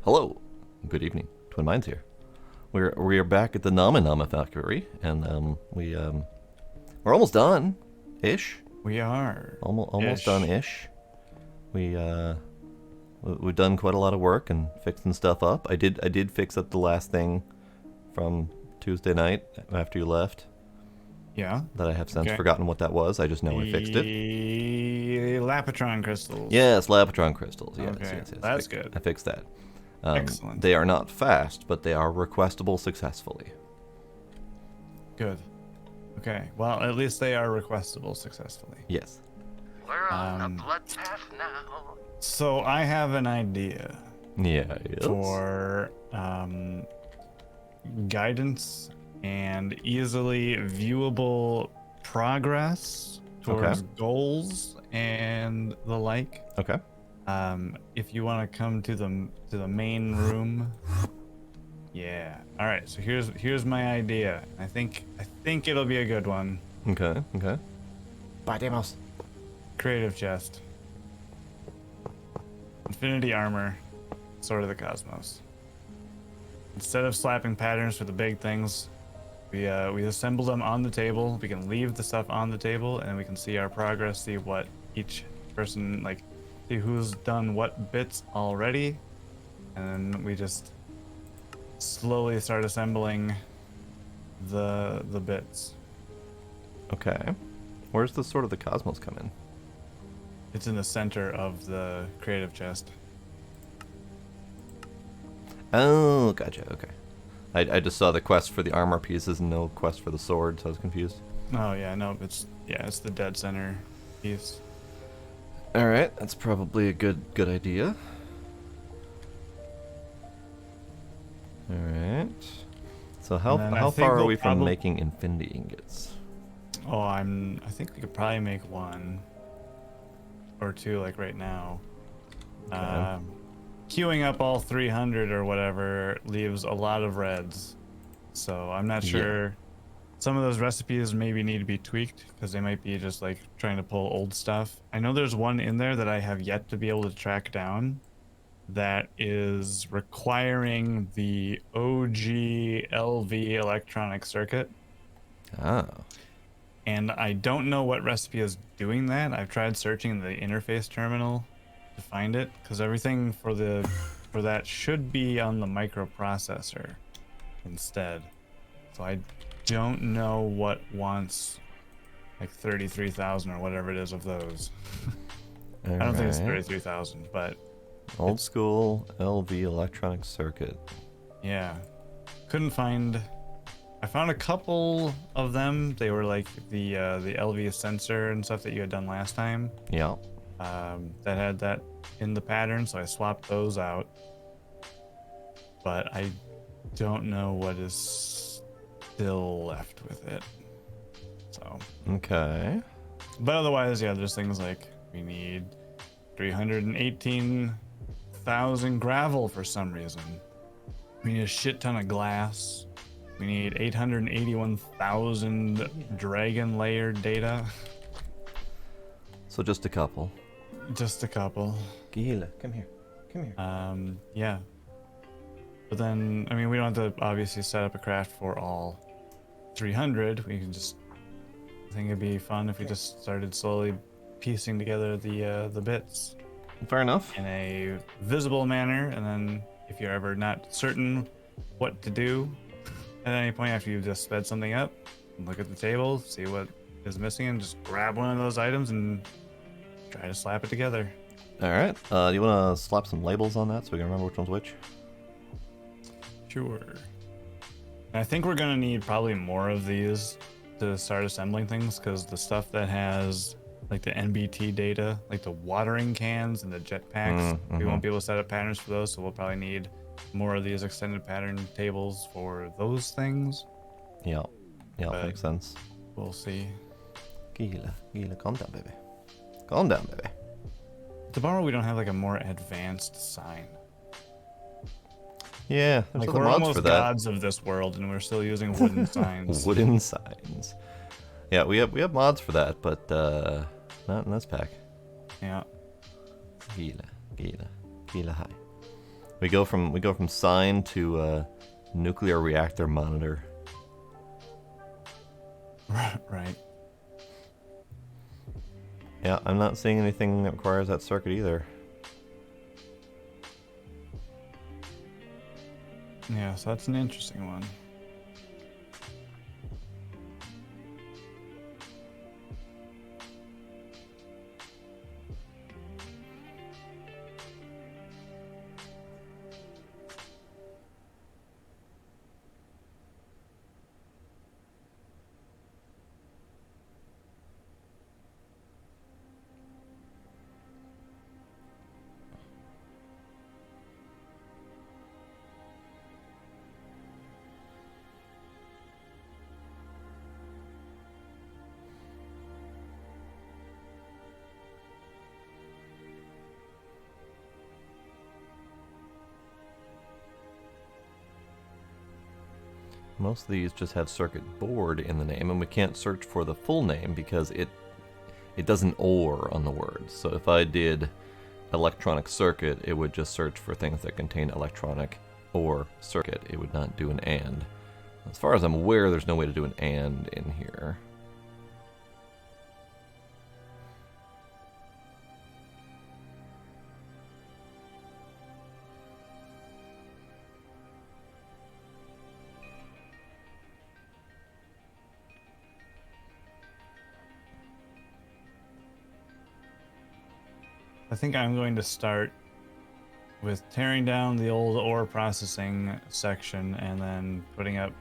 Hello, good evening. Twin Minds here. We are back at the Nomifactory, and we're almost done, ish. We are Almost done, ish. We've done quite a lot of work and fixing stuff up. I did fix up the last thing from Tuesday night after you left. Yeah. That I have since forgotten what that was. I just know I fixed it. Lapatron crystals. Yes, Lapatron crystals. Yes, Okay, yes. that's good. I fixed that. Excellent. They are not fast, but they are requestable successfully. Good. Okay. Well, at least they are requestable successfully. Yes. We're on the blood path now. So I have an idea Yeah. Yes. for guidance and easily viewable progress towards goals and the like. Okay. If you want to come to the main room. Yeah. All right. So here's my idea. I think it'll be a good one. Okay. Demos. Creative chest. Infinity armor. Sword of the cosmos. Instead of slapping patterns for the big things, we assemble them on the table. We can leave the stuff on the table, and we can see our progress. See what each person see who's done what bits already, and then we just slowly start assembling the bits. Okay. Where's the Sword of the Cosmos come in? It's in the center of the creative chest. Oh, gotcha. Okay. I just saw the quest for the armor pieces and no quest for the sword, so I was confused. Oh yeah, no, it's the dead center piece. All right, that's probably a good idea. All right. So how far are we from making infinity ingots? Oh, I think we could probably make one or two like right now. Okay. Queuing up all 300 or whatever leaves a lot of reds, so I'm not sure. Some of those recipes maybe need to be tweaked because they might be just like trying to pull old stuff. I know there's one in there that I have yet to be able to track down that is requiring the OG LV electronic circuit. Ah. And I don't know what recipe is doing that. I've tried searching the interface terminal to find it because everything for that should be on the microprocessor instead. So I don't know what wants like 33,000 or whatever it is of those. I don't think it's 33,000, but old school LV electronic circuit. Yeah. Couldn't find. I found a couple of them. They were like the LV sensor and stuff that you had done last time. Yeah. That had that in the pattern, so I swapped those out. But I don't know what is still left with it. So. Okay. But otherwise, yeah, there's things like we need 318,000 gravel for some reason. We need a shit ton of glass. We need 881,000 dragon layer data. So just a couple. Just a couple. Gila, come here. Yeah. But then, I mean, we don't have to obviously set up a craft for all 300. We can just, I think it'd be fun if we just started slowly piecing together the bits. Fair enough. In a visible manner, and then if you're ever not certain what to do at any point after you've just sped something up, look at the table, see what is missing, and just grab one of those items and try to slap it together. All right. Do you want to slap some labels on that so we can remember which one's which? Sure. I think we're gonna need probably more of these to start assembling things, because the stuff that has like the NBT data, like the watering cans and the jetpacks, we won't be able to set up patterns for those, so we'll probably need more of these extended pattern tables for those things. Yeah, but makes sense. We'll see. Gila, calm down, baby. Calm down, baby. Tomorrow we don't have like a more advanced sign. Yeah, there's like other we're mods almost for that. gods of this world, and we're still using wooden signs. Wooden signs. Yeah, we have mods for that, but not in this pack. Yeah. Gila high. We go from sign to nuclear reactor monitor. Right. Yeah, I'm not seeing anything that requires that circuit either. Yeah, so that's an interesting one. Most of these just have circuit board in the name, and we can't search for the full name because it does an or on the words. So if I did electronic circuit, it would just search for things that contain electronic or circuit. It would not do an and. As far as I'm aware, there's no way to do an and in here. I think I'm going to start with tearing down the old ore processing section and then putting up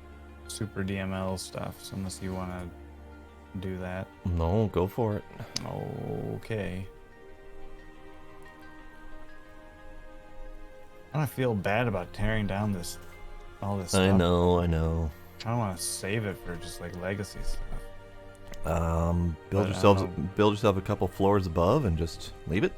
super DML stuff. So unless you want to do that. No, go for it. Okay. I don't feel bad about tearing down all this stuff. I know. I don't want to save it for just like legacy stuff. Build yourself a couple floors above and just leave it.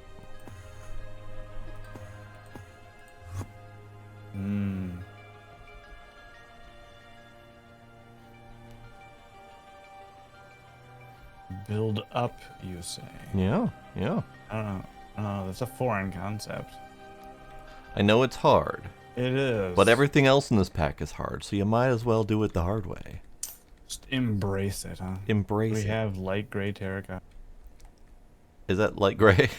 Build up, you say? Yeah. I don't know. That's a foreign concept. I know it's hard, It is. but everything else in this pack is hard, so you might as well do it the hard way. Just embrace it, huh? Embrace We it. have light gray terracotta. Is that light gray?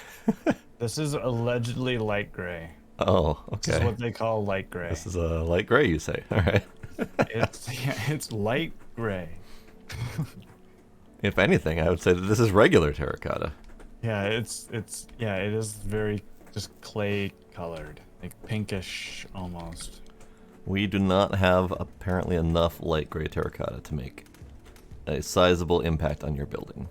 This is allegedly light gray. Oh, This is okay. what they call light gray. This is a light gray, you say? All right. It's light gray. If anything, I would say that this is regular terracotta. Yeah, it is very just clay colored, like pinkish almost. We do not have apparently enough light gray terracotta to make a sizable impact on your building.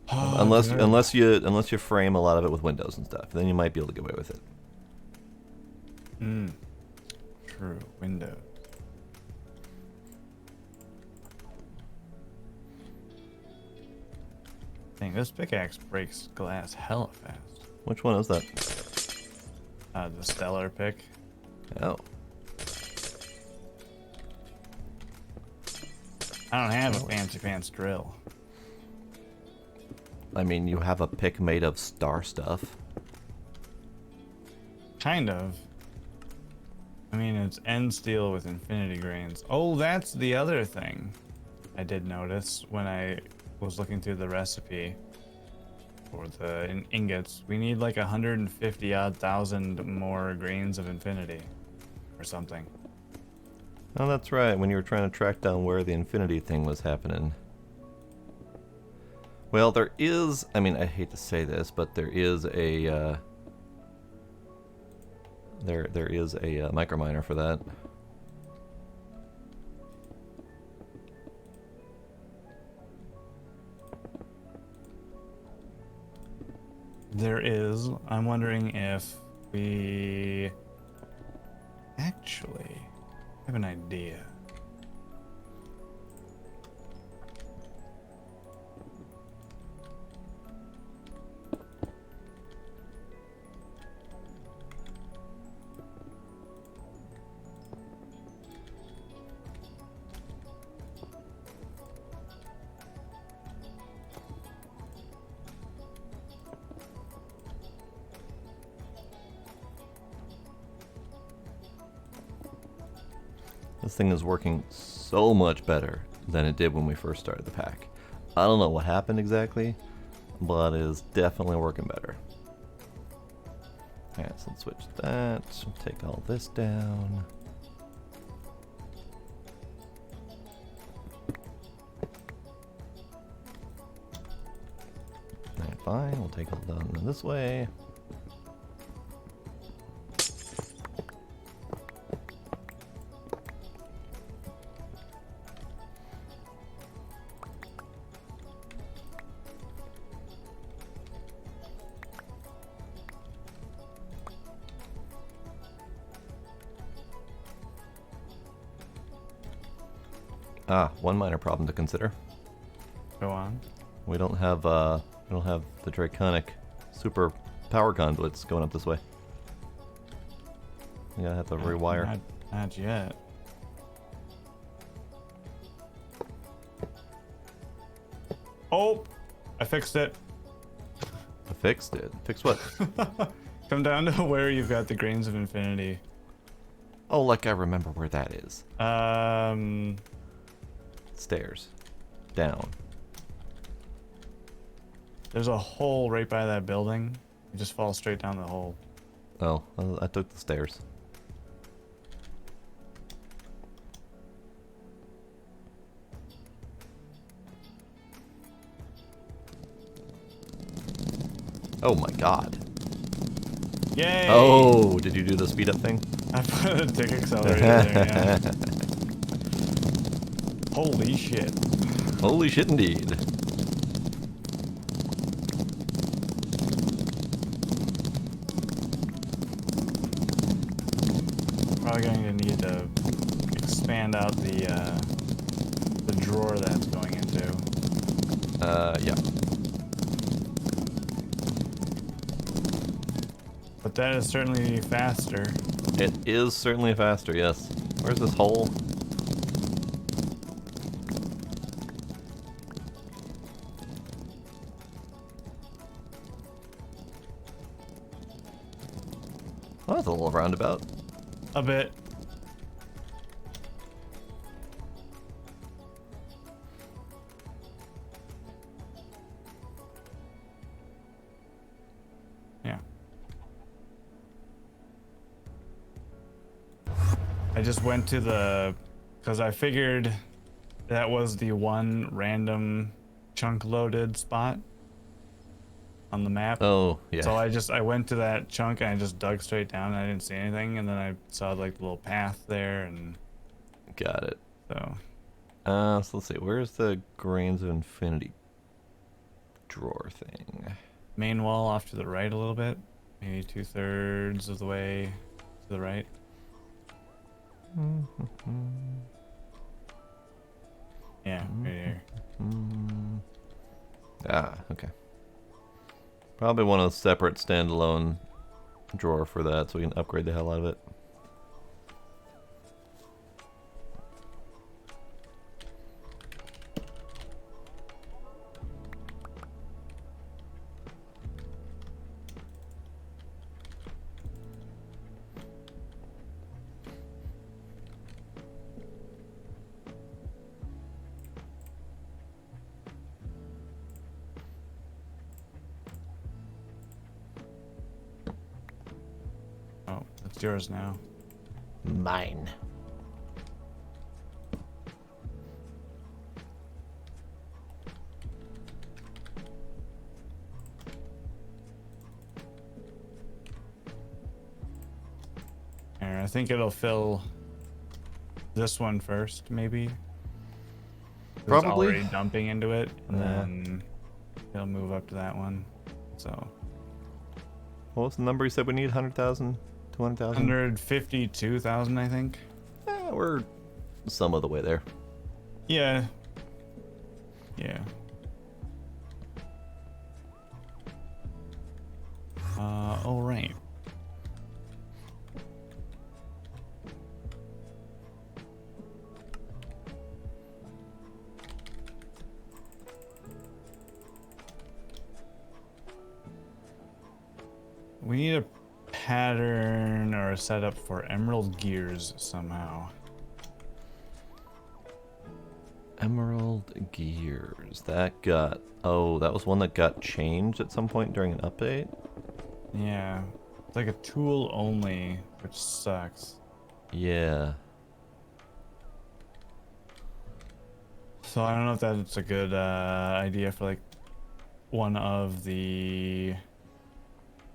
Unless you frame a lot of it with windows and stuff, then you might be able to get away with it. True, window. Dang, this pickaxe breaks glass hella fast. Which one is that? The stellar pick. Oh. I don't have a fancy pants drill. I mean, you have a pick made of star stuff. Kind of. I mean, it's end steel with infinity grains. Oh, that's the other thing I did notice when I was looking through the recipe for the ingots. We need like 150 odd thousand more grains of infinity or something. Oh, that's right, when you were trying to track down where the infinity thing was happening. Well, there is, I mean, I hate to say this, but there is a there is a micro miner for that. There is. I'm wondering if we actually have an idea. This thing is working so much better than it did when we first started the pack. I don't know what happened exactly, but it is definitely working better. Alright, so let's switch that. Take all this down. Alright, fine. We'll take it down this way. One minor problem to consider. Go on. We don't have the draconic super power conduits going up this way. We're gonna have to rewire. Not yet. Oh, I fixed it. I fixed it. Fix what? Come down to where you've got the grains of infinity. Oh, like I remember where that is. Stairs. Down. There's a hole right by that building. You just fall straight down the hole. Oh, I took the stairs. Oh my god. Yay! Oh, did you do the speed up thing? I put a tick accelerator there, yeah. Holy shit. Holy shit indeed. Probably going to need to expand out the drawer that's going into. Yeah. But that is certainly faster. It is certainly faster, yes. Where's this hole? Oh, that's a little roundabout. A bit. Yeah. I just went to because I figured that was the one random chunk loaded spot on the map. Oh, yeah. So I went to that chunk and I just dug straight down and I didn't see anything, and then I saw like the little path there, and Got it. so So let's see. Where's the Grains of Infinity drawer thing? main wall off to the right a little bit, maybe 2/3 of the way to the right. Yeah, right here. Okay. Probably want a separate standalone drawer for that so we can upgrade the hell out of it. Oh, it's yours now. Mine. Here, I think it'll fill this one first, maybe. It's Probably. already dumping into it, and Yeah. then it'll move up to that one. So What was the number you said we need? 100,000? 200,000? 152,000, I think. We're some of the way there. Yeah. Yeah. Oh, right. We need a pattern or a setup for emerald gears somehow. Emerald gears. That got... Oh, that was one that got changed at some point during an update? Yeah. It's like a tool only, which sucks. Yeah. So I don't know if that's a good idea for like one of the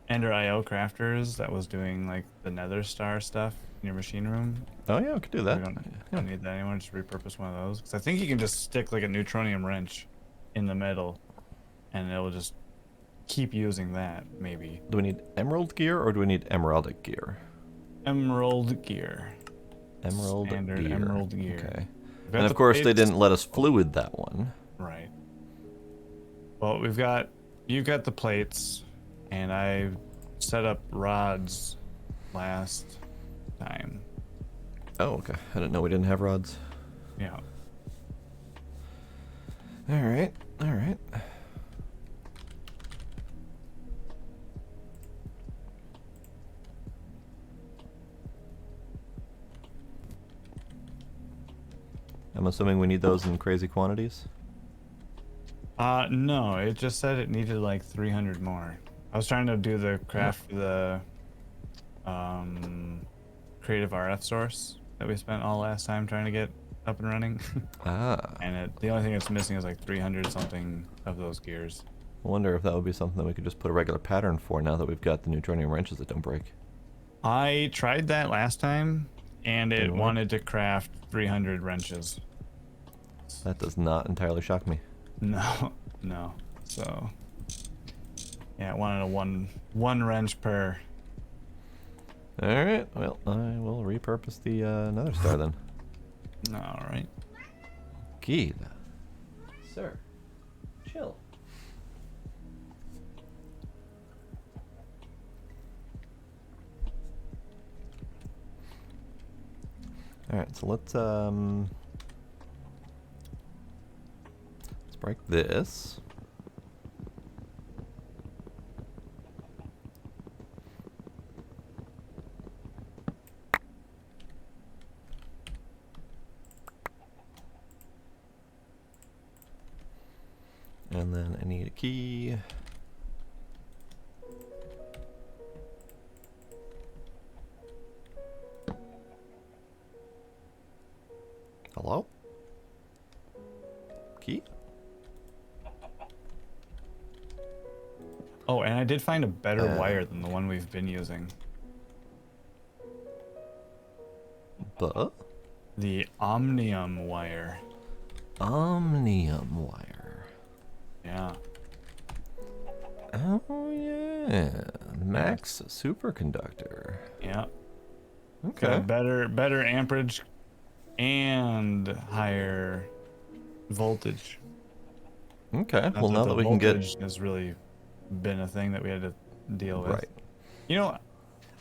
Ender IO crafters that was doing like the Nether Star stuff in your machine room. Oh yeah, we could do that. We don't need that anymore. Just repurpose one of those because I think you can just stick like a neutronium wrench in the middle, and it will just keep using that. Maybe Do we need emerald gear or do we need emeraldic gear? emerald gear. Emerald Standard gear. emerald gear. Okay. We've got And of the course they plates. didn't let us fluid that one. Right. Well, you've got the plates, and I set up rods last time. Oh, okay. I didn't know we didn't have rods. Yeah. Alright, alright. I'm assuming we need those in crazy quantities? No, it just said it needed like 300 more. I was trying to do the craft for the creative RF source that we spent all last time trying to get up and running. Ah. And the only thing it's missing is like 300 something of those gears. I wonder if that would be something that we could just put a regular pattern for now that we've got the neutronium wrenches that don't break. I tried that last time, and it Didn't work? wanted to craft 300 wrenches. That does not entirely shock me. No, no. So, yeah, it wanted a one wrench per. Alright, well, I will repurpose the Nether Star then. All right. Kid. Sir. Chill. Alright, so let's break this. And then I need a key. Hello? Key? Oh, and I did find a better wire than the one we've been using. But? The omnium wire. Omnium wire. Yeah. Oh yeah. Max superconductor. Yeah. Okay. Got better amperage and higher voltage. Okay. Not Well, now the that we can get voltage has really been a thing that we had to deal with. right. You know,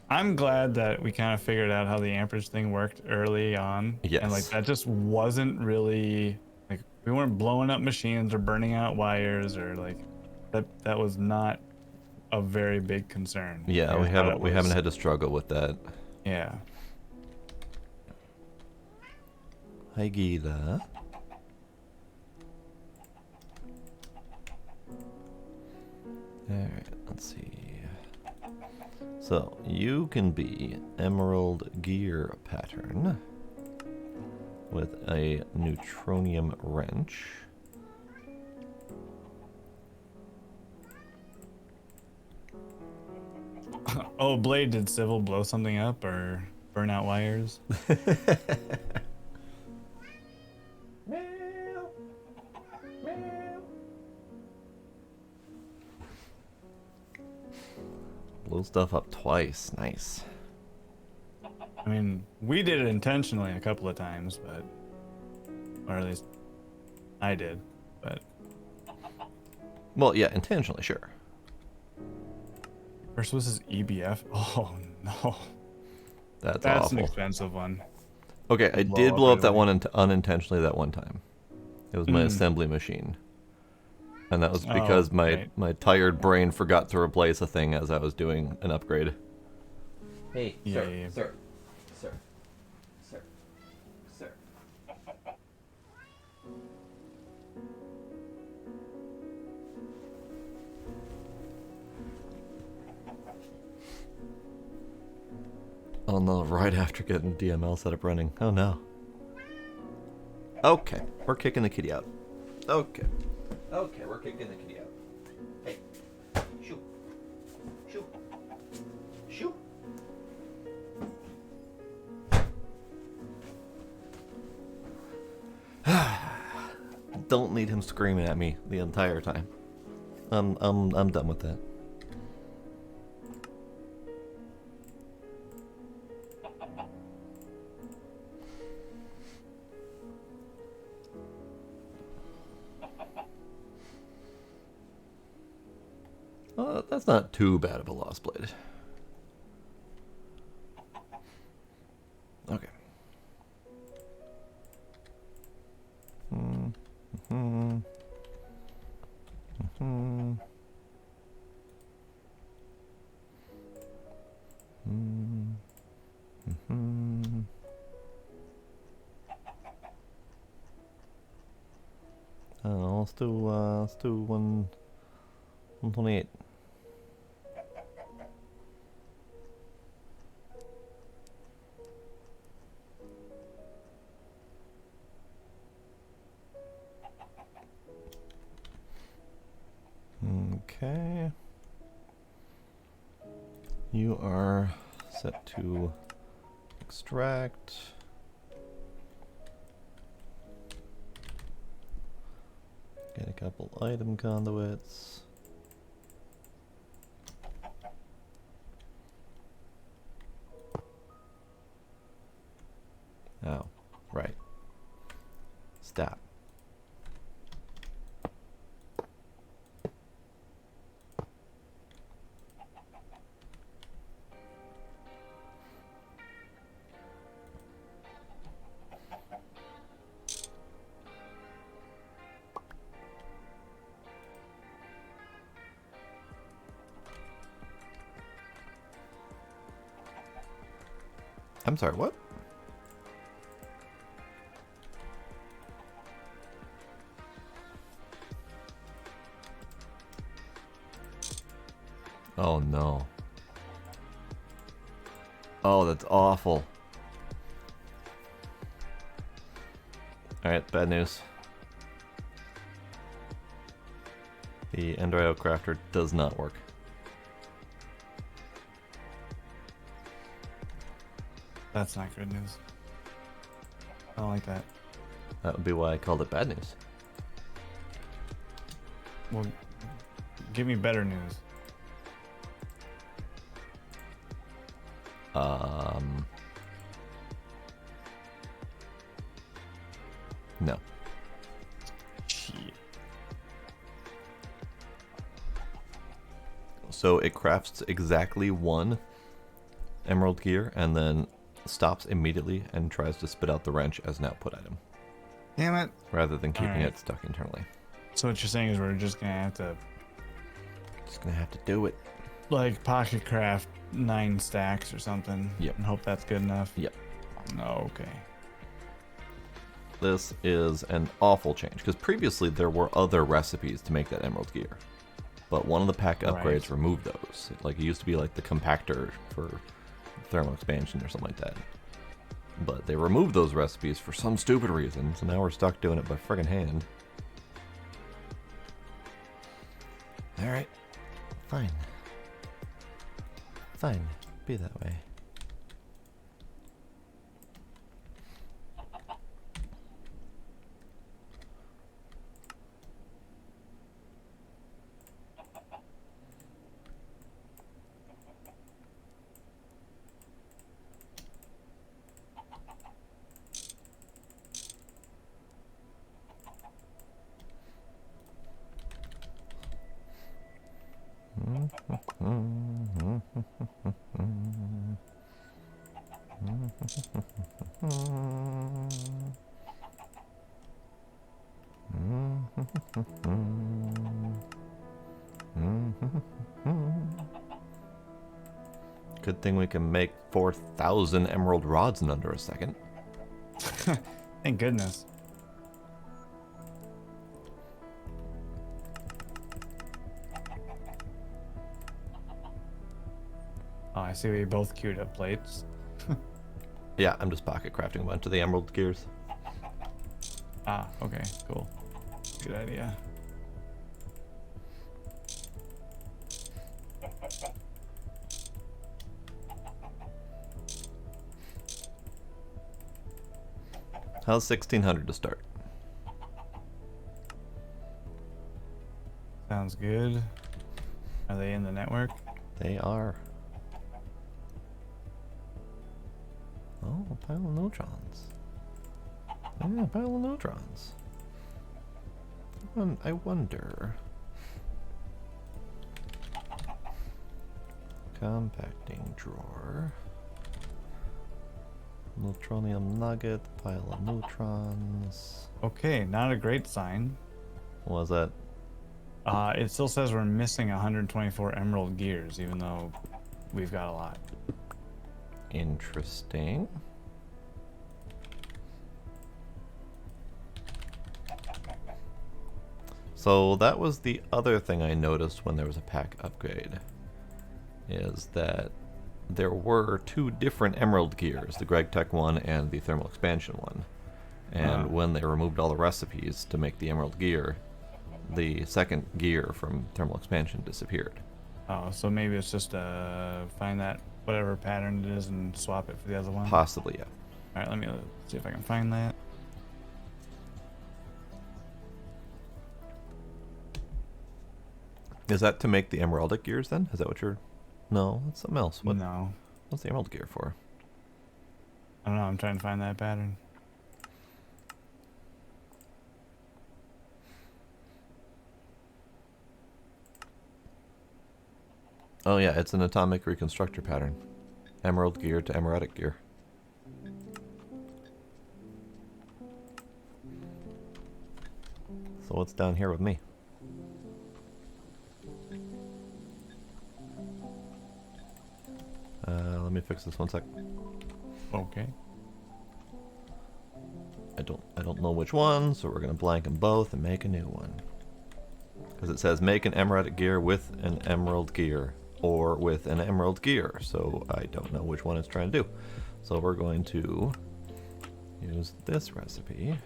I'm glad that we kind of figured out how the amperage thing worked early on. Yes. And like that just wasn't really like we weren't blowing up machines or burning out wires or like that was not a very big concern. Yeah, I we thought haven't it we was- haven't had to struggle with that. Yeah. Hi, Gita. Alright, let's see. So, you can be Emerald Gear pattern with a neutronium wrench. Oh, Blade, did Civil blow something up or burn out wires? Blow stuff up twice. Nice. I mean, we did it intentionally a couple of times, but or at least I did, but Well, yeah, intentionally, sure. first was his EBF. Oh no. That's That's an awful. expensive one. Okay, I blow did up blow up right that away. one unintentionally that one time. It was my Mm. assembly machine. And that was Oh, because my, right. my tired brain forgot to replace a thing as I was doing an upgrade. Hey, Yeah, yeah, yeah. sir, sir. Oh no, right after getting DML setup running. Oh no. Okay, we're kicking the kitty out. Okay. Okay, we're kicking the kitty out. Hey. Shoo. Shoo. Shoo. Don't need him screaming at me the entire time. I'm done with that. That's not too bad of a lost blade. Okay. Let's do 128. Okay. You are set to extract. Get a couple item conduits. Oh, right. Stop. I'm sorry, what? Oh no. Oh, that's awful. Alright, bad news. The Endrio Crafter does not work. That's not good news. I don't like that. That would be why I called it bad news. Well, give me better news. No. Shit. So it crafts exactly one emerald gear and then stops immediately and tries to spit out the wrench as an output item. Damn it. Rather than keeping Alright. it stuck internally. So what you're saying is we're just gonna have to Just gonna have to do it. like pocket craft 9 stacks or something. Yep. And hope that's good enough. Yep. No, okay. This is an awful change, because previously there were other recipes to make that emerald gear. But one of the pack upgrades Right. removed those. Like, it used to be like the compactor for thermal expansion or something like that. But they removed those recipes for some stupid reason, so now we're stuck doing it by friggin' hand. Alright. Fine. Fine. Be that way. Good thing we can make 4,000 emerald rods in under a second. Thank goodness. Oh, I see we both queued up plates. Yeah, I'm just pocket crafting a bunch of the emerald gears. Ah, okay, cool. Good idea. How's 1600 to start? Sounds good. Are they in the network? They are. Oh, a pile of neutrons. Yeah, a pile of neutrons. I wonder. Compacting drawer. Neutronium nugget, pile of neutrons. Okay, not a great sign. What was that? It still says we're missing 124 emerald gears, even though we've got a lot. Interesting. So that was the other thing I noticed when there was a pack upgrade, is that there were two different emerald gears, the Greg Tech one and the thermal expansion one. And when they removed all the recipes to make the emerald gear, the second gear from thermal expansion disappeared. Oh, so maybe it's just find that whatever pattern it is and swap it for the other one? Possibly, yeah. Alright, let me see if I can find that. Is that to make the emeraldic gears then? Is that what you're... No, that's something else. What, No. What's the emerald gear for? I don't know, I'm trying to find that pattern. Oh yeah, it's an atomic reconstructor pattern. Emerald gear to emeraldic gear. So what's down here with me? Let me fix this one sec. Okay. I don't know which one, so we're gonna blank them both and make a new one. Because it says make an emeraldic gear with an emerald gear, or with an emerald gear, so I don't know which one it's trying to do. So we're going to use this recipe.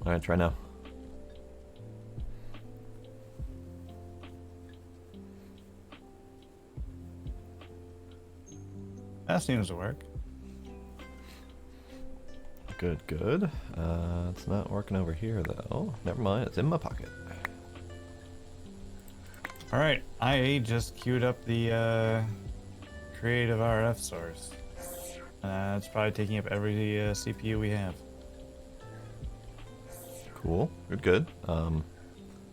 Alright, try now. That seems to work. Good, good. It's not working over here though. Never mind, it's in my pocket. Alright, I just queued up the creative RF source. It's probably taking up every CPU we have. Cool, good, good.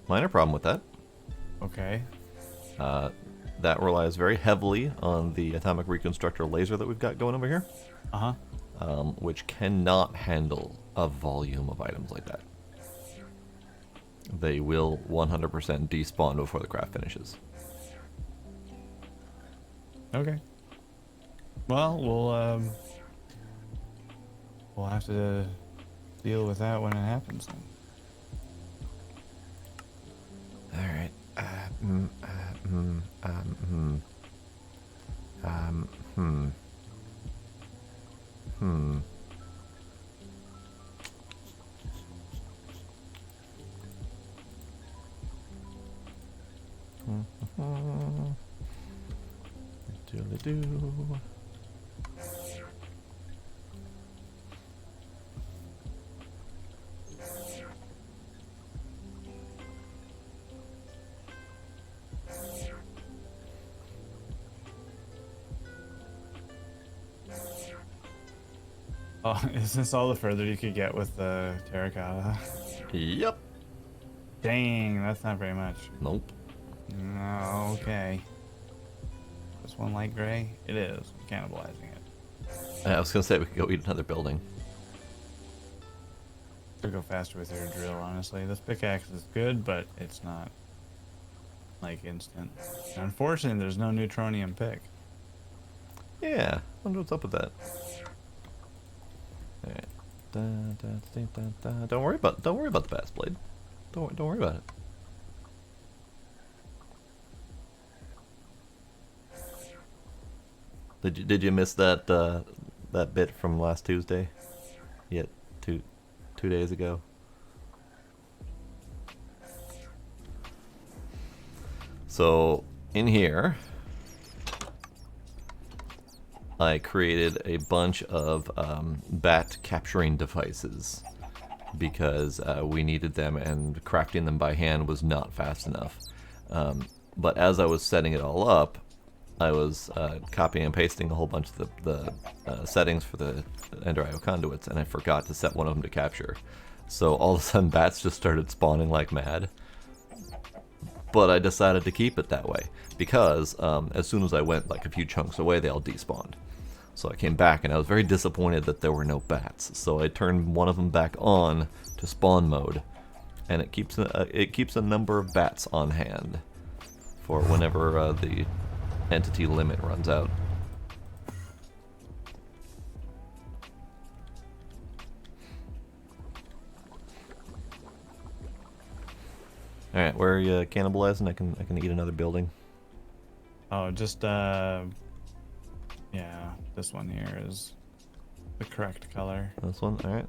Minor problem with that. Okay. That relies very heavily on the atomic reconstructor laser that we've got going over here. Uh-huh. Which cannot handle a volume of items like that. They will 100% despawn before the craft finishes. Okay. Well, we'll have to deal with that when it happens then. Alright. Doodly-doo. Oh, is this all the further you could get with the terracotta? Yep. Dang, that's not very much. Nope. No, okay. This one light gray? It is. I'm cannibalizing it. I was gonna say we could go eat another building. Could go faster with your drill, honestly. This pickaxe is good, but it's not like instant. And unfortunately, there's no neutronium pick. Yeah. Wonder what's up with that. Alright. Don't worry about the past blade. Don't worry about it. Did you miss that that bit from last Tuesday? Yet 2 days ago. So in here, I created a bunch of bat capturing devices because we needed them, and crafting them by hand was not fast enough. But as I was setting it all up, I was copying and pasting a whole bunch of the settings for the Ender IO conduits, and I forgot to set one of them to capture. So all of a sudden bats just started spawning like mad. But I decided to keep it that way because as soon as I went like a few chunks away, they all despawned. So I came back and I was very disappointed that there were no bats. So I turned one of them back on to spawn mode, and it keeps a number of bats on hand for whenever the entity limit runs out. All right, where are you cannibalizing? I can eat another building. Oh, just yeah, this one here is the correct color. This one, all right.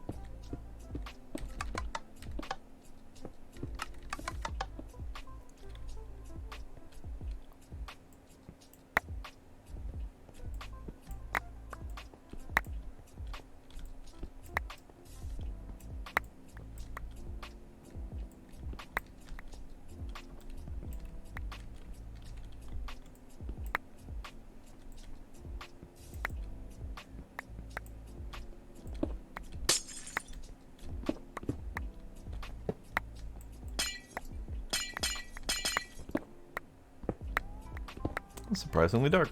Surprisingly dark.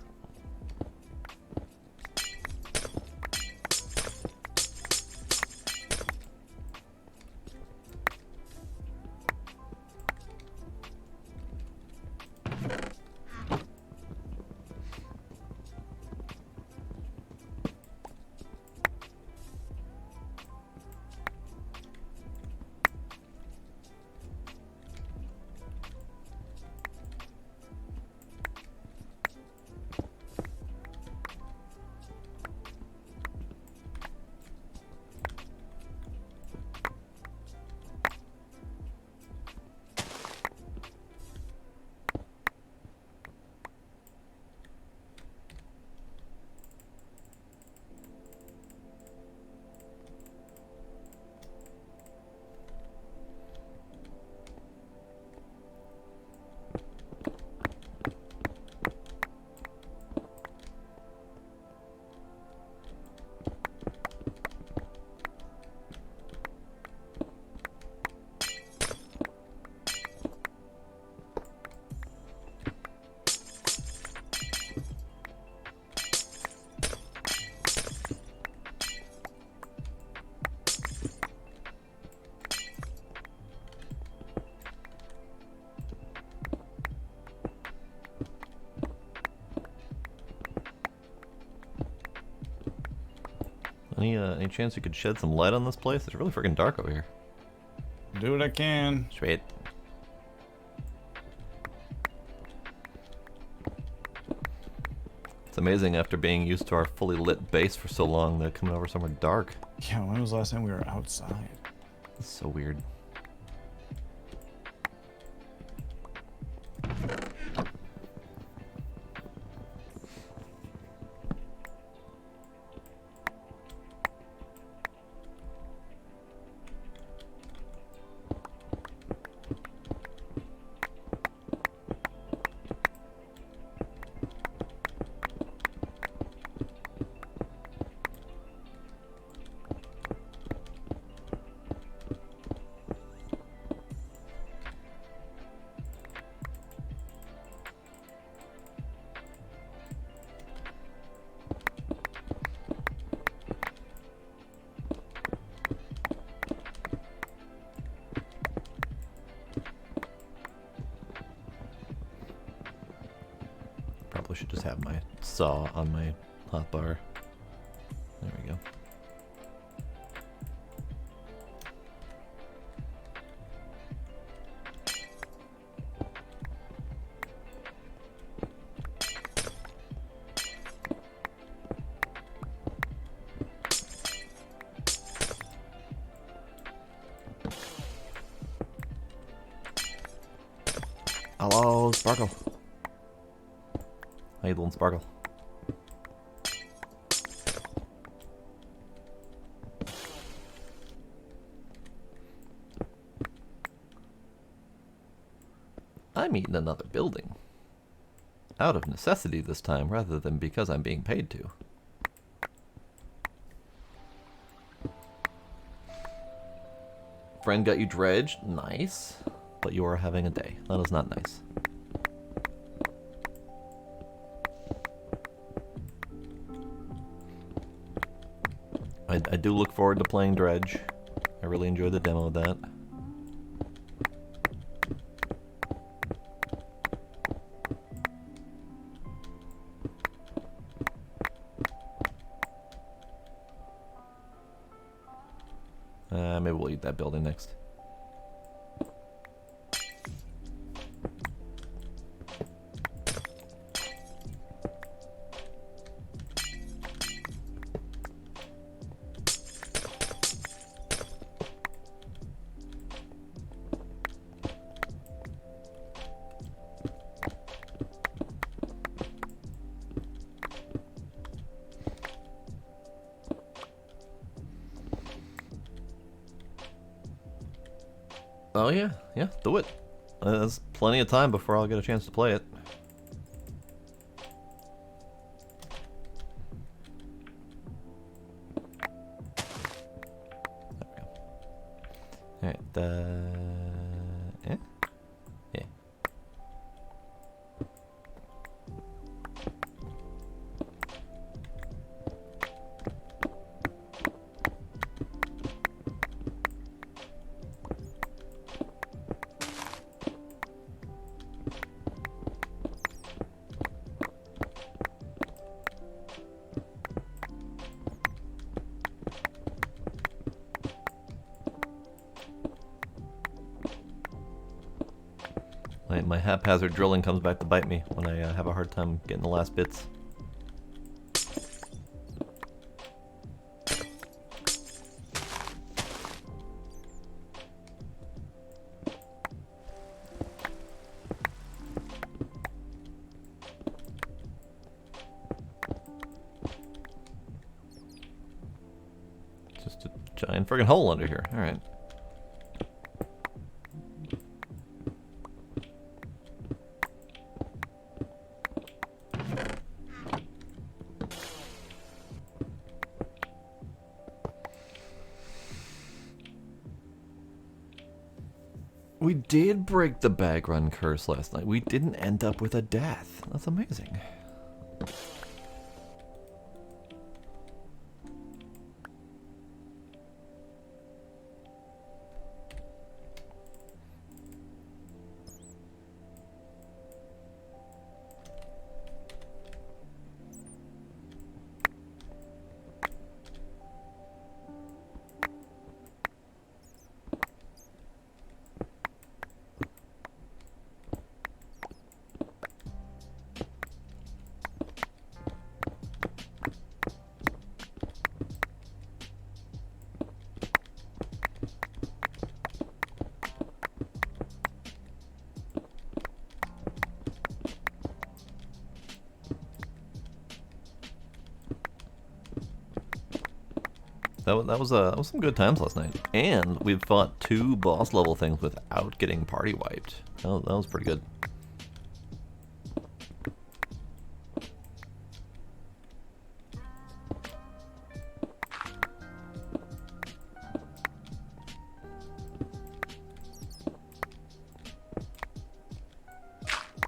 Any chance you could shed some light on this place? It's really freaking dark over here. Do what I can. Sweet. It's amazing after being used to our fully lit base for so long that coming over somewhere dark. Yeah, when was the last time we were outside? It's so weird. Probably should just have my saw on my hotbar. There we go. Hello, Sparkle. How you doing, Sparkle? I'm eating another building. Out of necessity this time, rather than because I'm being paid to. Friend got you dredged. Nice. But you are having a day. That is not nice. I do look forward to playing Dredge. I really enjoyed the demo of that. Maybe we'll eat that building next. Oh yeah, do it. There's plenty of time before I'll get a chance to play it. There we go. Alright, yeah? Yeah. My haphazard drilling comes back to bite me when I have a hard time getting the last bits. Just a giant friggin' hole under here. Alright. We did break the bag run curse last night. We didn't end up with a death. That's amazing. That was some good times last night, and we fought 2 boss level things without getting party wiped. That was pretty good.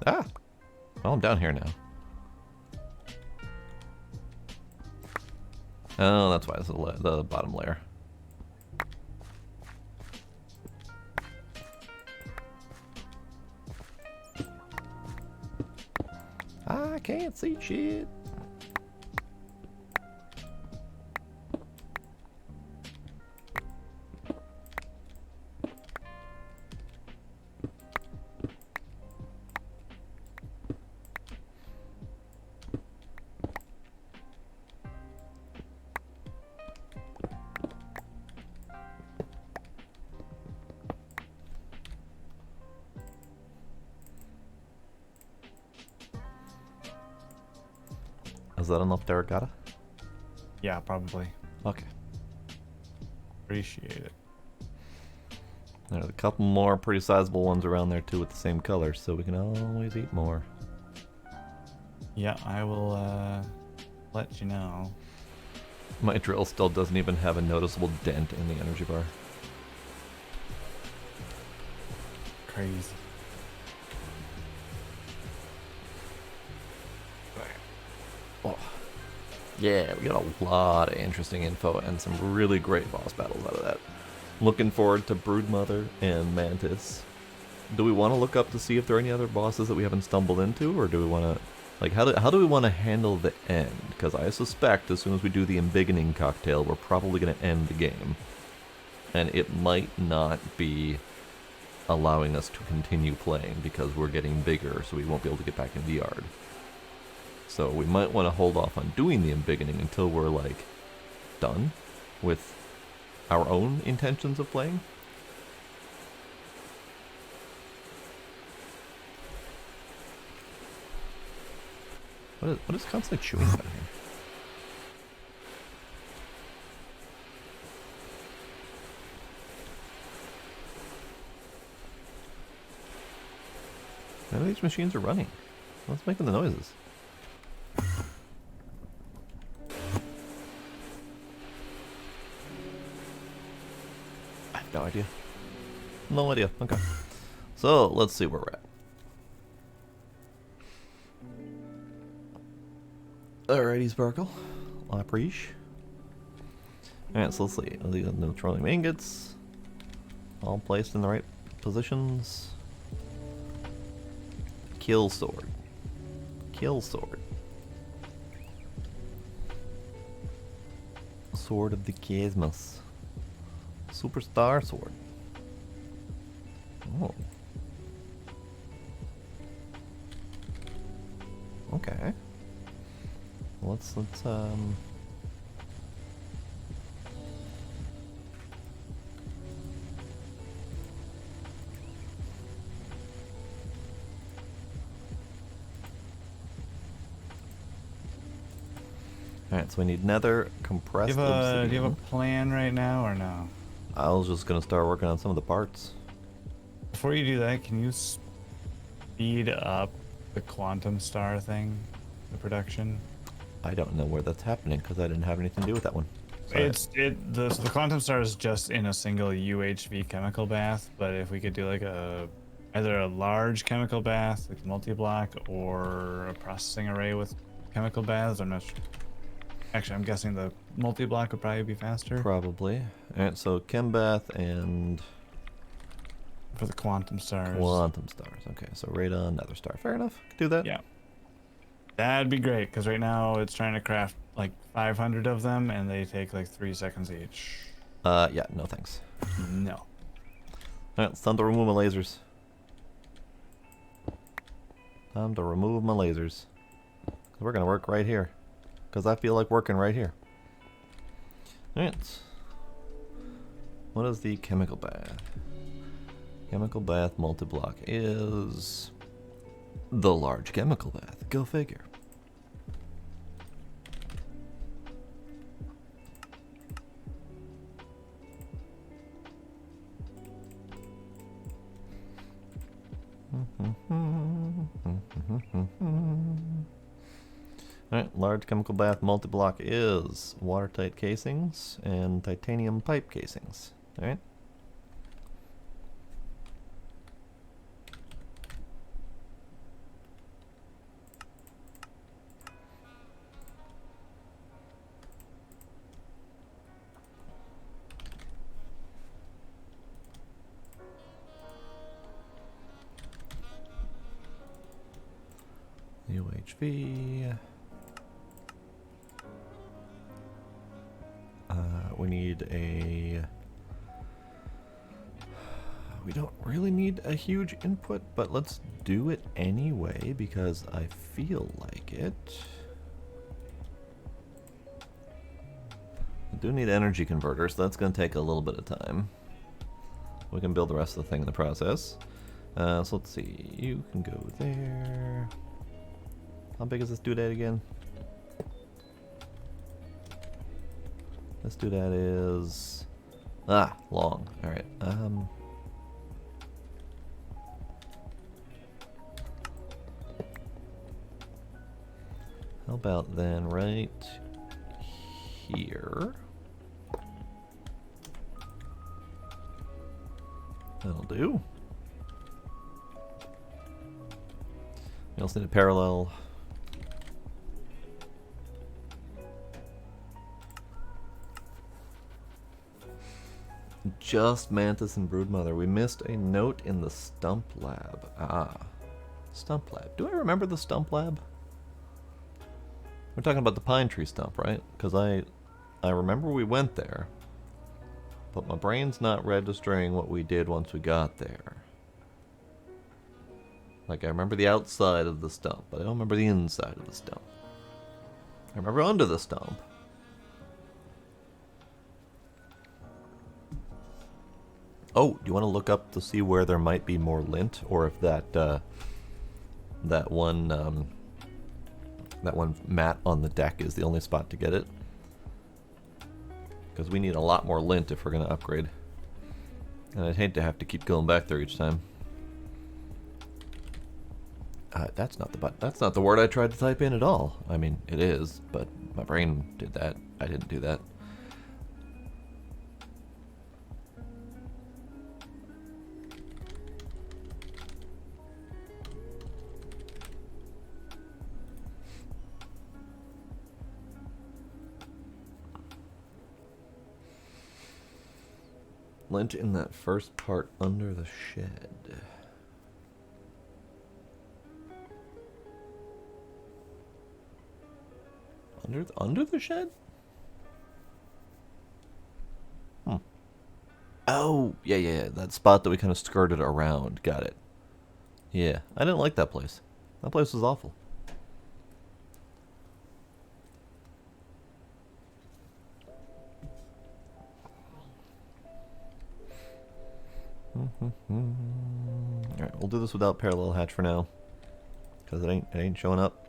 Ah, well, I'm down here now. Oh, that's why it's the bottom layer. I can't see shit. Is that enough terracotta? Yeah, probably. Okay. Appreciate it. There's a couple more pretty sizable ones around there too with the same color, so we can always eat more. Yeah, I will let you know. My drill still doesn't even have a noticeable dent in the energy bar. Crazy. Oh. Yeah, we got a lot of interesting info and some really great boss battles out of that. Looking forward to Broodmother and Mantis. Do we want to look up to see if there are any other bosses that we haven't stumbled into, or do we want to, like, how do we want to handle the end? Because I suspect as soon as we do the embiggening cocktail, we're probably going to end the game, and it might not be allowing us to continue playing because we're getting bigger, so we won't be able to get back in the yard. So we might want to hold off on doing the embiggening until we're, like, done with our own intentions of playing. What is constantly chewing about here? None of these machines are running. What's making the noises? I have no idea. No idea. Okay. So, let's see where we're at. Alrighty, Sparkle. La Preach. Alright, so let's see. The neutronium ingots. All placed in the right positions. Kill sword. Kill sword. Sword of the Cosmos. Superstar sword. Oh. Okay. Let's Alright, so we need nether, compressed obsidian. Do you have a plan right now or no? I was just gonna start working on some of the parts. Before you do that, can you speed up the quantum star thing, the production? I don't know where that's happening because I didn't have anything to do with that one. Sorry. The quantum star is just in a single UHV chemical bath, but if we could do like either a large chemical bath, like multi-block, or a processing array with chemical baths, I'm not sure. Actually, I'm guessing the multi-block would probably be faster. Probably. Alright, so chem bath and For the quantum stars. quantum stars. Okay, so radon, nether star. Fair enough. Could do that. Yeah. That'd be great, because right now it's trying to craft like 500 of them, and they take like 3 seconds each. Yeah, no thanks. No. Alright, it's time to remove my lasers. Time to remove my lasers. We're gonna work right here. Because I feel like working right here. Alright. What is the chemical bath? Chemical bath multi-block is the large chemical bath. Go figure. Alright, large chemical bath multi-block is watertight casings and titanium pipe casings. Alright. UHV. We need a... We don't really need a huge input, but let's do it anyway because I feel like it. We do need energy converters, so that's going to take a little bit of time. We can build the rest of the thing in the process. So let's see, you can go there. How big is this doodad again? This doodad is long. All right. How about then right here? That'll do. We also need a parallel. Just Mantis and Broodmother. We missed a note in the Stump Lab. Stump Lab. Do I remember the Stump Lab? We're talking about the pine tree stump, right? Because I remember we went there, but my brain's not registering what we did once we got there. Like, I remember the outside of the stump, but I don't remember the inside of the stump. I remember under the stump. Oh, do you want to look up to see where there might be more lint, or if that one mat on the deck is the only spot to get it? Because we need a lot more lint if we're going to upgrade. And I'd hate to have to keep going back there each time. That's not the word I tried to type in at all. I mean, it is, but my brain did that. I didn't do that. Lint in that first part under the shed. Under the shed? Oh, yeah. That spot that we kind of skirted around. Got it. Yeah, I didn't like that place. That place was awful. Alright, we'll do this without parallel hatch for now, because it ain't showing up.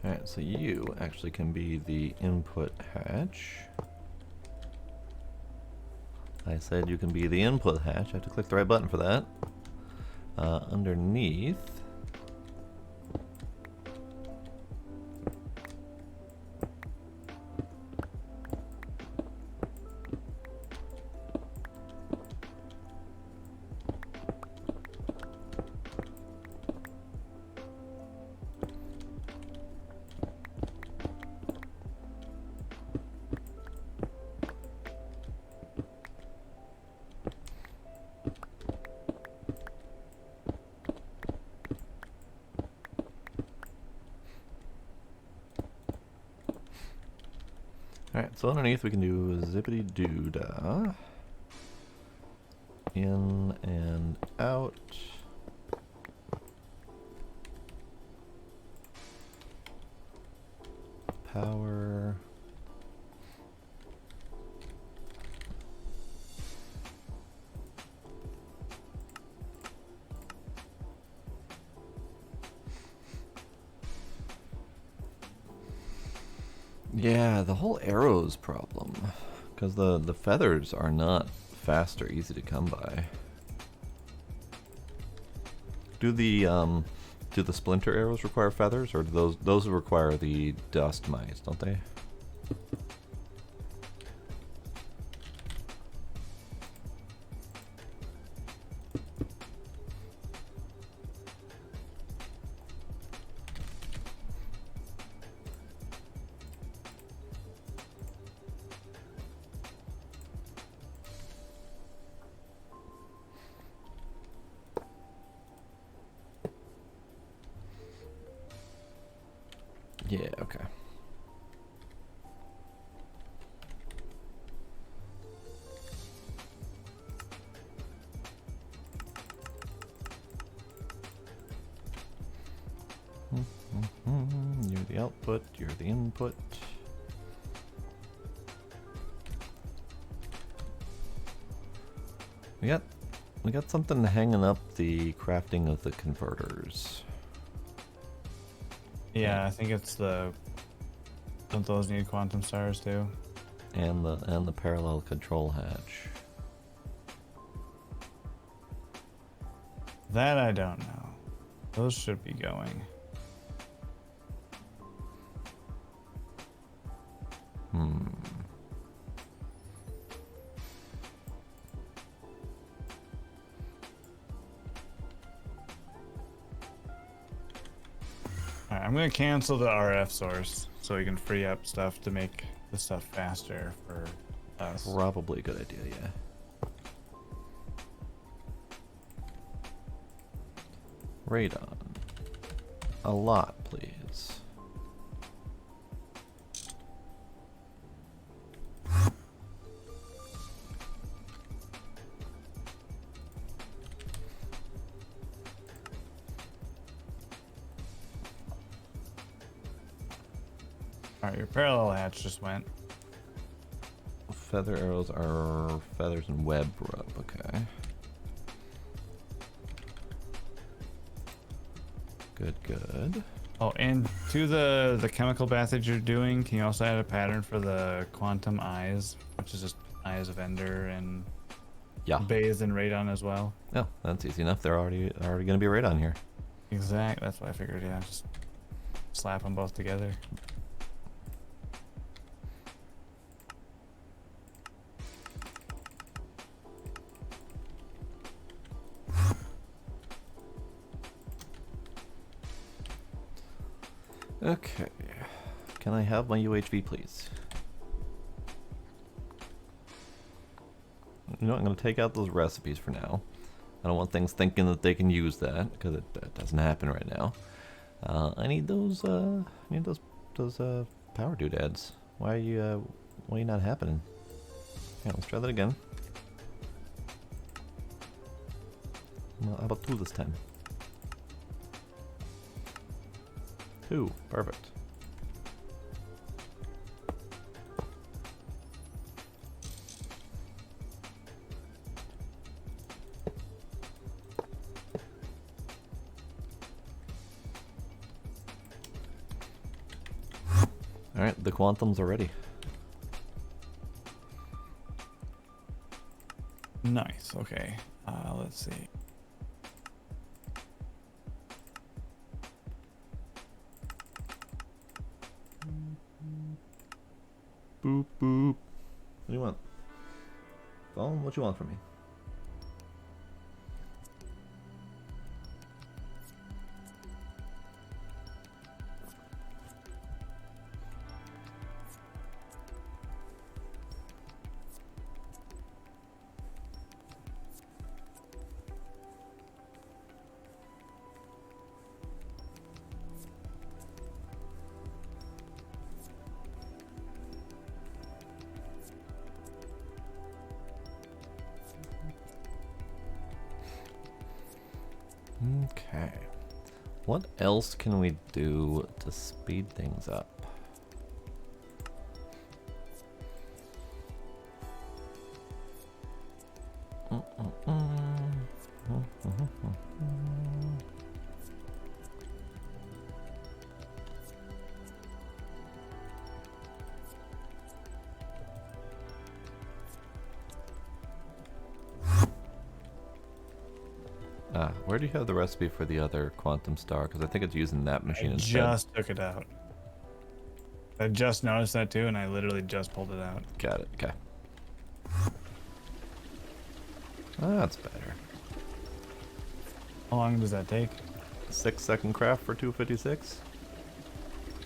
Alright, so you actually can be the input hatch. I said you can be the input hatch. I have to click the right button for that. Underneath. Alright, so underneath we can do zippity doo dah. In and out. Power. Yeah, the whole arrows problem, because the feathers are not fast or easy to come by. Do the Do the splinter arrows require feathers, or do those require the dust mites, don't they? Yeah, okay. You're the output, you're the input. We got something hanging up the crafting of the converters. Yeah, I think it's the. Don't those need quantum stars too? And the parallel control hatch. That I don't know. Those should be going. Alright, I'm gonna cancel the RF source so we can free up stuff to make the stuff faster for us. Probably a good idea, yeah. Radon. A lot, please. Alright, your parallel hatch just went. Feather arrows are feathers and web rub, okay. Good. Oh, and to the chemical bath that you're doing, can you also add a pattern for the quantum eyes, which is just eyes of Ender and Yeah. bathed in radon as well? Yeah, that's easy enough. They're already gonna be right on here. Exact. That's what I figured. Yeah, just slap them both together. Okay. Can I have my UHV, please? You know what, I'm going to take out those recipes for now. I don't want things thinking that they can use that, because that doesn't happen right now. I need those power doodads. Why are you not happening? Yeah, let's try that again. Well, how about 2 this time? 2, perfect. Alright, the quantums are ready. Nice. Okay. Let's see. Boop, boop. What do you want? Phone, what you want from me? Okay. What else can we do to speed things up? Where do you have the recipe for the other quantum star? Because I think it's using that machine I instead. just took it out. I just noticed that too, and I literally just pulled it out. Got it. Okay. That's better. How long does that take? 6-second craft for 256.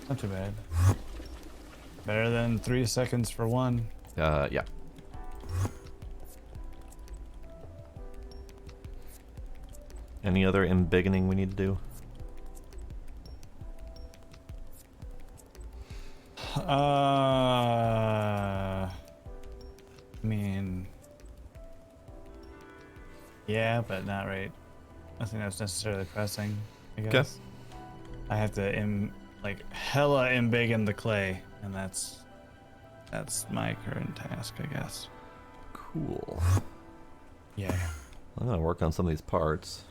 Not too bad. Better than 3 seconds for one. Yeah. Any other embiggening we need to do? I mean, yeah, but not right. Nothing that's necessarily pressing, I guess. I have to hella embiggen the clay, and that's my current task, I guess. Cool. Yeah. I'm gonna work on some of these parts.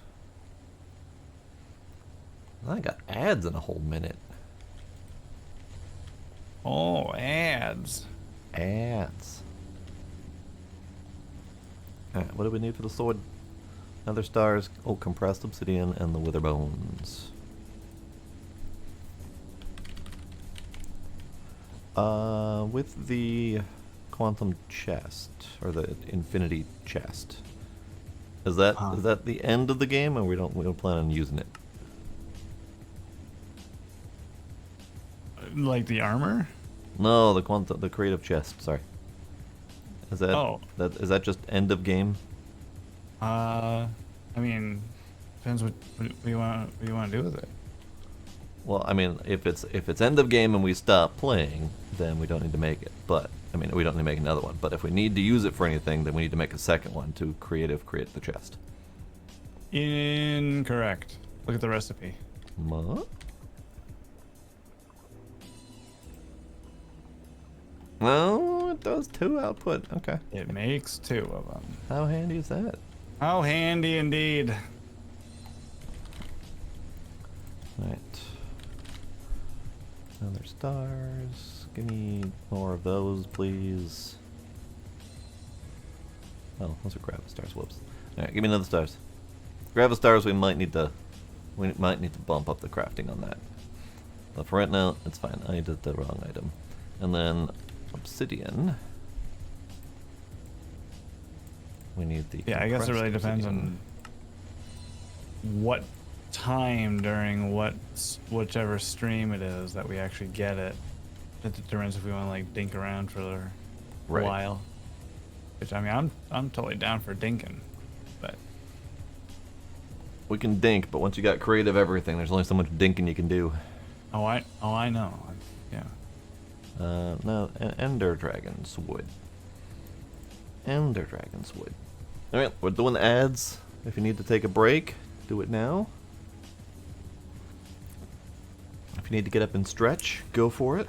I got ads in a whole minute. Oh, ads. Ads. Alright, what do we need for the sword? Other stars. Oh, compressed obsidian and the wither bones. With the quantum chest or the infinity chest, is that the end of the game, or we don't plan on using it? Like the armor? No, the creative chest. Sorry. Is that is that just end of game? I mean, depends what you want to do with it. Well, I mean, if it's end of game and we stop playing, then we don't need to make it. But I mean, we don't need to make another one. But if we need to use it for anything, then we need to make a second one to create the chest. Incorrect. Look at the recipe. What? No, it does 2 output. Okay. It makes 2 of them. How handy is that? How handy indeed. Right. Other stars. Give me more of those, please. Oh, those are gravistars. Whoops. Alright, give me another stars. Gravistars, we might need to bump up the crafting on that. But for right now, it's fine. I did the wrong item. And then obsidian. We need the Yeah, I guess it really depends obsidian. on what time during whichever stream it is that we actually get it. It determines if we want to like dink around for a Right. while. Which I mean, I'm totally down for dinking, but We can dink, but once you got creative everything, there's only so much dinking you can do. I know. Yeah. No, Ender Dragon's wood. Ender Dragon's wood. Alright, we're doing the ads. If you need to take a break, do it now. If you need to get up and stretch, go for it.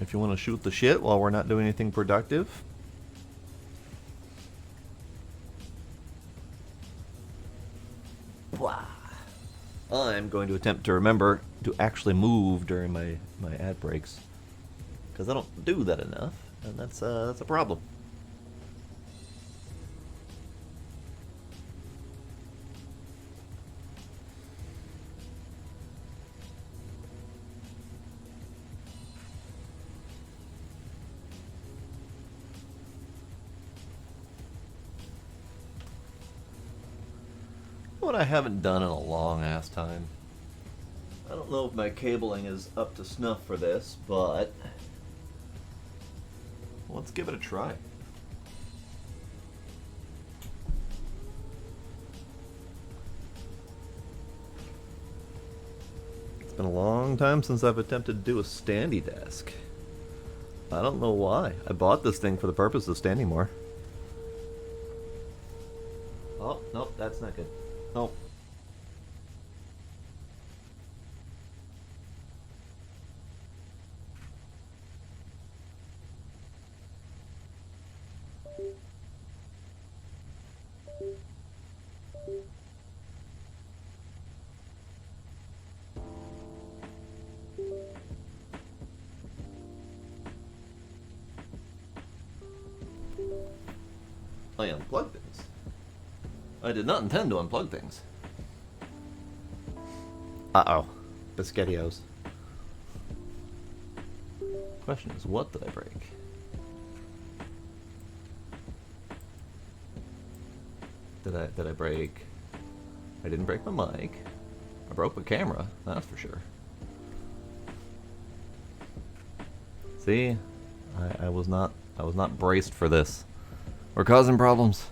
If you want to shoot the shit while we're not doing anything productive. Blah. I'm going to attempt to remember to actually move during my ad breaks, because I don't do that enough, and that's a problem. What I haven't done in a long ass time. I don't know if my cabling is up to snuff for this, but let's give it a try. It's been a long time since I've attempted to do a standy desk. I don't know why. I bought this thing for the purpose of standing more. Oh, nope, that's not good. Nope. I unplugged this. I did not intend to unplug things. Uh-oh. Biscottios. Question is, what did I break? Did I break... I didn't break my mic. I broke my camera, that's for sure. See? I was not braced for this. We're causing problems.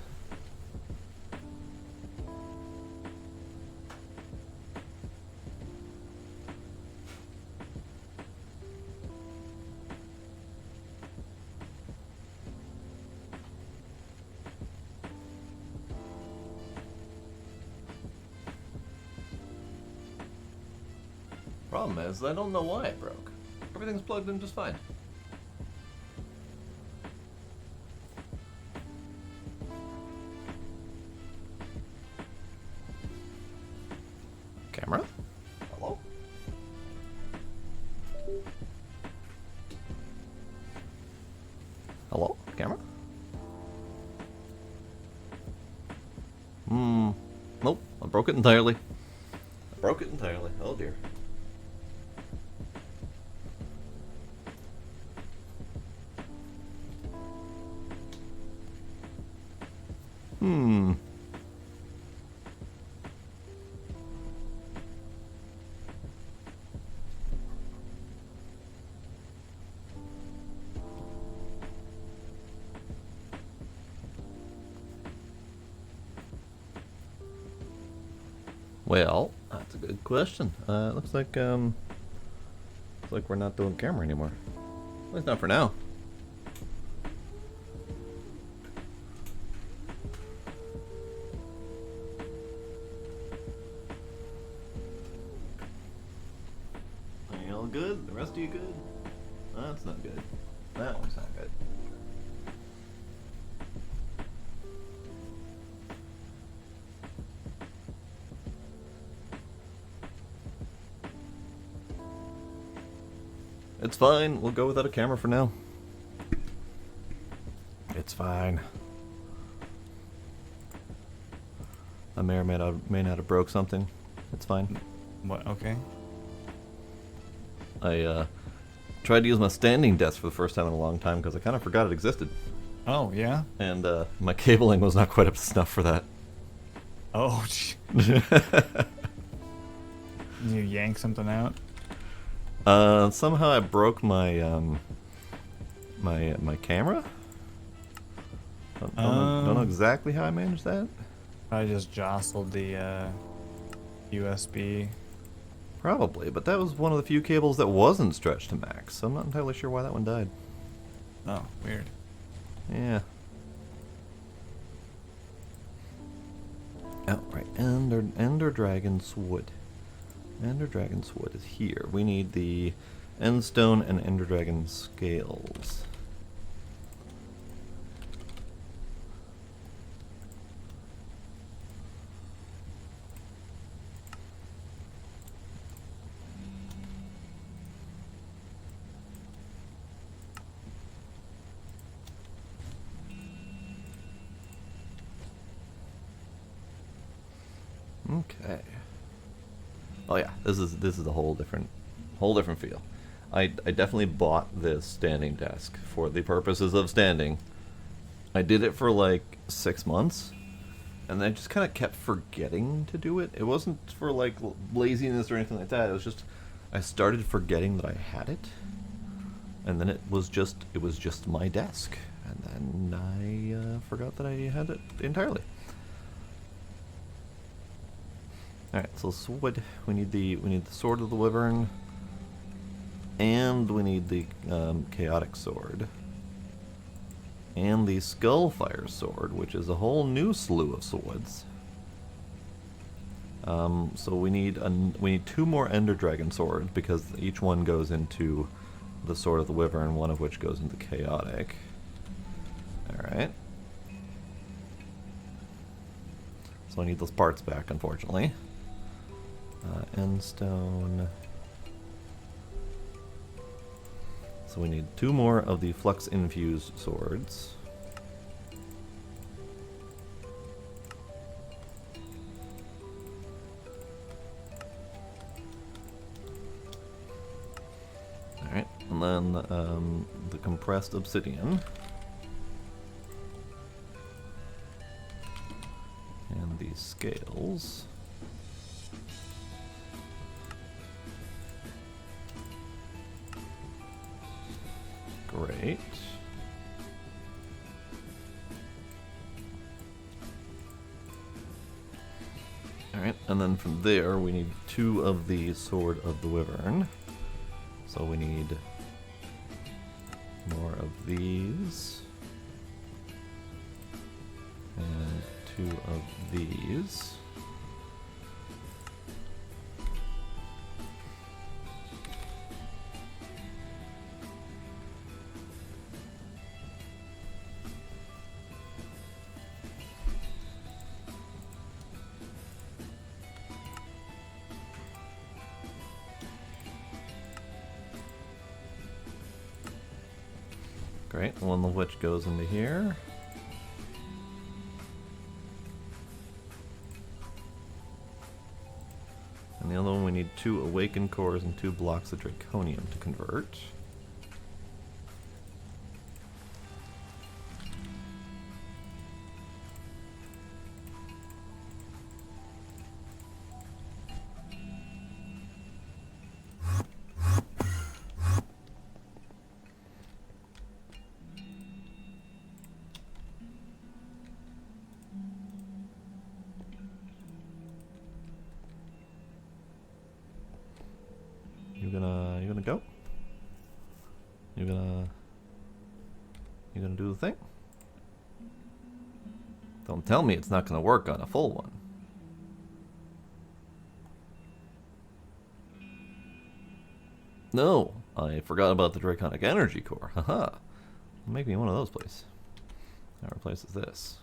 Problem is, I don't know why it broke. Everything's plugged in just fine. Camera? Hello? Hello? Camera? Nope. I broke it entirely. Oh dear. Well, that's a good question. Looks like we're not doing camera anymore. At least not for now. Are you all good? The rest of you good? That's not good. That one's not good. It's fine. We'll go without a camera for now. It's fine. I may or may not have broke something. It's fine. What? Okay. I tried to use my standing desk for the first time in a long time because I kind of forgot it existed. Oh, yeah? And my cabling was not quite up to snuff for that. Oh, gee. You yank something out? Somehow I broke my my camera. Don't know exactly how I managed that. I just jostled the USB. Probably, but that was one of the few cables that wasn't stretched to max, so I'm not entirely sure why that one died. Oh, weird. Yeah. Oh, right. Ender Dragon's Wood. Ender Dragon's Wood is here. We need the Endstone and Ender Dragon scales. Okay. Oh yeah, this is a whole different feel. I definitely bought this standing desk for the purposes of standing. I did it for like 6 months, and then I just kind of kept forgetting to do it. It wasn't for like laziness or anything like that. It was just I started forgetting that I had it, and then it was just my desk, and then I forgot that I had it entirely. Alright, so sword. We need the sword of the wyvern, and we need the chaotic sword, and the skullfire sword, which is a whole new slew of swords. So we need 2 more Ender Dragon swords because each one goes into the sword of the wyvern, one of which goes into chaotic. Alright. So I need those parts back, unfortunately. Endstone. So we need 2 more of the flux infused swords. then the compressed obsidian. And these scales. Great. Alright, and then from there we need 2 of the Sword of the Wyvern. So we need more of these. And 2 of these. Great, one of which goes into here. And the other one we need 2 awakened cores and 2 blocks of draconium to convert. You gonna go? You gonna do the thing? Don't tell me it's not gonna work on a full one. No, I forgot about the Draconic Energy Core. Haha. Make me one of those, please. That replaces this.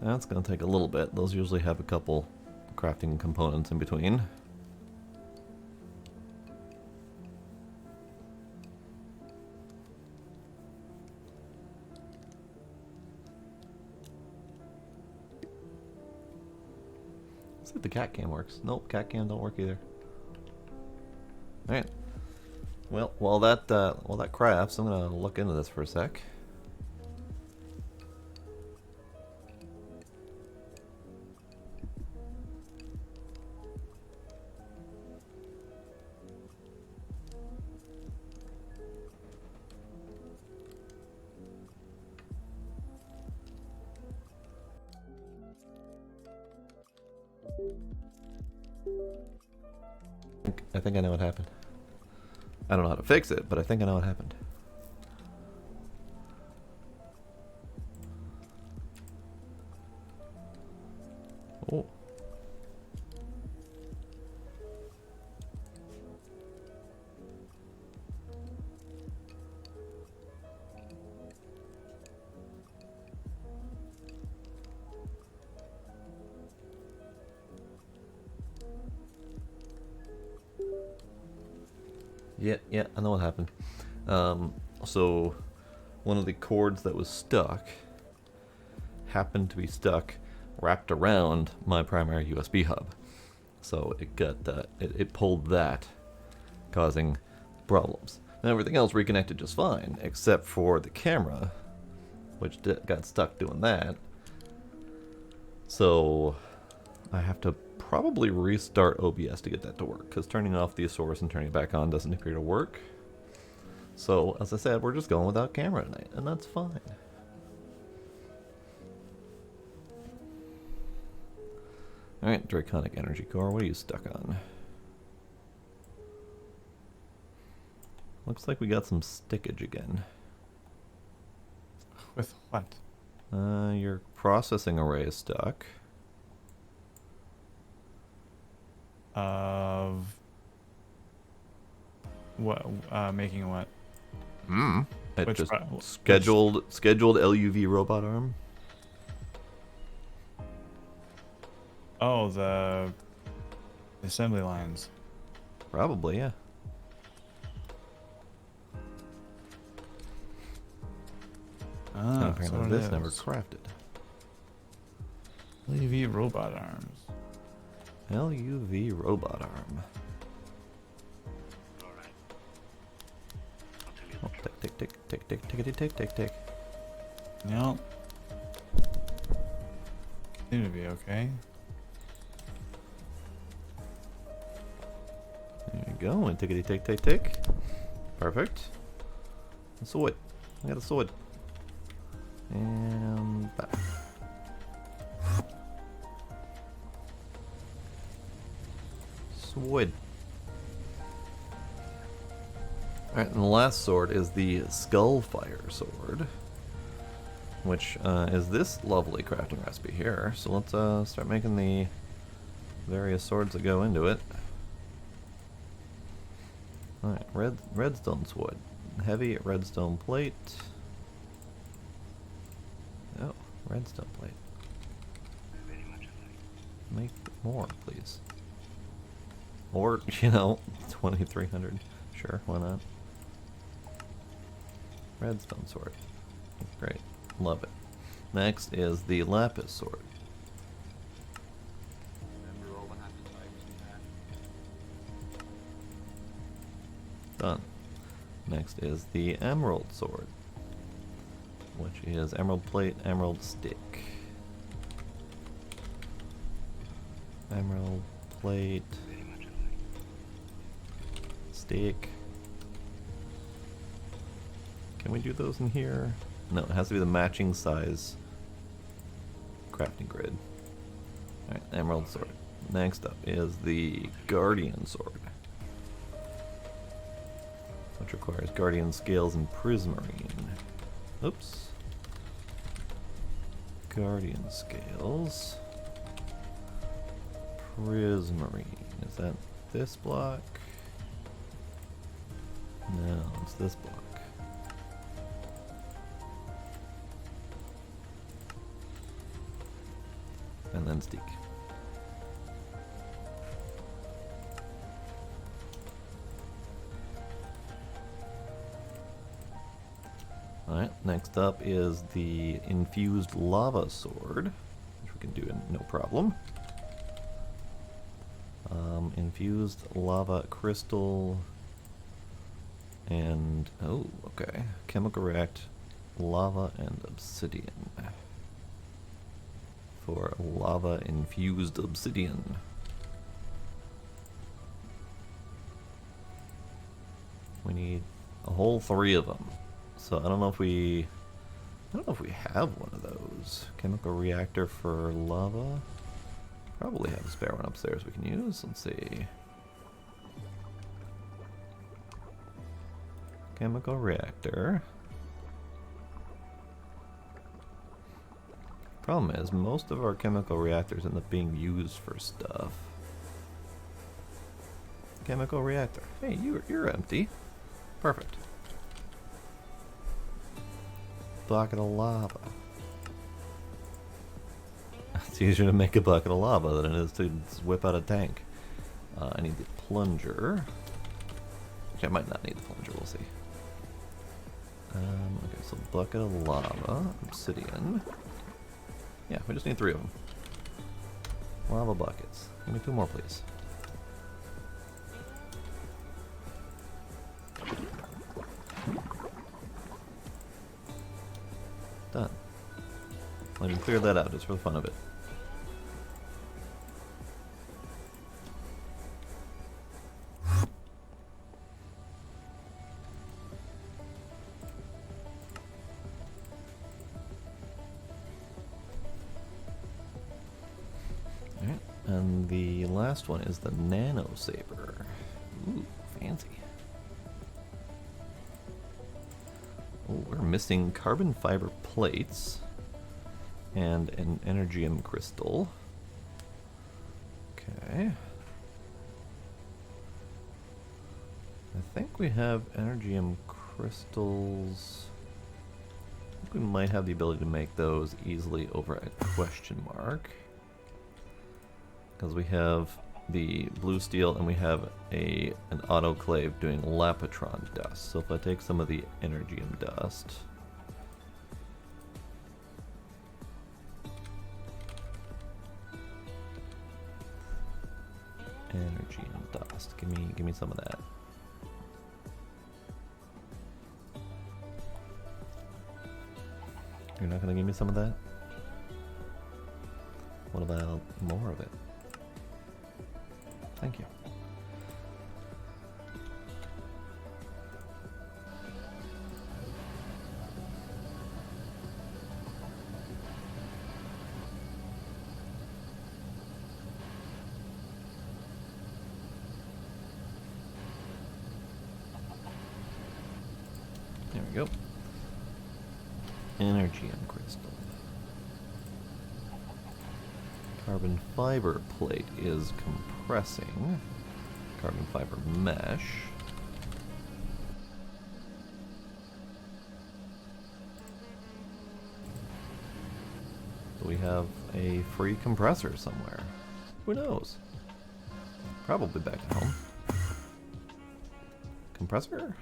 That's going to take a little bit. Those usually have a couple crafting components in between. Let's see if the cat cam works. Nope, cat cam don't work either. Alright. Well, while that crafts, I'm going to look into this for a sec. I think I know what happened. I don't know how to fix it, but I think I know what happened. Oh. Yeah, I know what happened. So one of the cords that was stuck happened to be stuck wrapped around my primary USB hub. So it got it pulled that, causing problems. And everything else reconnected just fine, except for the camera, which got stuck doing that. So I have to probably restart OBS to get that to work, because turning off the source and turning it back on doesn't appear to work. So, as I said, we're just going without camera tonight, and that's fine. Alright, Draconic Energy Core, what are you stuck on? Looks like we got some stickage again. With what? Your processing array is stuck. Of what? Making what? It Which just pro- scheduled LUV robot arm. Oh, the assembly lines. Probably, yeah. And Ah, apparently so this never crafted. LEV robot arms. LUV robot arm. Alright. Oh, tick, tick, tick, tick, tick, tick, tick, tick, tick. Yep. Seem to be okay. There you go, and tickety tick tick tick. Perfect. A sword. I got a sword. And back. Sword. Alright, and the last sword is the Skullfire sword, which is this lovely crafting recipe here. So let's start making the various swords that go into it. Alright, redstone sword. Heavy redstone plate. Oh, redstone plate. Very much alike. Make more, please. Or, you know, 2300. Sure, why not? Redstone sword. Great. Love it. Next is the lapis sword. Remember all the happy times we had. Done. Next is the emerald sword, which is emerald plate, emerald stick. Emerald plate, Very much alike. stick. Can we do those in here? No, it has to be the matching size crafting grid. Alright, emerald sword. Next up is the guardian sword, which requires guardian scales and prismarine. Oops. Guardian scales. Prismarine. Is that this block? No, it's this block. And then stick. Alright, next up is the infused lava sword, which we can do in no problem. Infused lava crystal and, oh, okay, chemical react lava and obsidian for lava infused obsidian. We need a whole 3 of them. So I don't know if we have one of those. Chemical reactor for lava. Probably have a spare one upstairs we can use. Let's see. Chemical reactor. Problem is, most of our chemical reactors end up being used for stuff. Chemical reactor. Hey, you're empty. Perfect. Bucket of lava. It's easier to make a bucket of lava than it is to whip out a tank. I need the plunger. Which I might not need the plunger, we'll see. Okay, so bucket of lava, obsidian. Yeah, we just need 3 of them. Lava buckets. Give me 2 more, please. Done. Let me clear that out just for the fun of it. Alright, and the last one is the nano saber. Ooh, fancy. Oh, we're missing carbon fiber plates and an energium crystal. Okay. I think we have energium crystals. I think we might have the ability to make those easily over a question mark. Because we have the blue steel and we have an autoclave doing lapatron dust. So if I take some of the energium dust, Energy and dust. Give me some of that. You're not gonna give me some of that? What about more of it? Thank you. There we go. Energy and crystal. Carbon fiber plate is compressing. Carbon fiber mesh. Do we have a free compressor somewhere? Who knows? Probably back at home. Compressor?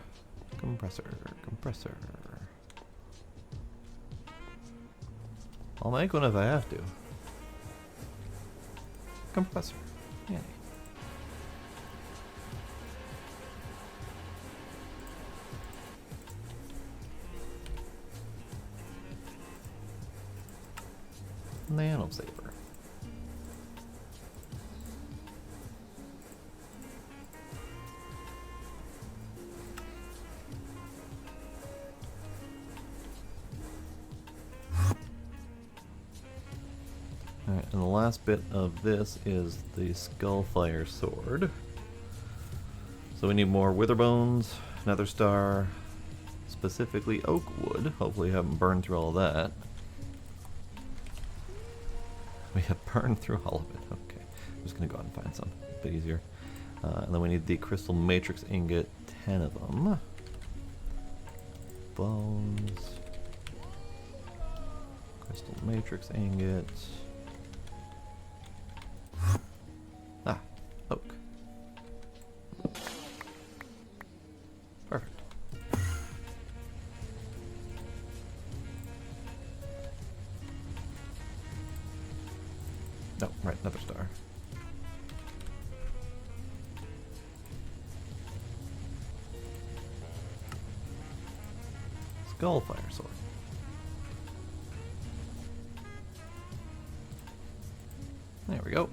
Compressor. Compressor. I'll make one if I have to. Compressor. Handy. Nano saver. Alright, and the last bit of this is the Skullfire sword. So we need more wither bones, nether star, specifically oak wood. Hopefully you haven't burned through all of that. We have burned through all of it. Okay, I'm just gonna go out and find some. A bit easier. And then we need the crystal matrix ingot, 10 of them. Bones. Crystal matrix ingot. Ah, oak. Perfect. No, right, another star. Skullfire sword. There we go.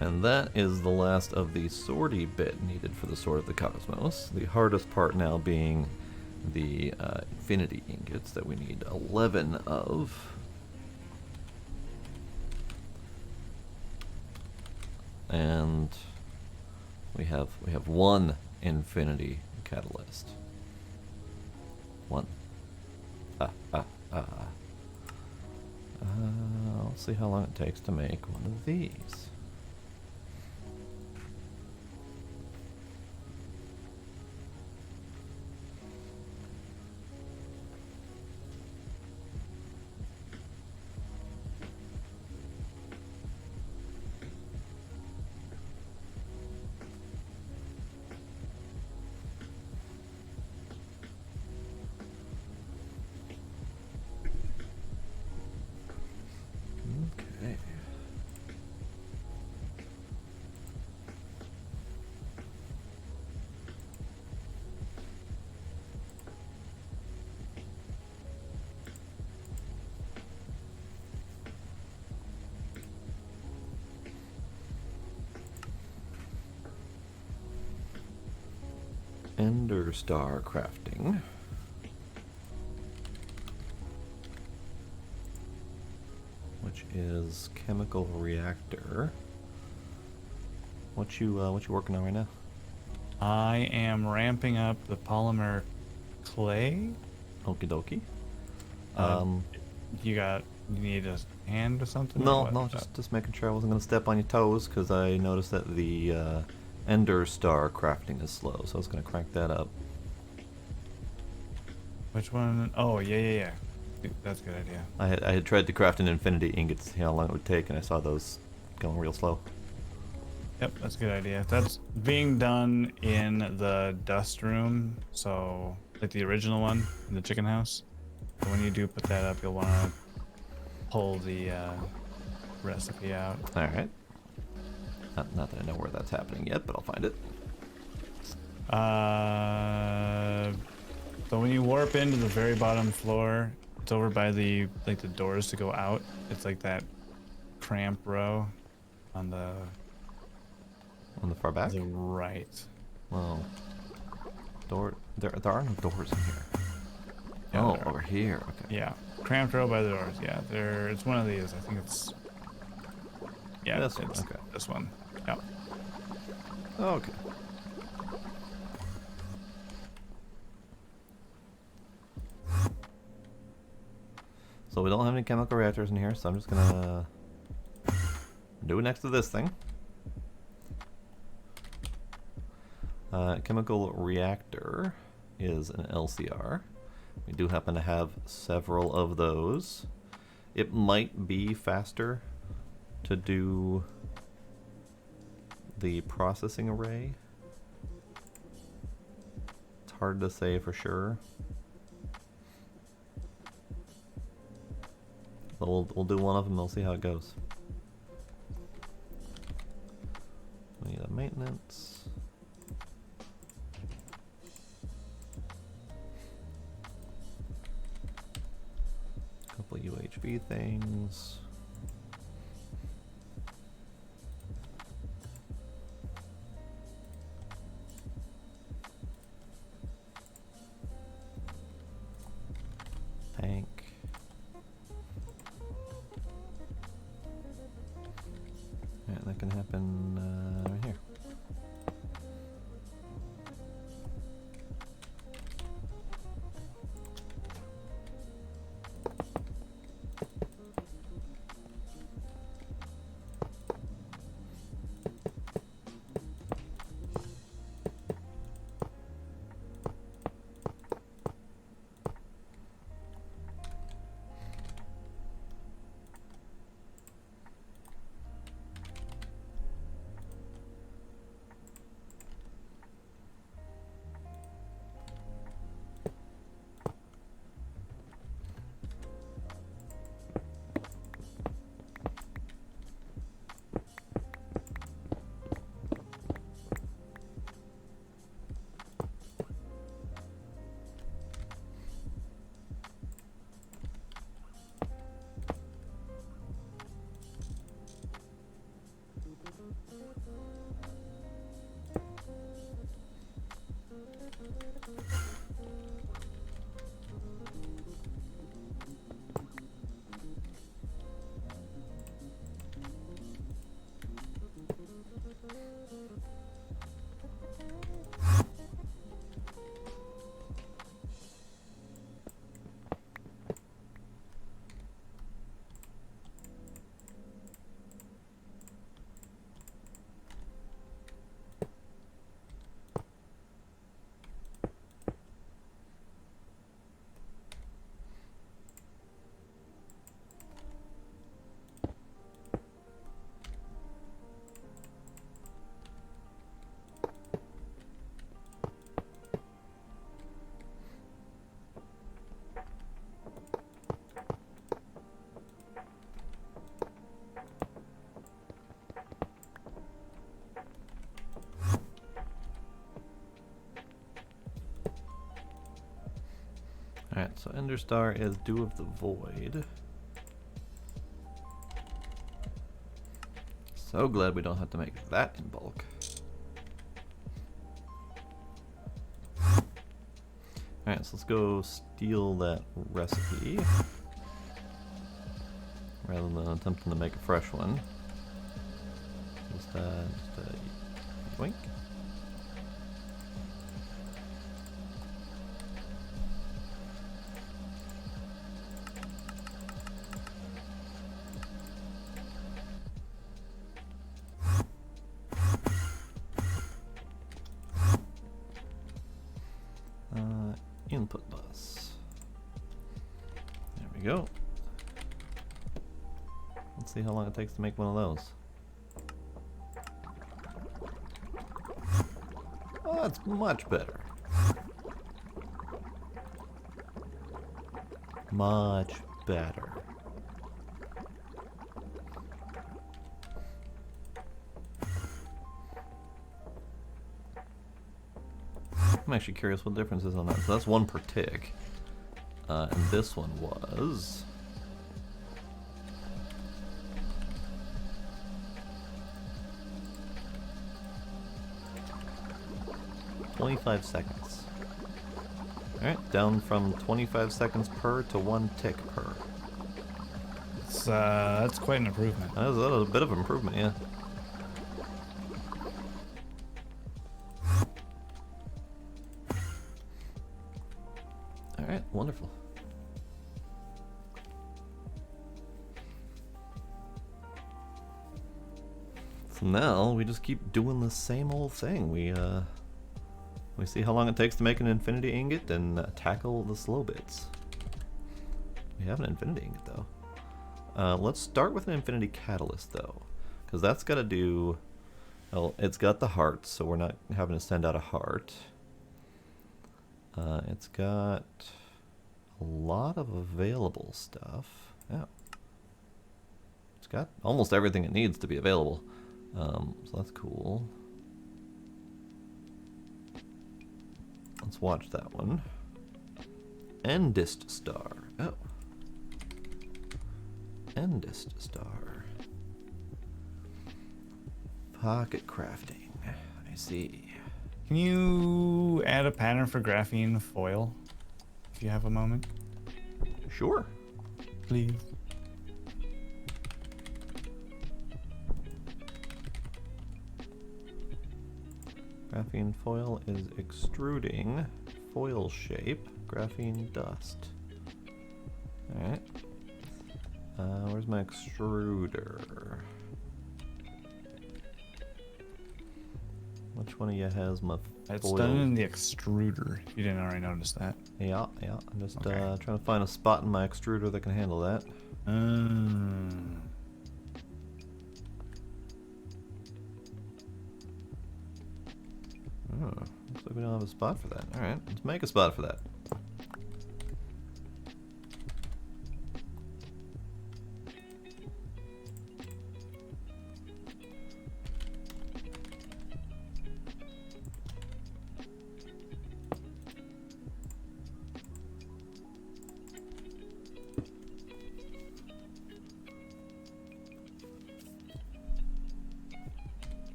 And that is the last of the swordy bit needed for the Sword of the Cosmos. The hardest part now being the infinity ingots that we need 11 of. And we have one infinity catalyst. One. I'll see how long it takes to make one of these. Okay. Ender star crafting. Which is chemical reactor. What you working on right now? I am ramping up the polymer clay. Okie dokie. You need a hand or something? No, Or what? no, just making sure I wasn't gonna step on your toes because I noticed that the Ender star crafting is slow, so I was gonna crank that up. Which one? Oh, yeah. Dude, that's a good idea. I had tried to craft an infinity ingot to see how long it would take, and I saw those going real slow. Yep, that's a good idea. That's being done in the dust room, so like the original one in the chicken house. So when you do put that up, you'll want to pull the recipe out. All right. Not that I know where that's happening yet, but I'll find it. So when you warp into the very bottom floor, it's over by the the doors to go out. It's like that cramp row on the far back? right. Well, there are no doors in here. Yeah, Oh, there are. over here. Okay. Yeah, cramped row by the doors. Yeah, there. It's one of these. I think it's. Yeah, This one, it's okay. this one. Yeah. Okay. So we don't have any chemical reactors in here, so I'm just gonna do it next to this thing. Chemical reactor is an LCR. We do happen to have several of those. It might be faster to do the processing array. It's hard to say for sure. But we'll do one of them, we'll see how it goes. We need a maintenance. Couple UHV things. Tank. Yeah, that can happen right here. Alright, so Ender Star is Dew of the Void. So glad we don't have to make that in bulk. Alright, so let's go steal that recipe. Rather than attempting to make a fresh one. Just a yoink. Input bus. There we go. Let's see how long it takes to make one of those. Oh, that's much better. Much better. I'm actually curious what the difference is on that. So that's 1 per tick. And this one was... $25 seconds. Alright, down from 25 seconds per to 1 tick per. That's quite an improvement. That was a bit of improvement, yeah. Alright, wonderful. So now we just keep doing the same old thing. We see how long it takes to make an infinity ingot and tackle the slow bits. We have an infinity ingot though. Let's start with an infinity catalyst though, because that's got to do. Well, it's got the heart, so we're not having to send out a heart. It's got a lot of available stuff. Yeah. It's got almost everything it needs to be available. So that's cool. Let's watch that one. Endist star. Oh. Endist star. Pocket crafting. I see. Can you add a pattern for graphene foil? If you have a moment. Sure. Please. Graphene foil is extruding foil shape graphene dust. Alright. Where's my extruder? Which one of you has my It's foil? done in the extruder. If you didn't already notice that. Yeah. I'm just Okay. trying to find a spot in my extruder that can handle that. Oh, looks like we don't have a spot for that. Alright, let's make a spot for that.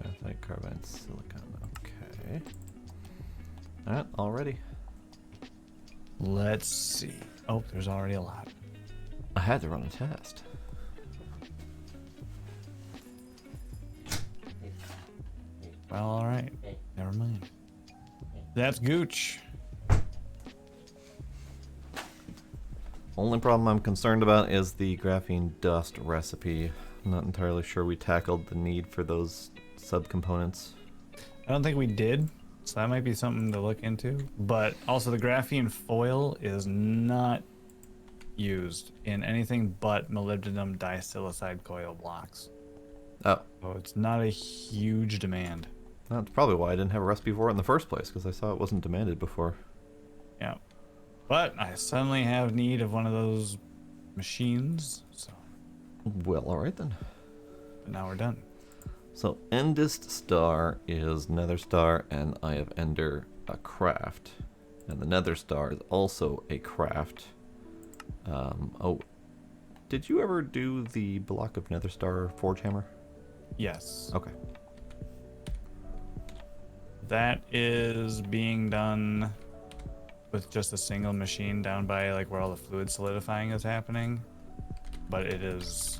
Graphite, carbide, silicon. Okay. Alright, all ready. Let's see. Oh, there's already a lot. I had to run a test. Well, alright. Never mind. That's Gooch. Only problem I'm concerned about is the graphene dust recipe. I'm not entirely sure we tackled the need for those subcomponents. I don't think we did, so that might be something to look into. But also, the graphene foil is not used in anything but molybdenum disilicide coil blocks. Oh, So it's not a huge demand. that's probably why I didn't have a recipe for it in the first place, because I saw it wasn't demanded before. Yeah. But I suddenly have need of one of those machines, so Well, alright then. but now we're done. So, Endist Star is Nether Star, and I have Ender a craft. And the Nether Star is also a craft. Oh, did you ever do the block of Nether Star Forge Hammer? Yes. Okay. That is being done with just a single machine down by like where all the fluid solidifying is happening. But it's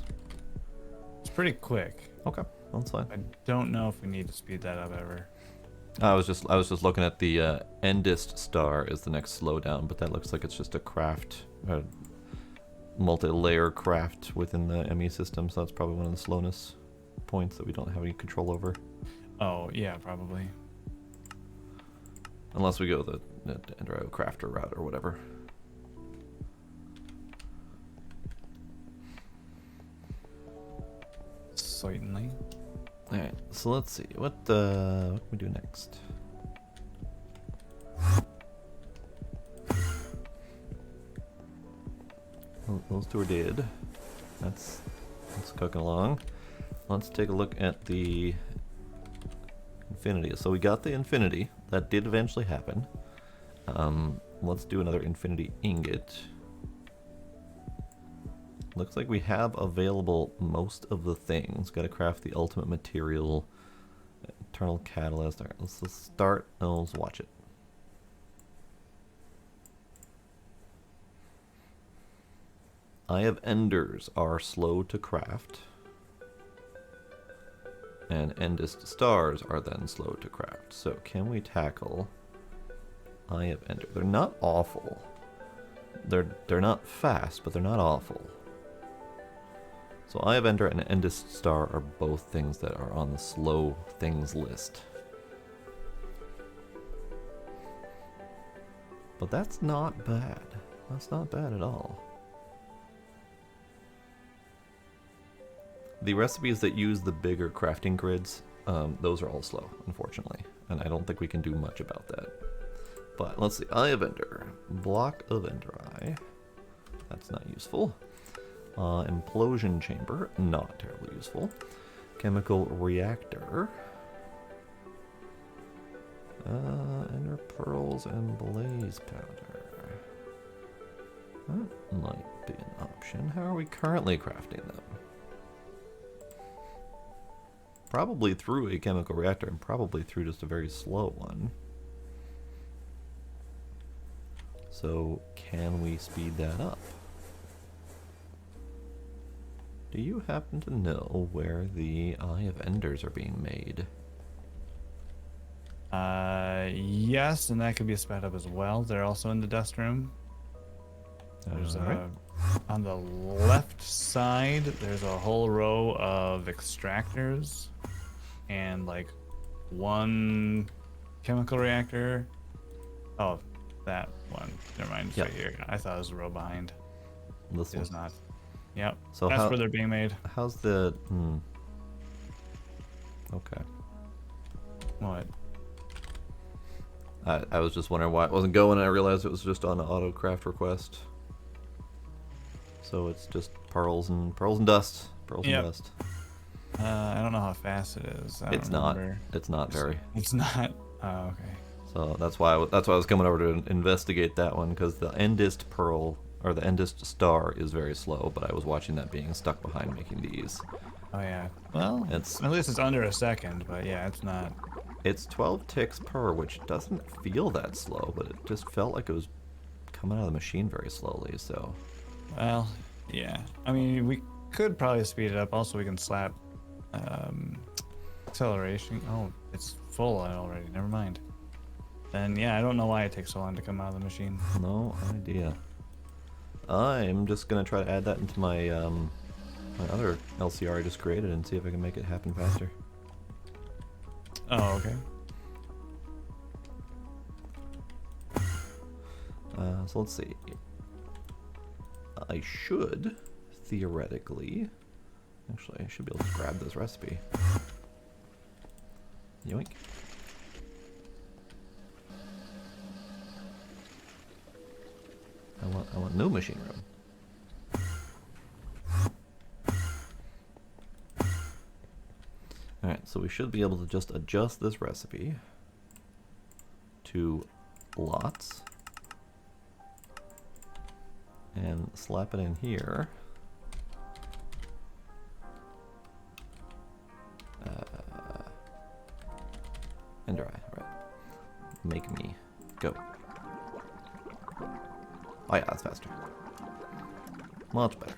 pretty quick. Okay, that's fine. I don't know if we need to speed that up ever. I was just looking at the Endist Star is the next slowdown, but that looks like it's just a craft, multi-layer craft within the ME system, so that's probably one of the slowness points that we don't have any control over. Oh, yeah, probably. Unless we go the Dendro crafter route or whatever. Certainly. Alright, so let's see. What can we do next? Well, those two are dead. That's cooking along. Let's take a look at the infinity. So we got the infinity. That did eventually happen. Let's do another infinity ingot. Looks like we have available most of the things. Got to craft the ultimate material, eternal catalyst. Alright, let's start and let's watch it. Eye of Enders are slow to craft, and Endest Stars are then slow to craft. So can we tackle Eye of Ender? They're not awful. They're not fast, but they're not awful. So Eye of Ender and Endest Star are both things that are on the slow things list. But that's not bad. That's not bad at all. The recipes that use the bigger crafting grids, those are all slow, unfortunately. And I don't think we can do much about that. But let's see. Eye of Ender. Block of Ender Eye. That's not useful. Implosion Chamber. Not terribly useful. Chemical Reactor. Ender Pearls and Blaze Powder. That might be an option. How are we currently crafting them? Probably through a chemical reactor and probably through just a very slow one. So can we speed that up? Do you happen to know where the Eye of Enders are being made? Yes, and that could be sped up as well. They're also in the dust room. There's on the left side, there's a whole row of extractors and like one chemical reactor. Oh, that one. Never mind. It's Yep. right here. I thought it was a row behind. This It is one. not. Yep. So that's how, where they're being made. how's the... Okay. What? I was just wondering why it wasn't going, and I realized it was just on an auto craft request. So it's just pearls and dust. Pearls Yep. and dust. I don't know how fast it is. I don't remember. It's not very. It's not. Oh, okay. So that's why I was coming over to investigate that one, because the Endest Pearl or the Endest Star is very slow, but I was watching that being stuck behind making these. Oh yeah. Well, It's at least it's under a second, but yeah, it's not. It's 12 ticks per, which doesn't feel that slow, but it just felt like it was coming out of the machine very slowly. So Well, yeah. I mean, we could probably speed it up. Also, we can slap acceleration. Oh, it's full already. Never mind. And yeah, I don't know why it takes so long to come out of the machine. no idea. I'm just gonna try to add that into my my other LCR I just created and see if I can make it happen faster. Oh, okay. So let's see. I should theoretically, actually, I should be able to grab this recipe. Yoink. I want no machine room. Alright, so we should be able to just adjust this recipe to lots and slap it in here. Ender Eye, right. Make me go. Oh yeah, that's faster. Much better.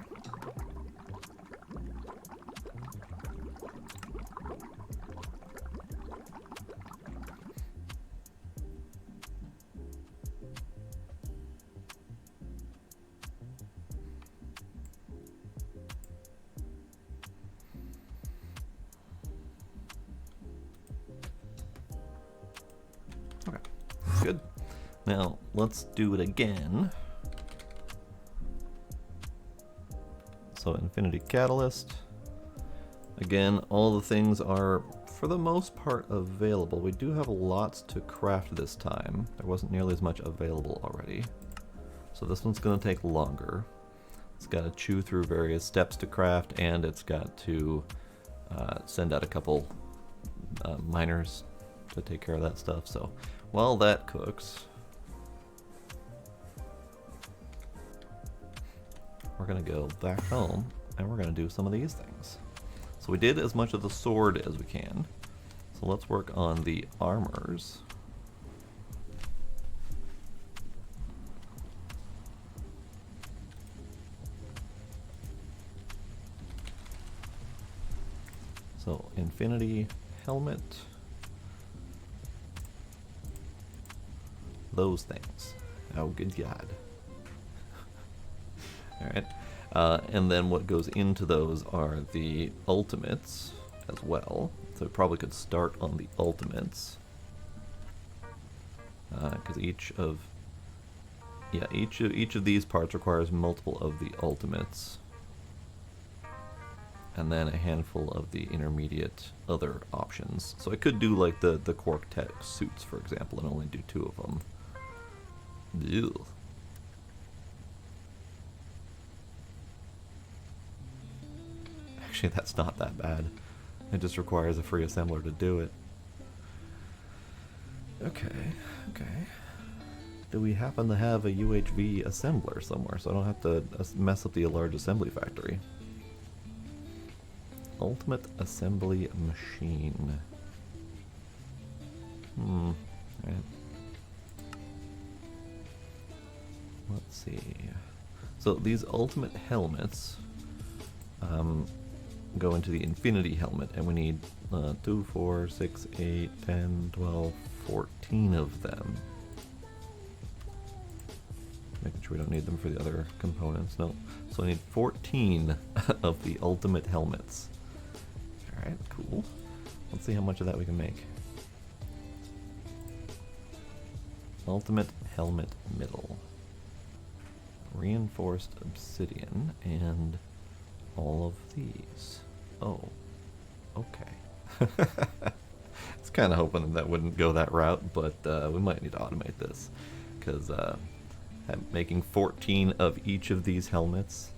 Now, let's do it again. So, Infinity Catalyst. Again, all the things are, for the most part, available. We do have lots to craft this time. There wasn't nearly as much available already. So this one's going to take longer. It's got to chew through various steps to craft, and it's got to send out a couple miners to take care of that stuff. So while that cooks, we're going to go back home, and we're going to do some of these things. So we did as much of the sword as we can. So let's work on the armors. So Infinity Helmet. Those things. Oh, good God. Alright. And then what goes into those are the ultimates as well. So we probably could start on the ultimates. Because each of these parts requires multiple of the ultimates. And then a handful of the intermediate other options. So I could do like the Quark Tech suits, for example, and only do 2 of them. Ew. Actually, that's not that bad. It just requires a free assembler to do it. Okay, okay. Do we happen to have a UHV assembler somewhere so I don't have to mess up the large assembly factory? Ultimate assembly machine. Right. Let's see. So these ultimate helmets go into the Infinity Helmet, and we need 2, 4, 6, 8, 10, 12, 14 of them. Making sure we don't need them for the other components. No. So I need 14 of the ultimate helmets. Alright, cool. Let's see how much of that we can make. Ultimate helmet middle. Reinforced obsidian and all of these. Oh, okay. It's kind of hoping that wouldn't go that route, but we might need to automate this, because making 14 of each of these helmets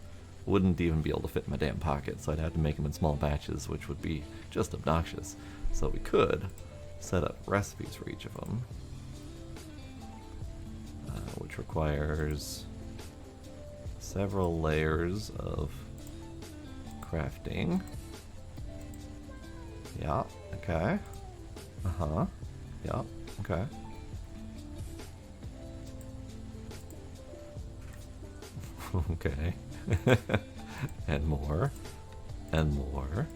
wouldn't even be able to fit in my damn pocket, so I'd have to make them in small batches, which would be just obnoxious. So we could set up recipes for each of them, which requires several layers of crafting. Yeah, okay. Uh-huh. Yeah, okay. Okay. And more. And more.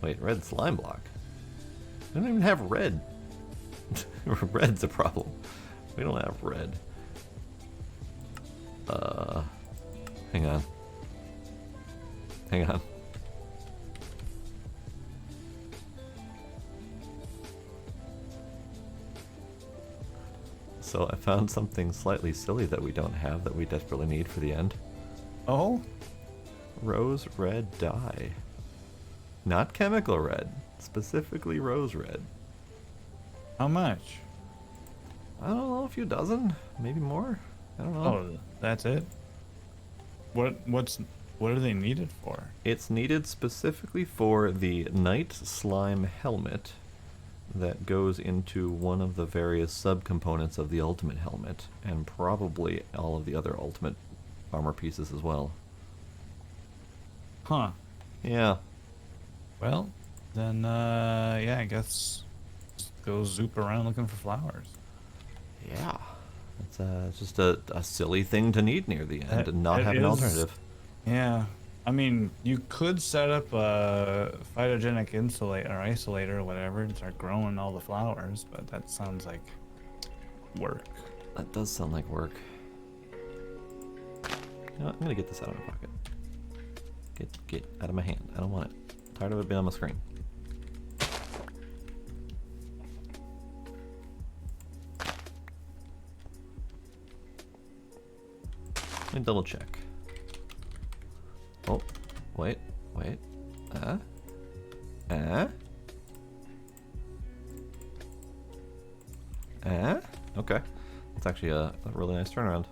Wait, red slime block? I don't even have red. Red's a problem. We don't have red. Hang on. Hang on. So I found something slightly silly that we don't have that we desperately need for the end. Oh? Rose red dye. Not chemical red. Specifically rose red. How much? I don't know, a few dozen? Maybe more? I don't know. Oh, that's it? What are they needed for? It's needed specifically for the Night Slime helmet that goes into one of the various subcomponents of the Ultimate helmet, and probably all of the other Ultimate armor pieces as well. Huh. Yeah. Well, then, yeah, I guess just go zoop around looking for flowers. Yeah. It's just a silly thing to need near the end and not It have an is. alternative. Yeah. I mean, you could set up a phytogenic isolator or whatever and start growing all the flowers, but that sounds like work. That does sound like work. You know what? I'm gonna get this out of my pocket. Get out of my hand. I don't want it. I'm tired of it being on my screen. me double check. Oh, wait. Okay. It's actually a really nice turnaround.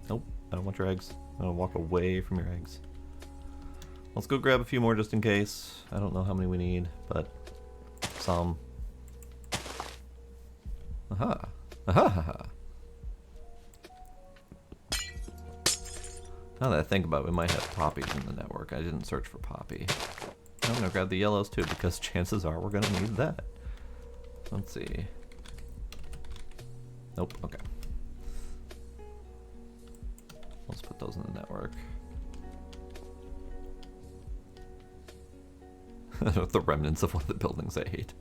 Nope, I don't want your eggs. I'm gonna walk away from your eggs. Let's go grab a few more just in case. I don't know how many we need, but some. Aha. Aha. Now that I think about it, we might have poppies in the network. I didn't search for poppy. I'm gonna grab the yellows too, because chances are we're gonna need that. Let's see. Nope, okay. Let's put those in the network. The remnants of one of the buildings I hate.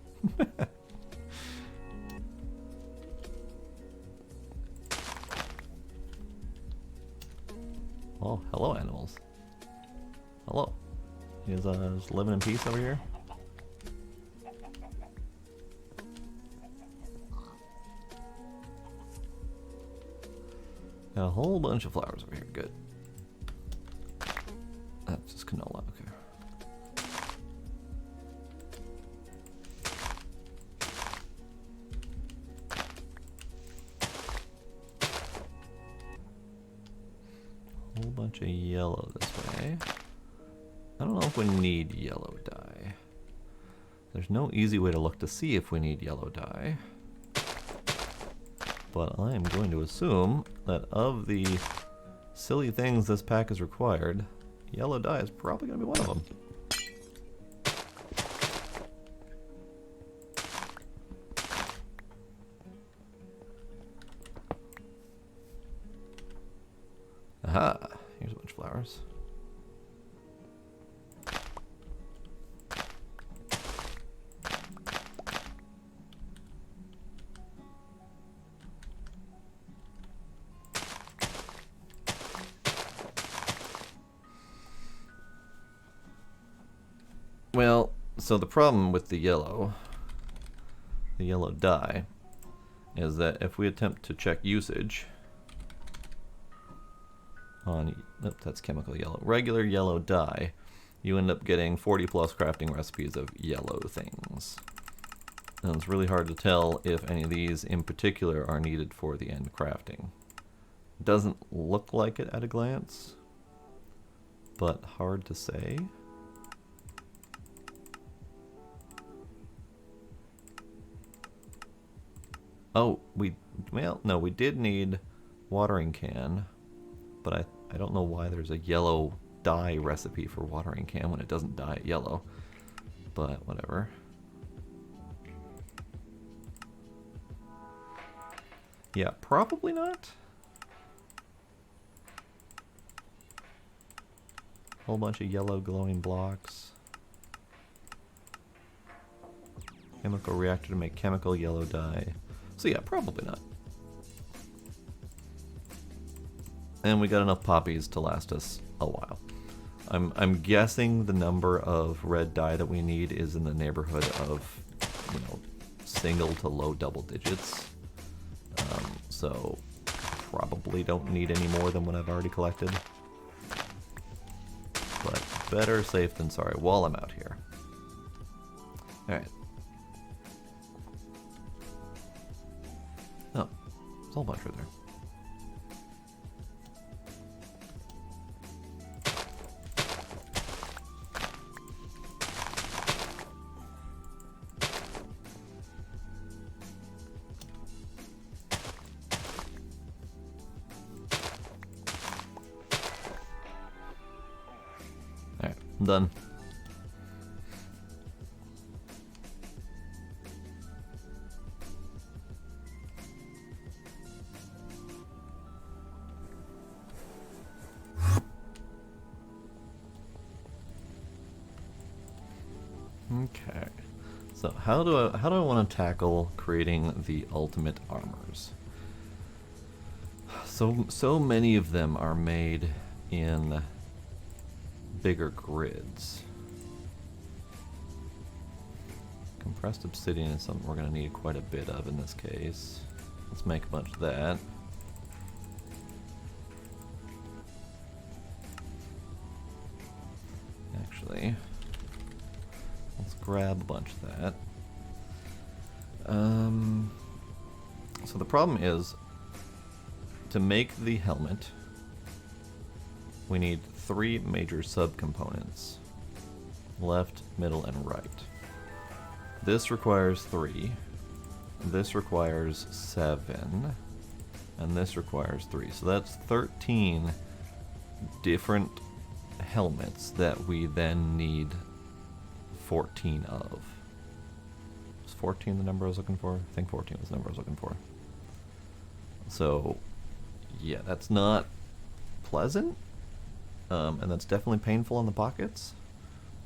Oh, hello animals. Hello. You guys just living in peace over here? Got a whole bunch of flowers over here. Good. That's just canola. Okay. Whole bunch of yellow this way. I don't know if we need yellow dye. There's no easy way to look to see if we need yellow dye. But I am going to assume that of the silly things this pack is required, yellow dye is probably going to be one of them. Aha! Here's a bunch of flowers. Well, so the problem with the yellow dye, is that if we attempt to check usage on, nope, that's chemical yellow, regular yellow dye, you end up getting 40 plus crafting recipes of yellow things. And it's really hard to tell if any of these in particular are needed for the end crafting. Doesn't look like it at a glance, but hard to say. Oh, no, we did need watering can, but I don't know why there's a yellow dye recipe for watering can when it doesn't dye it yellow, but whatever. Yeah, probably not. Whole bunch of yellow glowing blocks. Chemical reactor to make chemical yellow dye. So yeah, probably not. And we got enough poppies to last us a while. I'm guessing the number of red dye that we need is in the neighborhood of, you know, single to low double digits. So probably don't need any more than what I've already collected. But better safe than sorry while I'm out here. Alright. Oh, there's a whole bunch right there. Alright, I'm done. Okay, so how do I want to tackle creating the ultimate armors? So many of them are made in bigger grids. Compressed obsidian is something we're going to need quite a bit of in this case. Let's make a bunch of that. actually. Let's grab a bunch of that. So the problem is, to make the helmet, we need 3 major subcomponents. Left, middle, and right. This requires 3. This requires 7. And this requires 3. So that's 13 different helmets that we then need 14 of. Was 14 the number I was looking for? I think 14 was the number I was looking for. So, yeah, that's not pleasant. And that's definitely painful in the pockets.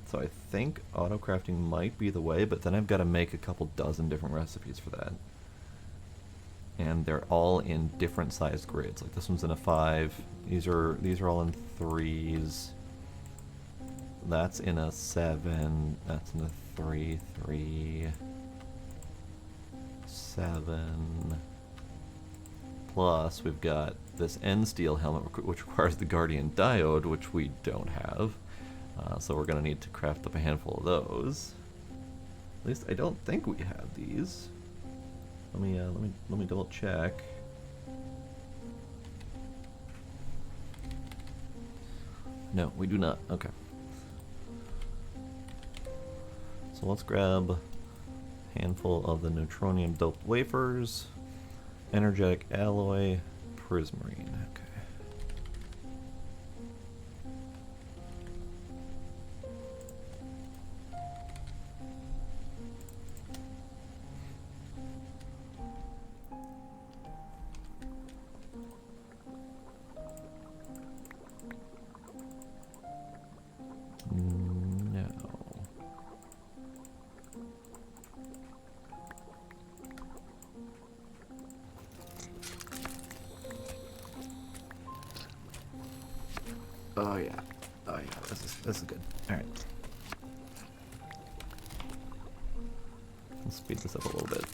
So I think auto-crafting might be the way, but then I've got to make a couple dozen different recipes for that. And they're all in different sized grids. Like this one's in a 5. These are all in 3s. That's in a 7. That's in a 3, 3, 7. Plus, we've got this end steel helmet, which requires the Guardian diode, which we don't have. So we're gonna need to craft up a handful of those. At least I don't think we have these. Let me double check. No, we do not. Okay. So let's grab a handful of the neutronium doped wafers, energetic alloy, prismarine. Okay. No. Oh yeah. Oh yeah. This is good. All right. Let's speed this up a little bit.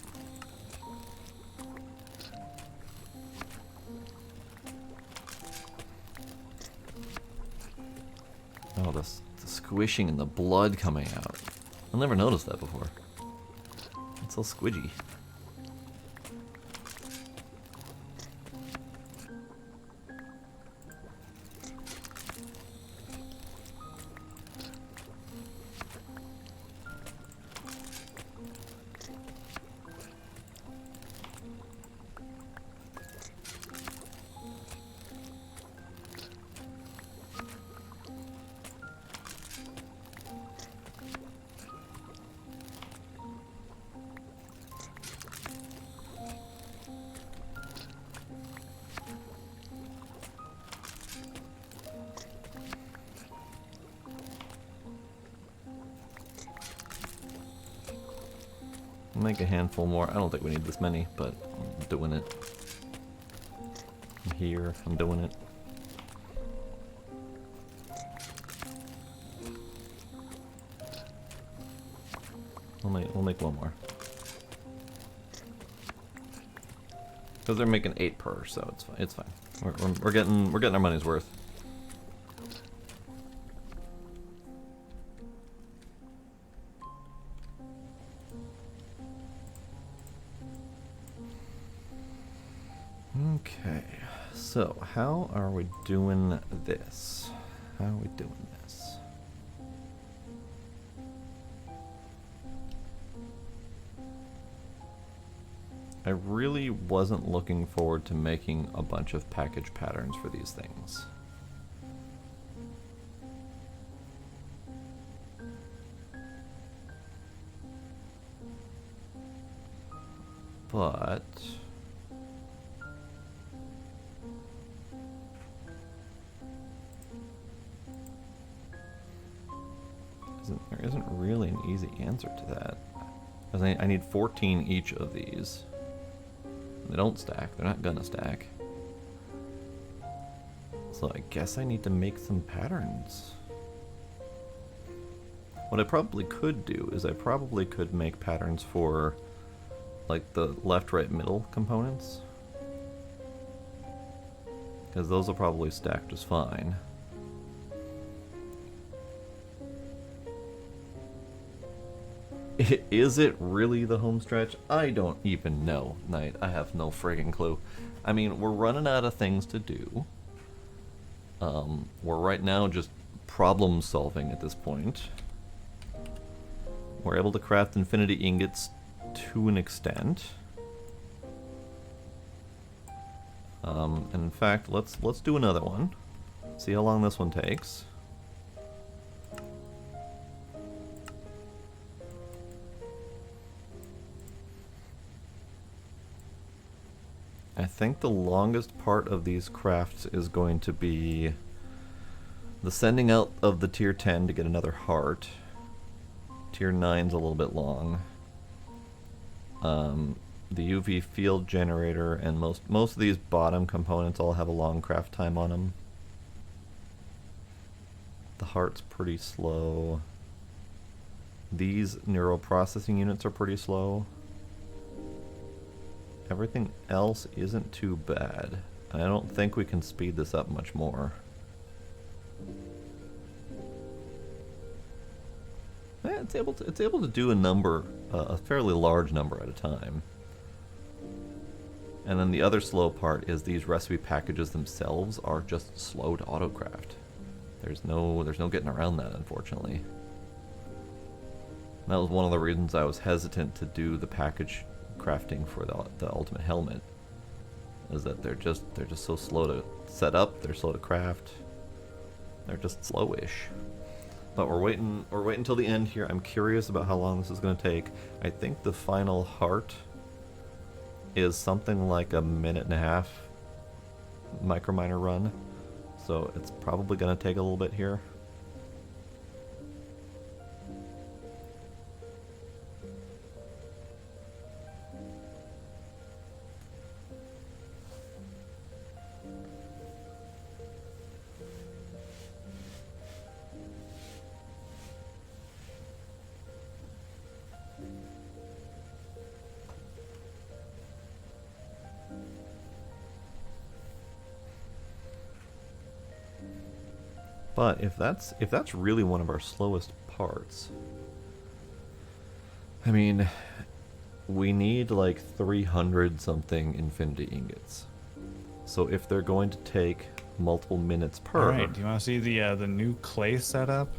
Oh, the squishing and the blood coming out. I never noticed that before. It's so squidgy. I'll make a handful more. I don't think we need this many, but I'm doing it. I'm here. I'm doing it. We'll make one more. Because they're making 8 per, so it's fine. It's fine. We're getting our money's worth. Okay, so how are we doing this? How are we doing this? I really wasn't looking forward to making a bunch of package patterns for these things. But there isn't really an easy answer to that. Because I need 14 each of these. They don't stack. They're not gonna stack. So I guess I need to make some patterns. What I probably could do is I probably could make patterns for like the left, right, middle components. Because those will probably stack just fine. Is it really the home stretch? I don't even know, Knight. I have no friggin' clue. I mean, we're running out of things to do. We're right now just problem solving at this point. We're able to craft infinity ingots to an extent. And in fact, let's do another one. See how long this one takes. I think the longest part of these crafts is going to be the sending out of the tier 10 to get another heart. Tier 9's a little bit long. The UV field generator and most of these bottom components all have a long craft time on them. The heart's pretty slow. These neural processing units are pretty slow. Everything else isn't too bad. I don't think we can speed this up much more. It's able to do a fairly large number at a time. And then the other slow part is these recipe packages themselves are just slow to autocraft. There's no getting around that, unfortunately. And that was one of the reasons I was hesitant to do the package crafting for the ultimate helmet. Is that they're just so slow to set up, they're slow to craft. They're just slowish. But we're waiting till the end here. I'm curious about how long this is going to take. I think the final heart is something like a 1.5-minute microminer run. So it's probably going to take a little bit here. But if that's really one of our slowest parts, I mean, we need like 300 something infinity ingots. So if they're going to take multiple minutes per. All right. Do you want to see the new clay setup?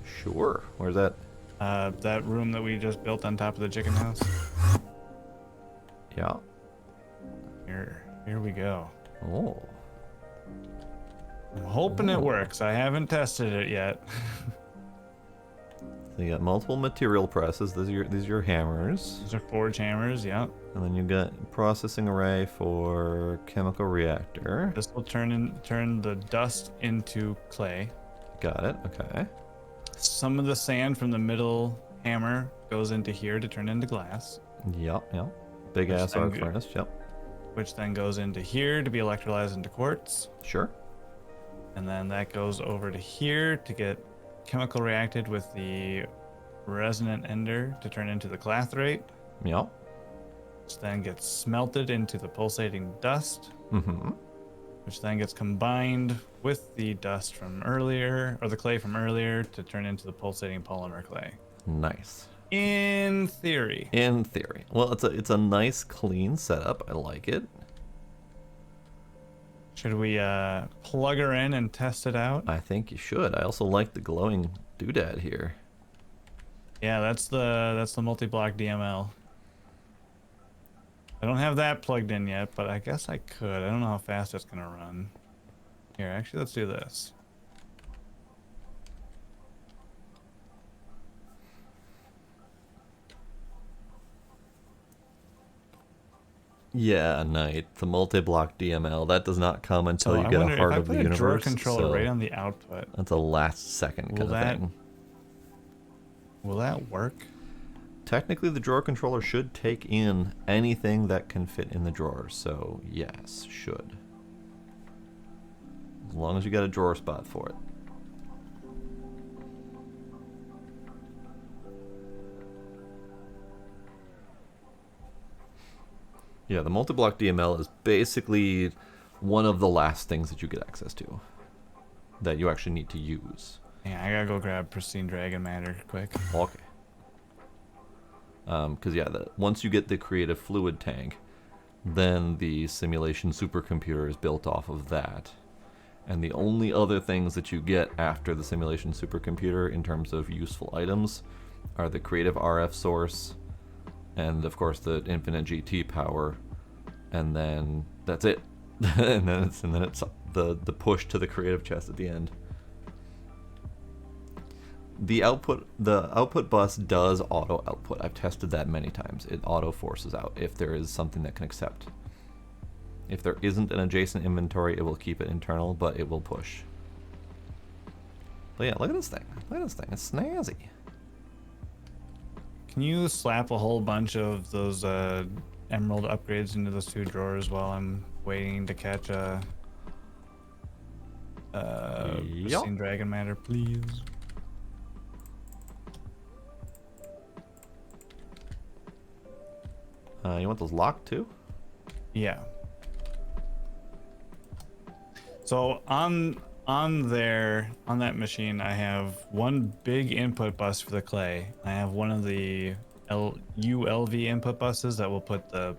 Sure. Where's that? That room that we just built on top of the chicken house. Yeah. Here we go. Oh. I'm hoping it works. I haven't tested it yet. So you got multiple material presses. These are your hammers. These are forge hammers, yep. And then you've got processing array for chemical reactor. This will turn the dust into clay. Got it. Okay. Some of the sand from the middle hammer goes into here to turn into glass. Yep. Big ass arc furnace. Yep. Which then goes into here to be electrolyzed into quartz. Sure. And then that goes over to here to get chemical reacted with the resonant ender to turn into the clathrate. Yep. Which then gets smelted into the pulsating dust. Mm-hmm. Which then gets combined with the dust from earlier, or the clay from earlier, to turn into the pulsating polymer clay. Nice. In theory. In theory. Well, it's a nice clean setup. I like it. Should we plug her in and test it out? I think you should. I also like the glowing doodad here. Yeah, that's the multi-block DML. I don't have that plugged in yet, but I guess I could. I don't know how fast it's gonna run. Here, actually, let's do this. Yeah, Knight. The multi-block DML. That does not come until you get a heart of the universe. If I put a drawer controller so right on the output, that's a last second kind of thing. Will that work? Technically, the drawer controller should take in anything that can fit in the drawer, so yes, should. As long as you got a drawer spot for it. Yeah, the multi-block DML is basically one of the last things that you get access to that you actually need to use. Yeah, I gotta go grab pristine dragon matter quick. Okay. Because yeah, once you get the creative fluid tank, then the simulation supercomputer is built off of that. And the only other things that you get after the simulation supercomputer in terms of useful items are the creative RF source, and of course the infinite GT power, and then that's it. and then it's the push to the creative chest at the end. The output bus does auto output. I've tested that many times. It auto forces out if there is something that can accept. If there isn't an adjacent inventory, it will keep it internal, but it will push. But yeah, look at this thing. Look at this thing. It's snazzy. Can you slap a whole bunch of those emerald upgrades into those 2 drawers while I'm waiting to catch a pristine dragon matter, please? You want those locked too? Yeah. So on that machine, I have one big input bus for the clay. I have one of the ULV input buses that will put the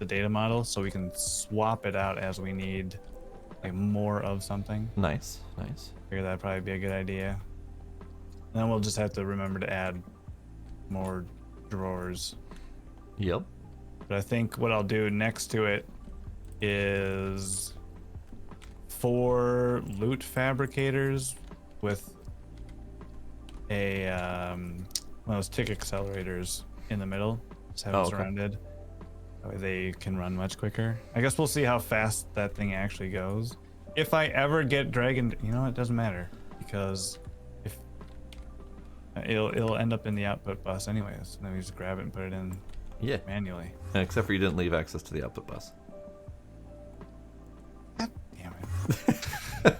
data model, so we can swap it out as we need like more of something. Nice, nice. Figure that'd probably be a good idea. And then we'll just have to remember to add more drawers. Yep. But I think what I'll do next to it is 4 loot fabricators with a one of those tick accelerators in the middle. Just have it surrounded. That way they can run much quicker. I guess we'll see how fast that thing actually goes. If I ever get dragon, you know, it doesn't matter because if it'll end up in the output bus anyways. And then we just grab it and put it in manually. Except for you didn't leave access to the output bus. God damn it.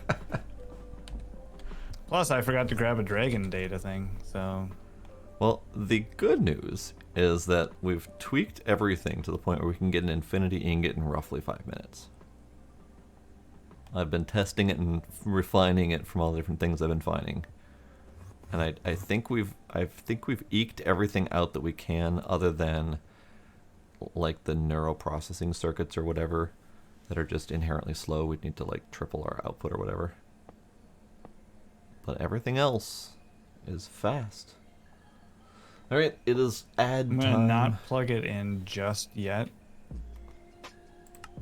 Plus, I forgot to grab a dragon data thing, so... Well, the good news is that we've tweaked everything to the point where we can get an infinity ingot in roughly 5 minutes. I've been testing it and refining it from all the different things I've been finding. And I think we've eked everything out that we can, other than like the neural processing circuits or whatever that are just inherently slow. We'd need to like triple our output or whatever. But everything else is fast. All right, it is ad I'm time. gonna not plug it in just yet.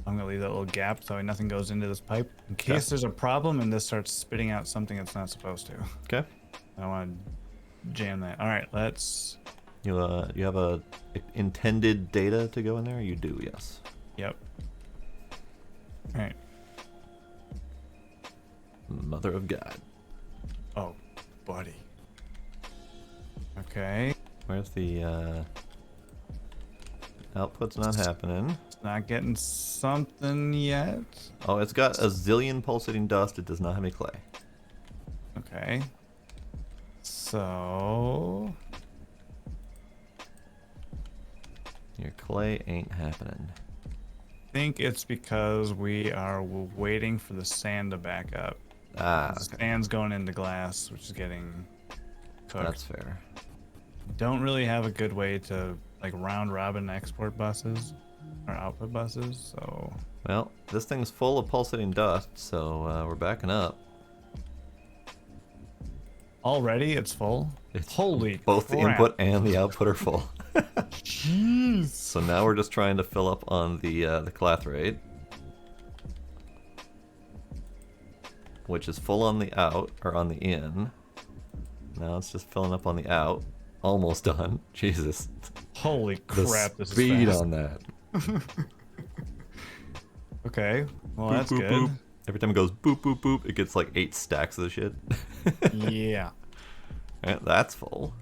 I'm gonna leave that little gap so nothing goes into this pipe in case there's a problem and this starts spitting out something it's not supposed to. Okay. I want to jam that. All right, let's. You have a intended data to go in there? You do, yes. Yep. All right. Mother of God. Oh, buddy. Okay. Where's the output's not happening. It's not getting something yet. Oh, it's got a zillion pulsating dust. It does not have any clay. Okay. So Your clay ain't happening. I think it's because we are waiting for the sand to back up. Ah, The sand's going into glass, which is getting cooked. that's fair. Don't really have a good way to like round robin export buses or output buses, so Well, this thing's full of pulsating dust, so we're backing up. already it's full. It's Holy both the crap. input and the output are full. Jeez. So now we're just trying to fill up on the clathrate, which is full on the out or on the in. Now it's just filling up on the out. Almost done. Jesus. Holy The crap, this speed is fast. on that. Okay, well Boop, that's boop, good. boop. Every time it goes boop boop boop, it gets like 8 stacks of the shit. Yeah. Alright, that's full.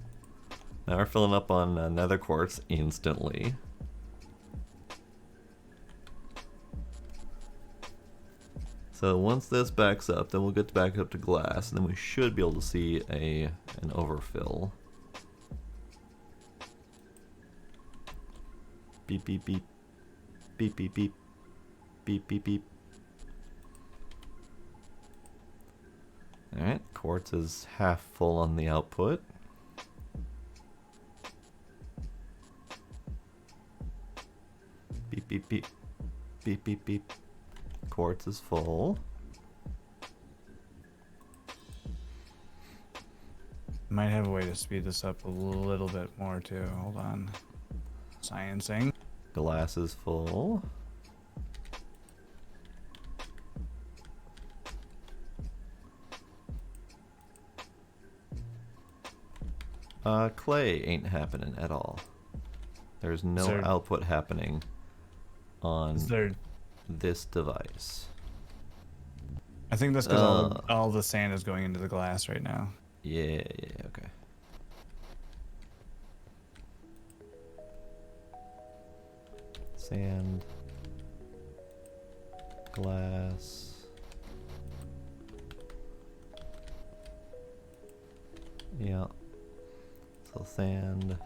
Now we're filling up on nether quartz instantly. So once this backs up, then we'll get back up to glass, and then we should be able to see an overfill. Beep beep beep. Beep beep beep. Beep beep beep. Alright, quartz is half full on the output. Beep, beep, beep. Beep, beep, beep. Quartz is full. Might have a way to speed this up a little bit more too. Hold on. Sciencing. Glass is full. Clay ain't happening at all. There's no there- output happening on Is there? this device. I think that's because all the sand is going into the glass right now. Yeah, okay. Sand. Glass. Yeah. So sand.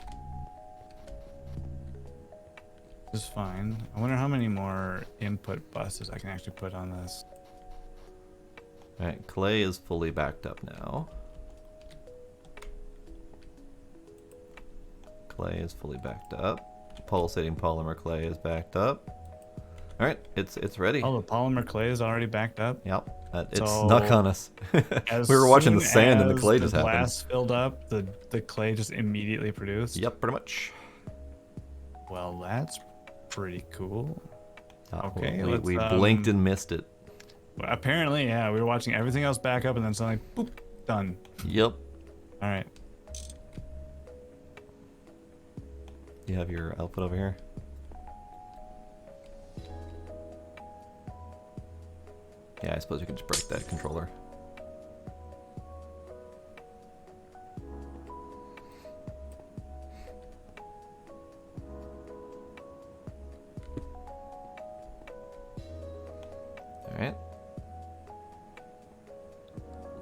This is fine. I wonder how many more input buses I can actually put on this. Alright, clay is fully backed up now. Clay is fully backed up. Pulsating polymer clay is backed up. Alright, it's ready. Oh, the polymer clay is already backed up. Yep, it So, snuck on us. As We were watching the soon sand and the as clay just happened. glass filled up, the clay just immediately produced. Yep, pretty much. Well, that's pretty cool. Oh, Okay, well, we let's, blinked and missed it. Well, apparently, yeah, we were watching everything else back up, and then suddenly, boop, done. Yep. All right. You have your output over here? Yeah, I suppose you can just break that controller. Alright.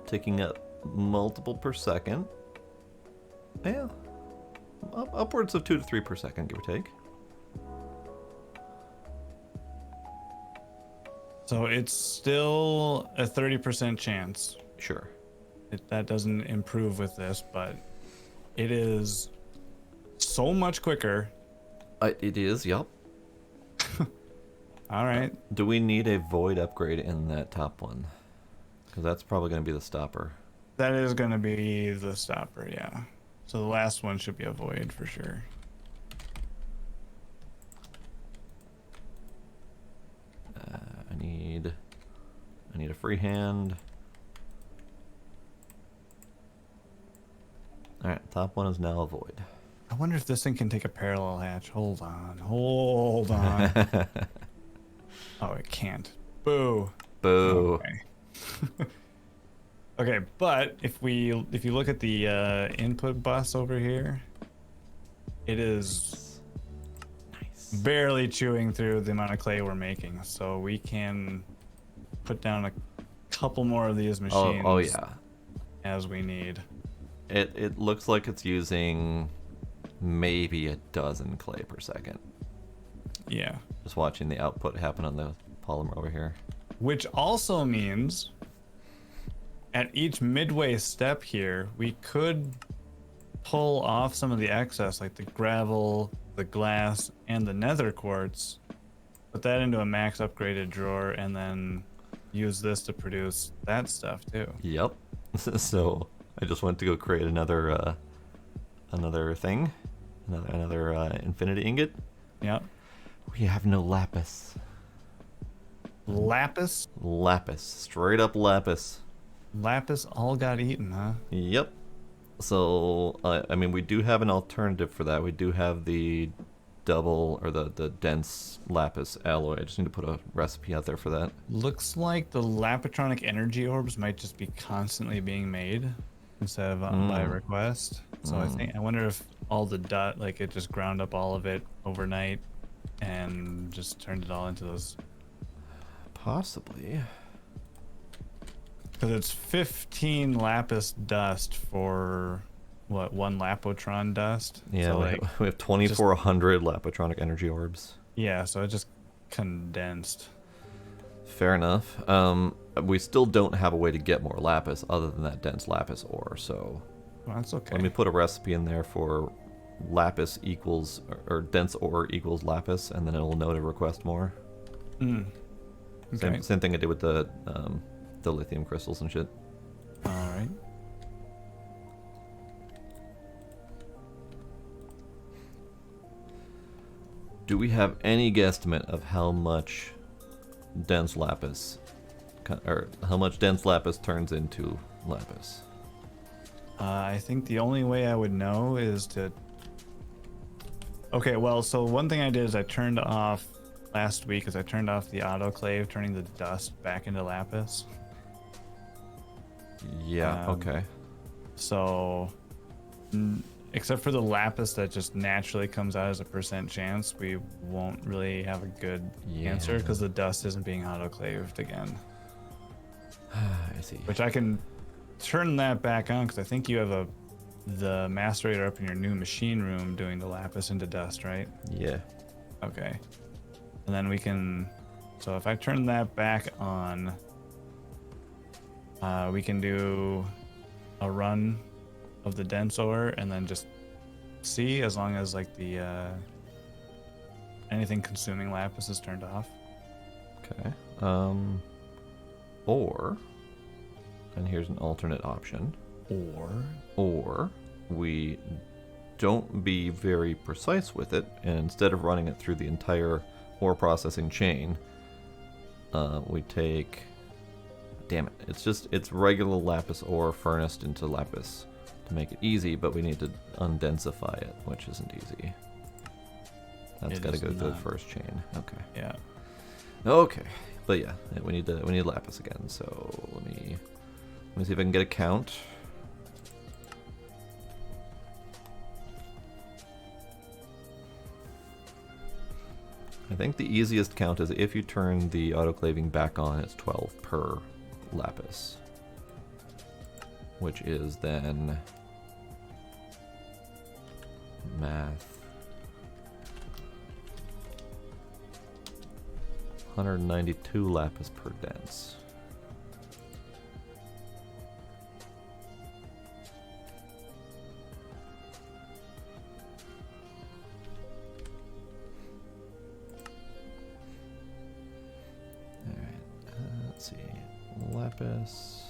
Ticking up multiple per second. Yeah. Upwards of 2 to 3 per second, give or take. So it's still a 30% chance. Sure. That doesn't improve with this, but it is so much quicker. It is, yep. All right. Do we need a void upgrade in that top one? Because that's probably going to be the stopper. That is going to be the stopper, yeah. So the last one should be a void for sure. I need a free hand. Alright, top one is now a void. I wonder if this thing can take a parallel hatch. Hold on. Hold on. Oh, it can't. Boo. Boo. Okay. Okay, but if you look at the input bus over here, it is barely chewing through the amount of clay we're making. So we can put down a couple more of these machines Oh yeah. as we need. It looks like it's using maybe a dozen clay per second. Yeah. Just watching the output happen on the polymer over here. Which also means at each midway step here, we could pull off some of the excess, like the gravel, the glass, and the nether quartz, put that into a max upgraded drawer, and then use this to produce that stuff too. Yep. So I just went to go create another thing, another infinity ingot. Yep. We have no lapis. Lapis? Lapis, straight up lapis. Lapis all got eaten, huh? Yep. So I mean, we do have an alternative for that. We do have the double or the dense lapis alloy. I just need to put a recipe out there for that. Looks like the lapitronic energy orbs might just be constantly being made instead of by request. So I wonder if all the dot, like it just ground up all of it overnight and just turned it all into those. Possibly. Because it's 15 lapis dust for what, one lapotron dust? Yeah, So, we have 2,400 lapitronic energy orbs. yeah, so it just condensed. Fair enough. We still don't have a way to get more lapis other than that dense lapis ore, so Well, that's okay. let me put a recipe in there for lapis equals or dense ore equals lapis, and then it'll know to request more. Mm. Okay. Same thing I did with the lithium crystals and shit. All right. Do we have any guesstimate of how much dense lapis, or how much dense lapis turns into lapis? I think the only way I would know is to. Okay, well, so one thing I did is I turned off last week is I turned off the autoclave, turning the dust back into lapis. Yeah. Okay. So, except for the lapis that just naturally comes out as a % chance, we won't really have a good answer because the dust isn't being autoclaved again. I see. Which I can turn that back on because I think you have the macerator up in your new machine room doing the lapis into dust, right? Yeah. Okay. And then we can. So if I turn that back on, we can do a run of the dense ore and then just see as long as like the anything consuming lapis is turned off. Okay. Or, and here's an alternate option. Or we don't be very precise with it, and instead of running it through the entire ore processing chain, we take. Damn it! It's regular lapis ore furnaced into lapis to make it easy, but we need to undensify it, which isn't easy. That's got to go through the first chain. Okay. Yeah. Okay, but yeah, we need lapis again. So let me see if I can get a count. I think the easiest count is if you turn the autoclaving back on, it's 12 per lapis, which is then math 192 lapis per dense. Let's see, lapis.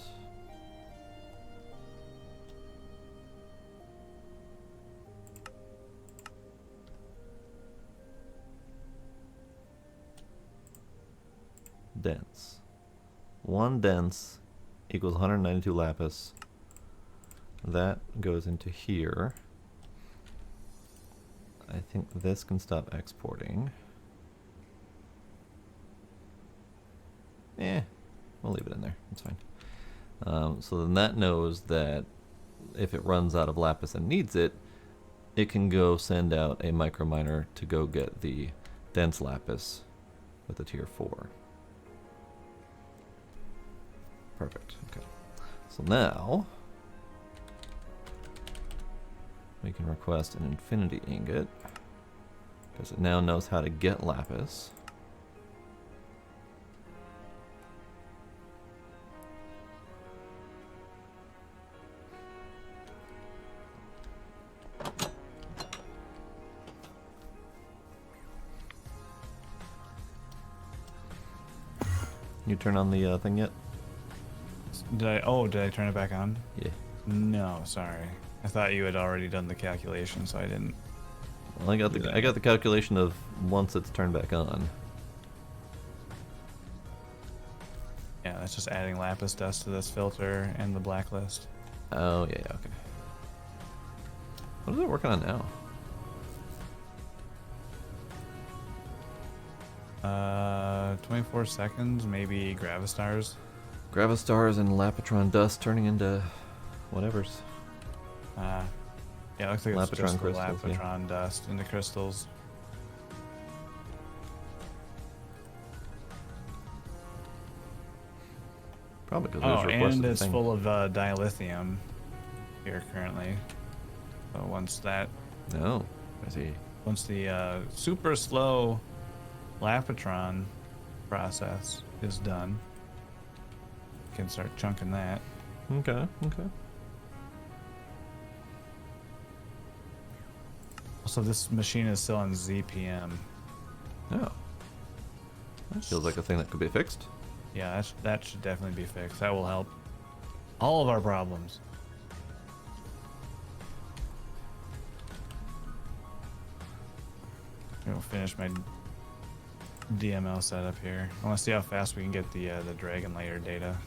Dense. One dense equals 192 lapis. That goes into here. I think this can stop exporting. We'll leave it in there. It's fine. So then that knows that if it runs out of lapis and needs it, it can go send out a microminer to go get the dense lapis with the tier 4. Perfect. Okay. So now we can request an infinity ingot because it now knows how to get lapis. You turn on the thing yet? Did I turn it back on? Yeah. No, sorry. I thought you had already done the calculation, so I didn't. Well, I got the calculation of once it's turned back on. Yeah, that's just adding lapis dust to this filter and the blacklist. Oh yeah, okay. What is it working on now? 24 seconds, maybe Gravistars. Gravistars and Lapitron dust turning into whatever's. Yeah, it looks like it's Lapitron just the crystals, yeah. Lapitron dust into crystals. Probably because Oh, there's and it's full of dilithium here currently. So once No, I see. once the super slow Lapitron process is done, we can start chunking that. Okay, okay. Also, this machine is still on ZPM. Oh. That feels like a thing that could be fixed. Yeah, that should definitely be fixed. That will help all of our problems. I'll finish my DML setup here. I want to see how fast we can get the Dragon Layer data.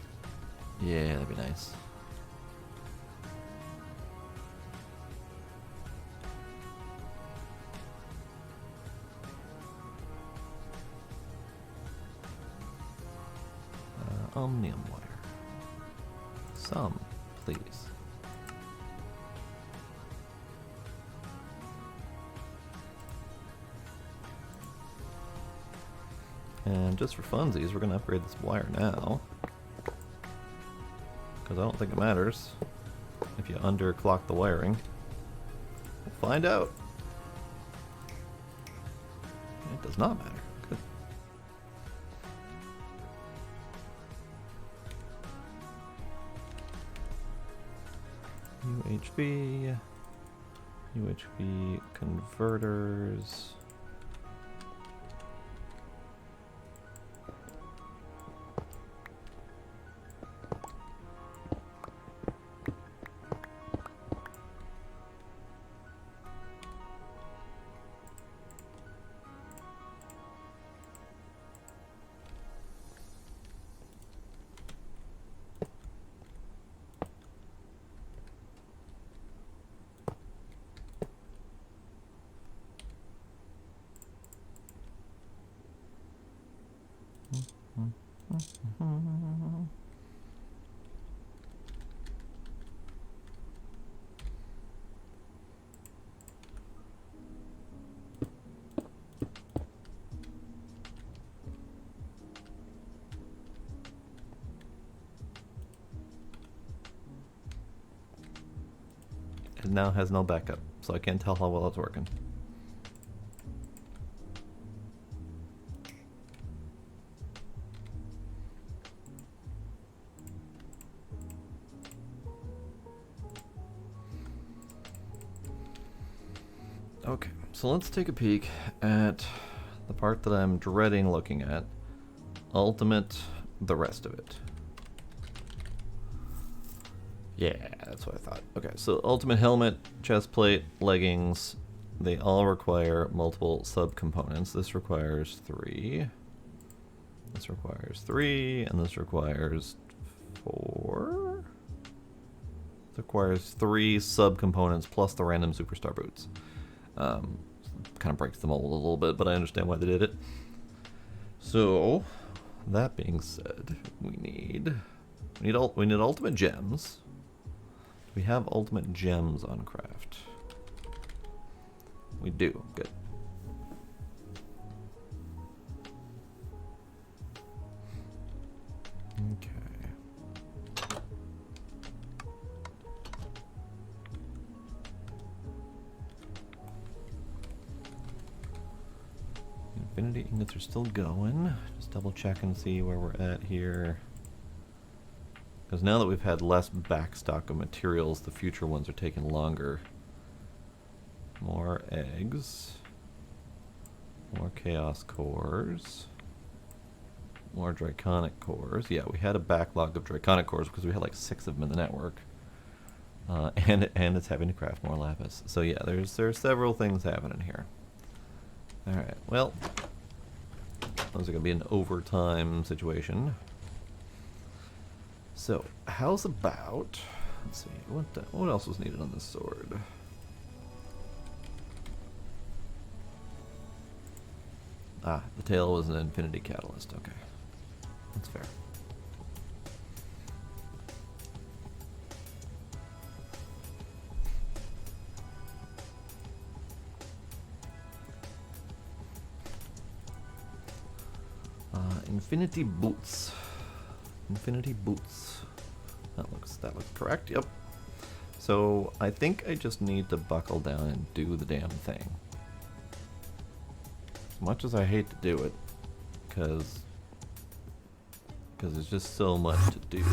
Yeah, that'd be nice. Omnium wire. Some, please. And just for funsies, we're going to upgrade this wire now. Because I don't think it matters if you underclock the wiring. We'll find out. It does not matter. Good. UHV converters. It now has no backup, so I can't tell how well it's working. Okay, so let's take a peek at the part that I'm dreading looking at. Ultimate, the rest of it. Yeah, that's what I thought. Okay, so ultimate helmet, chest plate, leggings, they all require multiple subcomponents. This requires 3. This requires 3, and this requires 4. This requires 3 subcomponents plus the random superstar boots. Kind of breaks the mold a little bit, but I understand why they did it. So, that being said, we need ultimate gems. We have ultimate gems on craft. We do. Good. Okay. Infinity ingots are still going. Just double check and see where we're at here. Because now that we've had less backstock of materials, the future ones are taking longer. More eggs. More chaos cores. More draconic cores. Yeah, we had a backlog of draconic cores because we had like 6 of them in the network. And it's having to craft more lapis. So yeah, there's several things happening here. Alright, well, those are going to be an overtime situation. So, how's about, let's see, what else was needed on this sword? Ah, the tail was an infinity catalyst, okay. That's fair. Infinity boots. Infinity boots. That looks correct. Yep. So I think I just need to buckle down and do the damn thing. As much as I hate to do it, because there's just so much to do.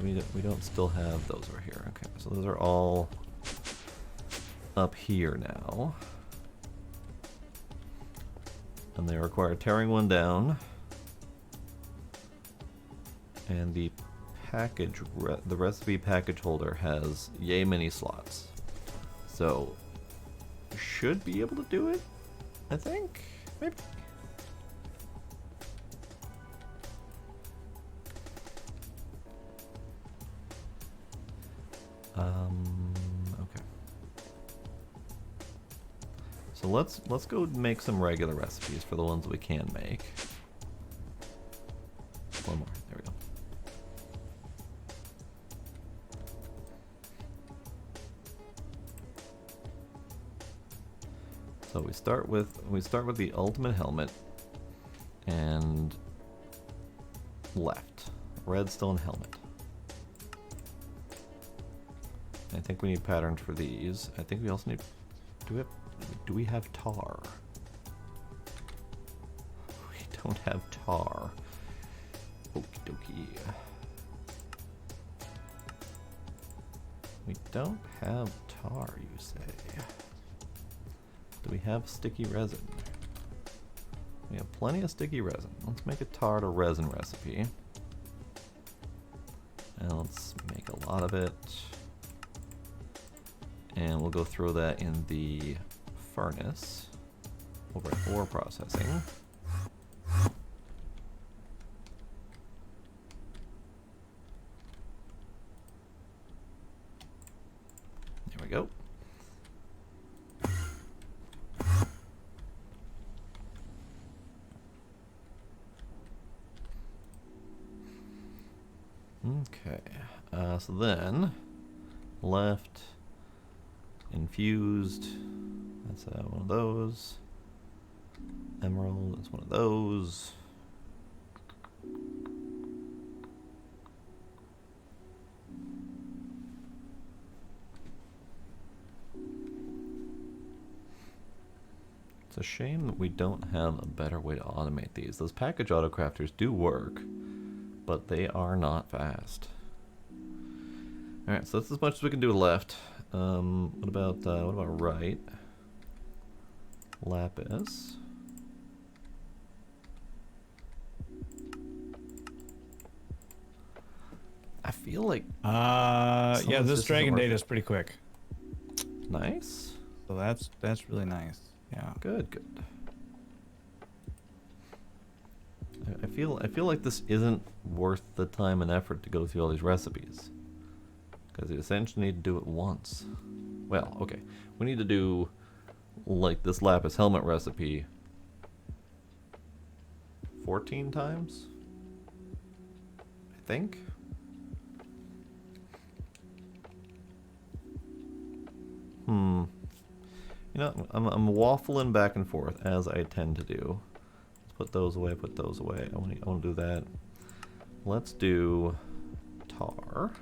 We don't still have those over here. Okay, so those are all up here now. And they require tearing one down. And the the recipe package holder has yay many slots. So, should be able to do it, I think? Maybe. Okay. So let's go make some regular recipes for the ones that we can make. One more. There we go. So we start with the ultimate helmet and left redstone helmet. I think we need patterns for these. I think we also need. Do we have tar? We don't have tar. Okie dokie. We don't have tar, you say? Do we have sticky resin? We have plenty of sticky resin. Let's make a tar to resin recipe. And let's make a lot of it. And we'll go throw that in the furnace over at ore processing. There we go. Okay, so then left infused, that's one of those. Emerald is one of those. It's a shame that we don't have a better way to automate these. Those package autocrafters do work, but they are not fast. Alright, so that's as much as we can do left. What about right? Lapis. I feel like yeah, this dragon data is pretty quick. Nice. So that's really nice. Yeah. Good, good. I feel like this isn't worth the time and effort to go through all these recipes. Because you essentially need to do it once. Well, okay. We need to do, like, this lapis helmet recipe 14 times? I think? You know, I'm waffling back and forth, as I tend to do. Let's put those away, put those away. I want to do that. Let's do tar.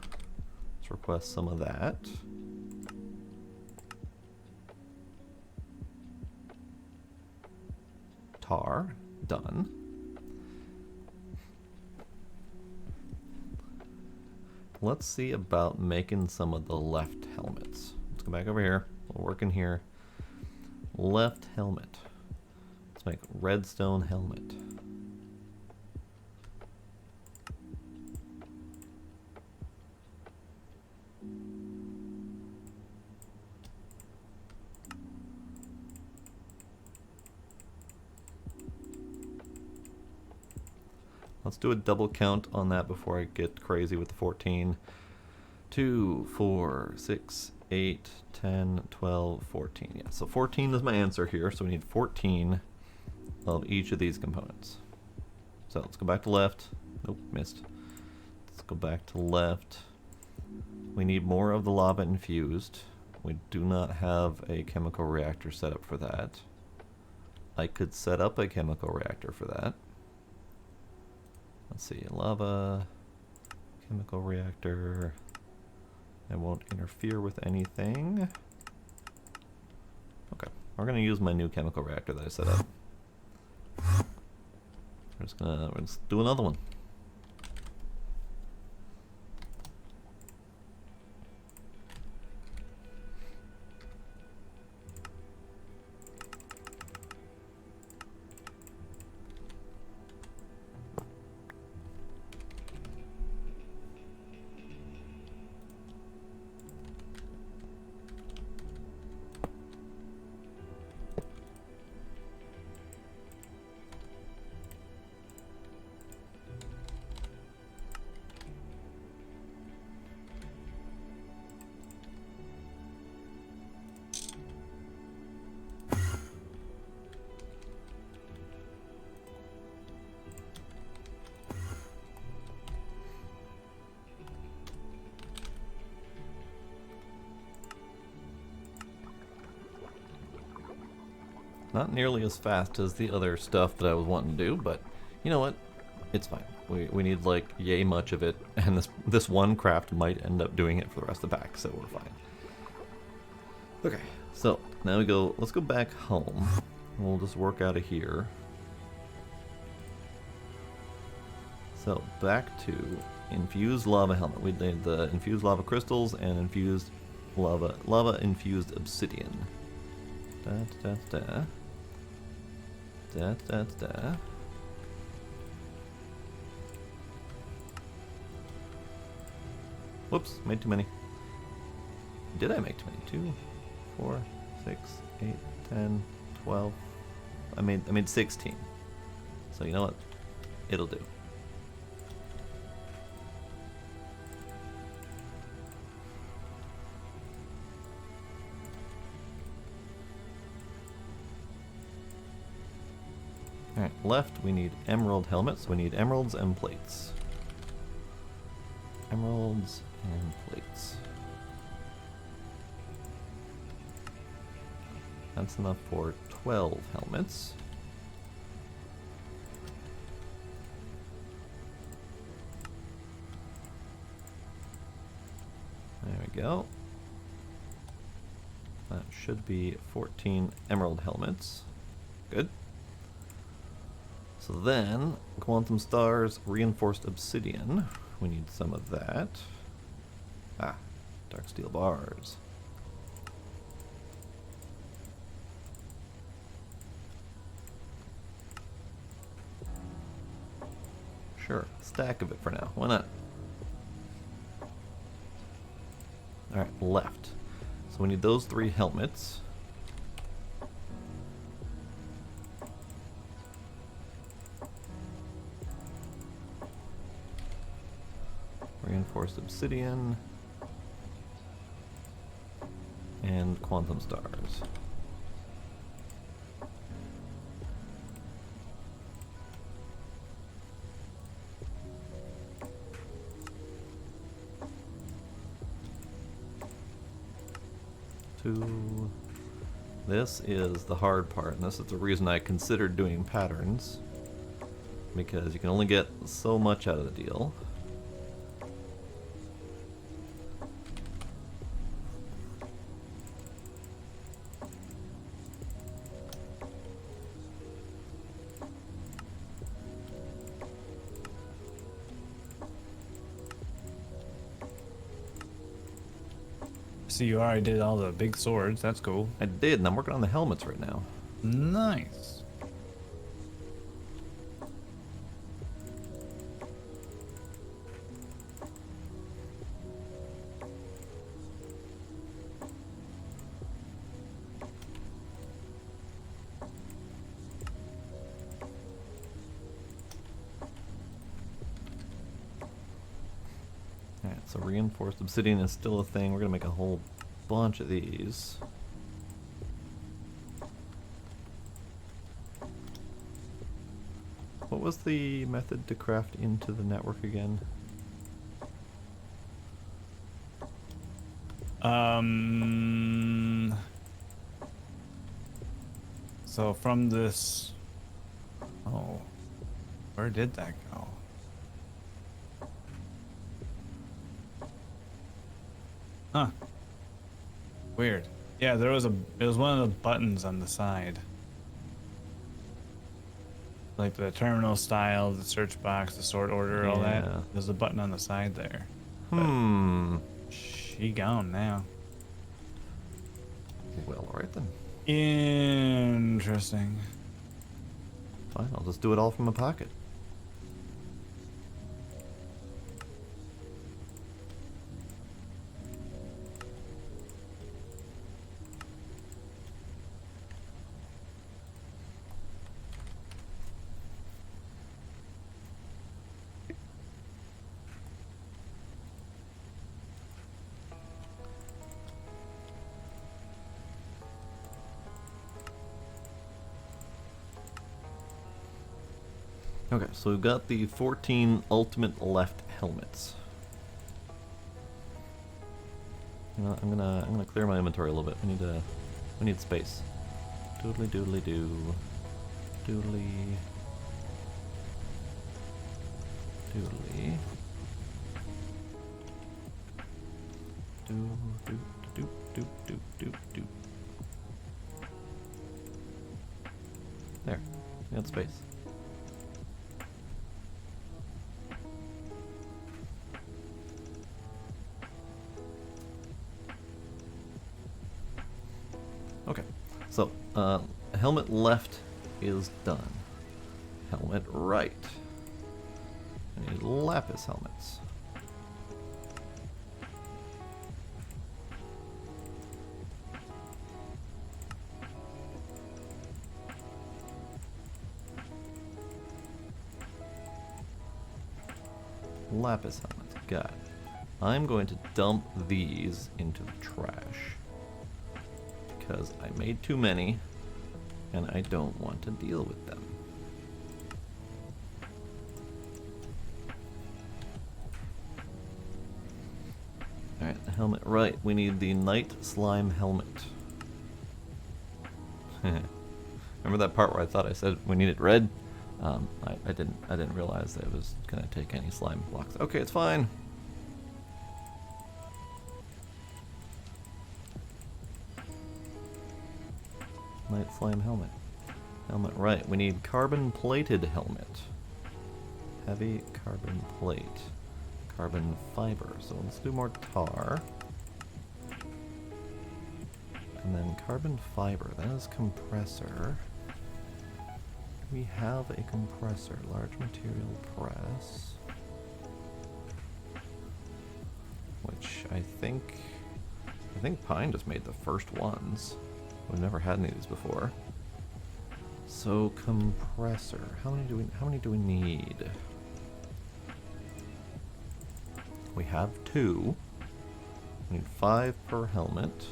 Let's request some of that. Tar, done. Let's see about making some of the left helmets. Let's go back over here. We'll work in here. Left helmet. Let's make redstone helmet. Let's do a double count on that before I get crazy with the 14. 2, 4, 6, 8, 10, 12, 14. Yeah, so 14 is my answer here, so we need 14 of each of these components. So let's go back to left. Nope, missed. Let's go back to left. We need more of the lava infused. We do not have a chemical reactor set up for that. I could set up a chemical reactor for that. Let's see, lava, chemical reactor. It won't interfere with anything. Okay, we're gonna use my new chemical reactor that I set up. We're just do another one. Not nearly as fast as the other stuff that I was wanting to do, but you know what? It's fine. We need like yay much of it, and this one craft might end up doing it for the rest of the pack, so we're fine. Okay, so now we go. Let's go back home. We'll just work out of here. So back to infused lava helmet. We need the infused lava crystals and infused lava infused obsidian. Da da da. Da da da. Whoops, made too many. Did I make too many? 2, 4, 6, 8, 10, 12. I made 16. So you know what? It'll do. Alright, left we need emerald helmets. We need emeralds and plates. Emeralds and plates. That's enough for 12 helmets. There we go. That should be 14 emerald helmets. Good. So then, quantum stars, reinforced obsidian. We need some of that. Ah, dark steel bars. Sure, stack of it for now. Why not? Alright, left. So we need those 3 helmets. Reinforced obsidian. And quantum stars. This is the hard part, and this is the reason I considered doing patterns, because you can only get so much out of the deal. See, you already did all the big swords. That's cool. I did, and I'm working on the helmets right now. Nice. Alright, so reinforced obsidian is still a thing. We're gonna make a whole bunch of these. What was the method to craft into the network again? So from this... Oh. Where did that go? Huh. Weird. Yeah, it was one of the buttons on the side. Like the terminal style, the search box, the sort order, all that. Yeah. There's a button on the side there. Hmm. She gone now. Well, alright then. Interesting. Fine, I'll just do it all from my pocket. Okay, so we've got the 14 ultimate left helmets. You know, I'm gonna clear my inventory a little bit. We need space. Doodly doodly doo. Doodly. Doodly. Doo doo doo doo doo doo doo. There. We got space. Okay, so helmet left is done. Helmet right. I need lapis helmets. Lapis helmets, got it. I'm going to dump these into the trash because I made too many and I don't want to deal with them. Alright, the helmet right. We need the night slime helmet. Remember that part where I thought I said we needed red? I didn't realize that it was gonna take any slime blocks. Okay, it's fine. Night slime helmet. Helmet right. We need carbon plated helmet. Heavy carbon plate. Carbon fiber. So let's do more tar. And then carbon fiber. That is compressor. We have a compressor. Large material press. Which I think Pine just made the first ones. We've never had any of these before. So compressor. How many do we need? We have 2. We need 5 per helmet.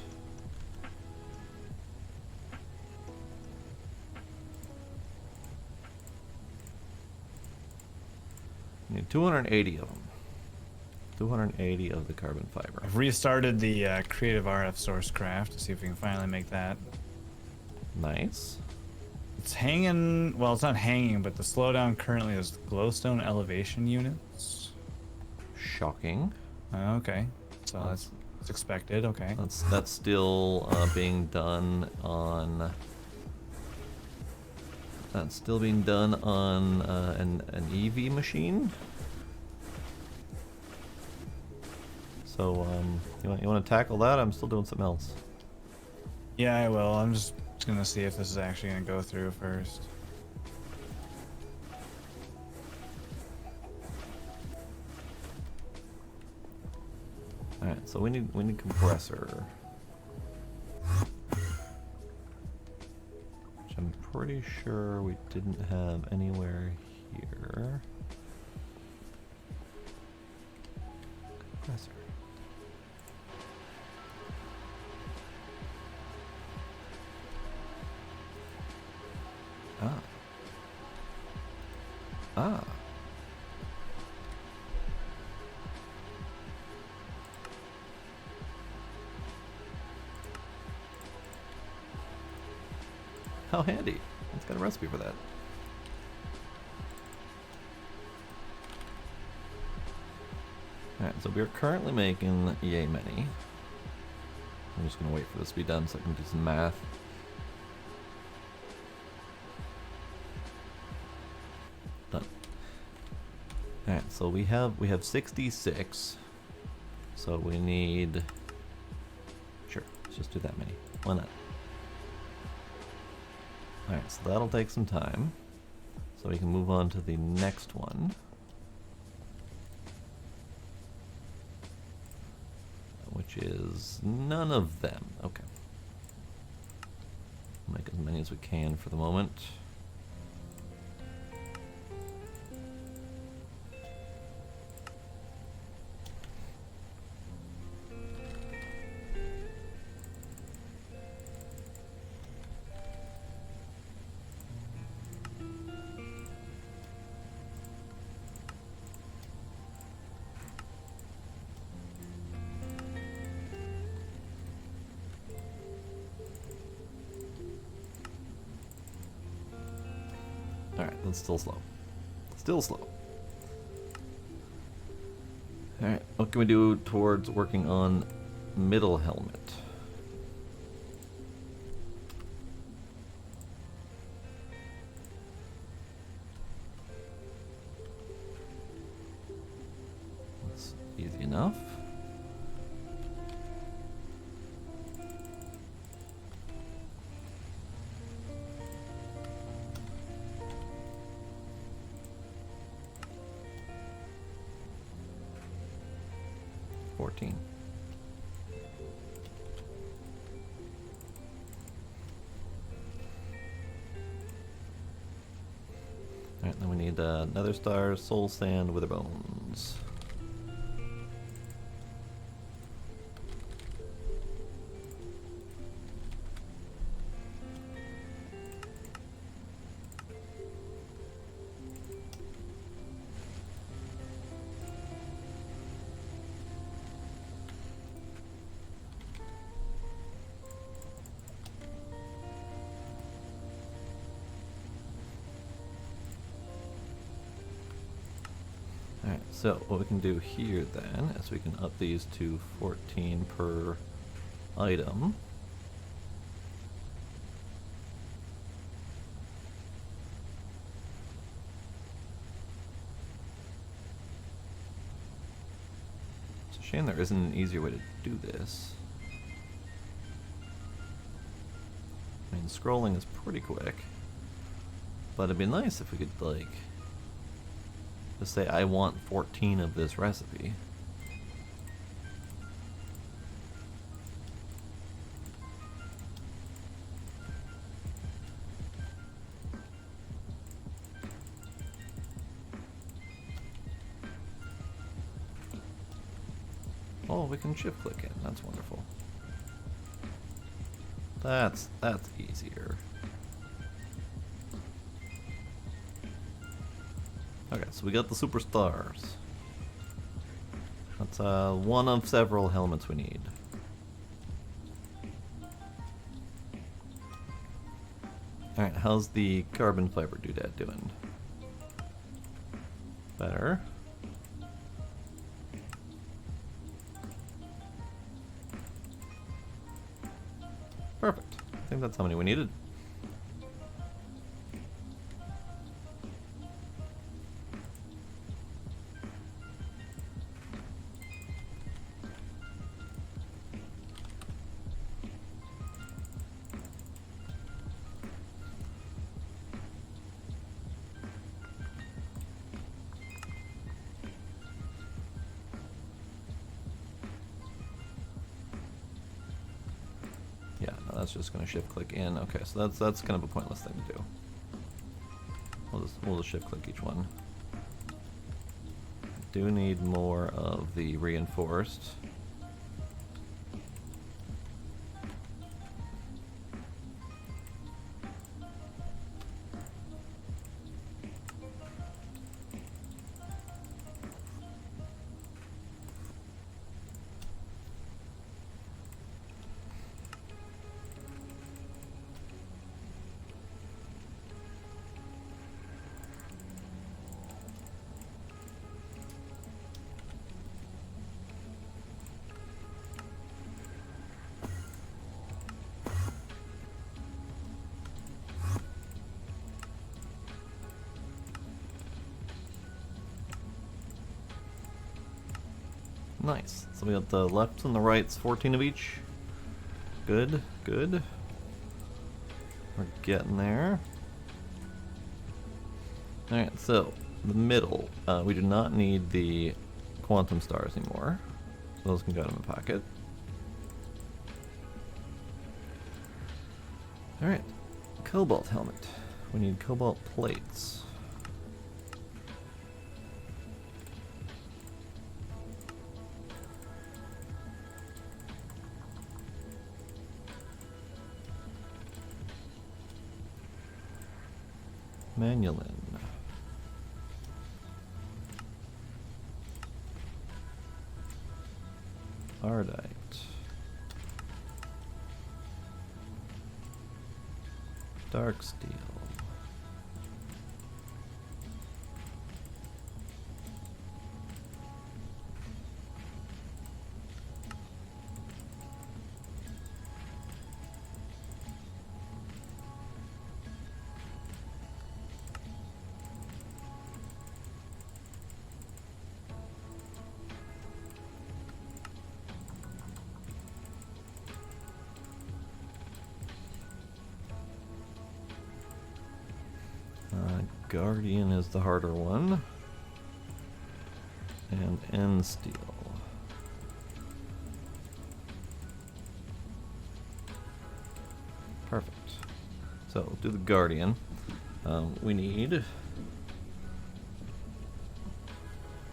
We need 280 of them. 280 of the carbon fiber. I've restarted the creative RF source craft to see if we can finally make that. Nice. It's hanging, well, it's not hanging, but the slowdown currently is glowstone elevation units. Shocking. Okay, so that's expected. Okay. That's still being done on. That's still being done on an EV machine. So you want to tackle that? I'm still doing something else. Yeah, I will. I'm just gonna see if this is actually gonna go through first. All right, so we need compressor, which I'm pretty sure we didn't have anywhere here. Compressor. Ah. How handy. It's got a recipe for that. Alright, so we're currently making yay many. I'm just gonna wait for this to be done so I can do some math. Done. Alright, so we have 66. So we need, sure, let's just do that many. Why not? Alright, so that'll take some time. So we can move on to the next one. Which is none of them. Okay. Make as many as we can for the moment. That's still slow. Still slow. Alright, what can we do towards working on middle helmet? That's easy enough. Alright, then we need Nether Star, Soul Sand, Wither Bones. Alright, so what we can do here then is we can up these to 14 per item. It's a shame there isn't an easier way to do this. I mean, scrolling is pretty quick, but it'd be nice if we could, like, just say I want 14 of this recipe. Oh, we can shift click in. That's wonderful. That's easier. Okay, so we got the superstars. That's one of several helmets we need. Alright, how's the carbon fiber doodad doing? Better. Perfect. I think that's how many we needed. Yeah, no, that's just going to shift click in. Okay, so that's kind of a pointless thing to do. We'll just shift click each one. Do need more of the reinforced. Nice. So we got the lefts and the rights, 14 of each. Good, good. We're getting there. Alright, so the middle. We do not need the quantum stars anymore. So those can go in the pocket. Alright, cobalt helmet. We need cobalt plates. Manulin. Ardite. Dark steel. Guardian is the harder one. And End Steel. Perfect. So, we'll do the Guardian. We need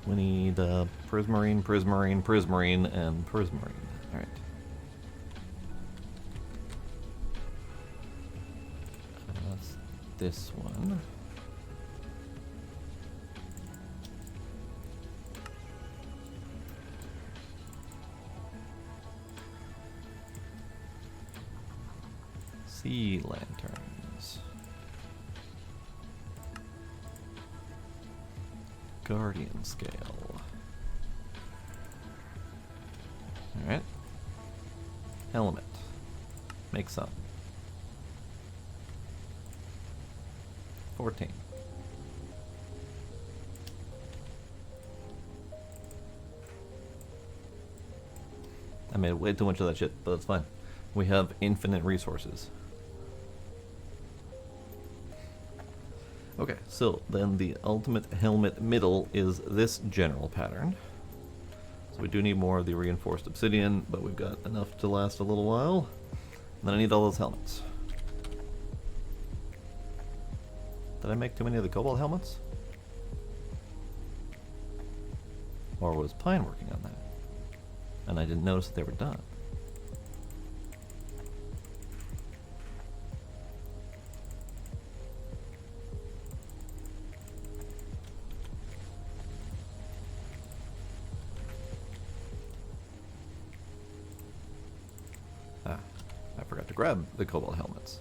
Prismarine, Prismarine, Prismarine, and Prismarine. Alright. That's this one. Sea lanterns. Guardian scale. Alright. Helmet. Make some. 14. I made way too much of that shit, but it's fine. We have infinite resources. Okay, so then the ultimate helmet middle is this general pattern. So we do need more of the reinforced obsidian, but we've got enough to last a little while. And then I need all those helmets. Did I make too many of the cobalt helmets? Or was Pine working on that? And I didn't notice that they were done. I forgot to grab the cobalt helmets.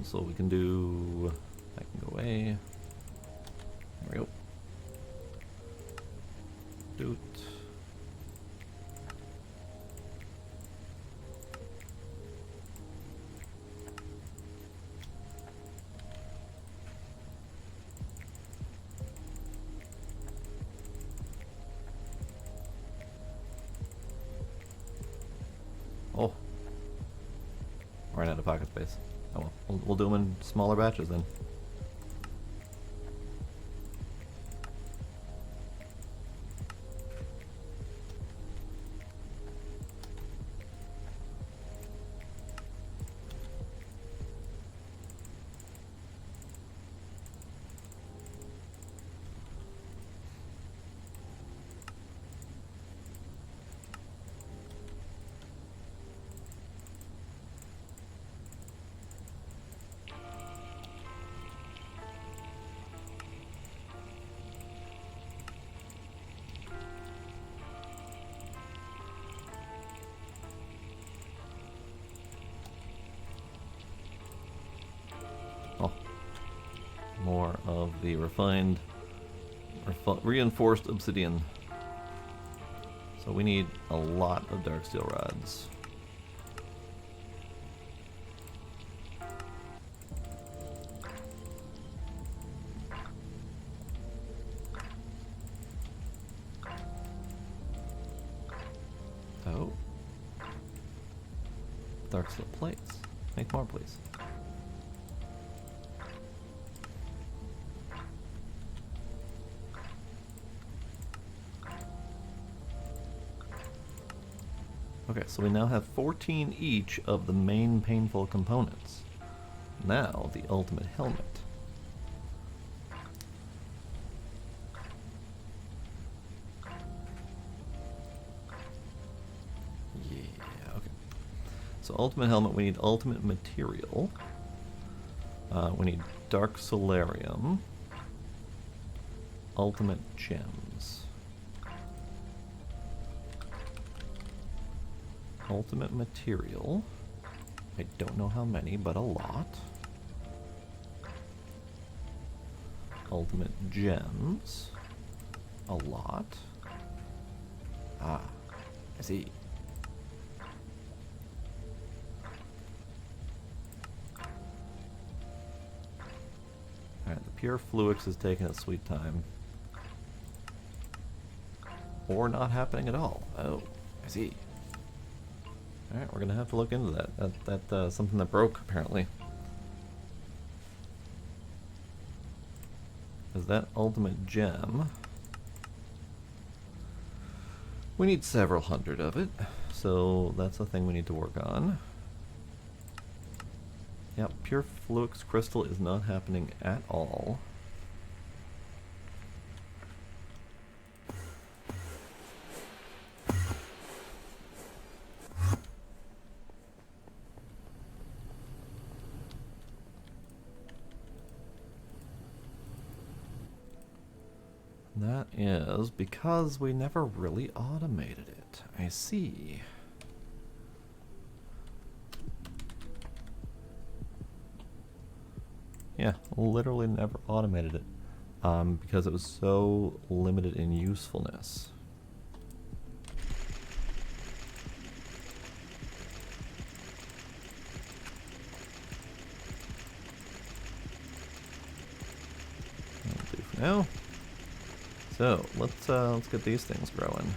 So we can do... I can go away. There we go. Doot. Oh. Ran out of pocket space. Oh well. We'll do them in smaller batches then. More of the refined, reinforced obsidian. So we need a lot of dark steel rods. Oh. Dark steel plates. Make more, please. Okay, so we now have 14 each of the main painful components. Now, the ultimate helmet. Yeah, okay. So ultimate helmet, we need ultimate material. We need dark solarium. Ultimate gems. Ultimate material. I don't know how many, but a lot. Ultimate gems. A lot. Ah, I see. Alright, the pure Fluix is taking its sweet time. Or not happening at all. Oh, I see. Alright, we're gonna have to look into that. That's something that broke, apparently. Because that ultimate gem, we need several hundred of it, so that's a thing we need to work on. Yep, pure Fluix crystal is not happening at all. That is because we never really automated it. I see. Yeah, literally never automated it. Because it was so limited in usefulness. That'll do for now. So let's get these things growing.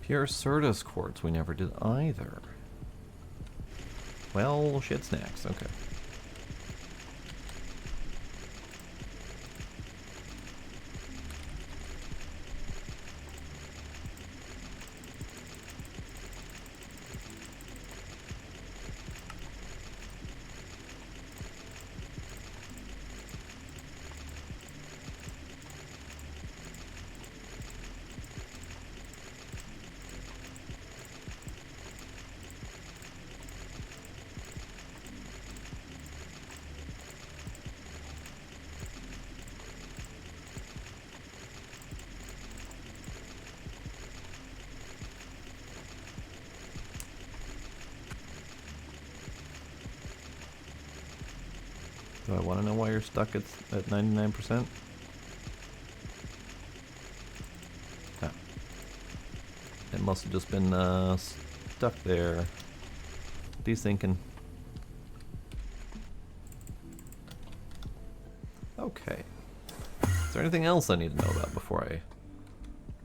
Pure Certus quartz we never did either. Well, shit snacks, okay. Do I want to know why you're stuck at 99%? Ah. It must have just been stuck there. Desynking. Okay. Is there anything else I need to know about before I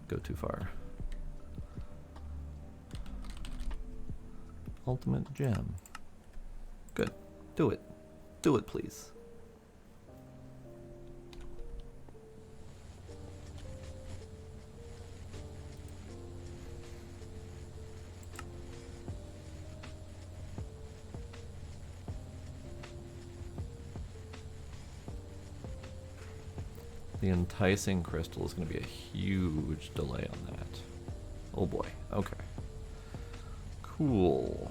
go too far? Ultimate gem. Good. Do it. Do it, please. The enticing crystal is going to be a huge delay on that. Oh boy. Okay. Cool.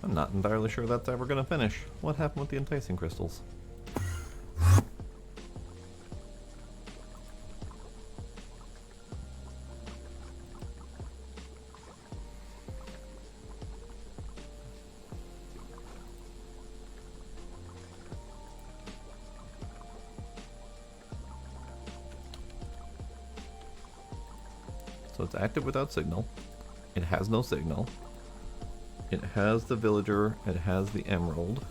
I'm not entirely sure that's ever going to finish. What happened with the enticing crystals? So it's active without signal. It has no signal. It has the villager. It has the emerald.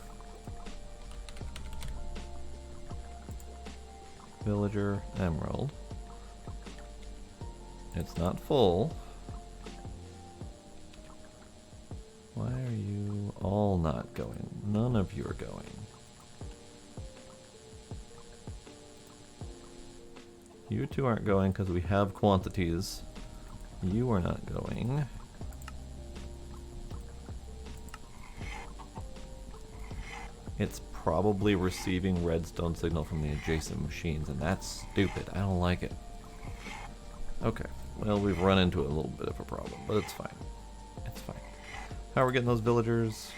Villager, emerald. It's not full. Why are you all not going? None of you are going. You two aren't going because we have quantities. You are not going. It's probably receiving redstone signal from the adjacent machines, and that's stupid. I don't like it. Okay. Well, we've run into a little bit of a problem, but it's fine. It's fine. How are we getting those villagers?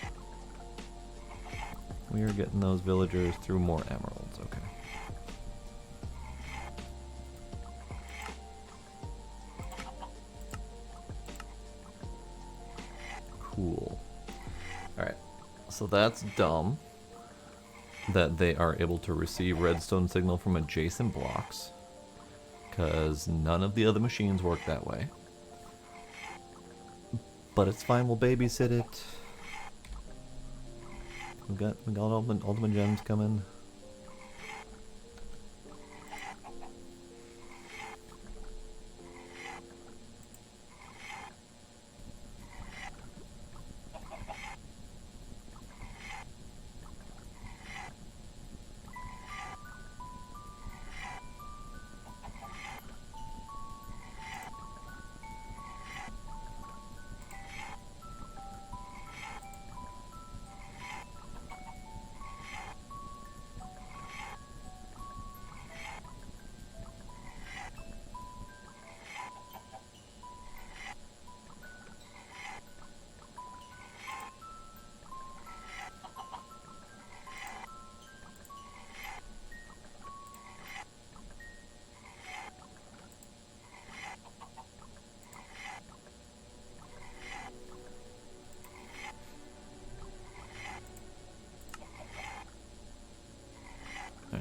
We are getting those villagers through more emeralds. Okay. Cool. Alright. So that's dumb that they are able to receive redstone signal from adjacent blocks, because none of the other machines work that way. But it's fine, we'll babysit it. We got ultimate gems coming.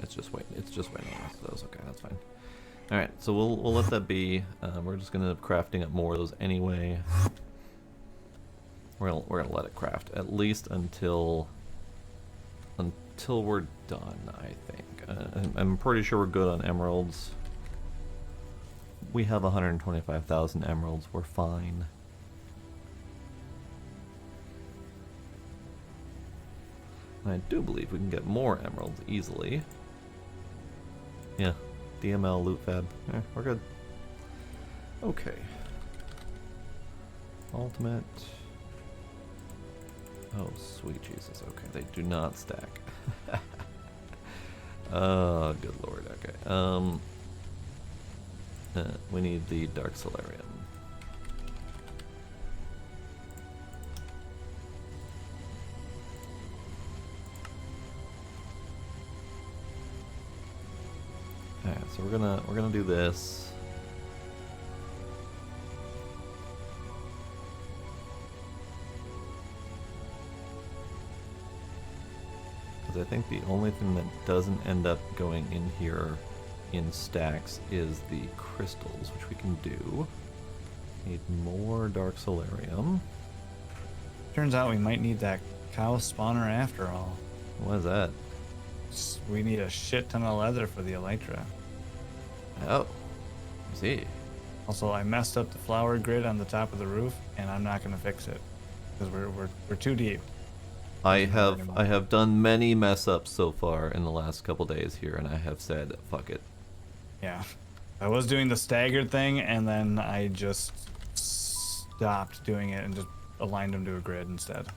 It's just waiting. It's just waiting on us. Those. Okay, that's fine. All right, so we'll let that be. We're just gonna crafting up more of those anyway. We're gonna let it craft at least until we're done. I think. I'm pretty sure we're good on emeralds. We have 125,000 emeralds. We're fine. And I do believe we can get more emeralds easily. Yeah, DML loot fab. We're good. Okay. Ultimate. Oh, sweet Jesus. Okay, they do not stack. Oh, good lord. Okay. We need the Dark Solarium. Alright, so we're gonna do this. Because I think the only thing that doesn't end up going in here in stacks is the crystals, which we can do. Need more Dark Solarium. Turns out we might need that cow spawner after all. What is that? We need a shit ton of leather for the elytra. Oh, I see. Also, I messed up the flower grid on the top of the roof, and I'm not gonna fix it because we're too deep. I have done many mess ups so far in the last couple days here, and I have said fuck it. Yeah, I was doing the staggered thing, and then I just stopped doing it and just aligned them to a grid instead.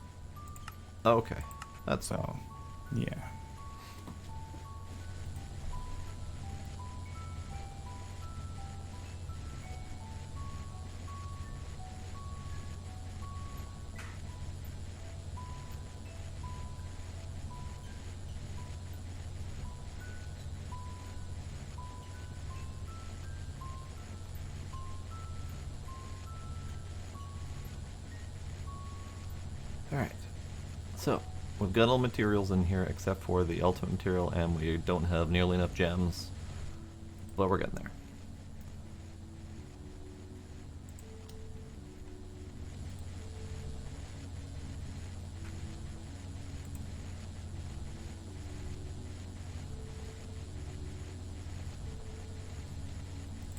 Okay, that's So, yeah. alright. So, we've got all materials in here except for the ultimate material, and we don't have nearly enough gems. But we're getting there.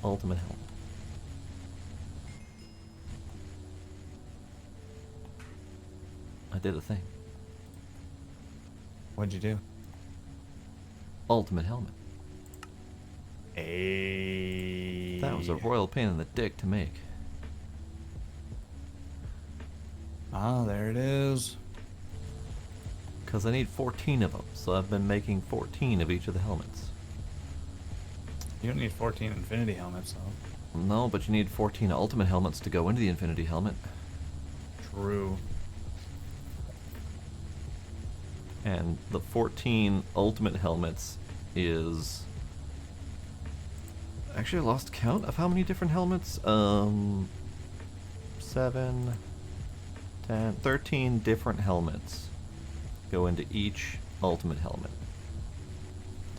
Ultimate helmet. I did a thing. What'd you do? Ultimate helmet. Hey. That was a royal pain in the dick to make. Ah, there it is. Because I need 14 of them, so I've been making 14 of each of the helmets. You don't need 14 infinity helmets, though. No, but you need 14 ultimate helmets to go into the Infinity helmet. True. And the 14 ultimate helmets is... Actually, I lost count of how many different helmets. 7, 10, 13 different helmets go into each ultimate helmet.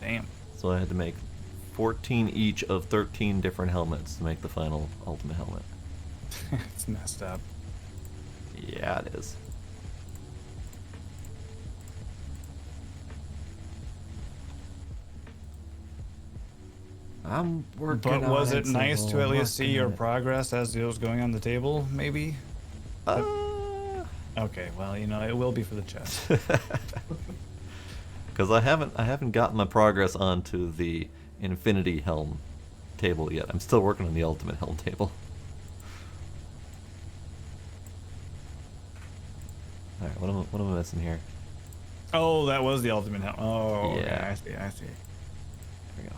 Damn. So I had to make 14 each of 13 different helmets to make the final ultimate helmet. It's messed up. Yeah, it is. I'm working But on was it nice Sybil, to at least see working your on it. progress as it was going on the table, maybe? Uh, Okay, well, you know, it will be for the chest. Because I haven't gotten my progress onto the Infinity Helm table yet. I'm still working on the Ultimate Helm table. Alright, what am I missing here? Oh, that was the ultimate help. Oh, okay, Yeah. I see, I see. There we go.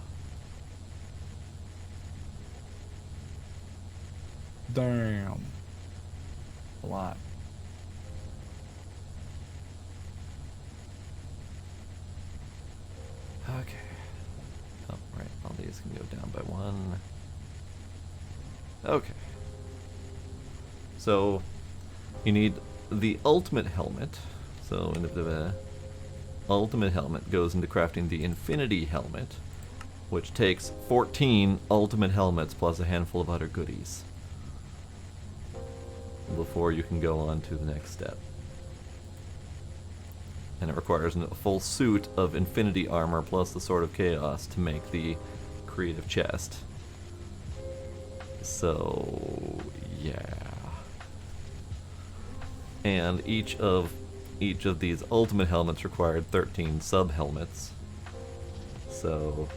Damn. A lot. Okay. Oh, right. All these can go down by 1. Okay. So, you need the ultimate helmet. So, the ultimate helmet goes into crafting the Infinity helmet, which takes 14 ultimate helmets plus a handful of other goodies before you can go on to the next step. And it requires a full suit of Infinity armor plus the Sword of Chaos to make the creative chest. So, yeah. And each of these ultimate helmets required 13 sub-helmets. So...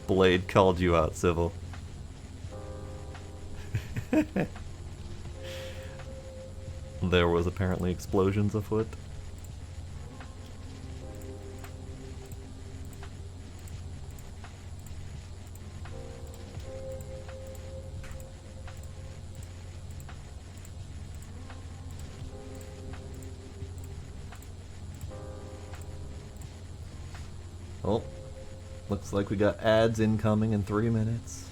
Blade called you out, Sybil. There was apparently explosions afoot. Oh, looks like we got ads incoming in 3 minutes.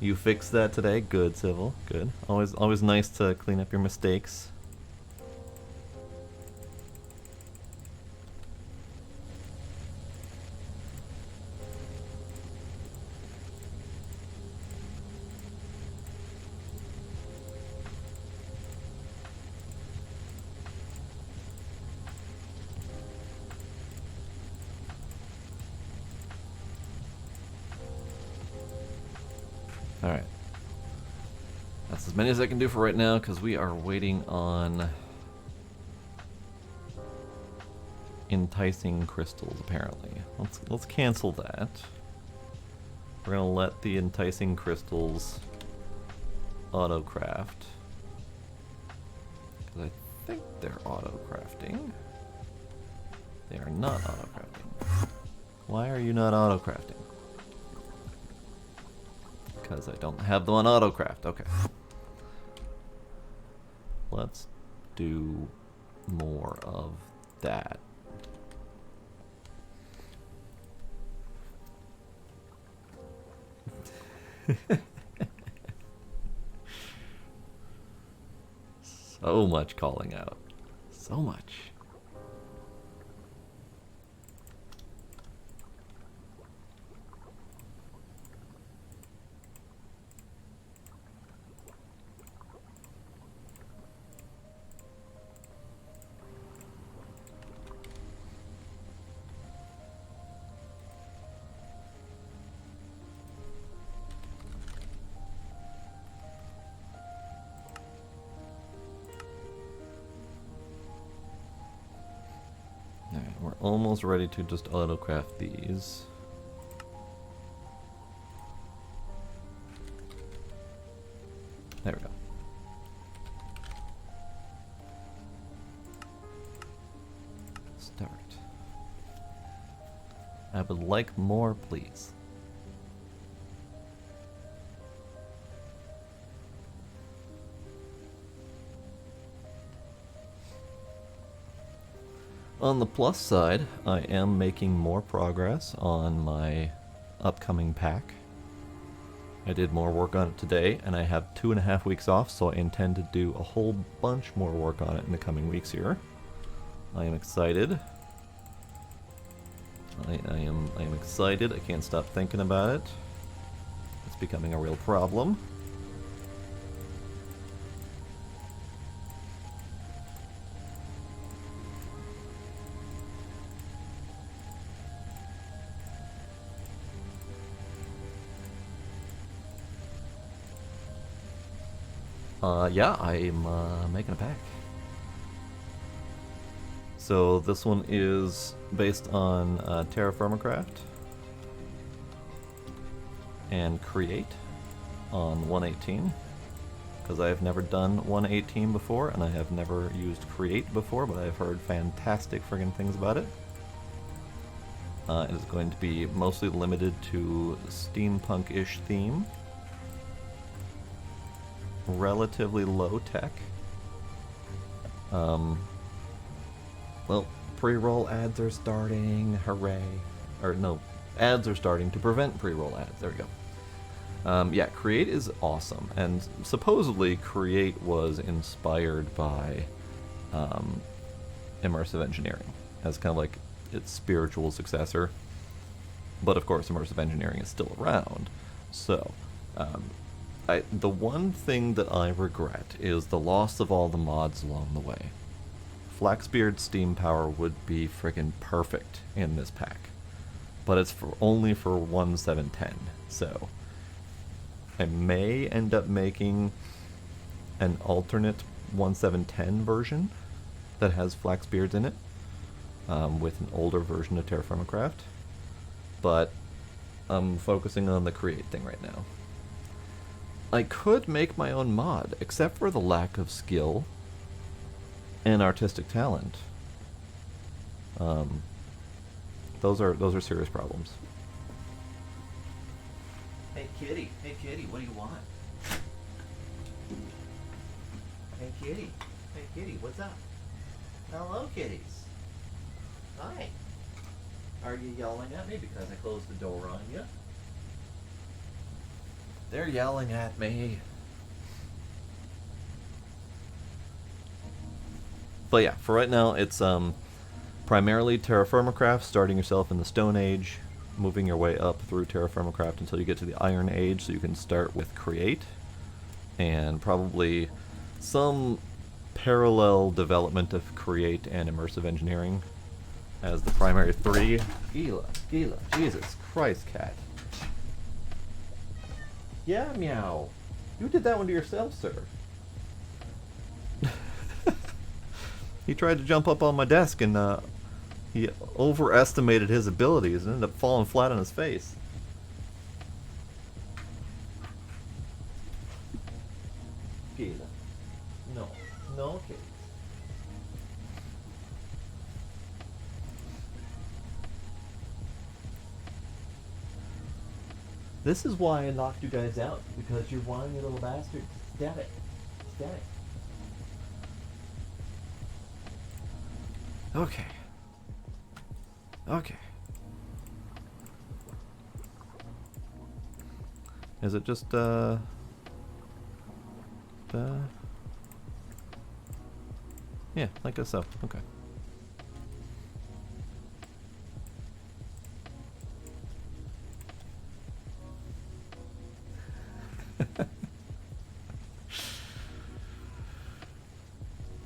You fixed that today? Good, Civil. Good. Always nice to clean up your mistakes. Alright. That's as many as I can do for right now, because we are waiting on enticing crystals, apparently. Let's cancel that. We're gonna let the enticing crystals auto-craft. Because I think they're auto-crafting. They are not auto-crafting. Why are you not auto-crafting? Because I don't have them on autocraft. Okay. Let's do more of that. So much calling out. So much. Alright, we're almost ready to just autocraft these. There we go. Start. I would like more, please. On the plus side, I am making more progress on my upcoming pack. I did more work on it today, and I have 2.5 weeks off, so I intend to do a whole bunch more work on it in the coming weeks here. I am excited. I am excited. I can't stop thinking about it. It's becoming a real problem. Yeah, I'm making a pack. So this one is based on Terra Firmacraft and Create on 1.18, because I have never done 1.18 before, and I have never used Create before, but I've heard fantastic friggin' things about it. It is going to be mostly limited to steampunk-ish theme. Relatively low tech. Well, pre-roll ads are starting, hooray. Or no, ads are starting to prevent pre-roll ads, there we go. Yeah, Create is awesome, and supposedly Create was inspired by immersive engineering as kind of like its spiritual successor. But of course, immersive engineering is still around, so the one thing that I regret is the loss of all the mods along the way. Flaxbeard Steam Power would be friggin' perfect in this pack, but it's only for 1.7.10, so I may end up making an alternate 1.7.10 version that has Flaxbeards in it, with an older version of Terra Firmacraft, but I'm focusing on the Create thing right now. I could make my own mod, except for the lack of skill and artistic talent. Those are serious problems. Hey kitty, what do you want? Hey kitty, what's up? Hello kitties. Hi. Are you yelling at me because I closed the door on you? They're yelling at me. But yeah, for right now, it's primarily Terra Firmacraft, starting yourself in the Stone Age, moving your way up through Terra Firmacraft until you get to the Iron Age, so you can start with Create, and probably some parallel development of Create and Immersive Engineering as the primary three. Gila, Jesus Christ, cat. Yeah, meow. You did that one to yourself, sir. He tried to jump up on my desk and he overestimated his abilities and ended up falling flat on his face. Gila. No kitties. This is why I knocked you guys out, because you're whiny little bastards. Stab it. Okay. Is it just, yeah, I guess so. Okay.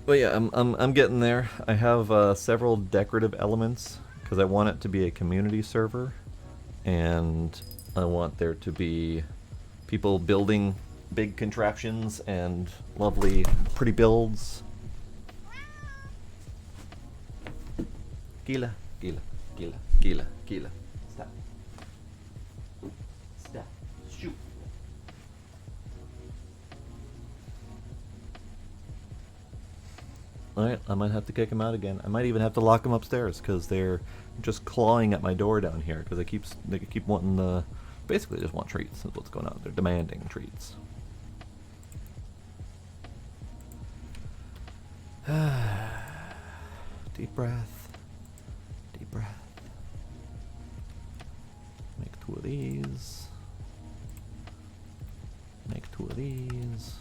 But yeah, I'm getting there. I have several decorative elements because I want it to be a community server, and I want there to be people building big contraptions and lovely, pretty builds. Gila. Stop. Shoot. Alright, I might have to kick him out again. I might even have to lock him upstairs because they're just clawing at my door down here because they keep wanting the. Basically, just want treats. That's what's going on. They're demanding treats. Deep breath. Deep breath. Make 2 of these. Make 2 of these.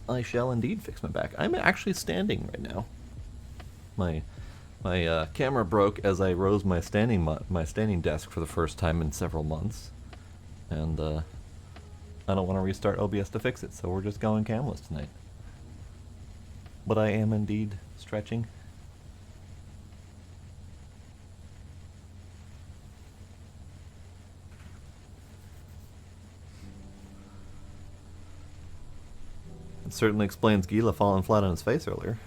I shall indeed fix my back. I'm actually standing right now. My camera broke as I rose my standing desk for the first time in several months, and I don't want to restart OBS to fix it, so we're just going camless tonight. But I am indeed stretching. It certainly explains Gila falling flat on his face earlier.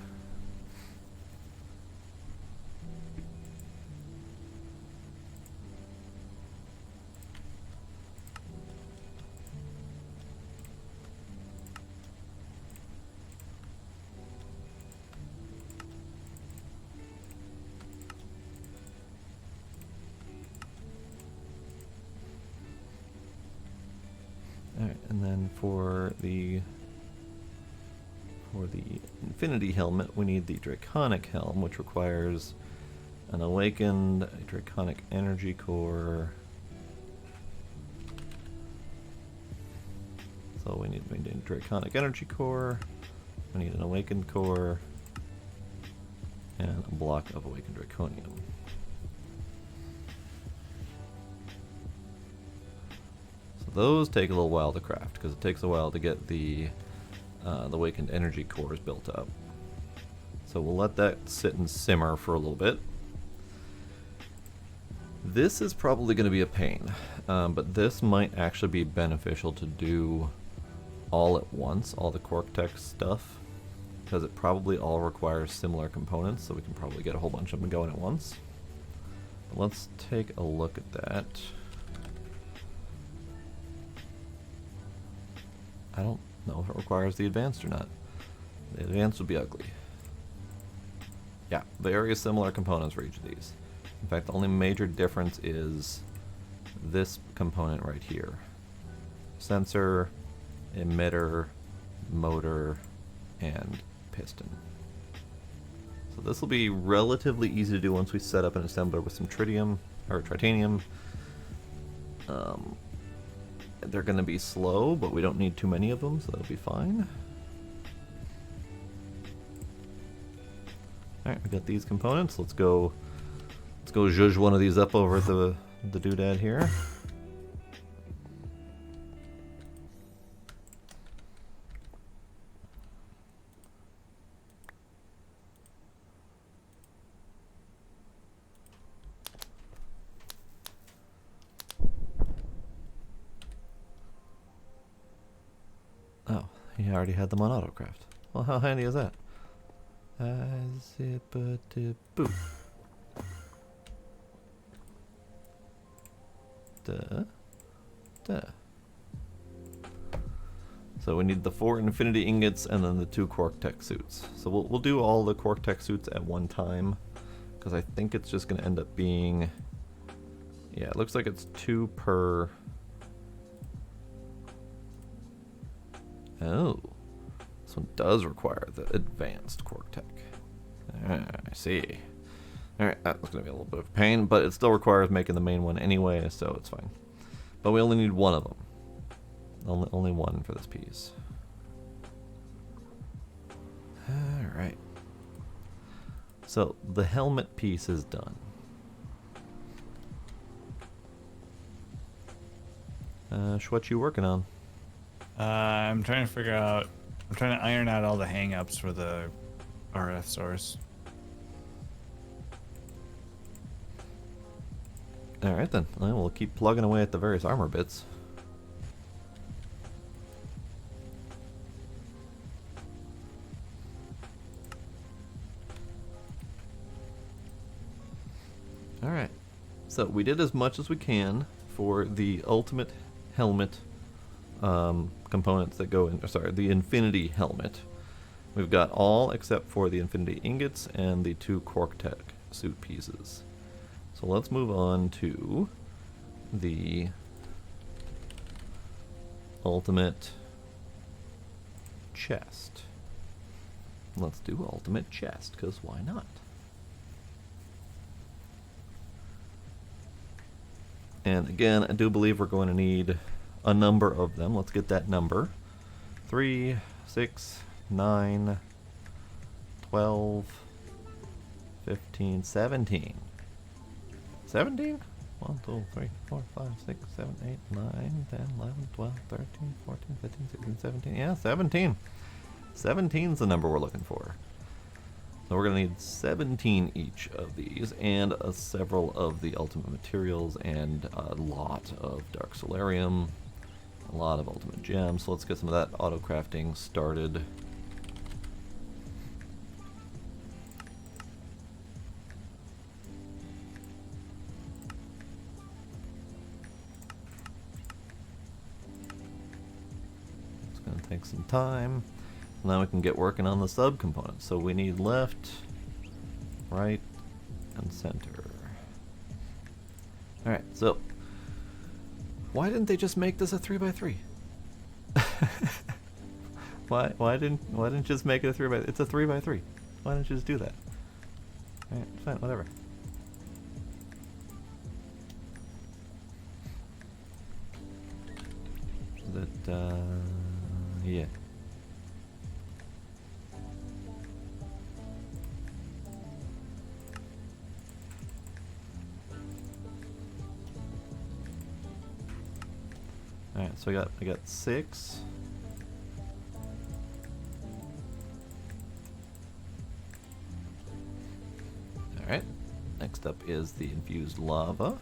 Alright, and then for the Infinity Helmet, we need the Draconic Helm, which requires an Awakened, a Draconic Energy Core. So we need a Draconic Energy Core, we need an Awakened Core, and a block of Awakened Draconium. So those take a little while to craft, because it takes a while to get the Awakened Energy Cores built up. So we'll let that sit and simmer for a little bit. This is probably going to be a pain, but this might actually be beneficial to do all at once, all the Cork-Tech stuff, because it probably all requires similar components, so we can probably get a whole bunch of them going at once. But let's take a look at that. I don't know if it requires the advanced or not. The advanced would be ugly. Yeah, very similar components for each of these. In fact, the only major difference is this component right here. Sensor, emitter, motor, and piston. So this will be relatively easy to do once we set up an assembler with some tritium, or titanium. They're going to be slow, but we don't need too many of them, so that'll be fine. Alright, we got these components. Let's go zhuzh one of these up over the doodad here. Oh, he already had them on autocraft. Well, how handy is that? Zip-a-dip-boo. Duh. So we need the 4 Infinity Ingots and then the 2 Cork-Tech suits. So we'll do all the Cork-Tech suits at one time, because I think it's just going to end up being... Yeah, it looks like it's 2 per... Oh, this one does require the advanced Cork-Tech. I see. Alright, that's going to be a little bit of a pain, but it still requires making the main one anyway, so it's fine. But we only need one of them. Only one for this piece. Alright. So, the helmet piece is done. What you working on? I'm trying to iron out all the hang-ups for the RF source. Alright then, we'll keep plugging away at the various armor bits. Alright, so we did as much as we can for the ultimate helmet components that go in. Sorry, the Infinity Helmet. We've got all except for the Infinity Ingots and the 2 Cork-Tech suit pieces. So let's move on to the Ultimate Chest. Let's do Ultimate Chest, because why not? And again, I do believe we're going to need a number of them. Let's get that number. 3, 6, 9, 12, 15, 17. 17? 1, 2, 3, 4, 5, 6, 7, 8, 9, 10, 11, 12, 13, 14, 15, 16, 17. Yeah, 17. 17's the number we're looking for. So we're going to need 17 each of these, and several of the ultimate materials, and a lot of Dark Solarium, a lot of ultimate gems. So let's get some of that auto crafting started. It's going to take some time. Now we can get working on the subcomponents. So we need left, right, and center. Alright, so why didn't they just make this a 3x3? why didn't you just make it a 3x3? It's a 3x3. Why didn't you just do that? Alright, fine, whatever. Is it yeah. Alright, so I got 6. Alright, next up is the infused lava.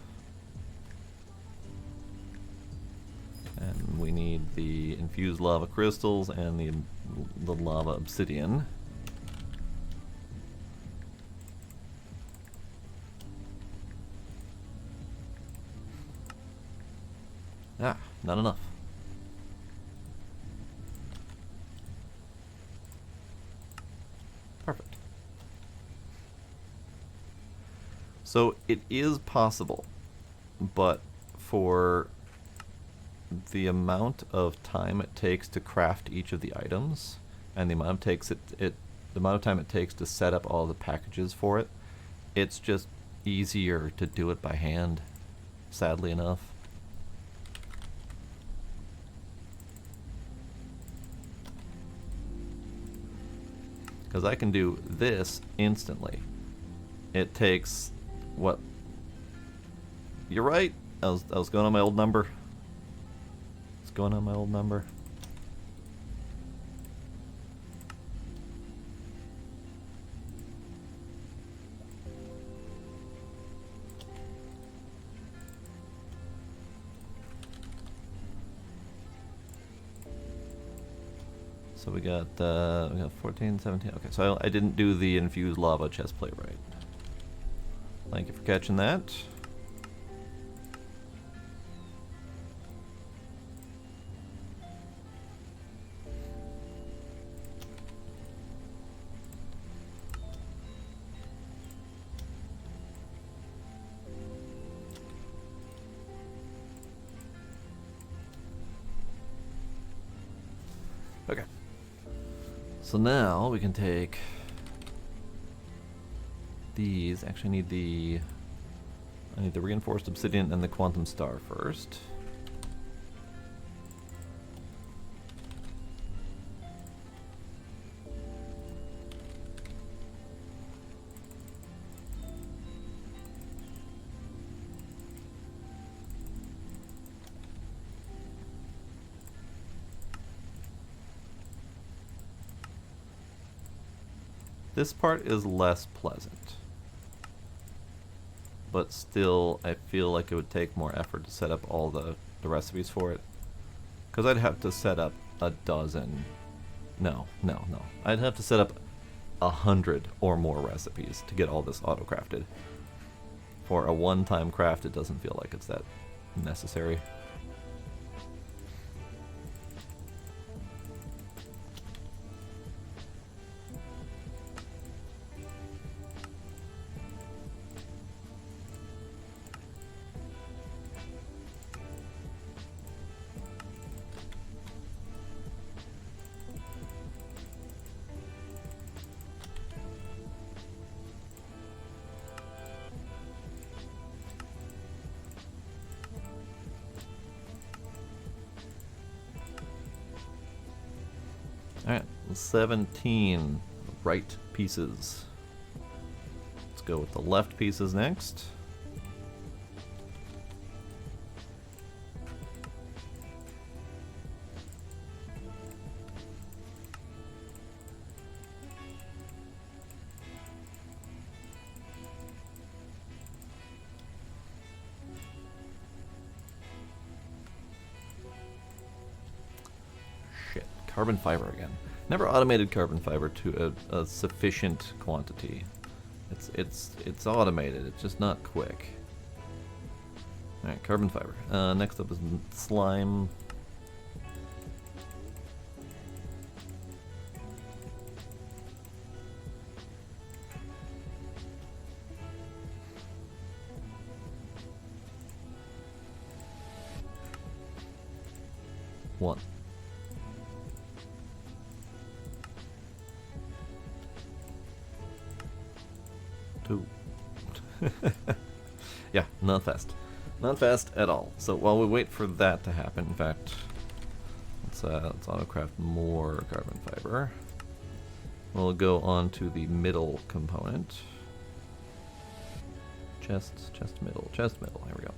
And we need the infused lava crystals and the lava obsidian. Ah, not enough. Perfect. So it is possible, but for the amount of time it takes to craft each of the items, and the amount the amount of time it takes to set up all the packages for it, it's just easier to do it by hand, sadly enough. Because I can do this instantly. It takes, what? You're right. I was going on my old number. It's going on my old number. So we got 14, 17. Okay, so I didn't do the infused lava chest plate right. Thank you for catching that. Okay. So now we can take these. Actually, I need the reinforced obsidian and the quantum star first. This part is less pleasant, but still I feel like it would take more effort to set up all the recipes for it, because I'd have to set up a dozen, no, I'd have to set up 100 or more recipes to get all this auto crafted. For a one-time craft, it doesn't feel like it's that necessary. Alright, 17 right pieces. Let's go with the left pieces next. Shit, carbon fiber again. Never automated carbon fiber to a sufficient quantity. It's automated. It's just not quick. All right, carbon fiber. Next up is slime. One. Two. Yeah, not fast. Not fast at all. So while we wait for that to happen, in fact, let's autocraft more carbon fiber. We'll go on to the middle component. Chest middle. Here we go.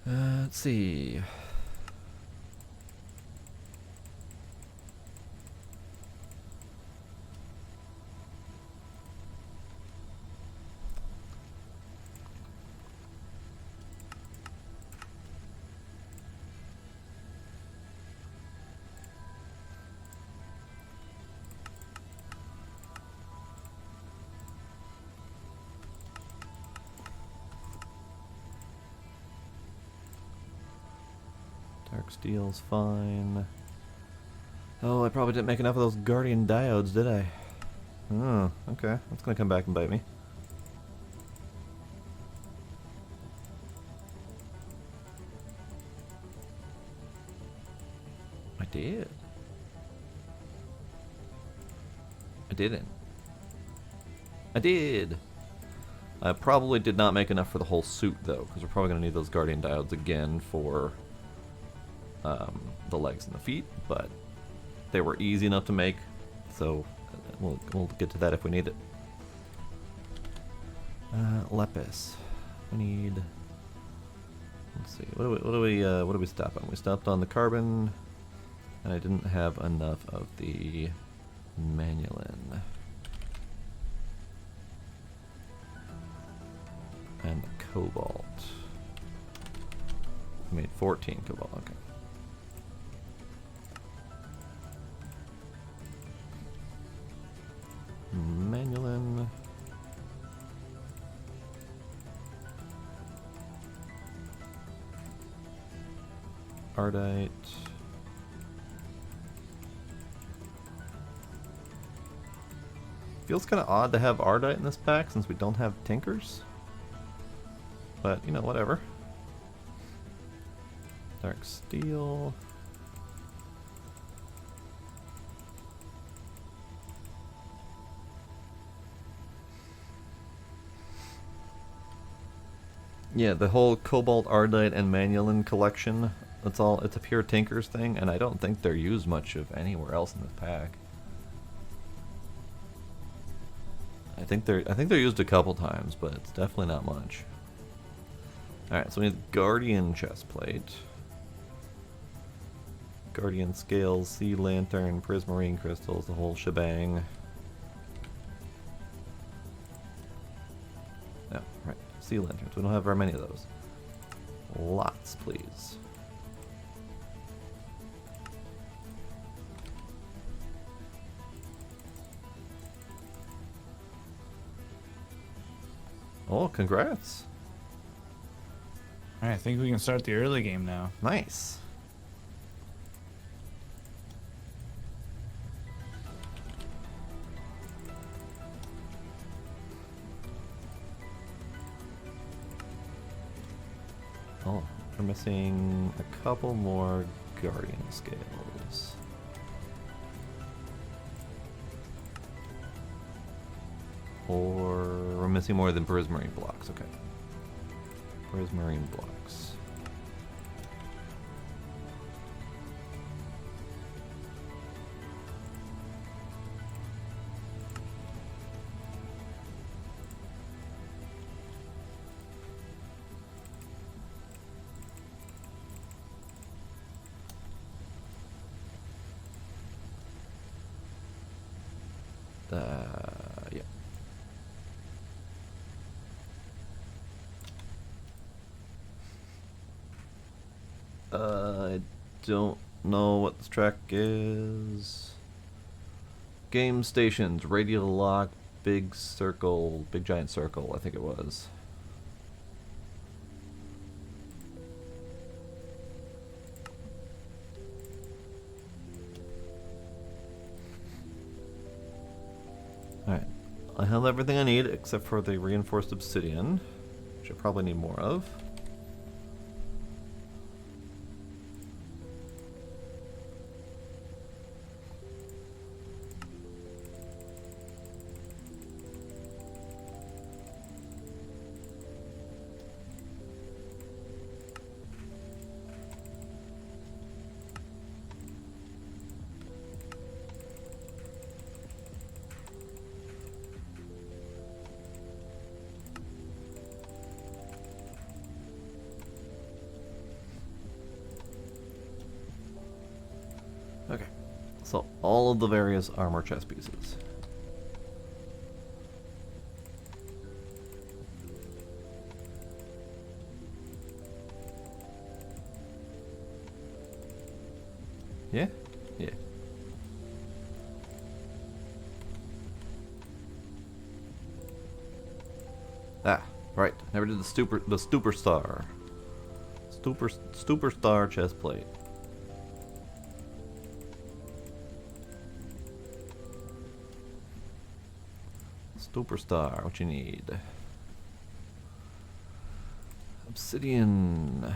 Let's see. Dark steel's fine. Oh, I probably didn't make enough of those guardian diodes, did I? Oh, okay. That's gonna come back and bite me. I did. I didn't. I did! I probably did not make enough for the whole suit, though, because we're probably gonna need those guardian diodes again for the legs and the feet, but they were easy enough to make, so we'll get to that if we need it. Lepis. We need. Let's see. What do we stop on? We stopped on the carbon, and I didn't have enough of the manulin and the cobalt. I made 14 cobalt. Okay. Manulin. Ardite. Feels kind of odd to have Ardite in this pack since we don't have Tinkers. But, you know, whatever. Dark steel. Yeah, the whole Cobalt, Ardite, and Manulin collection, it's a pure Tinker's thing, and I don't think they're used much of anywhere else in this pack. I think they're used a couple times, but it's definitely not much. Alright, so we need Guardian Chestplate. Guardian Scales, Sea Lantern, Prismarine Crystals, the whole shebang. Yeah, right. Sea Lanterns. We don't have very many of those. Lots, please. Oh, congrats. Alright, I think we can start the early game now. Nice. Oh, we're missing a couple more Guardian Scales. Or we're missing more than Prismarine blocks, okay. Prismarine blocks. Yeah. I don't know what this track is. Game stations, radial lock, big circle, big giant circle, I think it was. Alright, I have everything I need except for the reinforced obsidian, which I probably need more of. Okay, so all of the various armor chest pieces. Yeah? Yeah. Ah, right. Never did the superstar. Superstar chest plate. Superstar, what you need? Obsidian.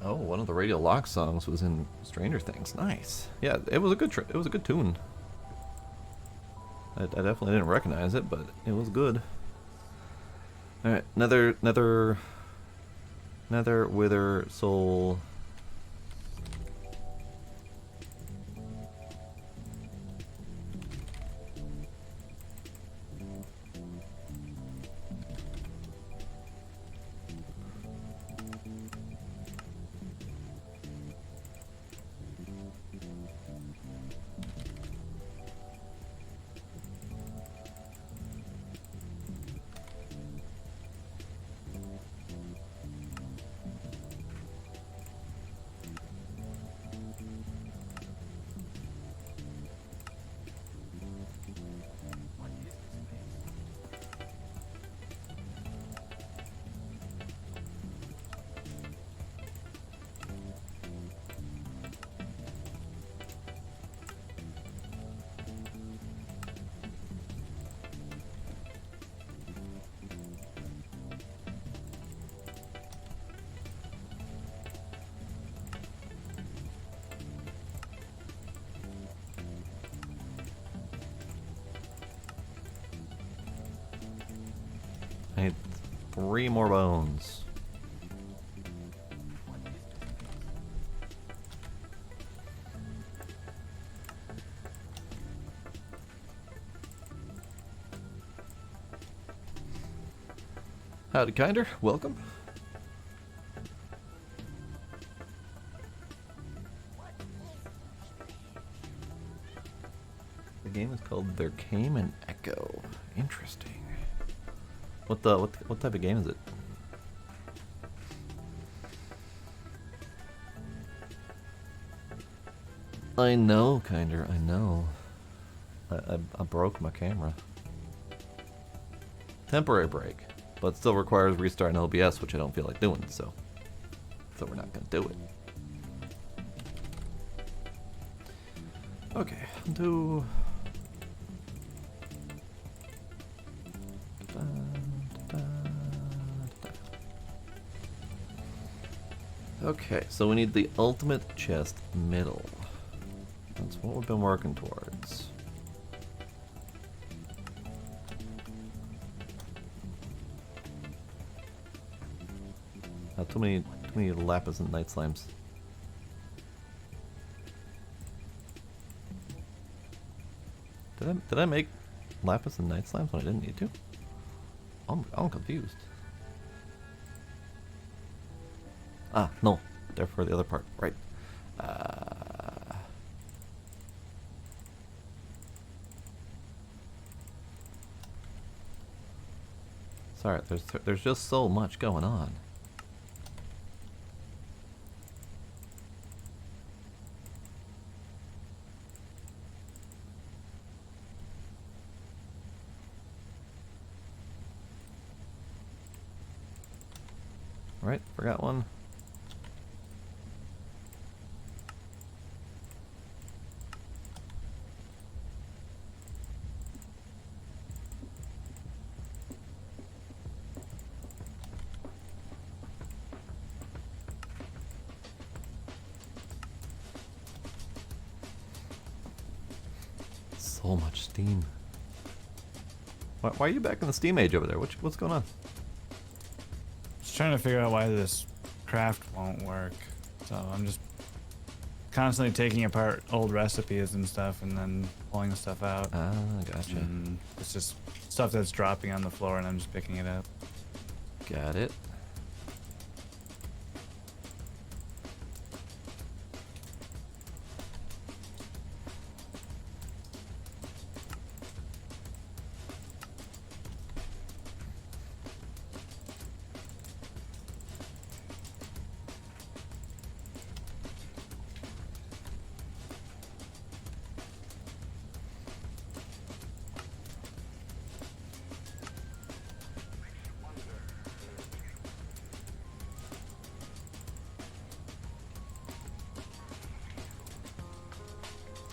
Oh, one of the Radio Lock songs was in Stranger Things. Nice. Yeah, it was a good it was a good tune. I definitely didn't recognize it, but it was good. All right, Nether, Wither, Soul. I need 3 more bones. Howdy, Kinder. Welcome. The game is called There Came an Echo. Interesting. What type of game is it? I know, Kinder, I know. I broke my camera. Temporary break, but still requires restarting OBS, which I don't feel like doing, so we're not gonna do it. Okay, do. Okay, so we need the ultimate chest middle. That's what we've been working towards. Too many lapis and night slimes. Did I make lapis and night slimes when I didn't need to? I'm confused. Ah, no. Therefore the other part. Right. Sorry, there's just so much going on. Right, forgot one. So much steam. Why are you back in the steam age over there? What's going on? Just trying to figure out why this craft won't work. So I'm just constantly taking apart old recipes and stuff and then pulling the stuff out. Ah, gotcha. And it's just stuff that's dropping on the floor and I'm just picking it up. Got it.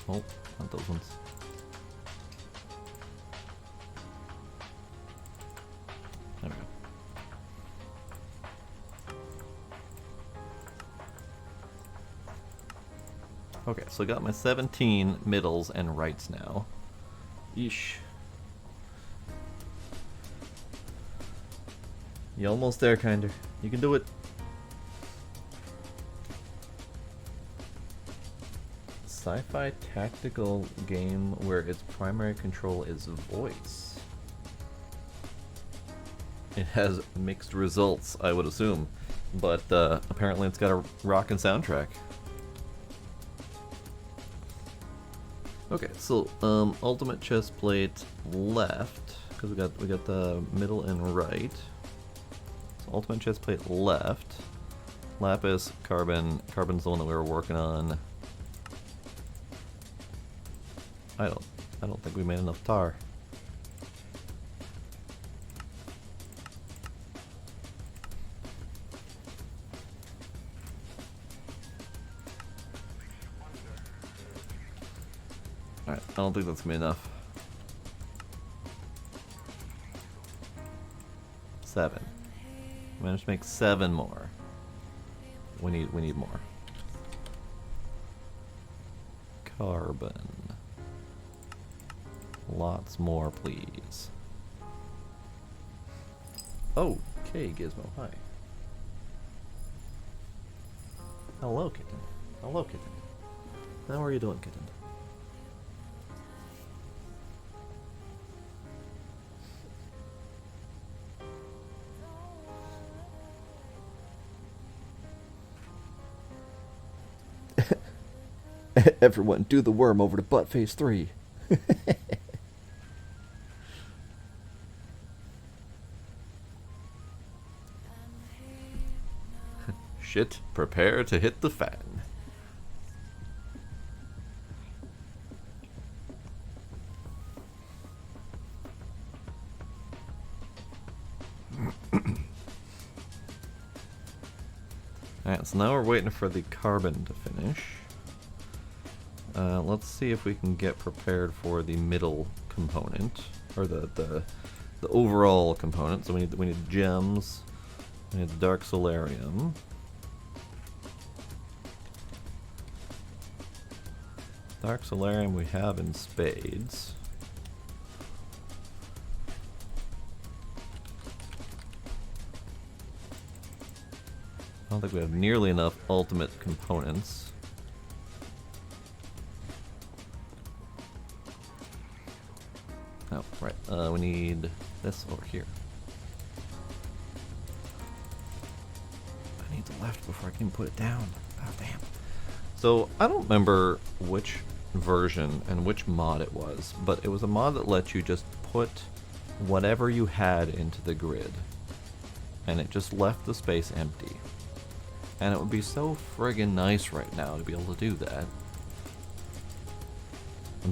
Oh, not those ones. There we go. Okay, so I got my 17 middles and rights now. Yeesh. You almost there, Kinder. You can do it. Sci-fi tactical game where its primary control is voice. It has mixed results, I would assume, but apparently it's got a rockin' soundtrack. Okay, so ultimate chest plate left because we got the middle and right. So ultimate chest plate left. Lapis, carbon's the one that we were working on. I don't think we made enough tar. Alright, I don't think that's gonna be enough. 7. Managed to make 7 more. We need more. Carbon. Lots more, please. Oh, okay, Gizmo, hi. Hello, kitten. Hello, kitten. How are you doing, kitten? Everyone, do the worm over to Buttface 3. Shit, prepare to hit the fan. Alright, so now we're waiting for the carbon to finish. Let's see if we can get prepared for the middle component, or the overall component. So we need gems. We need the dark solarium. Dark solarium we have in spades. don't think we have nearly enough ultimate components. Oh, right. We need this over here. I need the left before I can put it down. Oh, damn. So, I don't remember which version and which mod it was, but it was a mod that let you just put whatever you had into the grid. And it just left the space empty. And it would be so friggin' nice right now to be able to do that.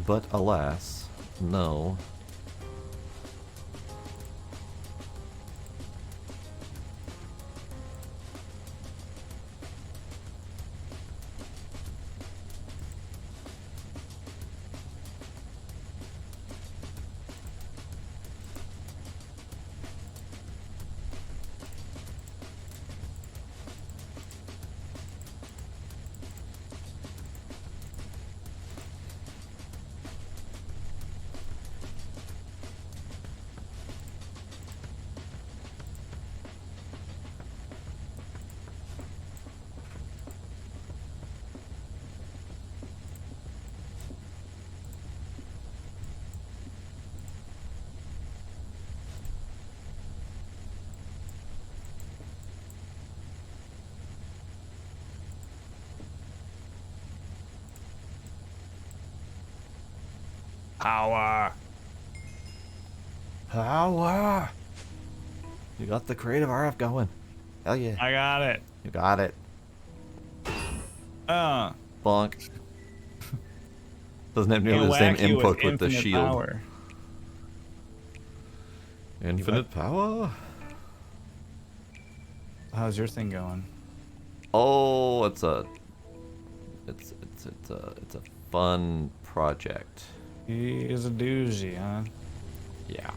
But alas, no. Power. Power! You got the creative RF going. Hell yeah. I got it. You got it. Bonk. Doesn't have nearly the same input with the shield. Power. Infinite power? How's your thing going? Oh, it's a fun project. He is a doozy, huh? Yeah.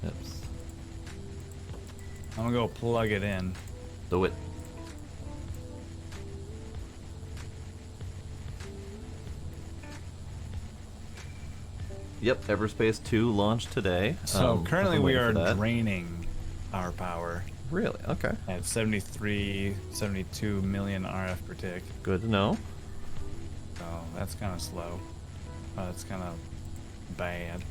Oops. I'm gonna go plug it in. Do it. Yep, Everspace 2 launched today. So currently I'm we waiting are for that. draining our power Really? Okay. at 73, 72 million RF per tick. Good to know. So that's kind of slow. That's kind of bad.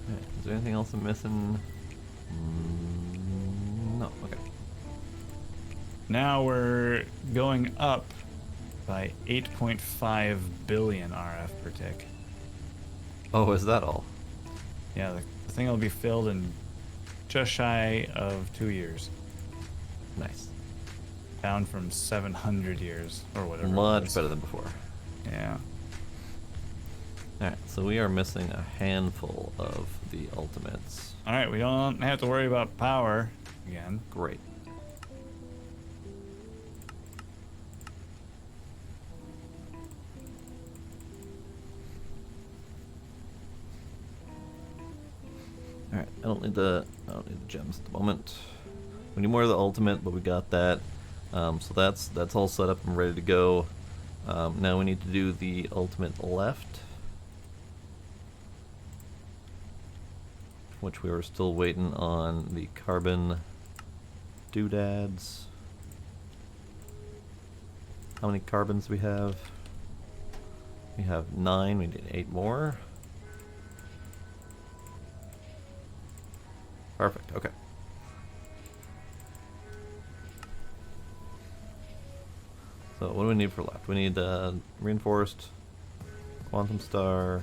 Okay, is there anything else I'm missing? No. Okay. Now we're going up by 8.5 billion RF per tick. Oh, is that all? Yeah, the thing will be filled in just shy of 2 years. Nice. Down from 700 years or whatever. it Much was. better than before. Yeah. Alright, so we are missing a handful of the ultimates. Alright, we don't have to worry about power again. Great. Alright, I don't need the gems at the moment. We need more of the ultimate, but we got that. So that's all set up and ready to go. Now we need to do the ultimate left, which we were still waiting on the carbon doodads. How many carbons do we have? We have 9, we need 8 more. Perfect, okay. So what do we need for left? We need reinforced, quantum star.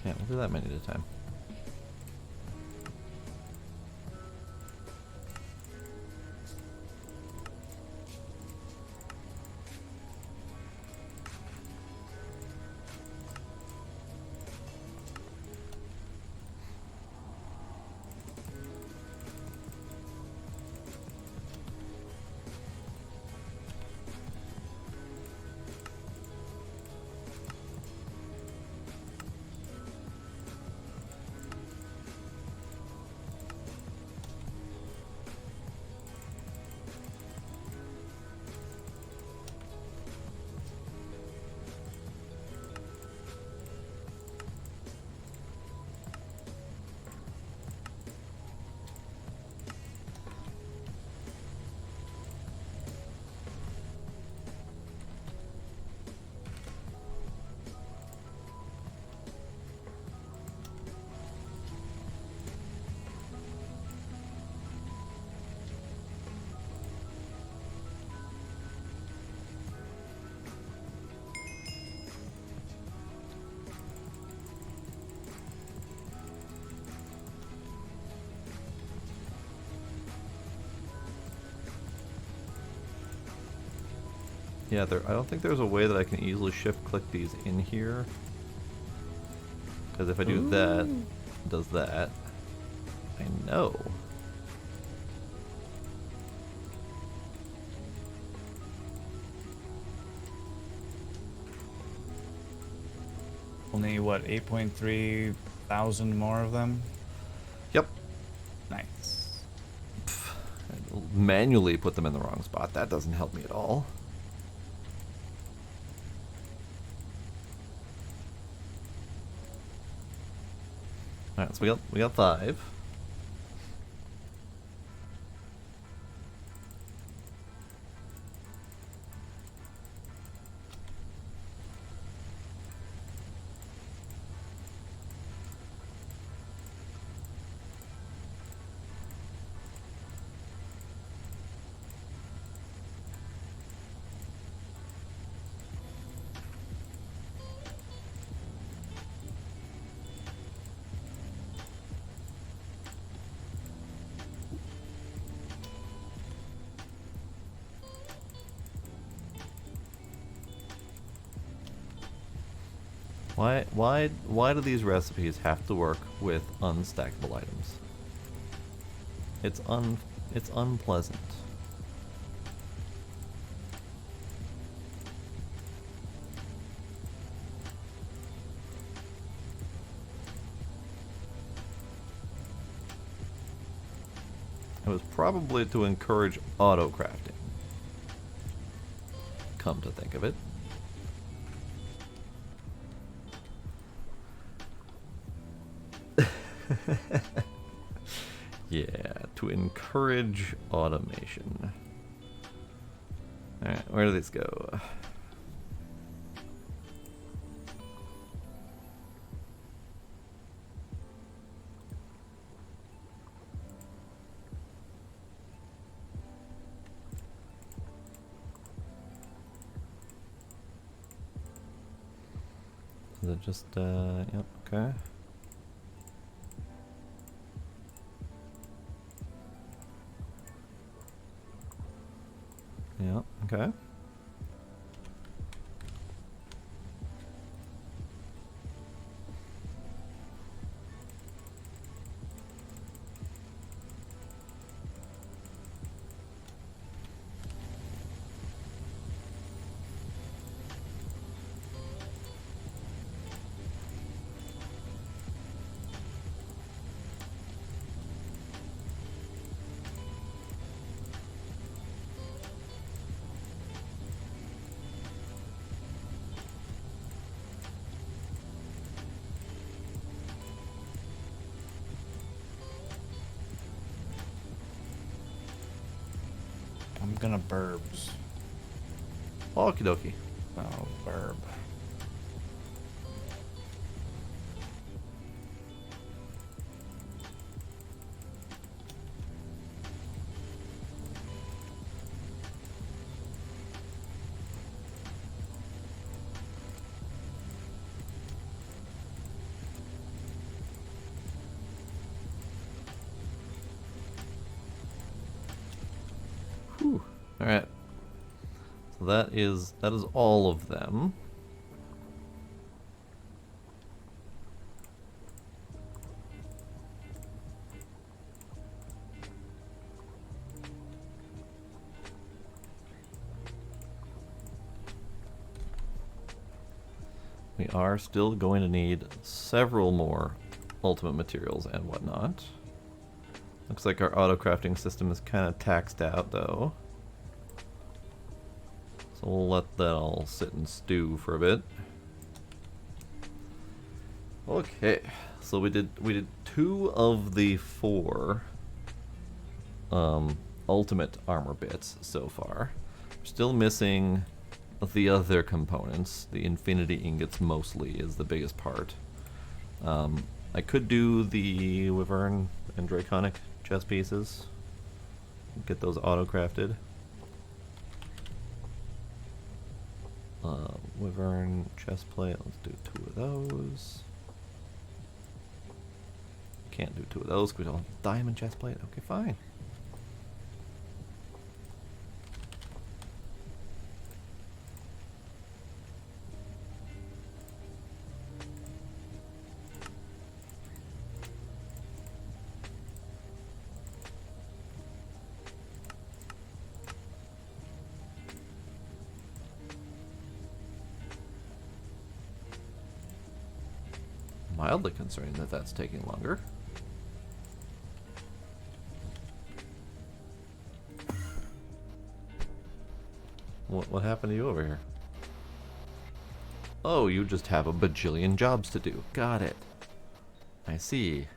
Yeah, we'll do that many at a time. Yeah, I don't think there's a way that I can easily shift click these in here. Because if I do that, it does that. I know. Only what, 8.3 thousand more of them? Yep. Nice. I manually put them in the wrong spot. That doesn't help me at all. Alright, so we got 5. Why do these recipes have to work with unstackable items? It's unpleasant. It was probably to encourage auto crafting. Come to think of it. Yeah, to encourage automation. Alright, where do these go? Is it just, yep, okay. Yeah, okay. gonna burbs. Okie dokie. Oh, burb. Whew. All right. So that is all of them. We are still going to need several more ultimate materials and whatnot. Looks like our auto crafting system is kind of taxed out though. So we'll let that all sit and stew for a bit. Okay, so we did 2 of the 4 ultimate armor bits so far. We're still missing the other components. The infinity ingots mostly is the biggest part. I could do the Wyvern and Draconic chest pieces. Get those auto-crafted. Wyvern chest plate, let's do 2 of those. Can't do 2 of those because we don't have diamond chest plate. Okay, fine. Mildly concerning that that's taking longer. What happened to you over here? Oh, you just have a bajillion jobs to do. Got it. I see.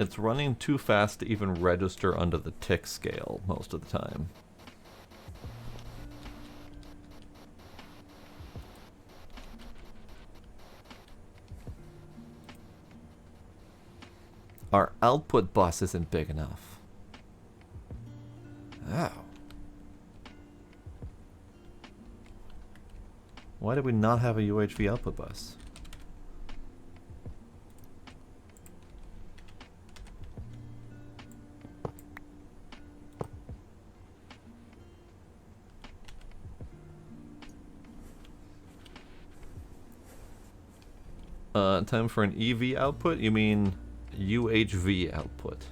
It's running too fast to even register under the tick scale most of the time. Our output bus isn't big enough. Oh. Why did we not have a UHV output bus? Time for an EV output? You mean UHV output?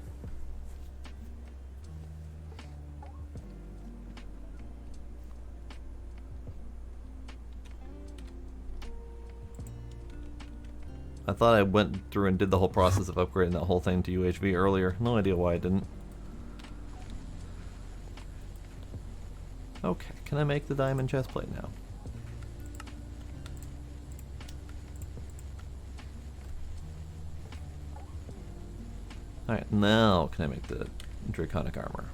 I thought I went through and did the whole process of upgrading that whole thing to UHV earlier. No idea why I didn't. Okay, can I make the diamond chest plate now? Alright, now can I make the Draconic armor?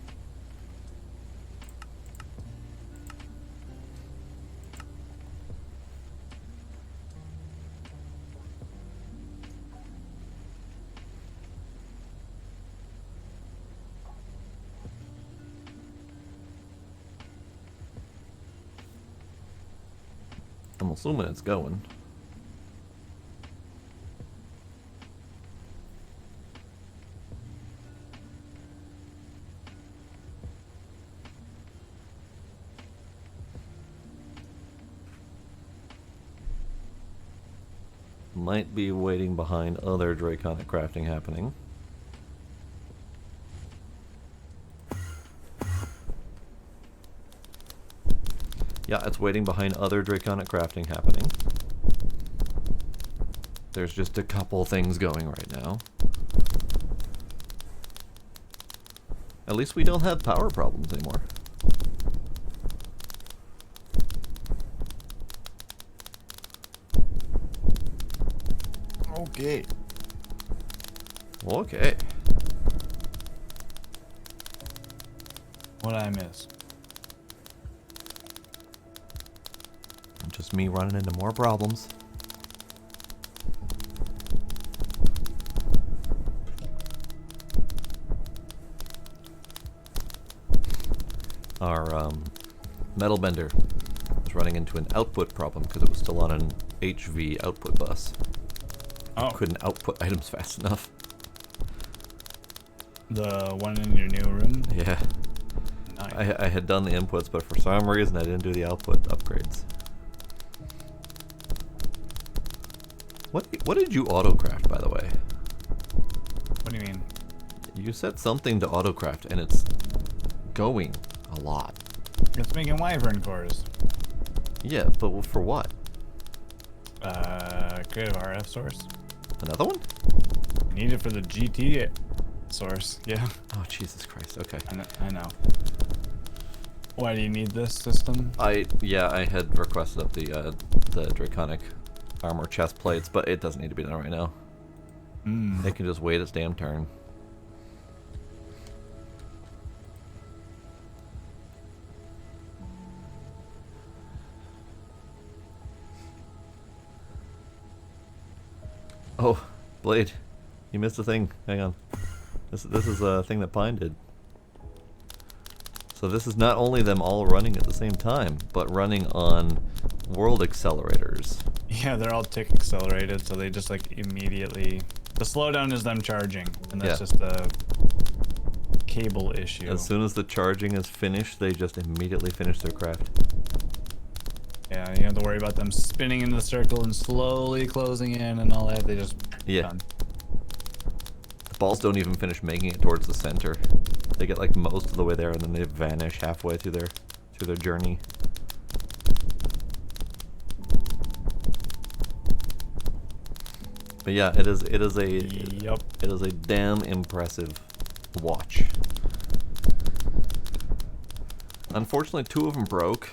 I'm assuming it's going. Might be waiting behind other Draconic crafting happening. Yeah, it's waiting behind other Draconic crafting happening. There's just a couple things going right now. At least we don't have power problems anymore. Okay. Okay. What'd I miss? Just me running into more problems. Our metal bender was running into an output problem because it was still on an HV output bus. Oh, Couldn't output items fast enough. the one in your new room? Yeah. Nice. I had done the inputs, but for some reason I didn't do the output upgrades. What did you autocraft, by the way? What do you mean? You said something to autocraft, and it's going a lot. It's making wyvern cores. Yeah, but for what? Creative RF source. Another one? Need it for the GT source. Yeah, Oh, Jesus Christ. Okay. I know. Why do you need this system? I had requested up the draconic armor chest plates, but it doesn't need to be done right now. It can just wait its damn turn. Oh, Blade, you missed a thing. Hang on. This is a thing that Pine did. So this is not only them all running at the same time, but running on world accelerators. Yeah, they're all tick accelerated, so they just like immediately. The slowdown is them charging, and that's Yeah. just a cable issue. As soon as the charging is finished, they just immediately finish their craft. Yeah, you don't have to worry about them spinning in the circle and slowly closing in and all that. They just Yeah. done. The balls don't even finish making it towards the center. They get like most of the way there, and then they vanish halfway through their journey. But yeah, it is Yup. a damn impressive watch. Unfortunately, 2 of them broke.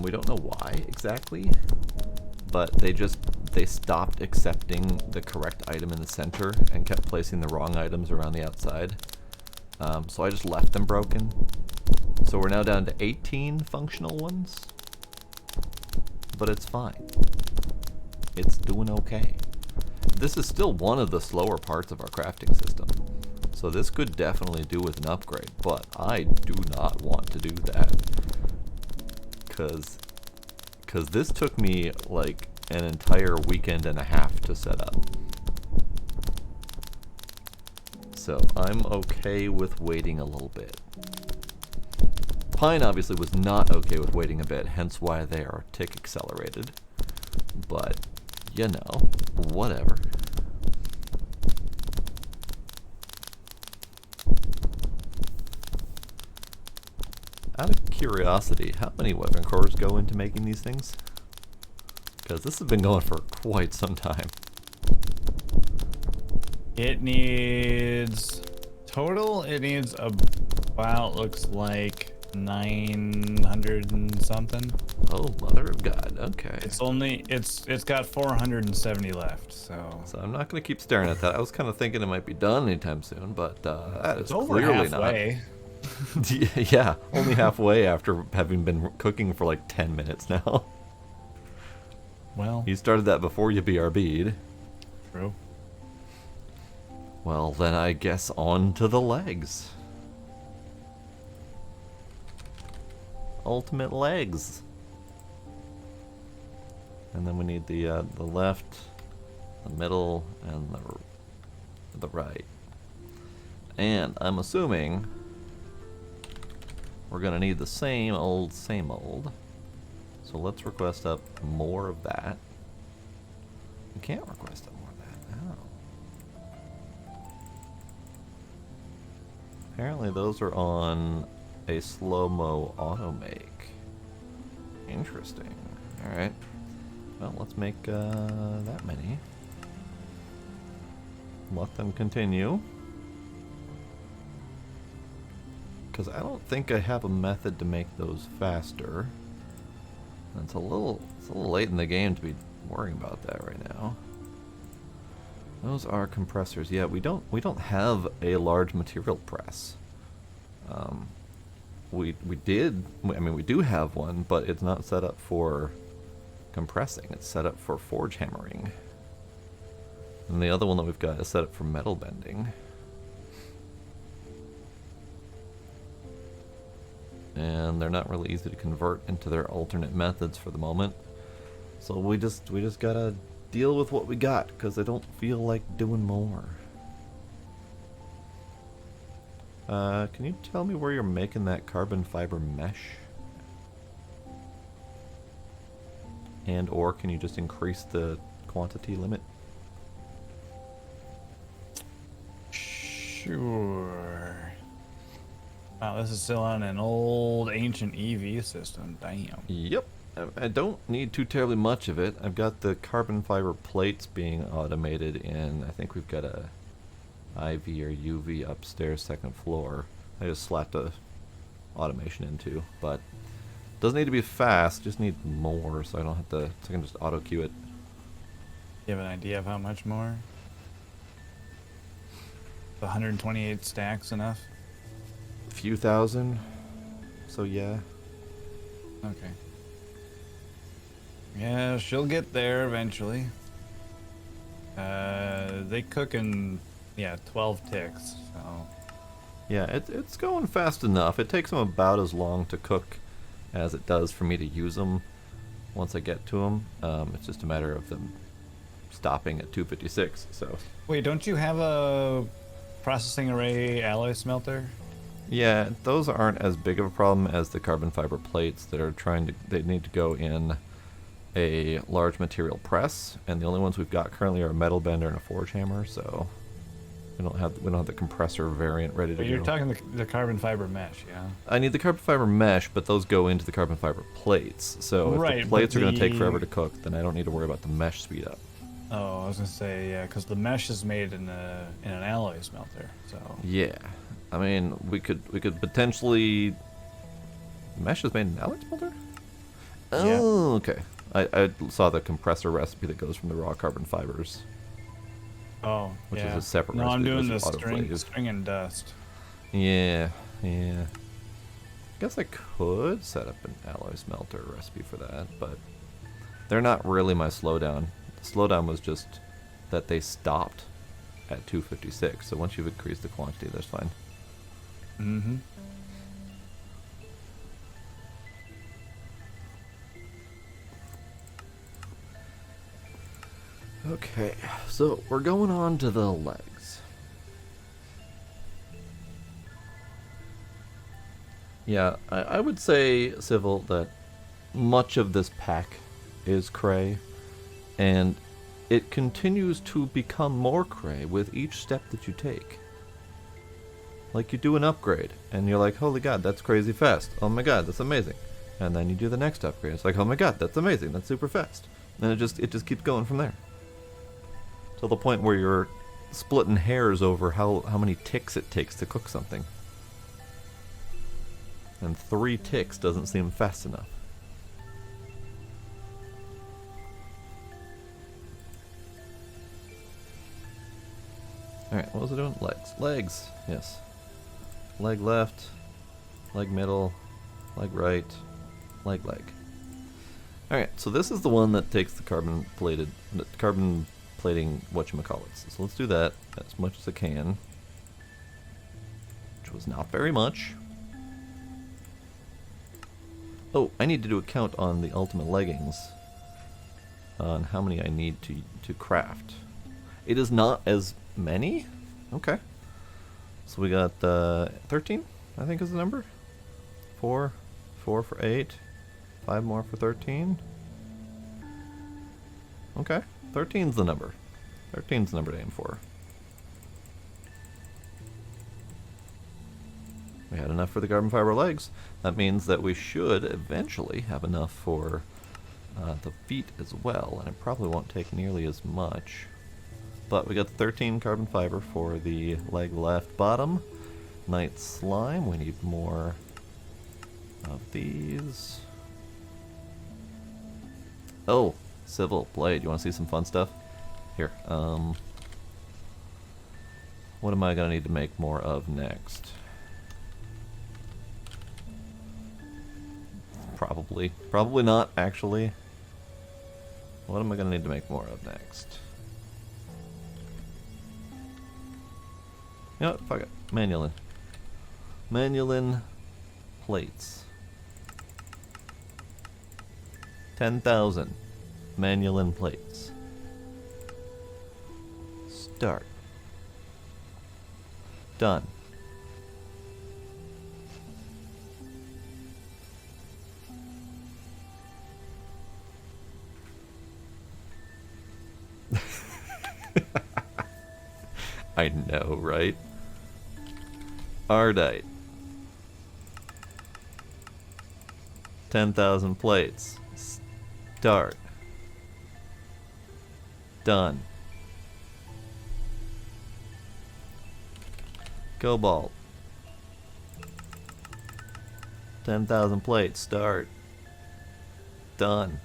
We don't know why exactly, but they stopped accepting the correct item in the center and kept placing the wrong items around the outside. So I just left them broken. So we're now down to 18 functional ones, but it's fine. It's doing okay. This is still one of the slower parts of our crafting system, so this could definitely do with an upgrade, but I do not want to do that. Cause this took me like an entire weekend and a half to set up. So I'm okay with waiting a little bit. Pine obviously was not okay with waiting a bit, hence why they are tick accelerated. But, you know, whatever. Out of curiosity, how many weapon cores go into making these things? Because this has been going for quite some time. It needs total. It needs about looks like 900 and something. Oh, mother of God, okay. It's got 470 left. So So I'm not going to keep staring at that. I was kind of thinking it might be done anytime soon, but that is it's over clearly halfway. not. Yeah, only halfway after having been cooking for like 10 minutes now. Well, You started that before you BRB'd. true. Well, then I guess on to the legs. Ultimate legs. And then we need the left, the middle, and the right. And I'm assuming we're gonna need the same old, same old. So let's request up more of that. We can't request up more of that. Oh. Apparently those are on a slow-mo auto-make. Interesting. Alright. Well, let's make that many. Let them continue. because I don't think I have a method to make those faster. And it's a little late in the game to be worrying about that right now. Those are compressors. Yeah, we don't have a large material press. We do have one, but it's not set up for compressing. It's set up for forge hammering. And the other one that we've got is set up for metal bending. And they're not really easy to convert into their alternate methods for the moment. So we just gotta deal with what we got, because I don't feel like doing more. Can you tell me where you're making that carbon fiber mesh? And or can you just increase the quantity limit? Sure. Wow, this is still on an old ancient EV system. Damn. Yep. I don't need too terribly much of it. I've got the carbon fiber plates being automated in, I think we've got a IV or UV upstairs, second floor. I just slapped a automation into, but doesn't need to be fast, just need more so I don't have to, so I can just auto queue it. You have an idea of how much more? 128 stacks enough? A few thousand, so yeah. Okay. Yeah, she'll get there eventually. They cook in, 12 ticks, so... Yeah, it's going fast enough. It takes them about as long to cook as it does for me to use them once I get to them. It's just a matter of them stopping at 256, so... Wait, don't you have a processing array alloy smelter? Yeah, those aren't as big of a problem as the carbon fiber plates that are they need to go in a large material press, and the only ones we've got currently are a metal bender and a forge hammer, so we don't have the compressor variant ready to But go. you're talking the carbon fiber mesh, yeah? I need the carbon fiber mesh, but those go into the carbon fiber plates, so if Right, the plates but are going to take the- forever to cook, then I don't need to worry about the mesh speed up. Oh, I was gonna say, yeah, because the mesh is made in an alloy smelter, so... Yeah, I mean, we could potentially... Mesh is made in alloy smelter? Yeah. Oh, okay. I saw the compressor recipe that goes from the raw carbon fibers. Oh, Which is yeah. a separate No, I'm recipe doing the versus autoclave. string and dust. Yeah. Guess I could set up an alloy smelter recipe for that, but they're not really my slowdown. The slowdown was just that they stopped at 256, so once you've increased the quantity, that's fine. Mm-hmm. Okay, so we're going on to the legs. Yeah, I would say, Civil, that much of this pack is cray, and it continues to become more cray with each step that you take. Like, you do an upgrade, and you're like, holy god, that's crazy fast. Oh my god, that's amazing. And then you do the next upgrade, it's like, oh my god, that's amazing, that's super fast. And it just keeps going from there. To the point where you're splitting hairs over how many ticks it takes to cook something. And 3 ticks doesn't seem fast enough. Alright, what was it doing? Legs. Legs! Yes. Leg left, leg middle, leg right, leg. Alright, so this is the one that takes the carbon plating whatchamacallits. So let's do that as much as I can. Which was not very much. Oh, I need to do a count on the ultimate leggings. On how many I need to craft. It is not as many? Okay. So we got 13, I think is the number. 4 for 8. 5 more for 13. Okay. 13's the number. 13's the number to aim for. We had enough for the carbon fiber legs. That means that we should eventually have enough for the feet as well, and it probably won't take nearly as much. But we got the 13 carbon fiber for the leg left bottom, Night slime. We need more of these. Oh, civil blade. You want to see some fun stuff? Here. What am I gonna need to make more of next? Probably not, actually. What am I gonna need to make more of next? You know what? Fuck it. Manulin. Manulin plates. 10,000 Manulin plates. Start. Done. I know, right? Ardite. 10,000 plates. Start. Done. Cobalt. 10,000 plates. Start. Done.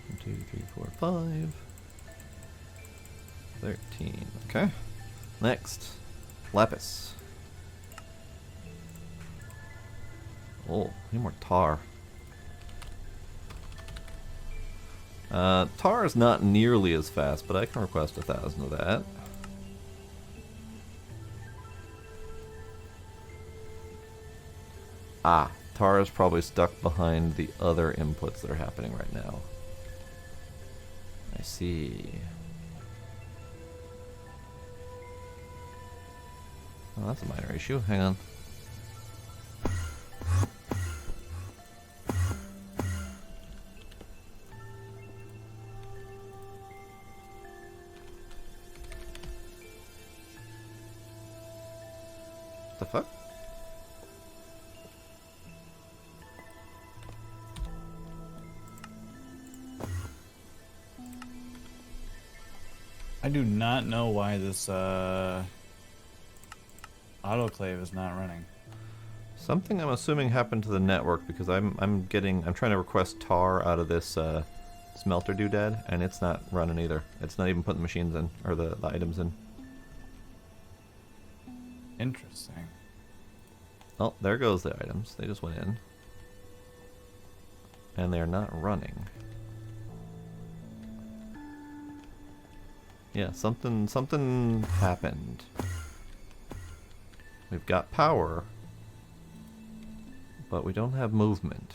One, 2, 3, 4, 5. 13. Okay. Next. Lapis. Oh, need more tar. Tar is not nearly as fast, but I can request 1,000 of that. Ah, tar is probably stuck behind the other inputs that are happening right now. I see. Oh, that's a minor issue. Hang on. The fuck? I do not know why this autoclave is not running. Something I'm assuming happened to the network because I'm trying to request tar out of this smelter doodad and it's not running either. It's not even putting the machines in or the items in. Interesting. Oh, there goes the items. They just went in. And they're not running. Yeah, something happened. We've got power, but we don't have movement.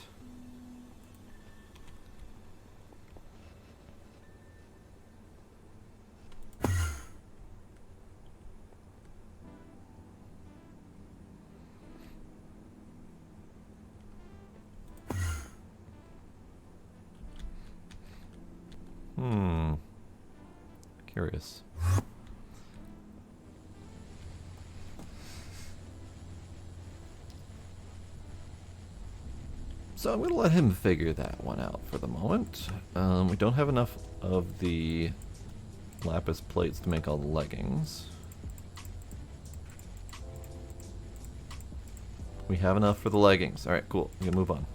Curious. So I'm going to let him figure that one out for the moment. We don't have enough of the lapis plates to make all the leggings. We have enough for the leggings. Alright, cool. We can move on.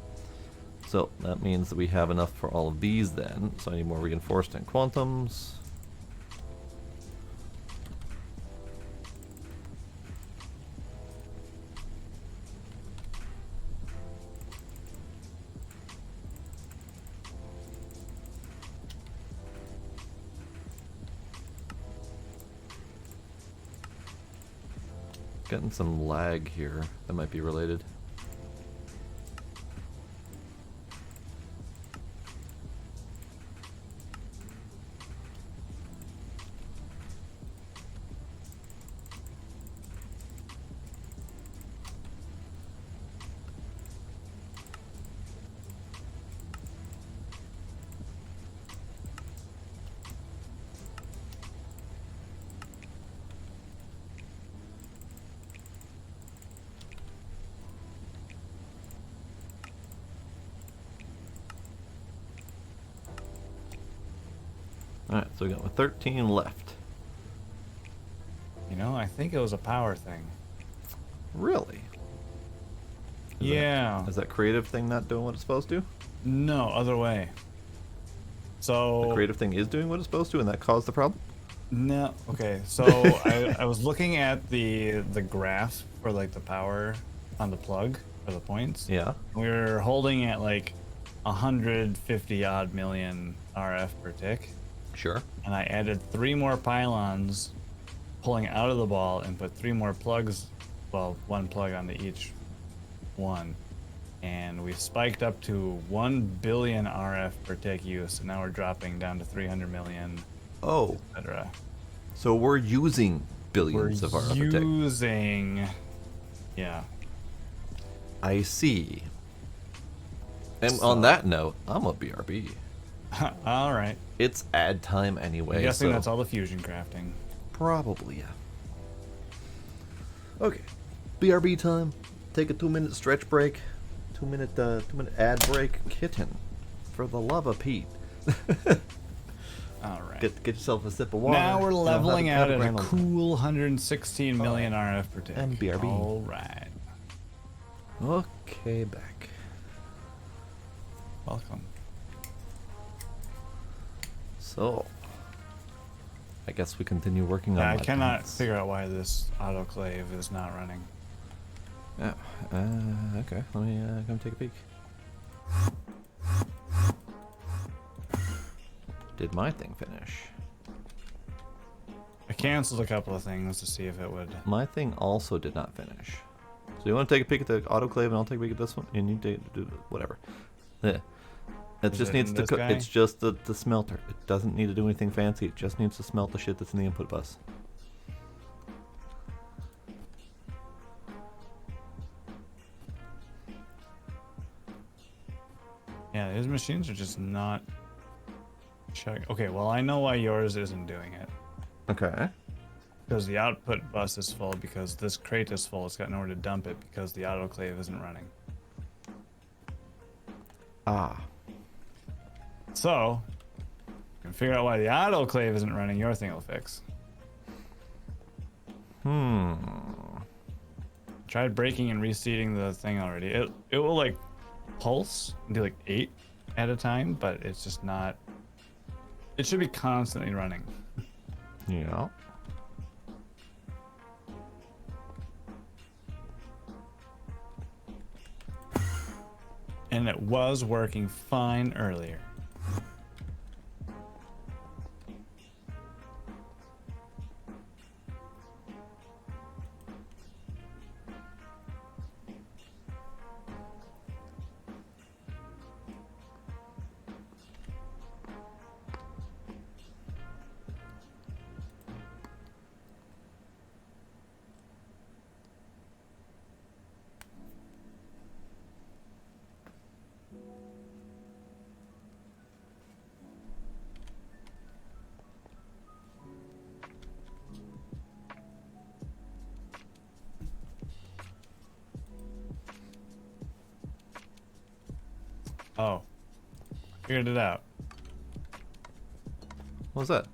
So that means that we have enough for all of these then. So I need more reinforced and quantums. Getting some lag here that might be related. Alright, so we got 13 left. You know, I think it was a power thing. Really? Yeah. Is that creative thing not doing what it's supposed to? No, other way. The So creative thing is doing what it's supposed to, and that caused the problem? no. Okay. So I was looking at the graph for like the power on the plug for the points. Yeah. We were holding at like 150 odd million RF per tick, Sure. and I added 3 more pylons pulling out of the ball and put 3 more plugs, well, 1 plug onto each one, and we spiked up to 1 billion RF per tick use, and now we're dropping down to 300 million, Oh, etc. so we're using We're billions of RF per tick. using, yeah. I see. And So- on that note, I'm a BRB. All right. It's ad time anyway. I'm guessing so that's all the fusion crafting. Probably, yeah. Okay, BRB time. Take a 2-minute stretch break. 2-minute ad break. Kitten, for the love of Pete. All right. Get yourself a sip of water. Now we're Have leveling have out at a grand old time. cool 116 million RF per tick. And BRB. All right. Okay, back. Welcome. So, I guess we continue working on. I my cannot plans. figure out why this autoclave is not running. Yeah. Okay. Let me come take a peek. Did my thing finish? I canceled a couple of things to see if it would. My thing also did not finish. So you want to take a peek at the autoclave, and I'll take a peek at this one, and you do whatever. Yeah. It Is just it needs in to this cook. guy? It's just the smelter. It doesn't need to do anything fancy. It just needs to smelt the shit that's in the input bus. Yeah, his machines are just not. Okay, well I know why yours isn't doing it. Okay. Because the output bus is full, because this crate is full. It's got nowhere to dump it because the autoclave isn't running. Ah. So, you can figure out why the autoclave isn't running. Your thing will fix. Tried breaking and reseating the thing already. It will like pulse and do like 8 at a time, but it's just not. It should be constantly running. Yeah. And it was working fine earlier. Oh, figured it out. What was that?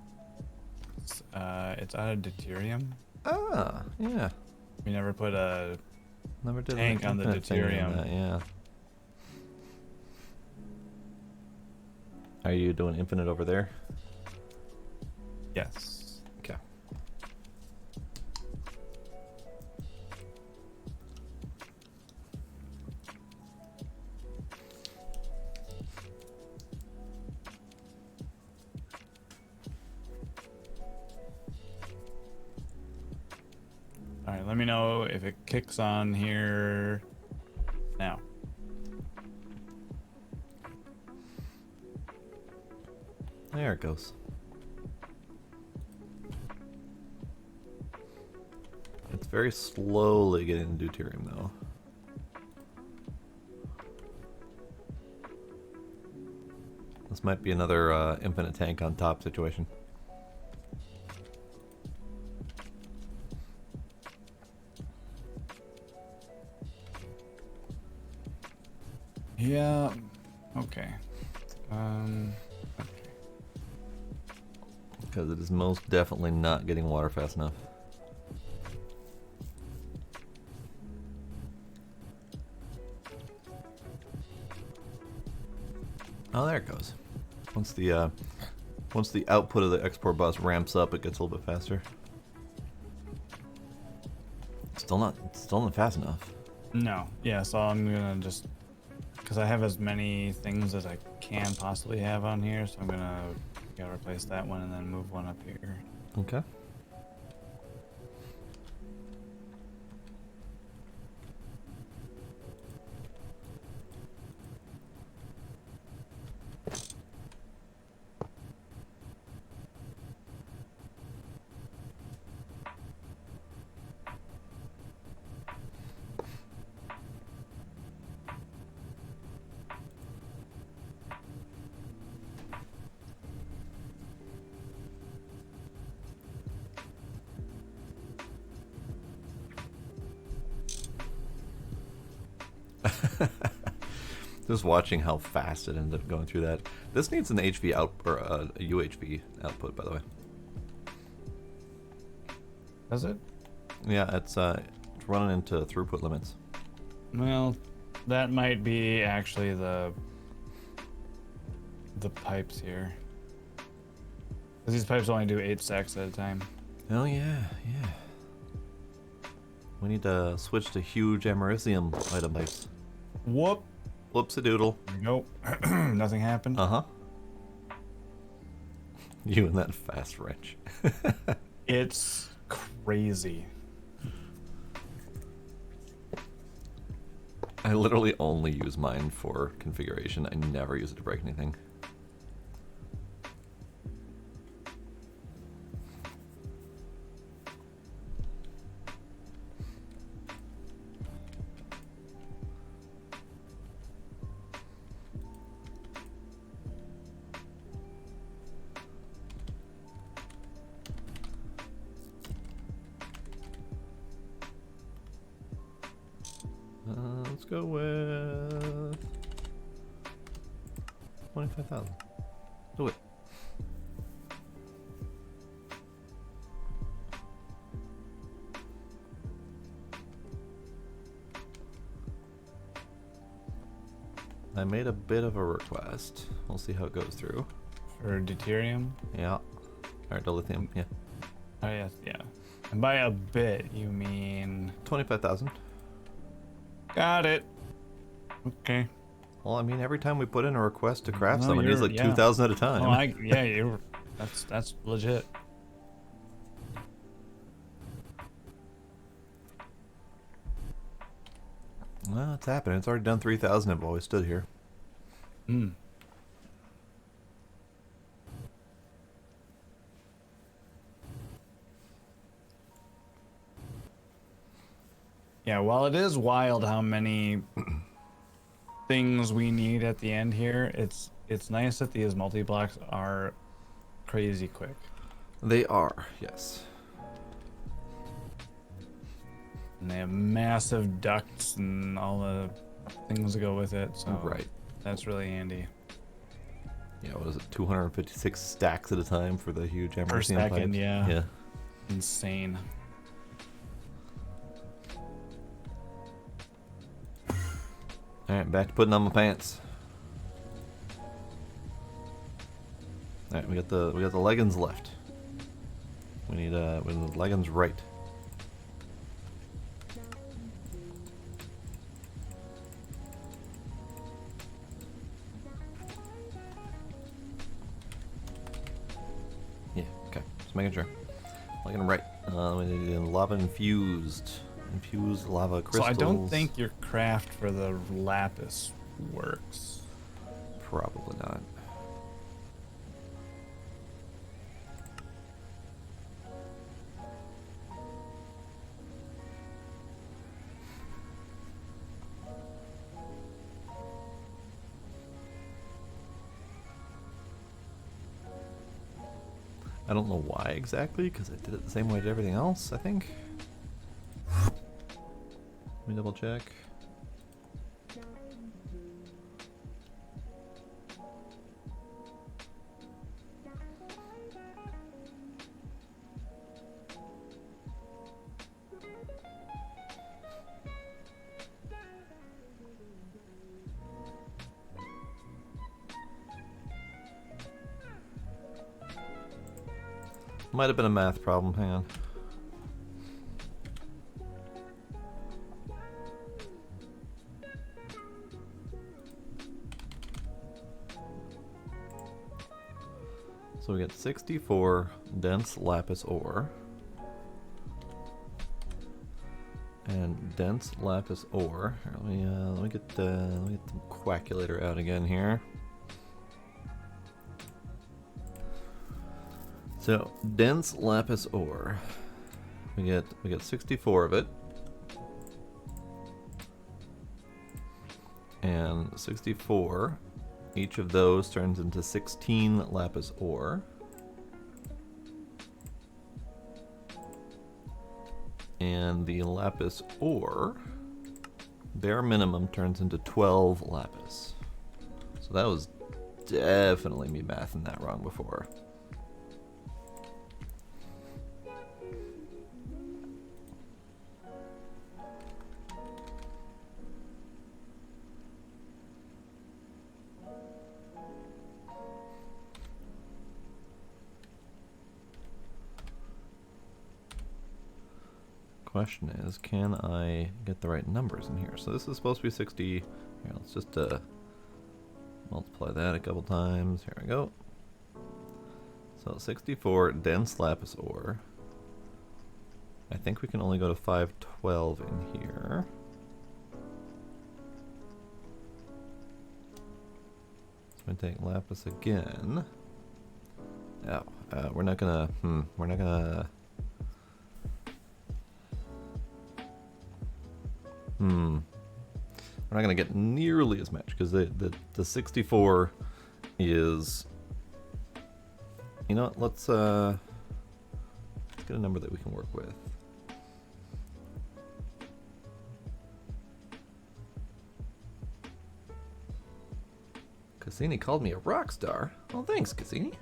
It's out of deuterium. Ah, yeah. We never put a Never did Tank an on the infinite thing in deuterium. that, yeah. Are you doing infinite over there? yes. Okay. All right, let me know if it kicks on here now. There it goes. It's very slowly getting deuterium though. This might be another infinite tank on top situation. Yeah. Okay. Okay. Because it is most definitely not getting water fast enough. Oh, there it goes. Once the output of the export bus ramps up, it gets a little bit faster. Still not fast enough. No. Yeah, so I'm gonna just, because I have as many things as I can possibly have on here, so I'm gonna replace that one and then move one up here. Okay. Just watching how fast it ended up going through that. This needs an HV out or a UHV output, by the way. Does it? Yeah, it's running into throughput limits. Well, that might be actually the pipes here. Because these pipes only do 8 stacks at a time. Oh yeah, yeah. We need to switch to huge americium item pipes. Whoop. Whoops-a-doodle. Nope. Nothing happened. Uh-huh. You and that fast wrench. It's crazy. I literally only use mine for configuration. I never use it to break anything. Let's go with 25,000. Do it. I made a bit of a request. We'll see how it goes through. For deuterium? Yeah. Alright, dilithium, yeah. Oh, yes, yeah. And by a bit, you mean... 25,000. Got it. Okay. Well, I mean, every time we put in a request to craft No, something, it's like yeah. 2,000 at a time. Oh, yeah, you're... That's legit. Well, it's happening. It's already done 3,000 I've always stood here. Hmm. Yeah, while it is wild how many things we need at the end here, it's nice that these multi-blocks are crazy quick. They are, yes. And they have massive ducts and all the things that go with it, so Right. that's really handy. Yeah, what is it? 256 stacks at a time for the huge Per americium second, pipes? yeah. Yeah. Insane. Alright, back to putting on my pants. Alright, we got the leggings left. We need the leggings right. Yeah, okay. Just making sure. Legging right. We need lava infused lava crystals. So I don't think your craft for the lapis works. Probably not. I don't know why exactly, because I did it the same way as everything else, I think. Let me double check. Might have been a math problem. Hang on. So we get 64 dense lapis ore. And dense lapis ore. Here, let me get the calculator out again here. So dense lapis ore. We get 64 of it. And 64, each of those turns into 16 lapis ore. And the lapis ore, bare minimum, turns into 12 lapis. So that was definitely me mathing that wrong before. Question is, can I get the right numbers in here? So this is supposed to be 60. Here, let's just multiply that a couple times. Here we go. So 64 dense lapis ore. I think we can only go to 512 in here. So we take lapis again. Oh, we're not gonna. We're not gonna. We're not gonna get nearly as much because the 64 is. You know what? Let's get a number that we can work with. Cassini called me a rock star. Well, thanks, Cassini.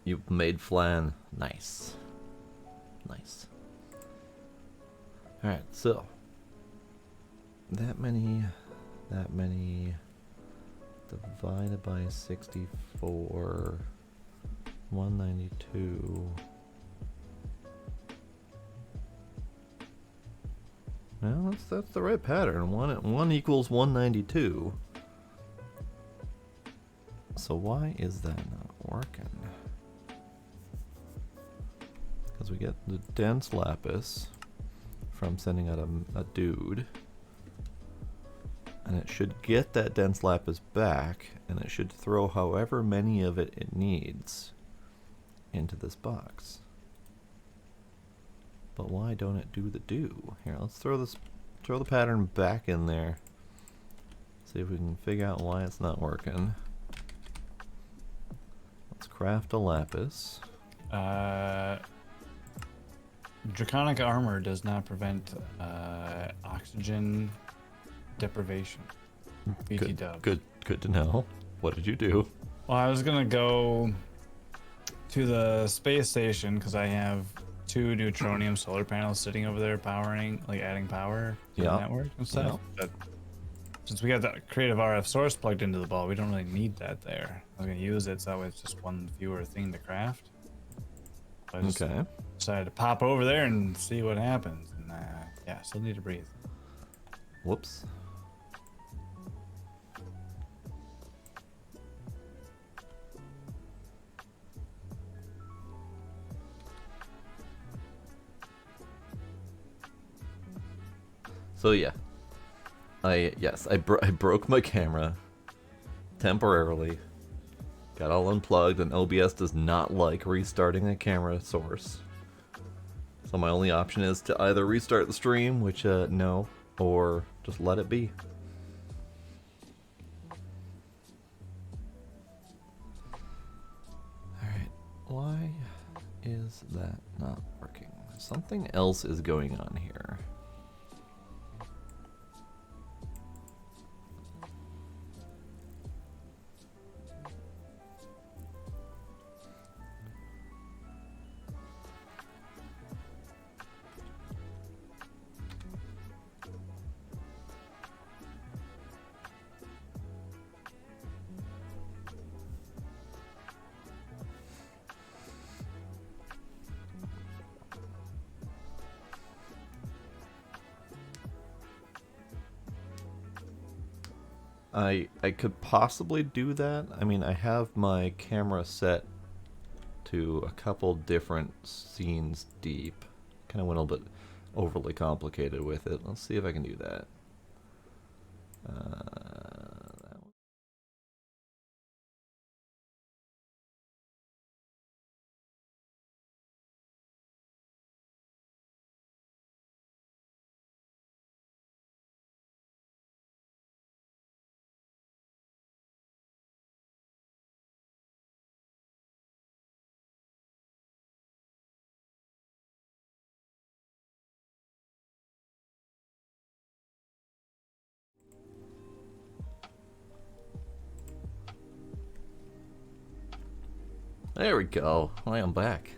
You've made flan. Nice. Nice. Alright, so. That many divided by 64. 192. Well, that's the right pattern. One equals 192. So why is that not working? Because we get the dense lapis from sending out a dude, and it should get that dense lapis back, and it should throw however many of it needs into this box. But why don't it do the do? Here, let's throw the pattern back in there. See if we can figure out why it's not working. Let's craft a lapis. Draconic armor does not prevent oxygen deprivation. BT dub. Good to know. What did you do? Well, I was gonna go to the space station because I have 2 neutronium solar panels sitting over there powering, like adding power to the network and stuff. But since we got that creative RF source plugged into the ball, we don't really need that there. I was gonna use it so that way it's just one fewer thing to craft. So I just decided to pop over there and see what happens. And yeah, still need to breathe. Whoops. So yeah, I broke my camera temporarily. Got all unplugged, and OBS does not like restarting a camera source. So my only option is to either restart the stream, which no, or just let it be. Alright, why is that not working? Something else is going on here. I could possibly do that. I mean, I have my camera set to a couple different scenes deep. Kind of went a little bit overly complicated with it. Let's see if I can do that. There we go. I am back.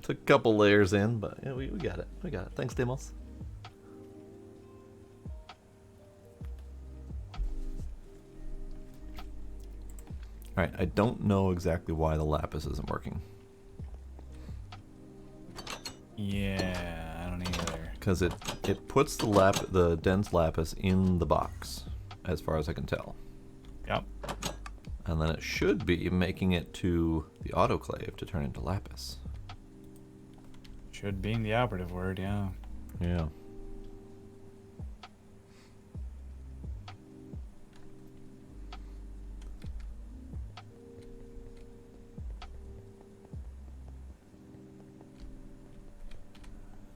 Took a couple layers in, but yeah, we got it. We got it. Thanks, Demos. Alright, I don't know exactly why the lapis isn't working. Yeah, I don't either. Because it puts the dense lapis in the box, as far as I can tell. Yep. And then it should be making it to the autoclave to turn into lapis. Should be the operative word, yeah. Yeah.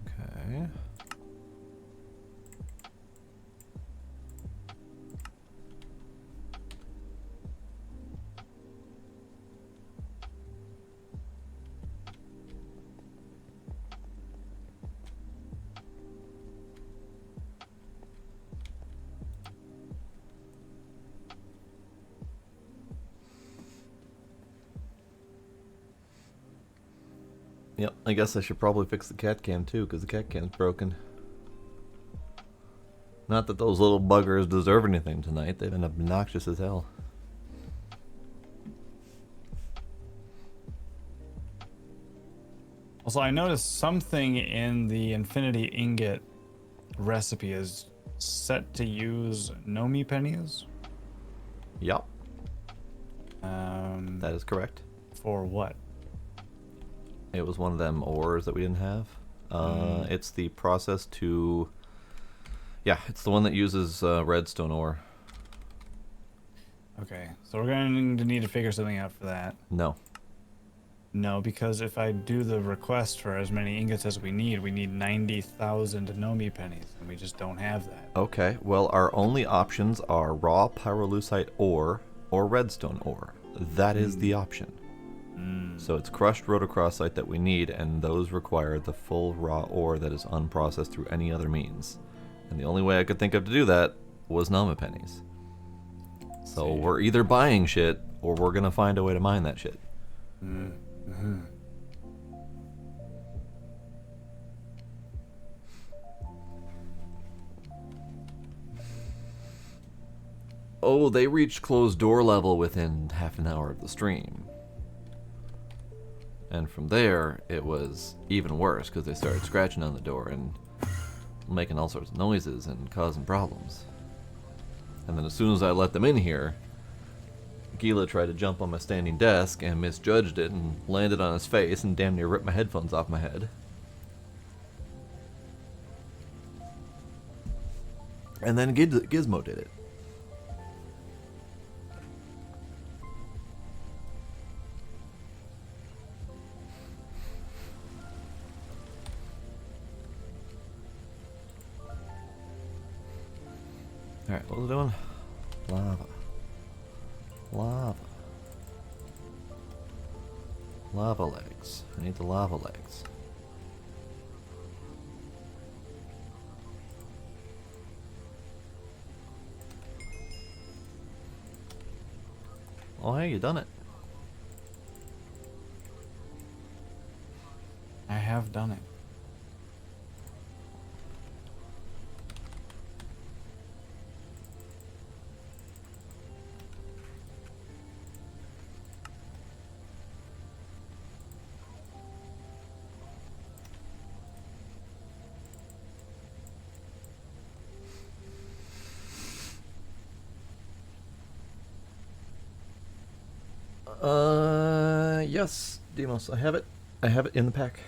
Okay. Yep, I guess I should probably fix the cat cam too, because the cat cam's broken. Not that those little buggers deserve anything tonight, they've been obnoxious as hell. Also, I noticed something in the infinity ingot recipe is set to use Nomi pennies. Yep, that is correct. For what? It was one of them ores that we didn't have. It's the process to... Yeah, it's the one that uses redstone ore. Okay, so we're going to need to figure something out for that. No. No, because if I do the request for as many ingots as we need 90,000 Nomi pennies, and we just don't have that. Okay, well, our only options are raw pyrolusite ore or redstone ore. That is the option. So it's crushed rhodocrosite that we need, and those require the full raw ore that is unprocessed through any other means. And the only way I could think of to do that was Namapennies. So we're either buying shit, or we're gonna find a way to mine that shit. Oh, they reached closed door level within half an hour of the stream. And from there, it was even worse, because they started scratching on the door and making all sorts of noises and causing problems. And then as soon as I let them in here, Gila tried to jump on my standing desk and misjudged it and landed on his face and damn near ripped my headphones off my head. And then Gizmo did it. Alright, what was I doing? Lava. Lava. Lava legs. I need the lava legs. Oh, hey, you done it. I have done it. Yes, Demos, I have it. I have it in the pack.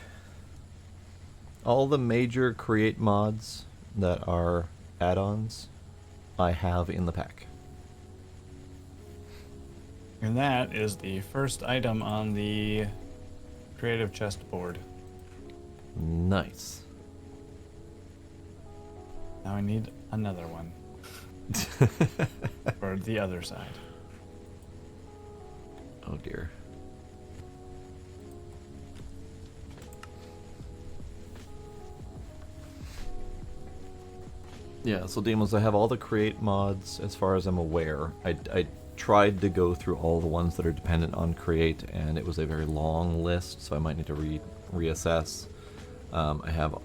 All the major create mods that are add-ons, I have in the pack. And that is the first item on the creative chest board. Nice. Now I need another one for the other side. Oh dear. Yeah, so Demos, I have all the create mods as far as I'm aware. I tried to go through all the ones that are dependent on create, and it was a very long list, so I might need to reassess. I have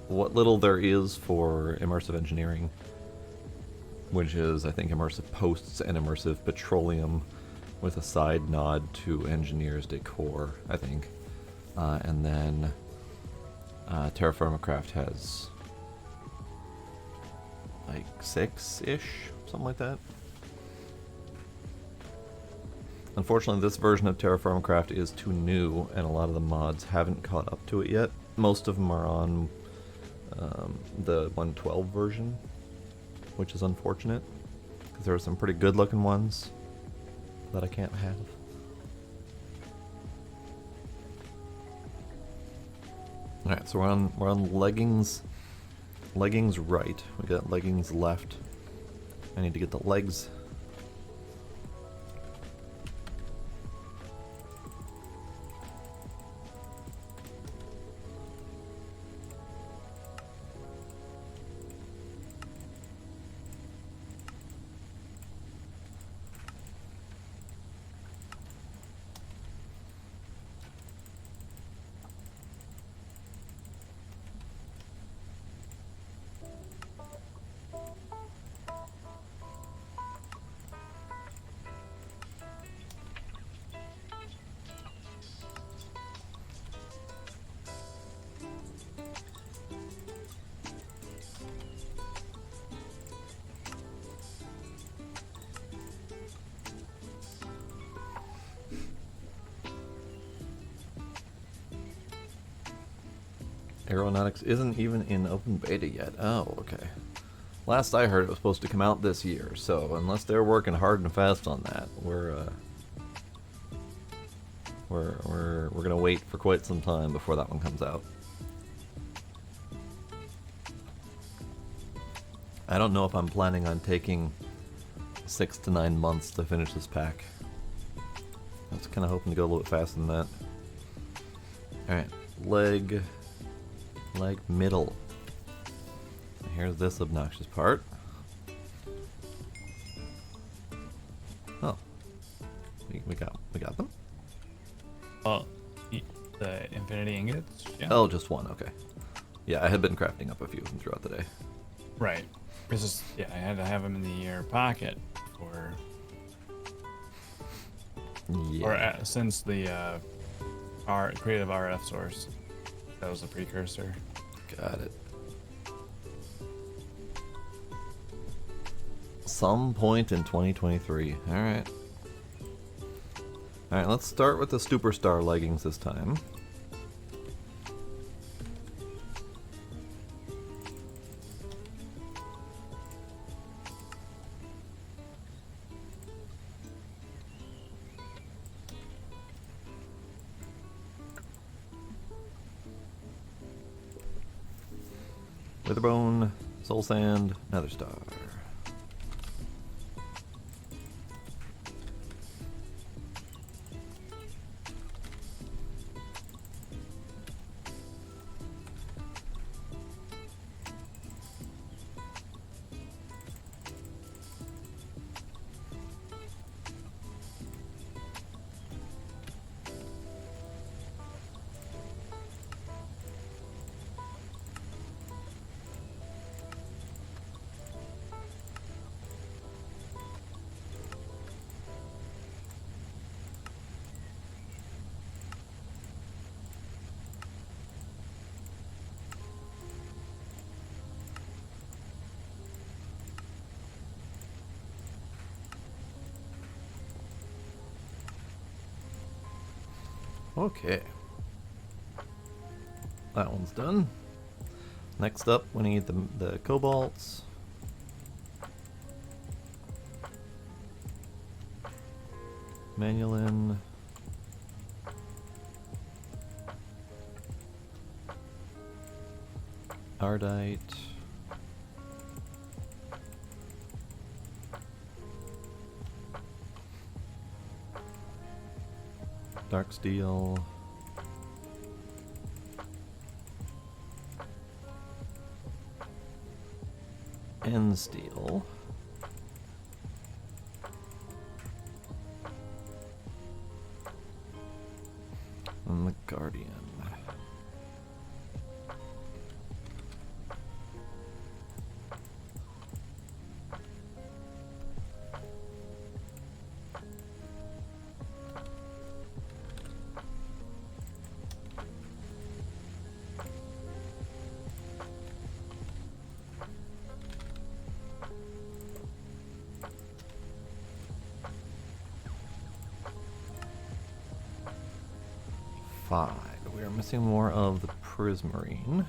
what little there is for immersive engineering, which is, I think, immersive posts and immersive petroleum, with a side nod to engineers decor, I think. And then Terraformacraft has like 6-ish, something like that. Unfortunately, this version of Terraformacraft is too new, and a lot of the mods haven't caught up to it yet. Most of them are on the 1.12 version, which is unfortunate, because there are some pretty good looking ones that I can't have. Alright, so we're on leggings. Leggings right. We got leggings left. I need to get the legs. Aeronautics isn't even in open beta yet. Oh, okay. Last I heard, it was supposed to come out this year, so unless they're working hard and fast on that, we're gonna wait for quite some time before that one comes out. I don't know if I'm planning on taking 6 to 9 months to finish this pack. I was kind of hoping to go a little bit faster than that. Alright, leg middle. Here's this obnoxious part. Oh, we got them. Well, the infinity ingots. Yeah. Oh, just one. Okay. Yeah, I had been crafting up a few of them throughout the day. Right. This is, yeah, I had to have them in the air pocket for, Yeah. or since the creative RF source. That was the precursor. Got it. Some point in 2023. Alright. Alright, let's start with the superstar leggings this time. Witherbone, Soul Sand, Nether Star. Okay. That one's done. Next up, we need the cobalts. Manulin. Ardite. Dark steel. And steel. And the Guardian. Five. We are missing more of the Prismarine.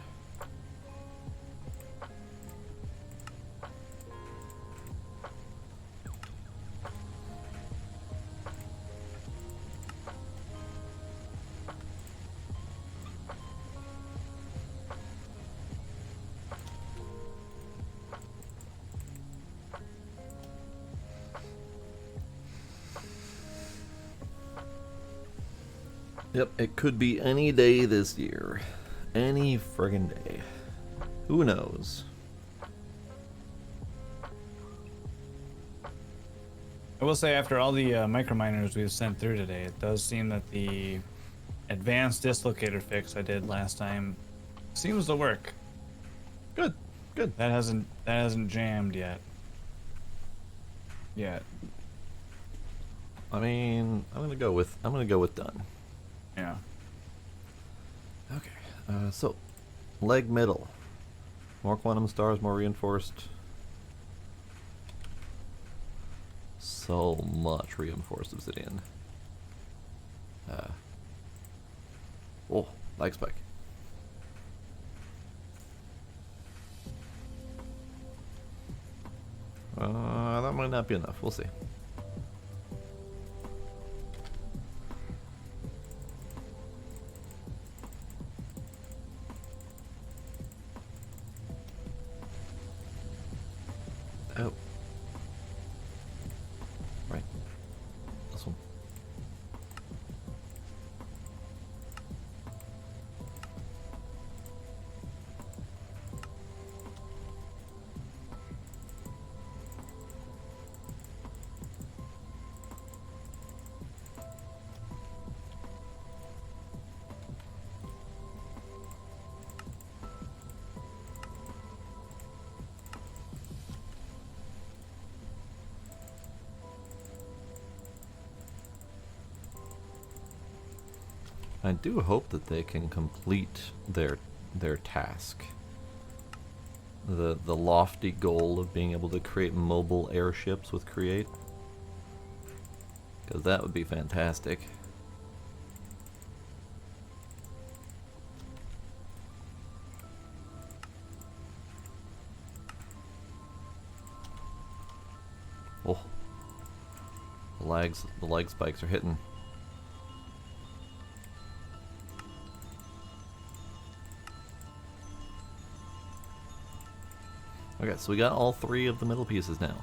Yep, it could be any day this year. Any friggin' day. Who knows? I will say, after all the microminers we've sent through today, it does seem that the advanced dislocator fix I did last time seems to work. Good, good. That hasn't jammed yet. I mean, I'm gonna go with done. Yeah. Okay, so leg middle. More quantum stars, more reinforced. So much reinforced obsidian. Oh, lag spike. That might not be enough. We'll see. Oh. Right. This one. I do hope that they can complete their task. The lofty goal of being able to create mobile airships with Create. Because that would be fantastic. Oh. The lag spikes are hitting. Okay, so we got all three of the middle pieces now.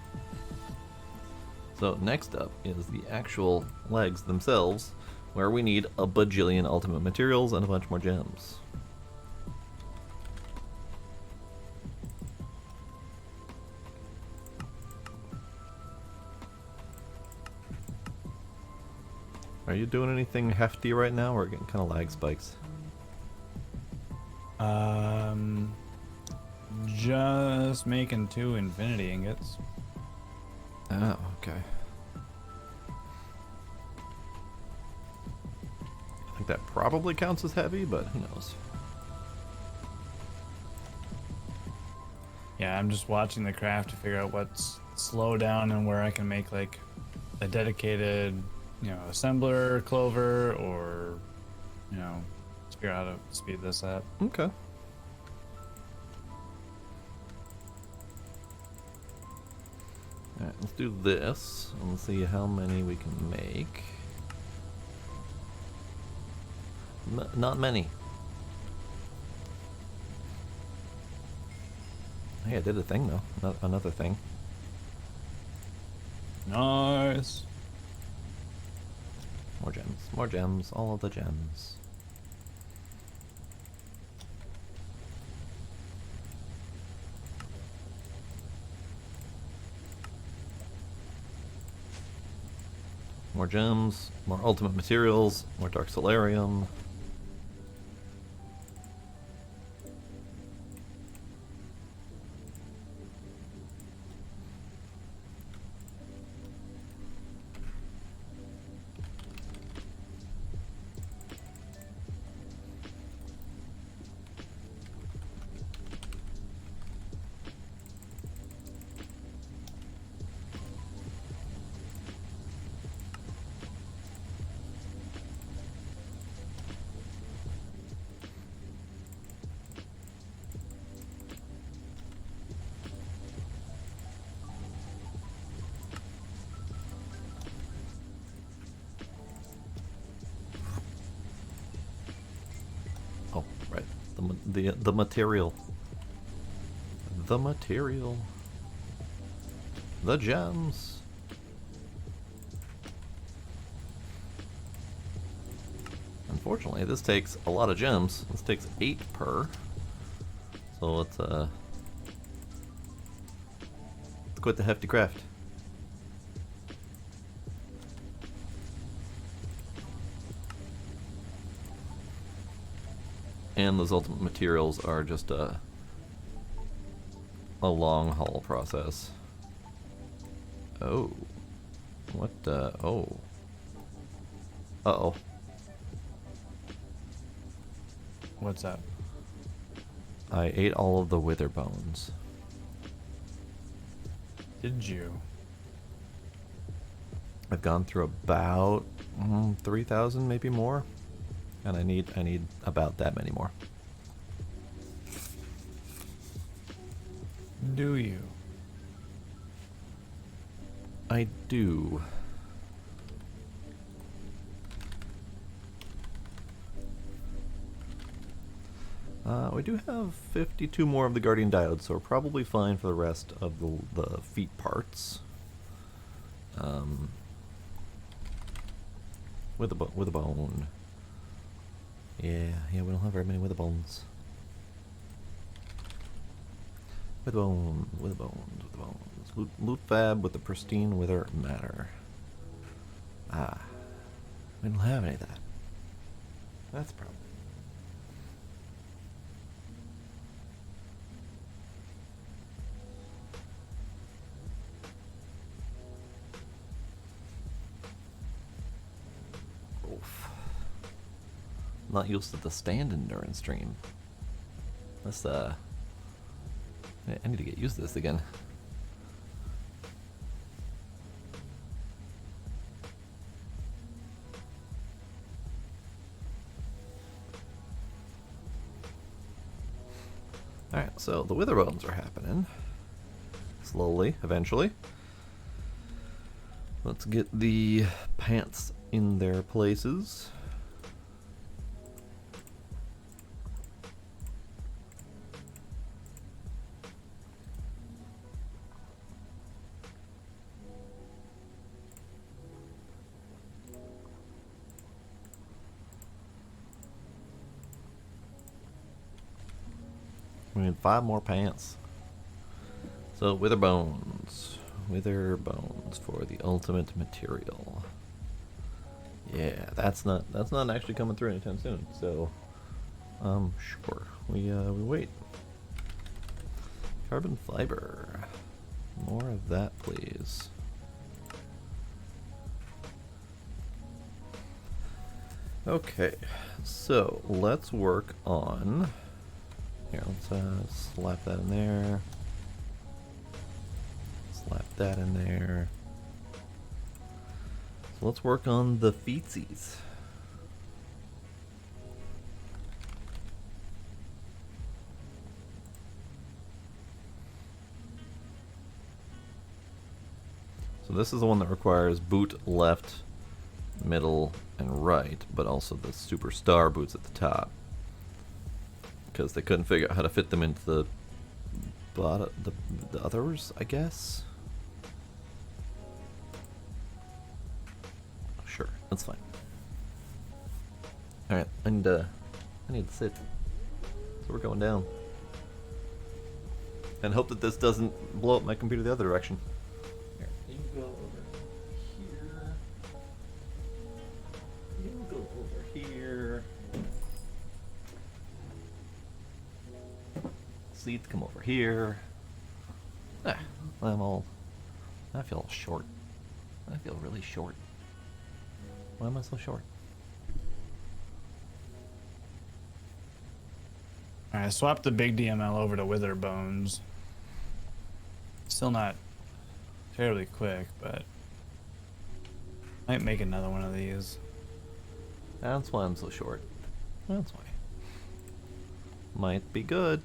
So next up is the actual legs themselves, where we need a bajillion ultimate materials and a bunch more gems. Are you doing anything hefty right now, or getting kind of lag spikes? Just making 2 infinity ingots. Oh, okay. I think that probably counts as heavy, but who knows? Yeah, I'm just watching the craft to figure out what's slow down and where I can make like a dedicated, assembler clover or you know, figure out how to speed this up. Okay. Alright, let's do this and see how many we can make. Not many. Hey, I did a thing though. Another thing. Nice. More gems, all of the gems. More gems, more ultimate materials, more dark solarium. Oh, right. The material. The material. The gems. Unfortunately, this takes a lot of gems. This takes 8 per. So it's quite the hefty craft. And those ultimate materials are just a long haul process. Oh. What the? Oh. Uh-oh. What's up? I ate all of the wither bones. Did you? I've gone through about 3,000, maybe more. And I need about that many more. Do you? I do. We do have 52 more of the Guardian Diodes, so we're probably fine for the rest of the feet parts. With a bone. Yeah, we don't have very many with the bones. With bones, with bones, with bones. Loot fab with the pristine wither matter. Ah, we don't have any of that. That's the problem. Oof. Not used to the standing during stream. Let's I need to get used to this again. Alright, so the wither bones are happening. Slowly, eventually. Let's get the pants in their places. We need 5 more pants. So wither bones for the ultimate material. Yeah, that's not actually coming through anytime soon. So, sure, we wait. Carbon fiber, more of that, please. Okay, so let's work on. Here, let's slap that in there. Slap that in there. So let's work on the feetsies. this is the one that requires boot left, middle, and right, but also the superstar boots at the top. Because they couldn't figure out how to fit them into the others, I guess? Sure, that's fine. Alright, and I need to sit. So we're going down. And hope that this doesn't blow up my computer the other direction. Here, you go over here. You go over here. Seats come over here. Ah, I feel short. I feel really short. Why am I so short? Alright, I swapped the big DML over to Wither Bones. Still not terribly quick, but might make another one of these. That's why I'm so short. That's why. Might be good.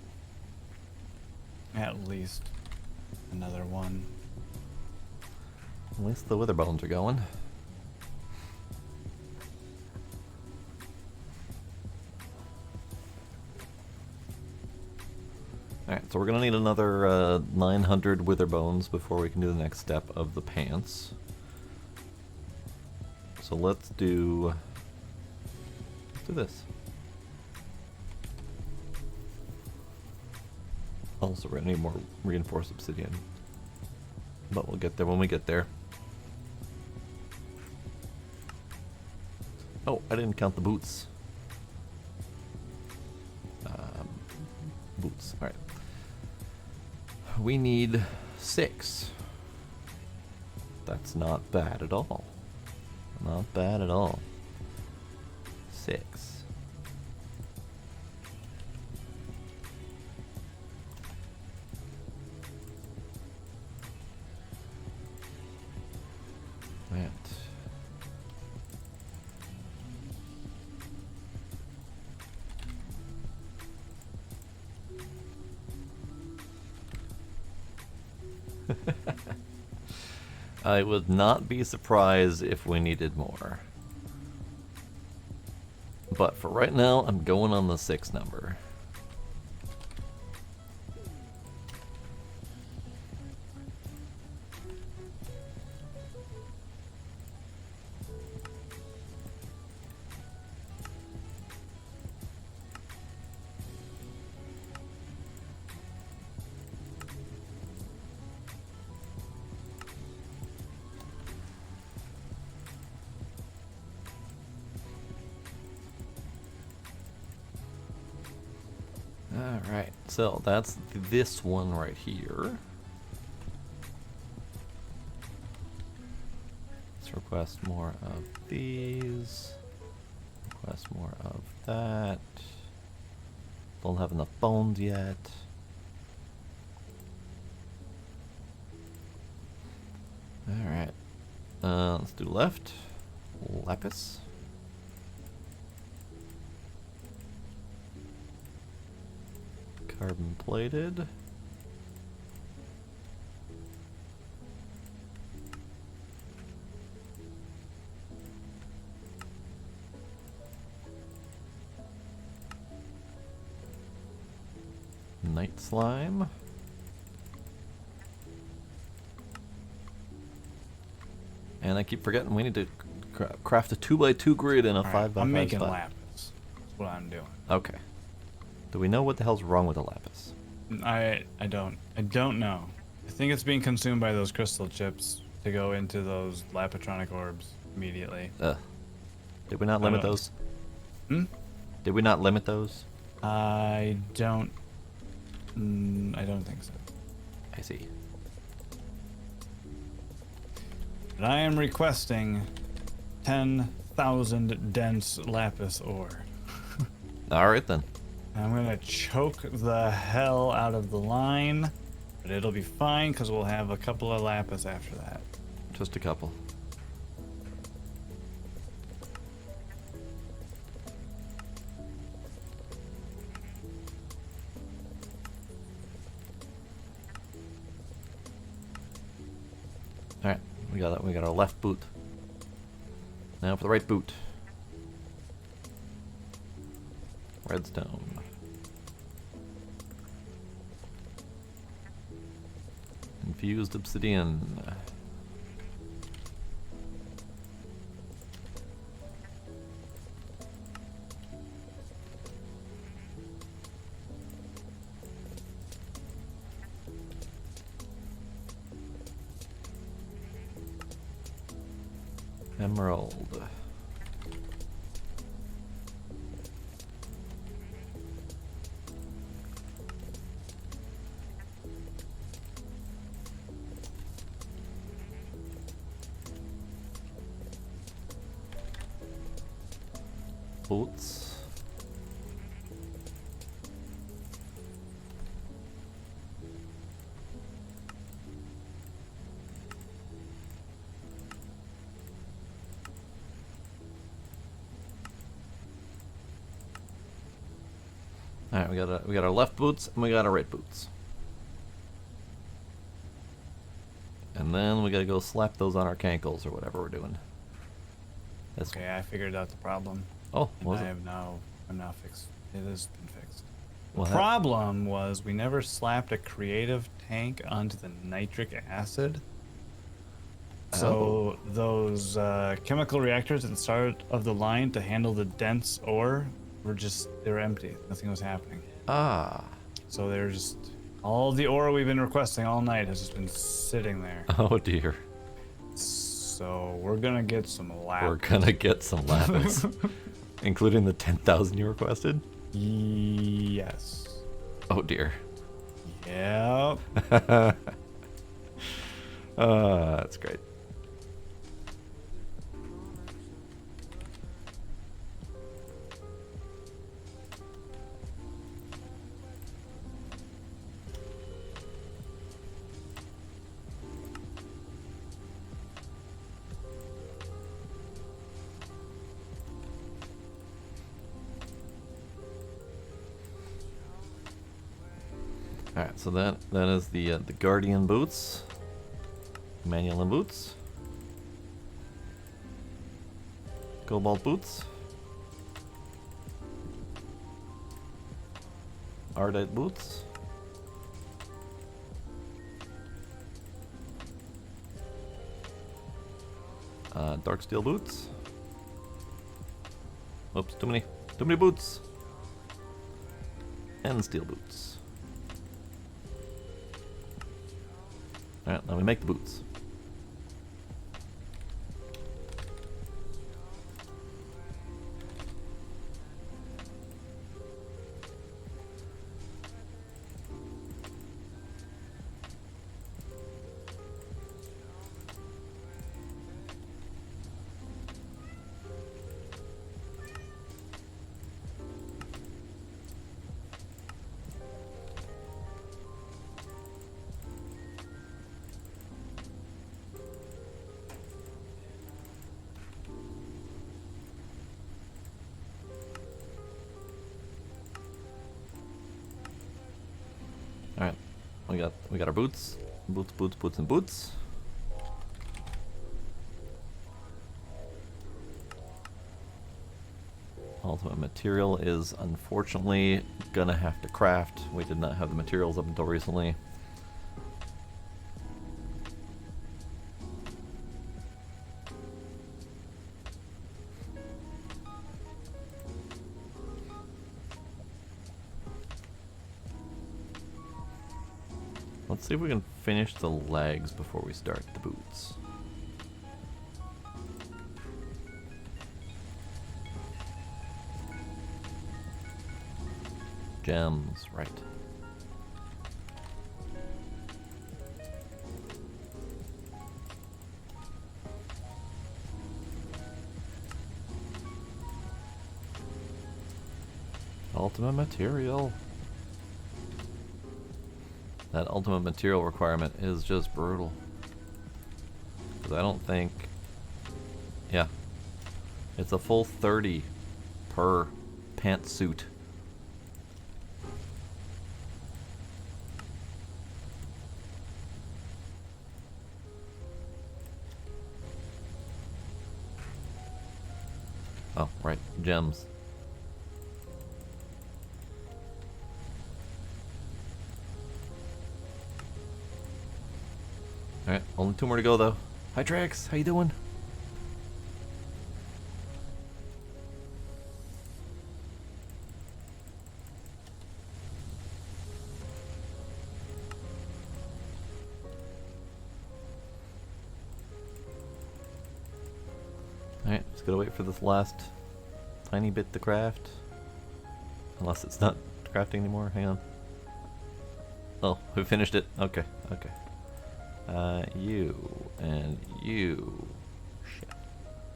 At least another one. At least the wither bones are going. Alright, so we're gonna need another 900 wither bones before we can do the next step of the pants. So let's do this. Also, we're gonna need more reinforced obsidian, but we'll get there when we get there. Oh, I didn't count the boots. Boots. All right. We need 6. That's not bad at all. Not bad at all. 6. That. I would not be surprised if we needed more. But for right now, I'm going on the 6 number. Alright, so that's this one right here. Let's request more of these. Request more of that. Don't have enough bones yet. Alright. Let's do left. Lapis. Carbon plated. Night slime. And I keep forgetting we need to craft a 2x2 grid and a 5x5 I'm making spot. lapis. That's what I'm doing. Okay. Do we know what the hell's wrong with the lapis? I don't know. I think it's being consumed by those crystal chips to go into those lapitronic orbs immediately. Did we not limit those? Hmm? Did we not limit those? I don't think so. I see. But I am requesting 10,000 dense lapis ore. Alright then. I'm gonna choke the hell out of the line, but it'll be fine because we'll have a couple of lapis after that. Just a couple. Alright, we got our left boot. Now for the right boot. Redstone. Infused obsidian. Emerald. Boots. Alright, we got our left boots and we got our right boots. And then we gotta go slap those on our cankles or whatever we're doing. This Okay, I figured out the problem. Oh, And was I it? have now, I'm now fixed. It has been fixed. What The hap- problem was we never slapped a creative tank onto the nitric acid. So those chemical reactors at the start of the line to handle the dense ore they were empty. Nothing was happening. Ah. So they're just, all the ore we've been requesting all night has just been sitting there. Oh dear. So we're gonna get some lapis. We're gonna get some lapis. Including the 10,000 you requested? Yes. Oh dear. Yep. That's great. Alright, so that is the Guardian boots. Manual boots. Cobalt boots. Ardite boots. Dark steel boots. Oops, too many boots. And steel boots. Alright, now we make the boots. Alright, we got our boots. Boots, and boots. Ultimate material is unfortunately gonna have to craft. We did not have the materials up until recently. Let's see if we can finish the legs before we start the boots. Gems, right. Ultimate material. That ultimate material requirement is just brutal. Because I don't think... Yeah. It's a full 30 per pantsuit. Oh, right. Gems. Alright, only 2 more to go though. Hi Drax, how you doing? Alright, just gotta wait for this last tiny bit to craft. Unless it's not crafting anymore, hang on. Oh, we finished it. Okay, okay. You and you. Shit.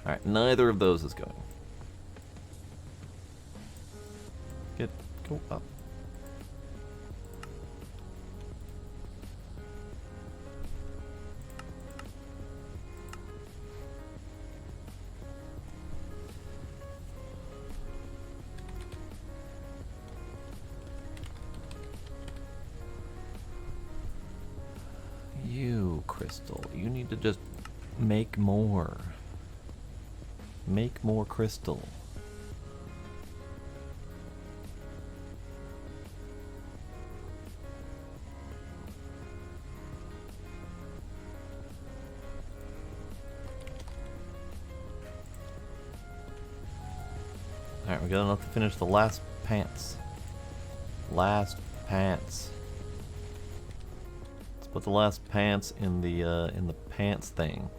Alright, neither of those is going. Go up. You, Crystal, you need to just make more. Make more crystal. Alright, we got enough to finish the last pants. Last pants. Let's put the last pants in the pants thing.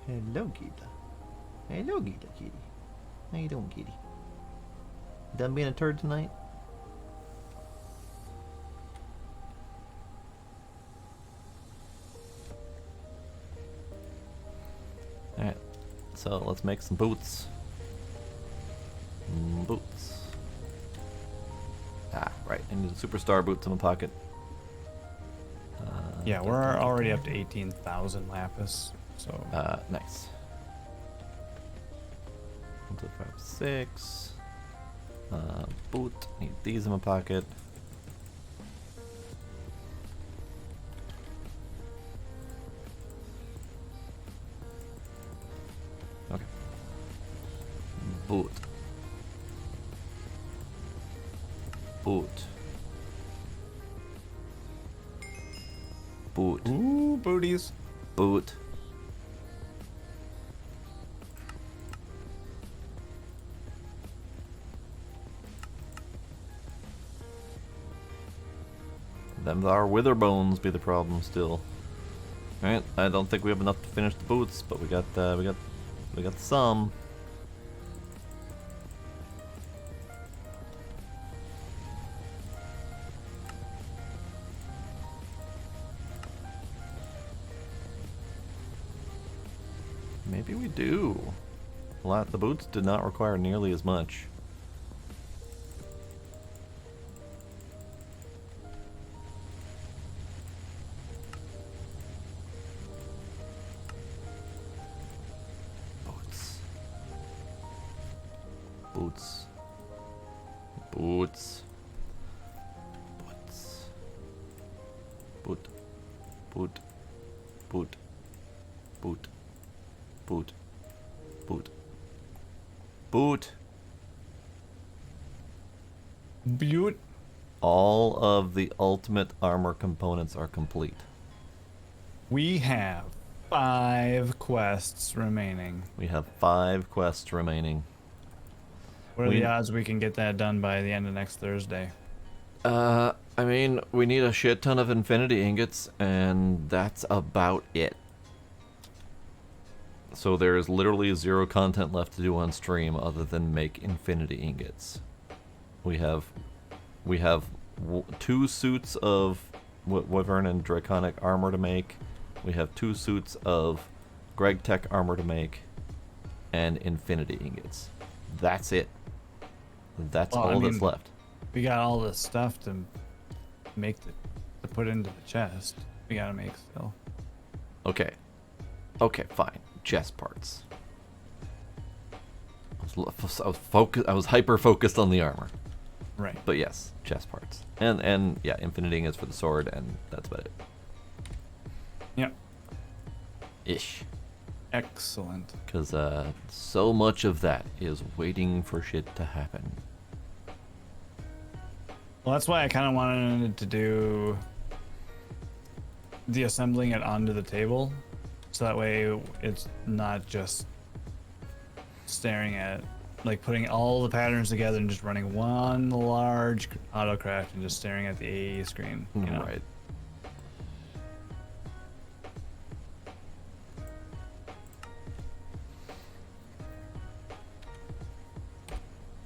Hello, Gita. Hello, Gita, kitty. How you doing, kitty? Done being a turd tonight? Alright, so let's make some boots. Boots. Ah, right, I need the superstar boots in my pocket. Yeah, we're already up to 18,000 lapis. So Nice. 1, 2, 5, 6. Boot. Need these in my pocket. Okay. Boot. Boot. Boot. ooh, booties. Boot. Them our wither bones be the problem still. Alright, I don't think we have enough to finish the boots, but we got some. Maybe we do. The boots did not require nearly as much. Boots. Boots. Boots. Boot. Boot. Boot. Boot. Boot. Boot. Boot. Butte. All of the ultimate armor components are complete. We have 5 quests remaining. We have 5 quests remaining. What are the odds we can get that done by the end of next Thursday? I mean, we need a shit ton of infinity ingots, and that's about it. So there is literally 0 content left to do on stream other than make infinity ingots. We have 2 suits of Wyvern and Draconic armor to make. We have 2 suits of Greg Tech armor to make, and infinity ingots. That's it. That's Well, all that's left. We got all this stuff to make to put into the chest. We gotta make still. Okay. Okay, fine. Chest parts. I was hyper focused on the armor. Right. But yes, chest parts. And yeah, infiniting is for the sword, and that's about it. Yep. Ish. Excellent. Because so much of that is waiting for shit to happen. Well, that's why I kind of wanted to do the assembling it onto the table, so that way it's not just staring at, like, putting all the patterns together and just running one large autocraft and just staring at the AE screen. You know? Right.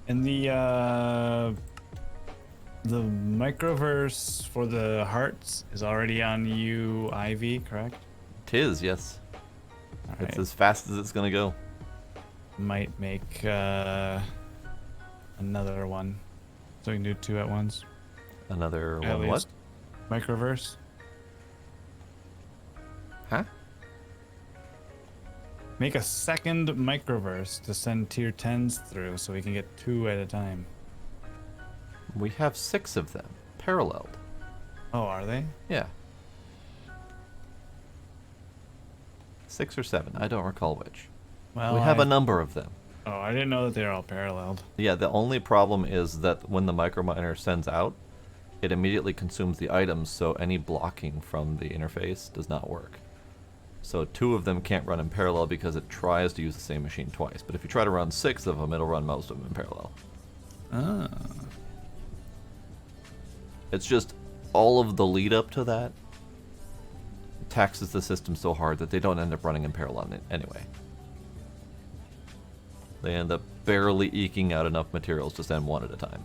And the microverse for the hearts is already on UIV, correct? Tis, yes. All It's right. as fast as it's gonna go. Might make another one, so we can do 2 at once. Another At one, what? least. Microverse. Huh? Make a second microverse to send tier 10s through, so we can get 2 at a time. We have 6 of them, paralleled. Oh, are they? Yeah. 6 or 7, I don't recall which. Well, We have a number of them. Oh, I didn't know that they're all paralleled. Yeah, the only problem is that when the microminer sends out, it immediately consumes the items, so any blocking from the interface does not work. So 2 of them can't run in parallel because it tries to use the same machine twice. But if you try to run 6 of them, it'll run most of them in parallel. Ah. It's just all of the lead up to that taxes the system so hard that they don't end up running in parallel anyway. They end up barely eking out enough materials to send 1 at a time.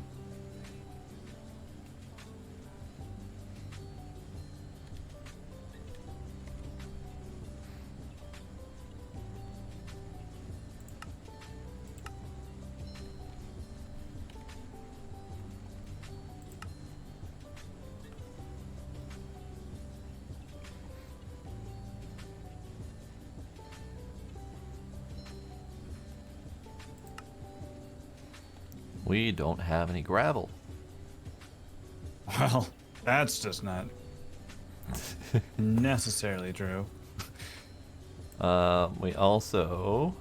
We don't have any gravel. Well, that's just not necessarily true. We also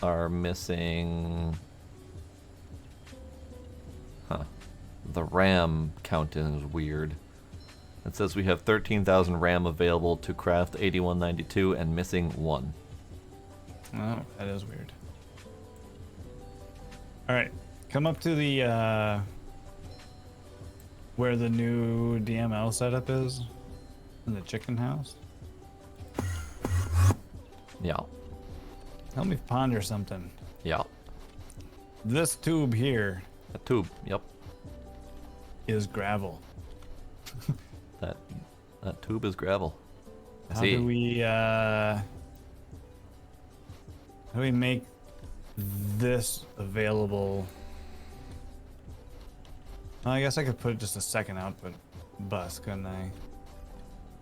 are missing... Huh. The RAM count is weird. It says we have 13,000 RAM available to craft 8192 and missing 1. Oh, that is weird. Alright, come up to the, where the new DML setup is, in the chicken house. Yeah. Help me ponder something. Yeah. This tube here A tube. Yep. is gravel. That tube is gravel. I How see. do we make this available? Well, I guess I could put just a second output bus, couldn't I?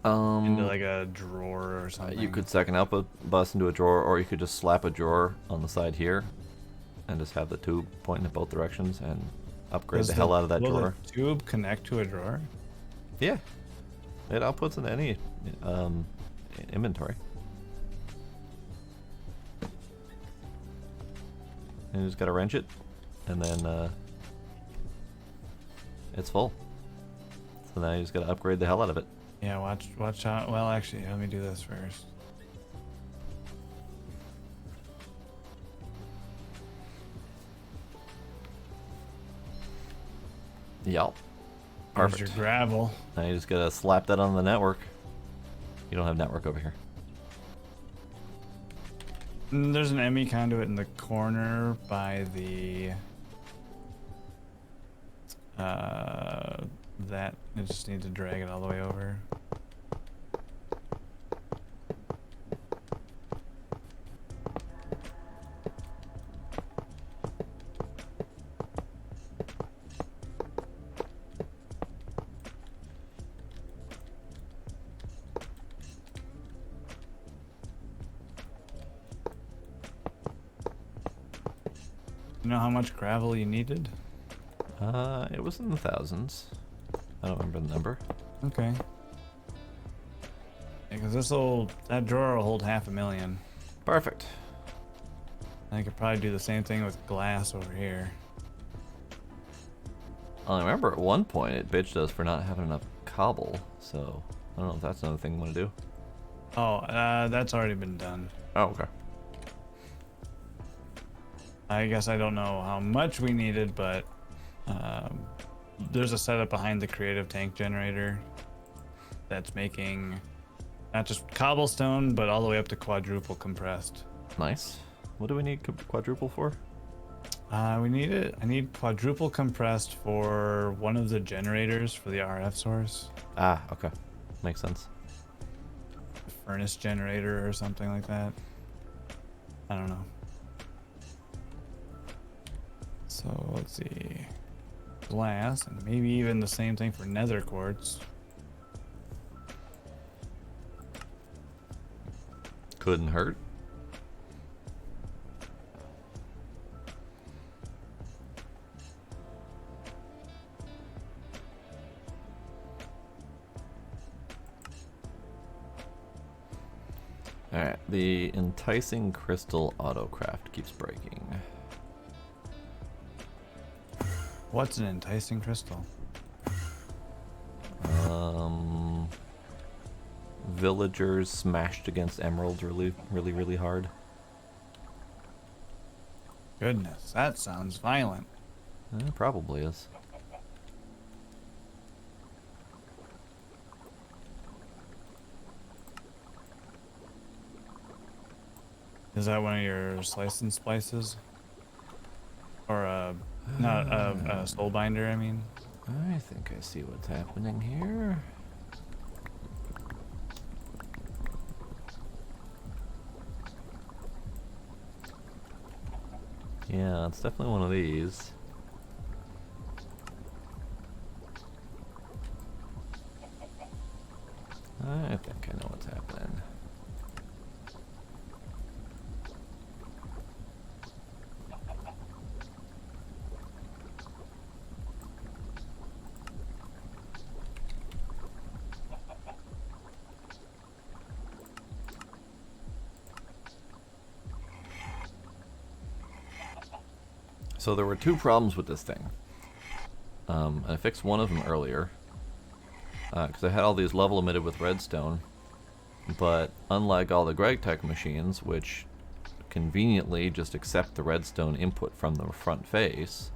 Into like a drawer or something. You could second output bus into a drawer, or you could just slap a drawer on the side here and just have the tube pointing in both directions and upgrade Does the hell out of that will drawer. the tube connect to a drawer? Yeah. It outputs in any inventory. And you just gotta wrench it, and then it's full. So now you just gotta upgrade the hell out of it. Yeah, watch out. Well, actually, let me do this first. Yup. There's Perfect. your gravel. Now you just gotta slap that on the network. You don't have network over here. There's an ME conduit in the corner by the that I just need to drag it all the way over. You know how much gravel you needed? It was in the thousands. I don't remember the number. Okay. Because that drawer will hold 500,000. Perfect. I could probably do the same thing with glass over here. I remember at one point it bitched us for not having enough cobble, so I don't know if that's another thing you want to do. Oh, that's already been done. Oh, okay. I guess I don't know how much we needed, but there's a setup behind the creative tank generator that's making not just cobblestone, but all the way up to quadruple compressed. Nice. What do we need quadruple for? I need quadruple compressed for one of the generators for the RF source. Ah, okay. Makes sense. The furnace generator or something like that. I don't know. So let's see. Glass, and maybe even the same thing for nether quartz. Couldn't hurt. Alright, the enticing crystal autocraft keeps breaking. What's an enticing crystal? Villagers smashed against emeralds really hard. Goodness, that sounds violent. It probably is. Is that one of your slice and splices? Or not a soul binder, I mean. I think I see what's happening here. Yeah, it's definitely one of these. I think I know what's happening. So there were two problems with this thing. I fixed one of them earlier, because I had all these level emitted with redstone, but unlike all the GregTech machines, which conveniently just accept the redstone input from the front face,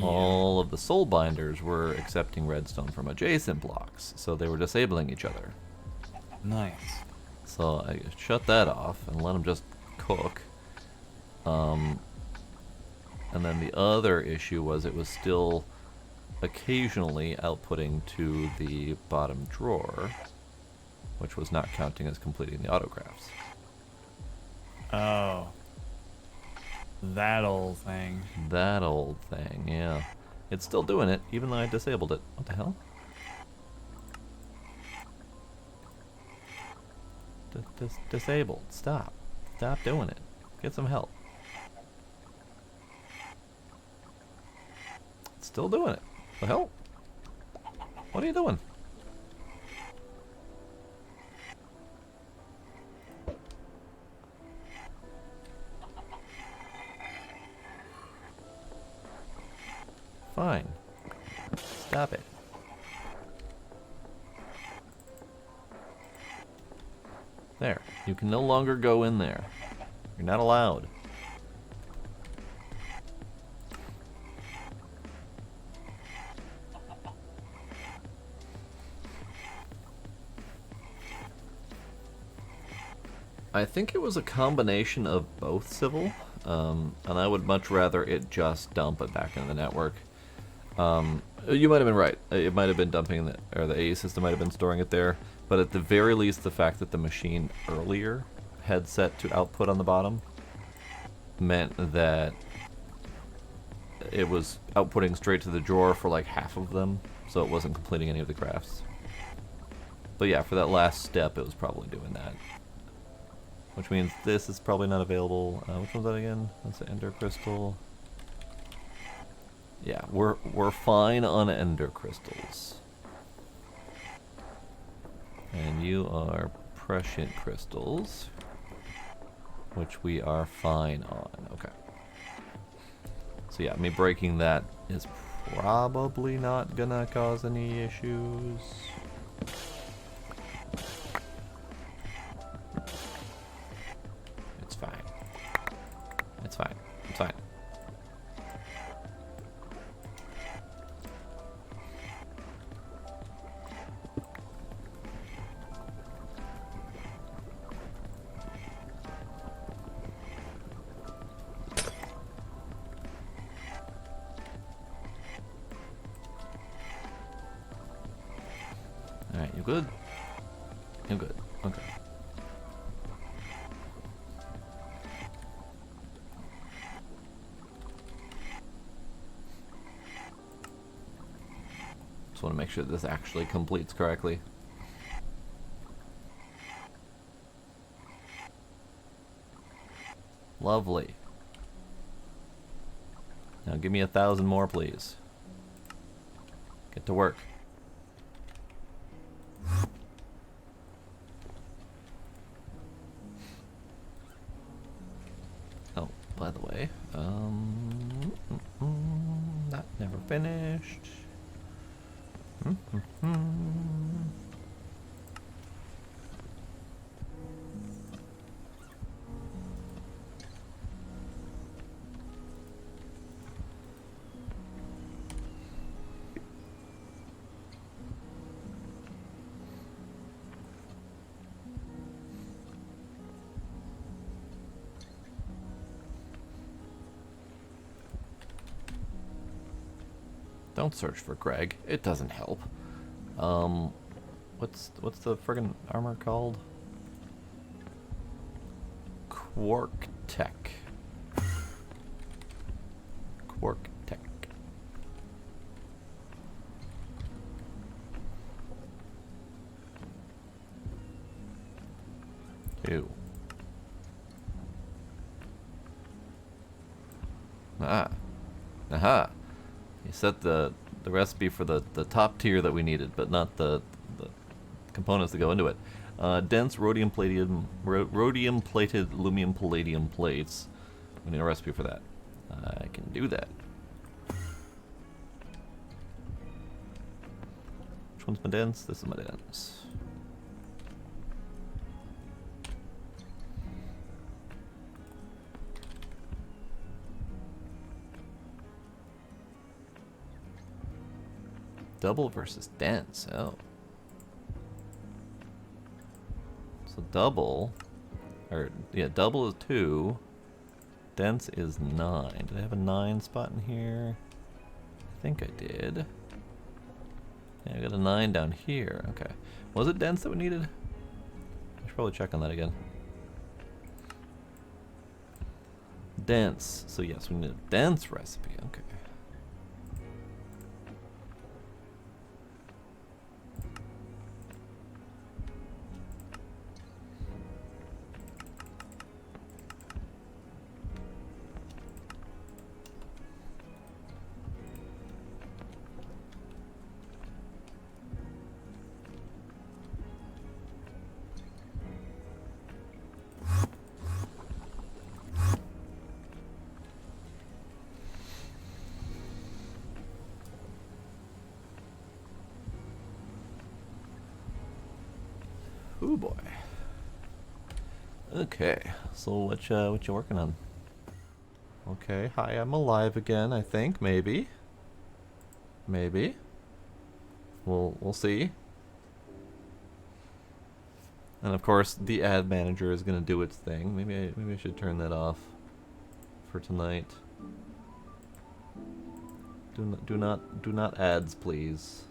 all of the soul binders were accepting redstone from adjacent blocks, so they were disabling each other. Nice. So I shut that off and let them just cook. And then the other issue was it was still occasionally outputting to the bottom drawer, which was not counting as completing the autocrafts. Oh. That old thing. That old thing, yeah. It's still doing it, even though I disabled it. What the hell? Disabled. Stop. Stop doing it. Get some help. It's still doing it. The hell? What are you doing? Fine. Stop it. There. You can no longer go in there. You're not allowed. I think it was a combination of both, Civil, and I would much rather it just dump it back into the network. You might have been right. It might have been dumping it, or the AE system might have been storing it there, but at the very least the fact that the machine earlier had set to output on the bottom meant that it was outputting straight to the drawer for like half of them, so it wasn't completing any of the crafts. But yeah, for that last step it was probably doing that. Which means this is probably not available. Which one's that again? That's the Ender Crystal. Yeah, we're fine on ender crystals. And you are prescient crystals, which we are fine on. Okay. So yeah, me breaking that is probably not gonna cause any issues. It's fine. It's fine. It's fine. Alright, you good? You good. Okay. Just want to make sure this actually completes correctly. Lovely. Now give me 1,000 more, please. Get to work. Oh, by the way, that never finished. Don't search for Greg. It doesn't help. What's the friggin' armor called? Quark Tech. Quark Tech. Ew. Ah. Aha. You set the recipe for the top tier that we needed, but not the components that go into it. Dense rhodium-plated aluminum palladium plates. We need a recipe for that. I can do that. Which one's my dense? This is my dense. Double versus dense. Oh. So double, or yeah, double is 2. Dense is 9. Did I have a 9 spot in here? I think I did. Yeah, I got a 9 down here. Okay. Was it dense that we needed? I should probably check on that again. Dense. So yes, we need a dense recipe. Okay. Ooh boy. Okay, so what you working on? Okay, hi, I'm alive again. I think maybe. We'll see. And of course, the ad manager is gonna do its thing. Maybe I should turn that off for tonight. Do not ads, please.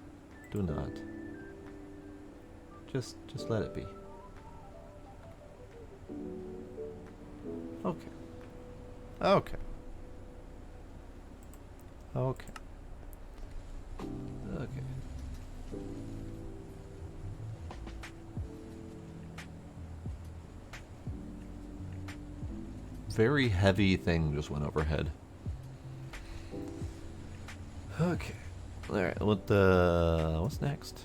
Do not. Just let it be. Okay. Okay. Okay. Okay. Very heavy thing just went overhead. Okay. Alright, what's next?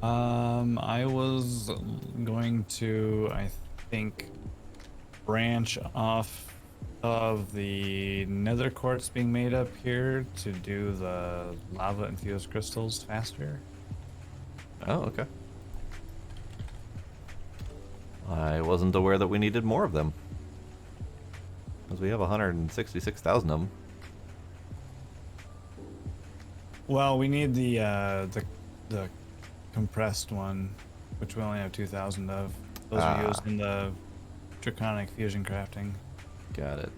I was going to, I think, branch off of the nether quartz being made up here to do the lava infused crystals faster. Oh, okay. I wasn't aware that we needed more of them. Because we have 166,000 of them. Well, we need the compressed one, which we only have 2,000 of. Those are used in the draconic fusion crafting. Got it.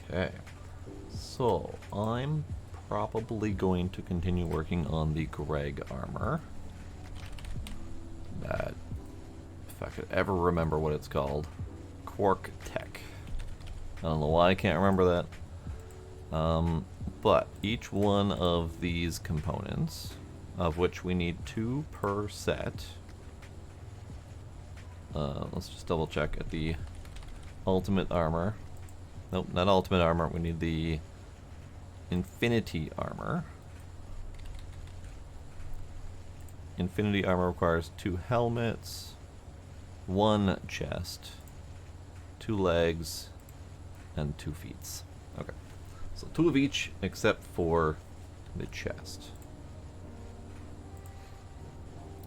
Okay, so I'm probably going to continue working on the Greg armor. That, if I could ever remember what it's called, Quark Tech. I don't know why I can't remember that. But each one of these components, of which we need 2 per set. Let's just double check at the ultimate armor. Nope, not ultimate armor. We need the infinity armor. Infinity armor requires 2 helmets, 1 chest, 2 legs, and 2 feet. Okay. So 2 of each except for the chest.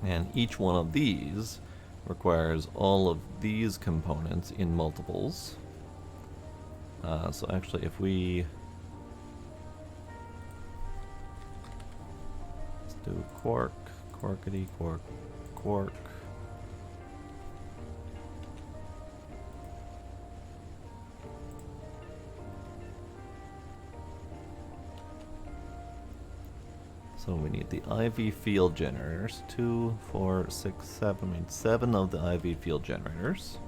And each one of these requires all of these components in multiples. So actually, if we... Let's do quark, quarkity, quark, quark. So we need the IV field generators. 2, 4, 6, 7. We need 7 of the IV field generators.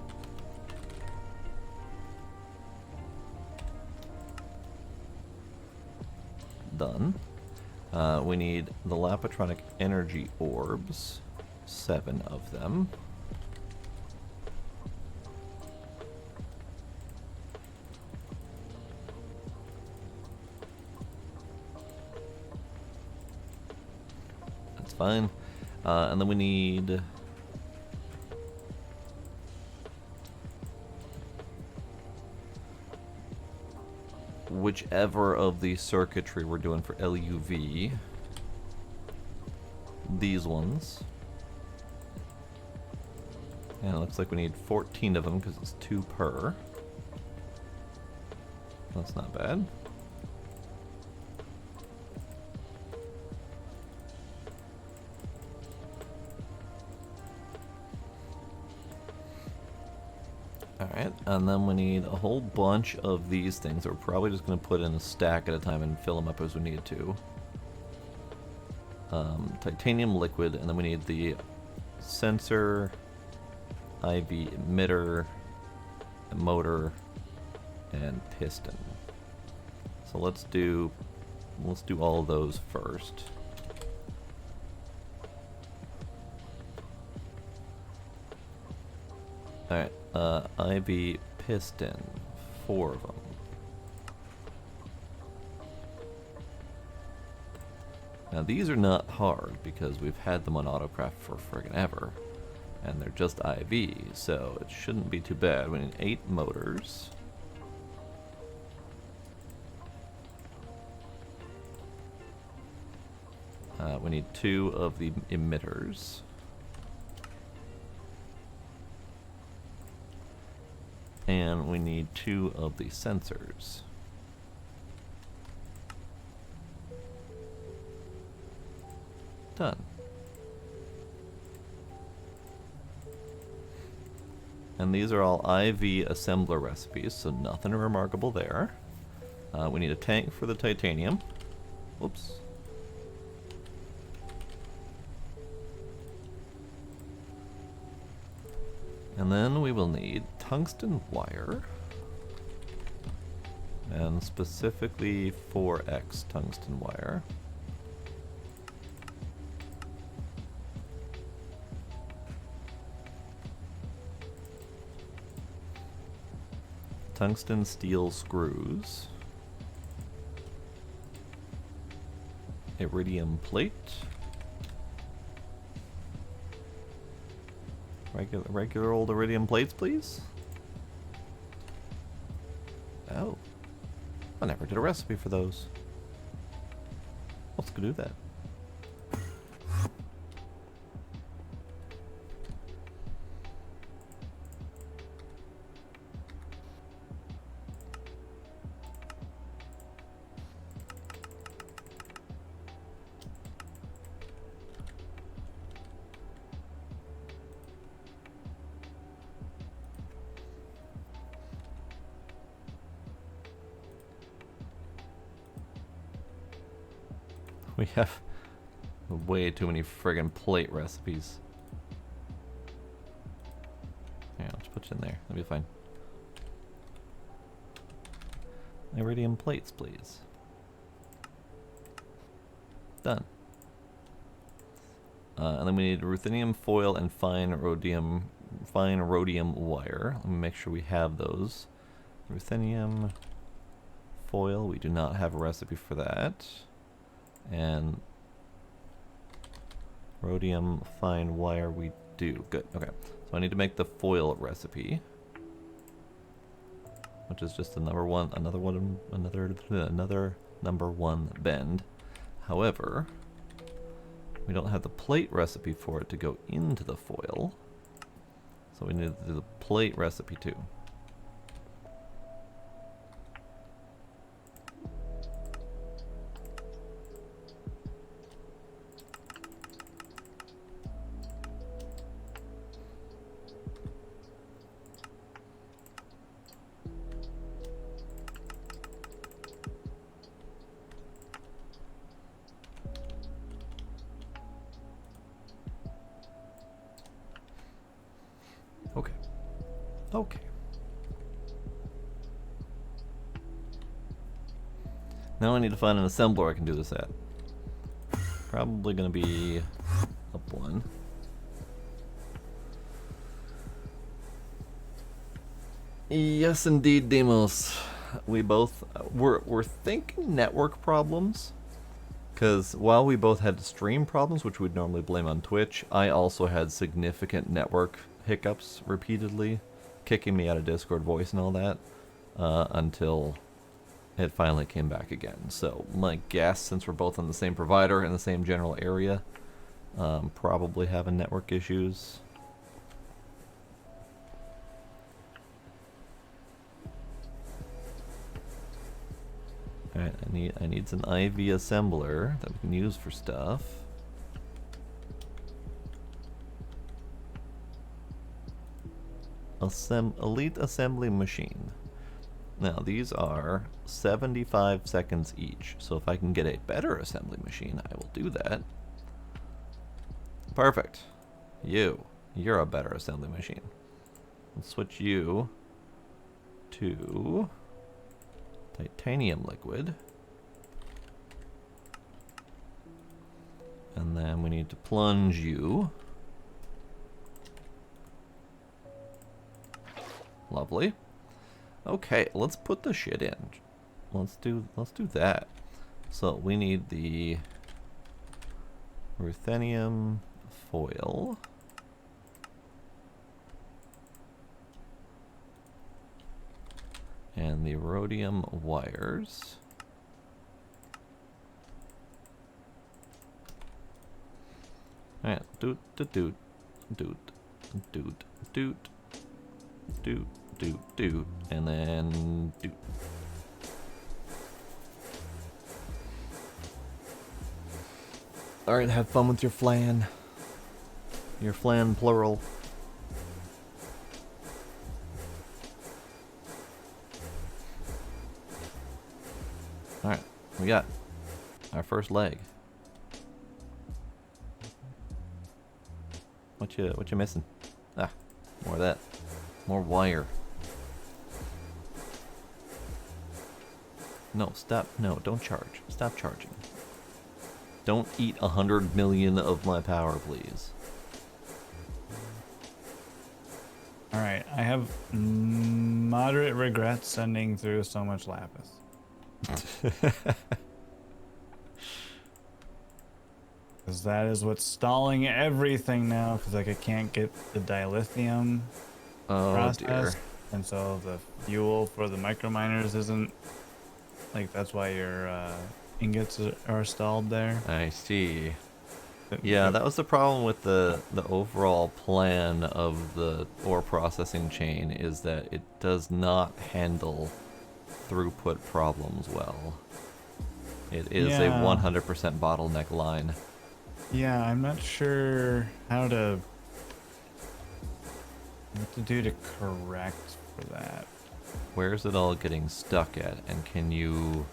Done. We need the Lapatronic energy orbs. 7 of them. That's fine. And then we need... whichever of the circuitry we're doing for LUV. These ones. And it looks like we need 14 of them because it's 2 per. That's not bad. Alright, and then we need a whole bunch of these things that we're probably just going to put in a stack at a time and fill them up as we need to. Titanium liquid, and then we need the sensor, IV emitter, motor, and piston. So let's do all of those first. Alright, IV piston, 4 of them. Now these are not hard because we've had them on autocraft for friggin' ever. And they're just IV, so it shouldn't be too bad. We need 8 motors. We need 2 of the emitters. And we need 2 of the sensors. Done. And these are all IV assembler recipes, so nothing remarkable there. We need a tank for the titanium. Whoops. And then we will need tungsten wire. And specifically 4x tungsten wire. Tungsten steel screws. Iridium plate. Regular old iridium plates, please. Oh. I never did a recipe for those. Let's go do that. We have way too many friggin' plate recipes. Yeah, let's put you in there. That'll be fine. Iridium plates, please. Done. And then we need ruthenium foil and fine rhodium wire. Let me make sure we have those. Ruthenium foil, we do not have a recipe for that. And rhodium fine wire we do. Good. Okay. So I need to make the foil recipe, which is just another number one bend. However, we don't have the plate recipe for it to go into the foil, so we need to do the plate recipe too. Okay. Okay. Now I need to find an assembler I can do this at. Probably gonna be up one. Yes, indeed, Demos. We both we're thinking network problems. Because while we both had stream problems, which we'd normally blame on Twitch, I also had significant network hiccups repeatedly, kicking me out of Discord voice and all that, until it finally came back again. So my guess, since we're both on the same provider in the same general area, probably having network issues. Alright, I need some IV assembler that we can use for stuff. Elite assembly machine. Now these are 75 seconds each, so if I can get a better assembly machine, I will do that. Perfect. You're a better assembly machine. Let's switch you to titanium liquid. And then we need to plunge you. Lovely. Okay, let's put the shit in. Let's do that. So we need the ruthenium foil. And the rhodium wires. Alright, doot, and then doot. Alright, have fun with your flan. Your flan plural. Alright, we got our first leg. What you missing? Ah, more of that. More wire. No, stop. No, don't charge. Stop charging. Don't eat 100 million of my power, please. Alright, I have moderate regrets sending through so much lapis. Because that is what's stalling everything now, because like I can't get the dilithium Oh processed, dear. and so the fuel for the microminers isn't, like, that's why your ingots are stalled there. I see. But- Yeah, but- that was the problem with the overall plan of the ore processing chain, is that it does not handle throughput problems well. It is a Yeah. 100% bottleneck line. Yeah, I'm not sure what to do to correct for that. Where's it all getting stuck at, and can you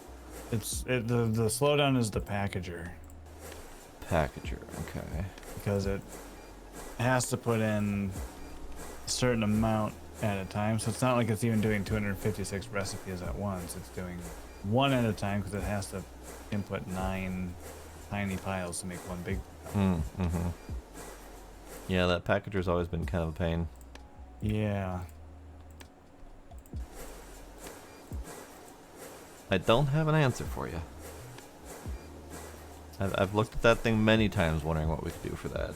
The slowdown is the packager, packager? Okay. because it has to put in a certain amount at a time, so it's not like it's even doing 256 recipes at once. It's doing one at a time because it has to input 9 tiny piles to make one big pile. Mm-hmm. Yeah, that packager's always been kind of a pain. Yeah. I don't have an answer for you. I've looked at that thing many times, wondering what we could do for that.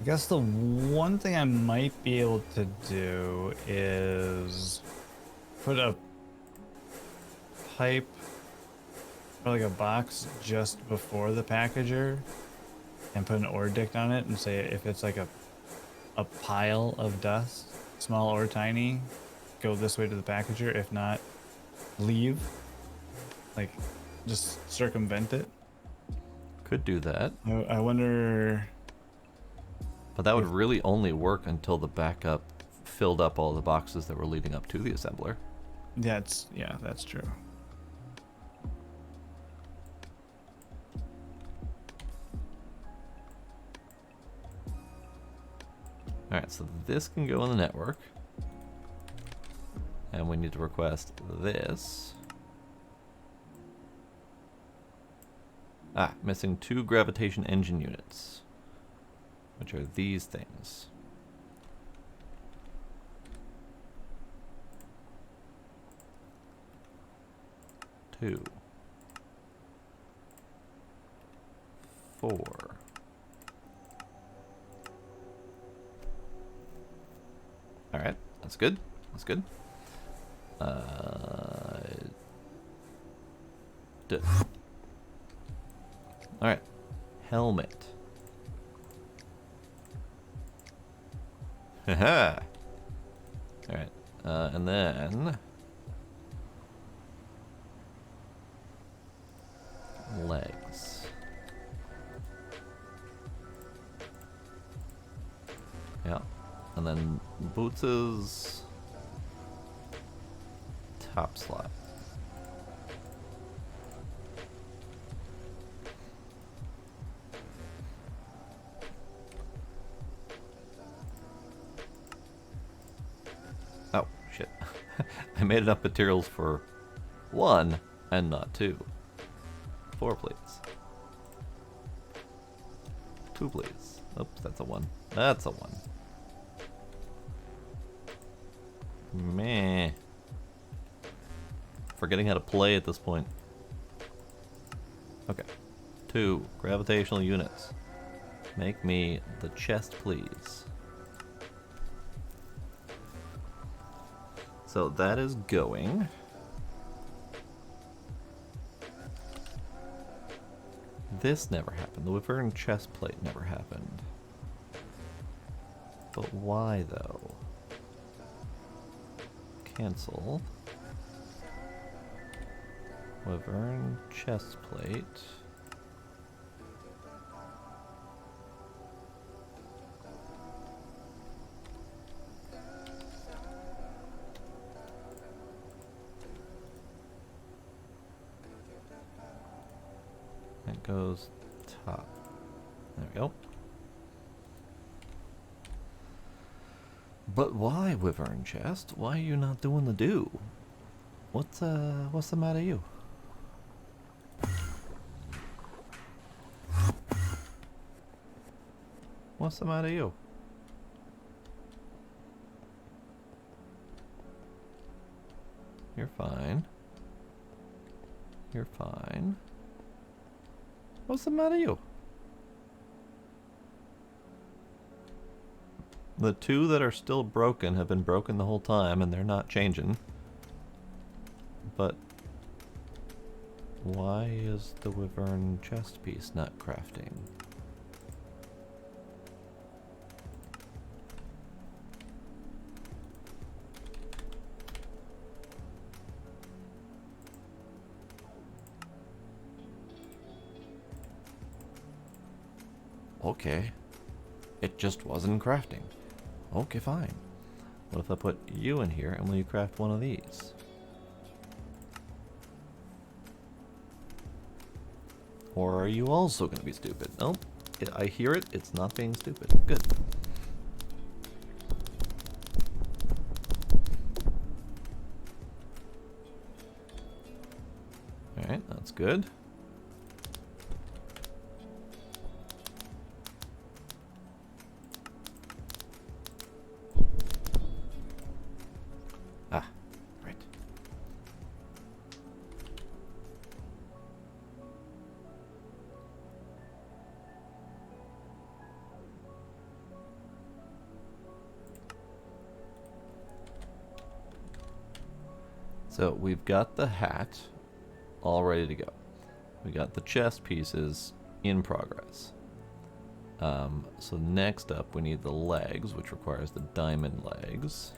I guess the one thing I might be able to do is put a pipe or like a box just before the packager and put an ore dict on it and say if it's like a pile of dust, small or tiny, go this way to the packager. If not, leave. Like, just circumvent it. Could do that, I wonder. but that would really only work until the backup filled up all the boxes that were leading up to the assembler. That's true. Alright, so this can go in the network. And we need to request this. Ah, missing 2 gravitation engine units, which are these things. Two. 4. Alright, that's good. That's good. Alright. Helmet. Haha. Alright. And then legs. Yeah. And then boots' top slot. Oh, shit. I made enough materials for 1 and not 2. 4, please. 2, please. Oops, that's a 1. That's a 1. Meh. Forgetting how to play at this point. Okay. 2 gravitational units. Make me the chest, please. So that is going. This never happened. The Wyvern chest plate never happened. But why though? Cancel. Wyvern chest plate. That goes top. There we go. But why, Wyvern Chest? Why are you not doing the do? What's the matter you? What's the matter you? You're fine. You're fine. What's the matter you? The two that are still broken have been broken the whole time and they're not changing. But why is the Wyvern chest piece not crafting? Okay. It just wasn't crafting. Okay, fine. What if I put you in here and will you craft one of these? Or are you also going to be stupid? Nope. I hear it. It's not being stupid. Good. Alright, that's good. Ah, right. So we've got the hat all ready to go. We got the chest pieces in progress. So next up we need the legs, which requires the diamond legs.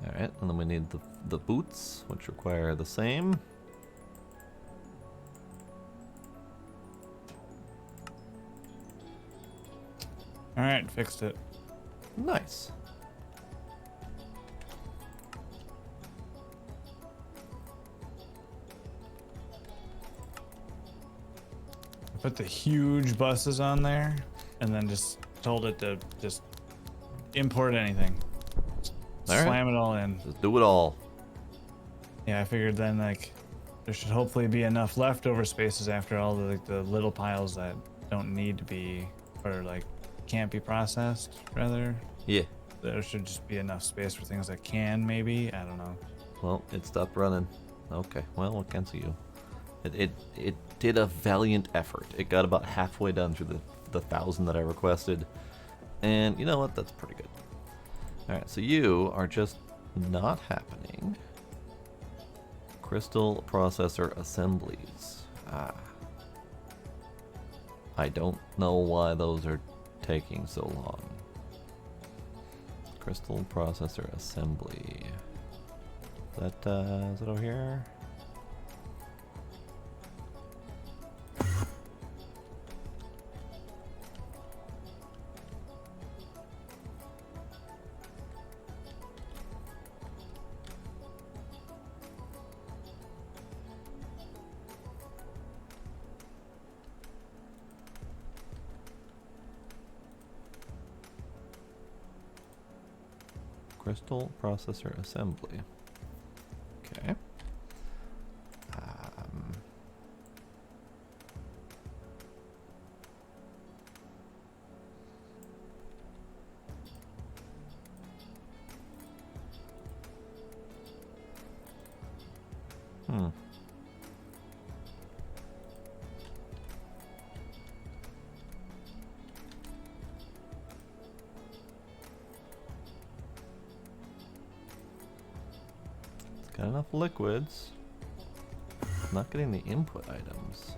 Alright, and then we need the boots, which require the same. Alright, fixed it. Nice. I put the huge buses on there and then just told it to just import anything. All Slam right. it all in. Just do it all. Yeah, I figured then like there should hopefully be enough leftover spaces after all the like the little piles that don't need to be or like can't be processed rather. Yeah. There should just be enough space for things that can maybe. I don't know. Well, it stopped running. Okay, well, we'll cancel you. It did a valiant effort. It got about halfway done through the 1,000 that I requested. And you know what? That's pretty good. Alright, so you are just not happening. Crystal processor assemblies. Ah. I don't know why those are taking so long. Crystal processor assembly. Is that over here? Crystal processor assembly. Okay. Hmm. Got enough liquids. Not getting the input items.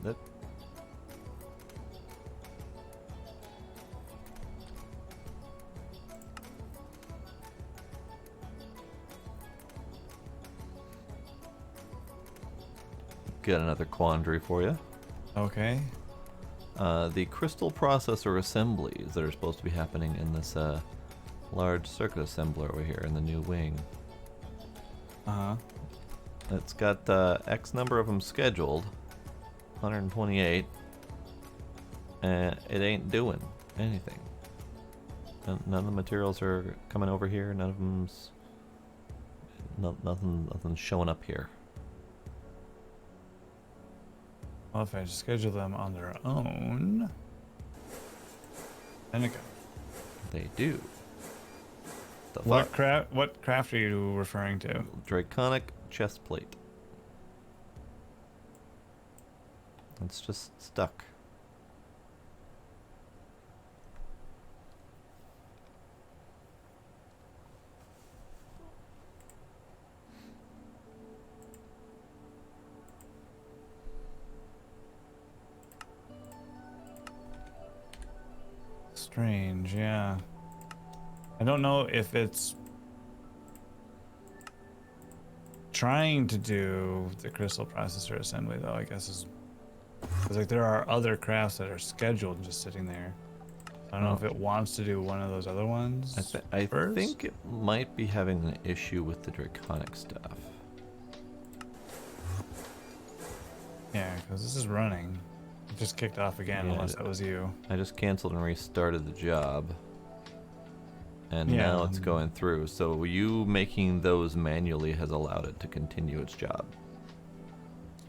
That. Got another quandary for you. Okay. the crystal processor assemblies that are supposed to be happening in this large circuit assembler over here in the new wing. Uh-huh. It's got X number of them scheduled, 128, and it ain't doing anything. None of the materials are coming over here. None of them's nothing's showing up here. Well, if I schedule them on their own, then it goes. They do. The What fuck? What craft are you referring to? Draconic chest plate. It's just stuck. Strange, yeah. I don't know if it's trying to do the crystal processor assembly though, I guess is because like there are other crafts that are scheduled just sitting there. I don't know if it wants to do one of those other ones. I first. think it might be having an issue with the draconic stuff. Yeah, because this is running. It just kicked off again, Yeah, unless that was you. I just canceled and restarted the job. And Yeah. now it's going through. So you making those manually has allowed it to continue its job.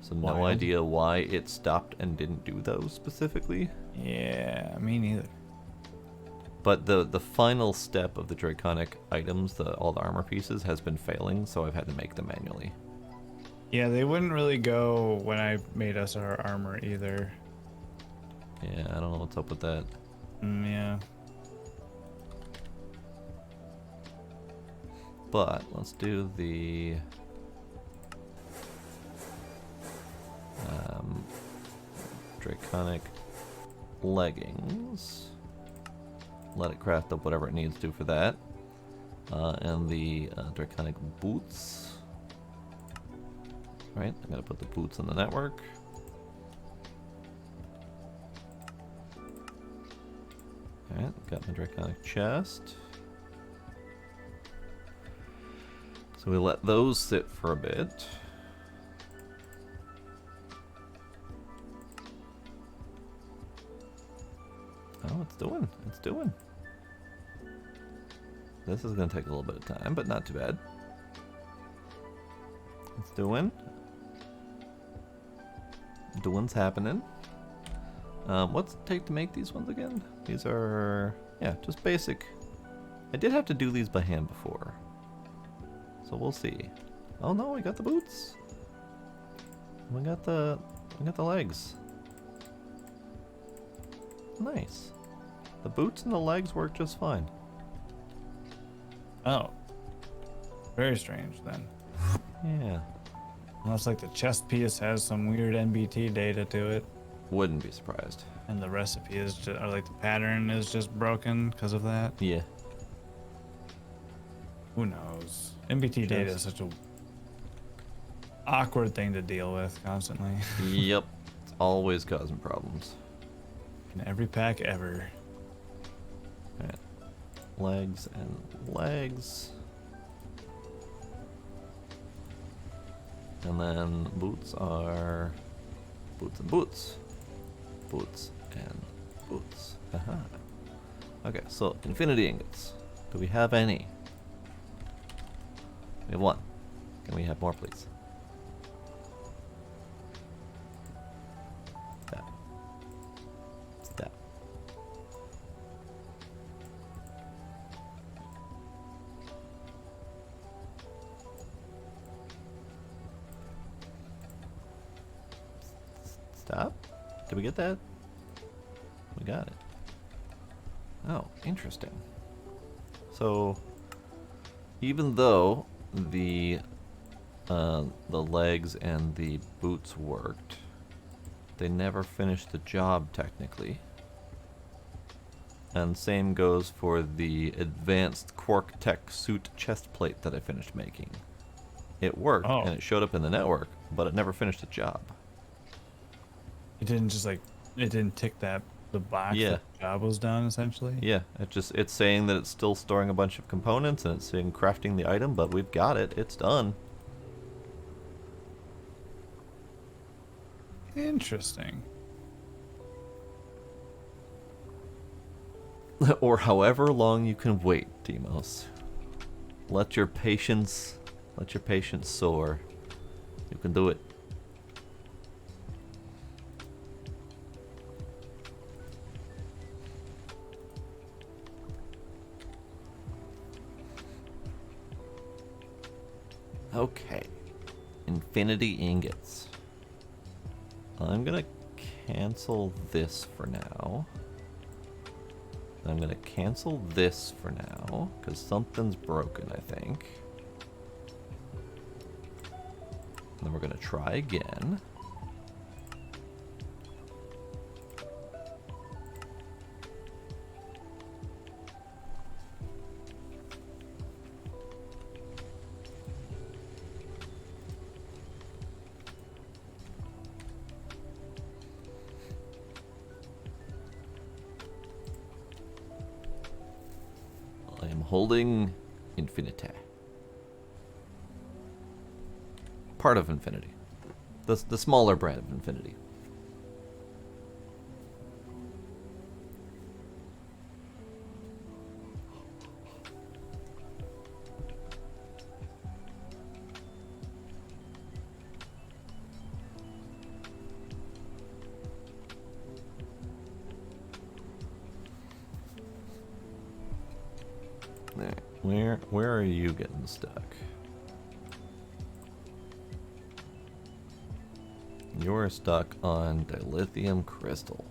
So no Wild. idea why it stopped and didn't do those specifically. Yeah, me neither. But the final step of the draconic items, all the armor pieces, has been failing, so I've had to make them manually. Yeah, they wouldn't really go when I made us our armor either. Yeah, I don't know what's up with that. Yeah. But let's do the draconic leggings. Let it craft up whatever it needs to for that. And the draconic boots. Right, I'm gonna put the boots on the network. Alright, got my draconic chest. So we let those sit for a bit. Oh, it's doing. It's doing. This is going to take a little bit of time, but not too bad. It's doing. Doing's happening. What's it take to make these ones again? These are, yeah, just basic. I did have to do these by hand before. So we'll see. Oh no, we got the boots. We got the legs. Nice. The boots and the legs work just fine. Oh. Very strange then. Yeah. Unless like the chest piece has some weird NBT data to it, Wouldn't be surprised. and the recipe is just, or like the pattern is just broken because of that. Yeah. Who knows? NBT data is such a awkward thing to deal with constantly. Yep. It's always causing problems. In every pack ever. Alright. Legs and legs. And then boots are boots and boots. Boots and boots. Aha. Okay, so infinity ingots. Do we have any? We have one. Can we have more, please? That. It's that. Stop? Did we get that? We got it. Oh, interesting. So, even though the legs and the boots worked, they never finished the job technically. And same goes for the advanced Quark Tech suit chest plate that I finished making. It worked Oh. and it showed up in the network, but it never finished the job. It didn't just like it didn't tick the box Yeah. that the job was done, essentially. Yeah, it's saying that it's still storing a bunch of components and it's saying crafting the item, but we've got it. It's done. Interesting. Or however long you can wait, Demos. Let your patience soar. You can do it. Okay. Infinity ingots. I'm gonna cancel this for now. I'm gonna cancel this for now, because something's broken, I think. Then we're gonna try again. I am holding Infinity. Part of Infinity. The smaller brand of Infinity. There. Where are you getting stuck? You're stuck on dilithium crystal.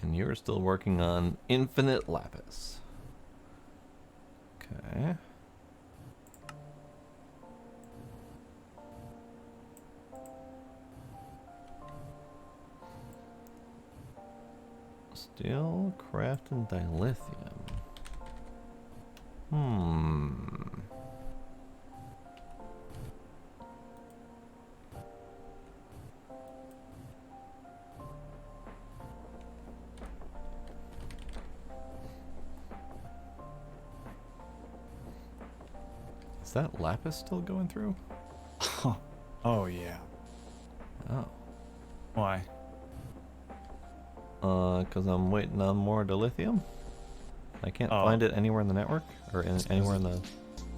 And you're still working on infinite lapis. Okay. Still crafting dilithium. Is that lapis still going through? Oh yeah. Oh. Why? Because I'm waiting on more dilithium. I can't Oh. find it anywhere in the network or anywhere in the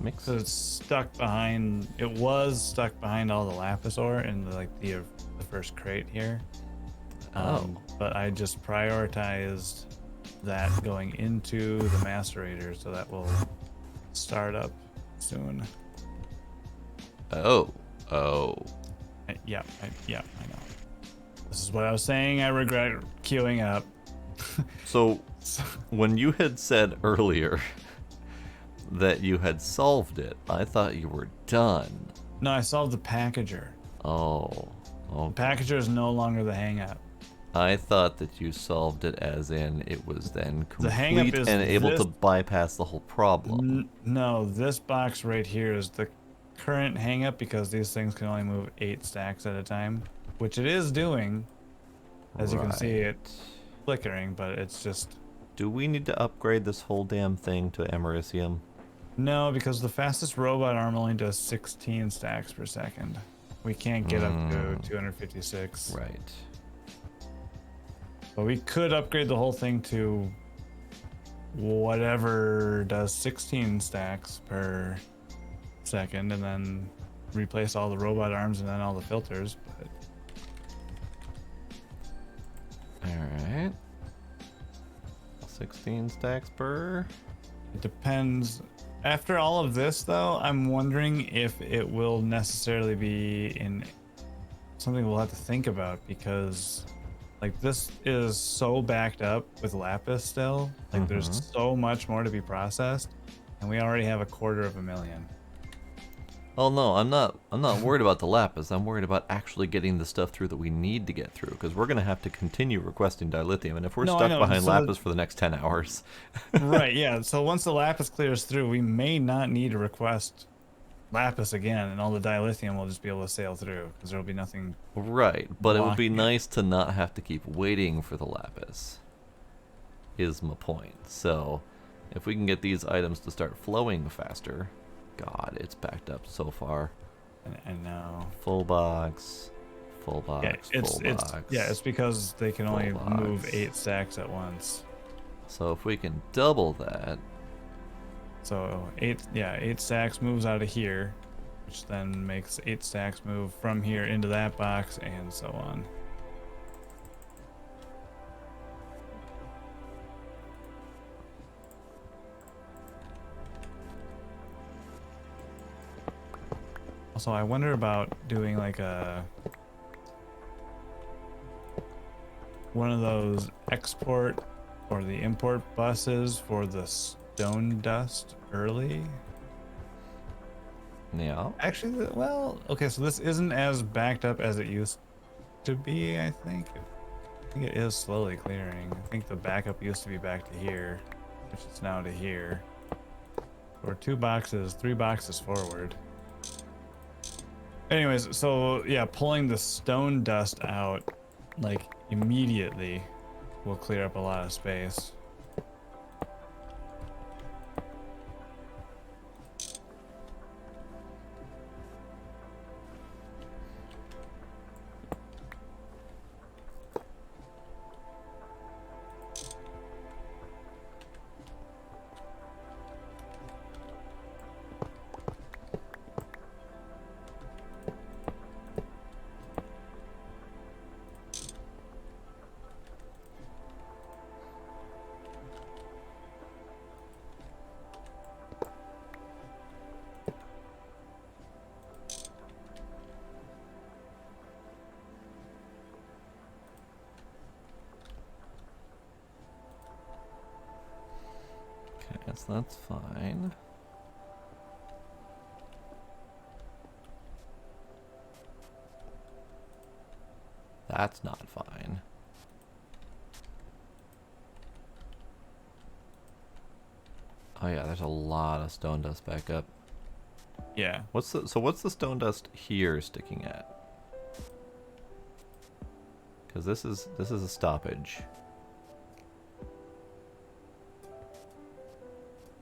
mix. So it's stuck behind. It was stuck behind all the lapis ore in the first crate here. But I just prioritized that going into the macerator, so that will start up soon. Oh. Yeah, I know. This is what I was saying. I regret queuing up. So, when you had said earlier that you had solved it, I thought you were done. No, I solved the packager. Oh. The Okay. packager is no longer the hang-up. I thought that you solved it as in it was then The hang-up complete is and able to this- bypass the whole problem. No, this box right here is the current hang-up because these things can only move 8 stacks at a time, which it is doing. As you can see, it flickering, but it's just... Do we need to upgrade this whole damn thing to Americium? No, because the fastest robot arm only does 16 stacks per second. We can't get up to 256. Right. But we could upgrade the whole thing to whatever does 16 stacks per second, and then replace all the robot arms and then all the filters, but Alright. 16 stacks per. it depends. After all of this, though, I'm wondering if it will necessarily be in something we'll have to think about, because like this is so backed up with lapis still. Like there's so much more to be processed, and we already have 250,000. Oh no, I'm not worried about the lapis. I'm worried about actually getting the stuff through that we need to get through, because we're gonna have to continue requesting dilithium, and if we're No, I stuck know, behind so lapis for the next 10 hours. Right, yeah. So once the lapis clears through, we may not need to request lapis again, and all the dilithium will just be able to sail through because there'll be nothing. Right, but it would be blocking it. nice to not have to keep waiting for the lapis, is my point. So, if we can get these items to start flowing faster, God, it's backed up so far. And now, Full box, full box, yeah, full box. it's because they can only full move box. 8 stacks at once. So if we can double that, So 8 stacks moves out of here, which then makes 8 stacks move from here into that box, and so on. Also, I wonder about doing like one of those export or the import buses for the stone dust early. yeah. Actually, well, okay, so this isn't as backed up as it used to be, I think. I think it is slowly clearing. I think the backup used to be back to here, which is now to here. Or 3 boxes forward. Anyways, so yeah, pulling the stone dust out like immediately will clear up a lot of space. Okay, so that's fine. That's not fine. Oh yeah, there's a lot of stone dust back up. Yeah. What's the stone dust here sticking at? Because this is a stoppage.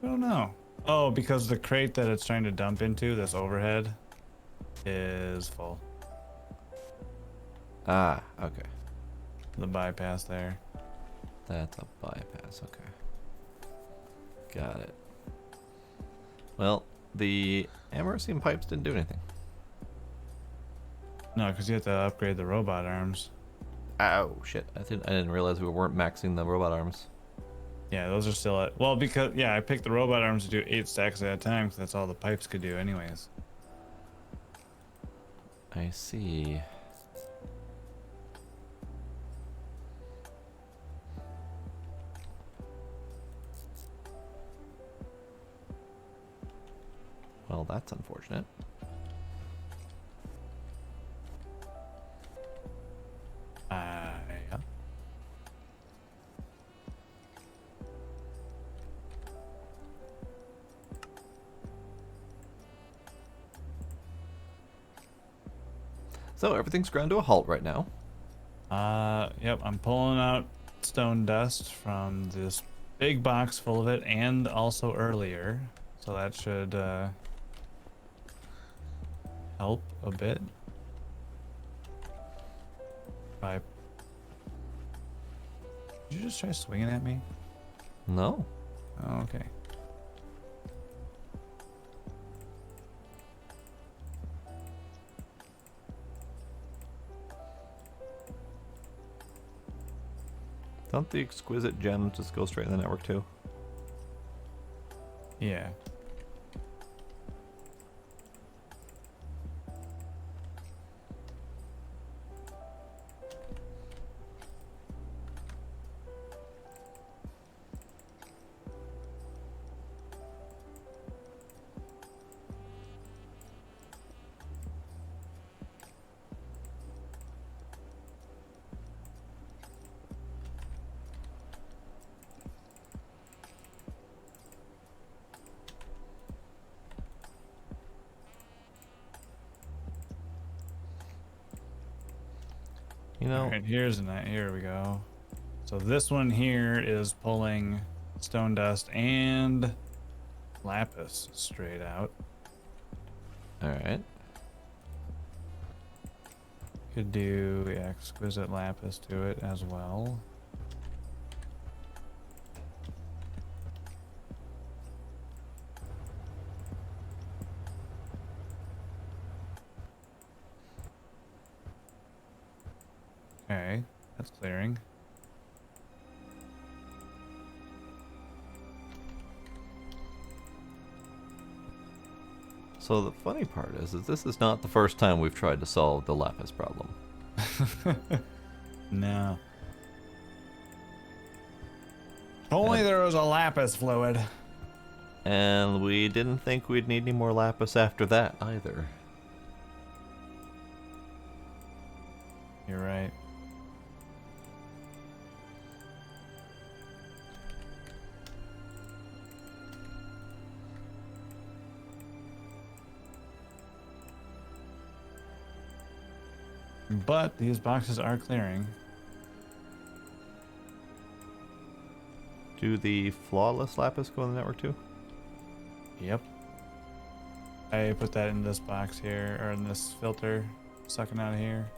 I don't know. Oh, because the crate that it's trying to dump into, this overhead, is full. Ah, okay. The bypass there. That's a bypass, okay. Got it. Well, the Americium pipes didn't do anything. No, because you have to upgrade the robot arms. Ow, shit. I didn't realize we weren't maxing the robot arms. Yeah, those are still at... Well, because... Yeah, I picked the robot arms to do 8 stacks at a time, because that's all the pipes could do anyways. I see. Well, that's unfortunate. Yeah. So everything's ground to a halt right now. Yep, I'm pulling out stone dust from this big box full of it, and also earlier. So that should, help a bit. By... Did you just try swinging at me? No. Oh, okay. Don't the exquisite gems just go straight in the network too? Yeah. You know, All right, here we go. So this one here is pulling stone dust and lapis straight out. alright. Could do exquisite lapis to it as well. Okay, that's clearing. So the funny part is this is not the first time we've tried to solve the lapis problem. No. If only there was a lapis fluid. And we didn't think we'd need any more lapis after that either. You're right. But these boxes are clearing. Do the flawless lapis go in the network too? Yep. I put that in this box here, or in this filter, sucking out of here.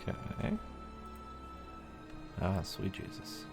Okay. Ah, sweet Jesus.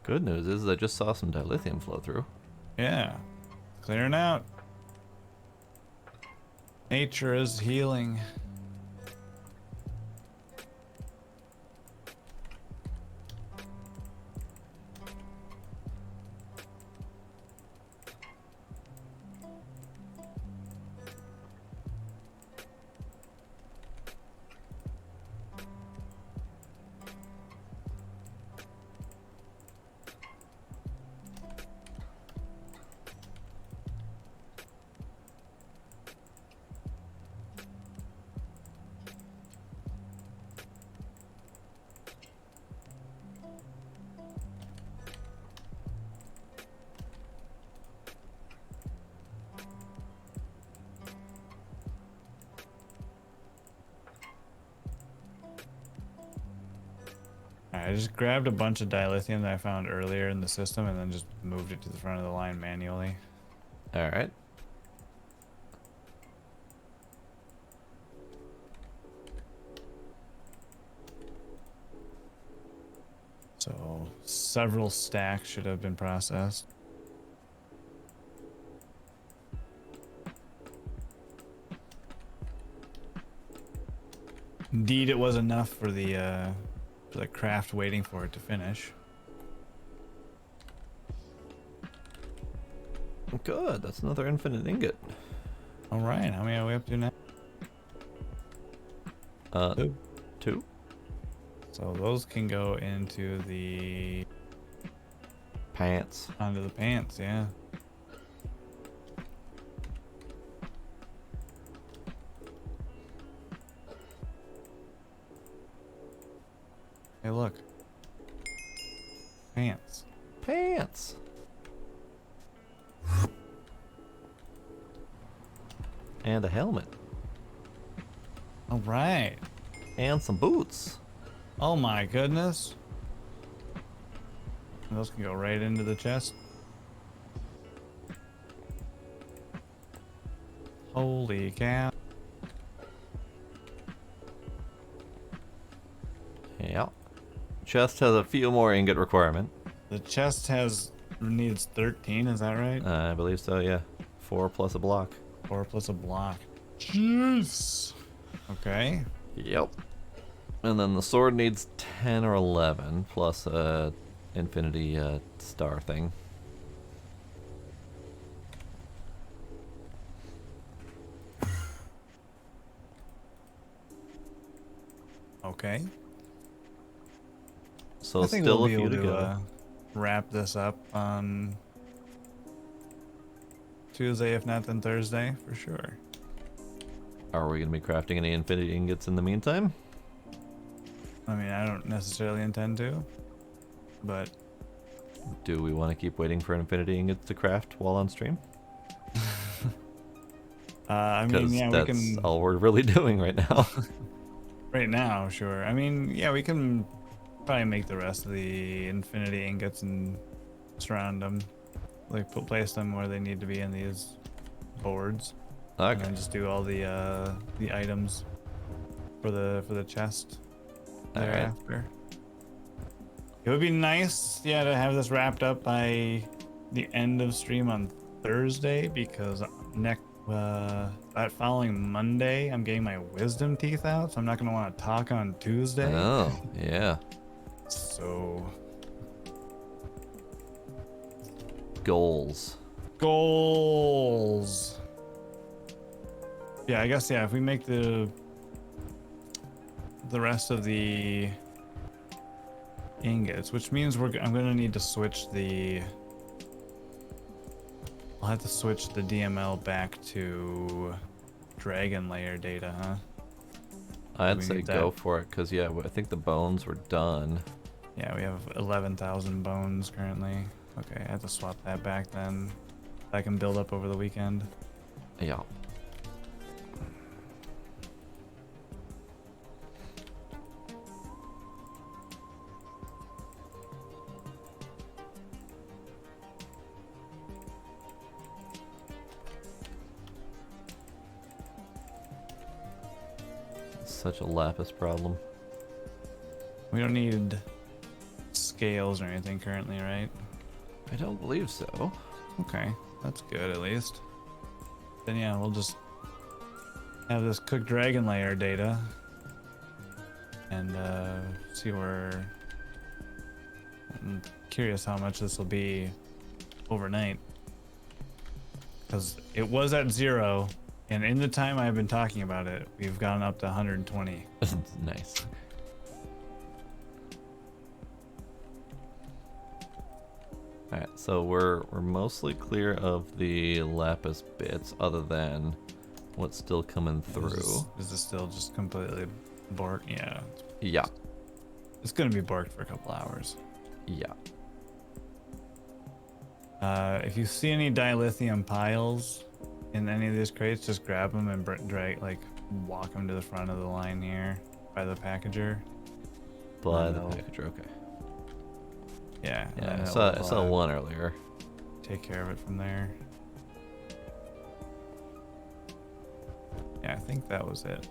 Good news is I just saw some dilithium flow through. Yeah. Clearing out. Nature is healing. Alright, I just grabbed a bunch of dilithium that I found earlier in the system and then just moved it to the front of the line manually. All right. So several stacks should have been processed. Indeed, it was enough for the craft waiting for it to finish. Good. That's another infinite ingot. All right, how many are we up to now? Two. 2. So those can go into the Pants. onto the pants, yeah. Hey, look. Pants. Pants. And a helmet. All right. And some boots. Oh my goodness. Those can go right into the chest. Holy cow. Yeah. Chest has a few more ingot requirement. The chest needs 13, is that right? I believe so, yeah. 4 plus a block. 4 plus a block. Jeez. Okay. Yep. And then the sword needs 10 or 11 plus a infinity star thing. Okay. So I think still we'll a be few able to to go. wrap this up on Tuesday, if not then Thursday, for sure. Are we going to be crafting any infinity ingots in the meantime? I mean, I don't necessarily intend to, but Do we want to keep waiting for infinity ingots to craft while on stream? I mean, Because yeah, we that's can all we're really doing right now. right now, sure. I mean, yeah, we can probably make the rest of the infinity ingots and surround them, like place them where they need to be in these boards, and Okay. then just do all the items for the chest All right. thereafter. It would be nice, yeah, to have this wrapped up by the end of stream on Thursday, because that following Monday I'm getting my wisdom teeth out, so I'm not gonna want to talk on Tuesday. Oh, yeah. So Goals. goals. Yeah, I guess, yeah, if we make the rest of the ingots, which means I'm gonna need to switch I'll have to switch the DML back to dragon layer data, huh? I'd we say need go that. for it, because, yeah, I think the bones were done. Yeah, we have 11,000 bones currently. Okay, I have to swap that back then. I can build up over the weekend. Yeah. Such a lapis problem. We don't need scales or anything currently, right? I don't believe so. Okay, that's good at least. Then yeah, we'll just have this cooked dragon layer data and see where. I'm curious how much this will be overnight, because it was at 0, and in the time I've been talking about it, we've gone up to 120. Nice. Alright, so we're mostly clear of the lapis bits, other than what's still coming through. Is this still just completely borked? Yeah, Yeah, it's gonna be borked for a couple hours. yeah. If you see any dilithium piles in any of these crates, just grab them and walk them to the front of the line here by the packager. By the No. packager, okay. Yeah. and Yeah, then I it'll, saw one earlier. Take care of it from there. Yeah, I think that was it.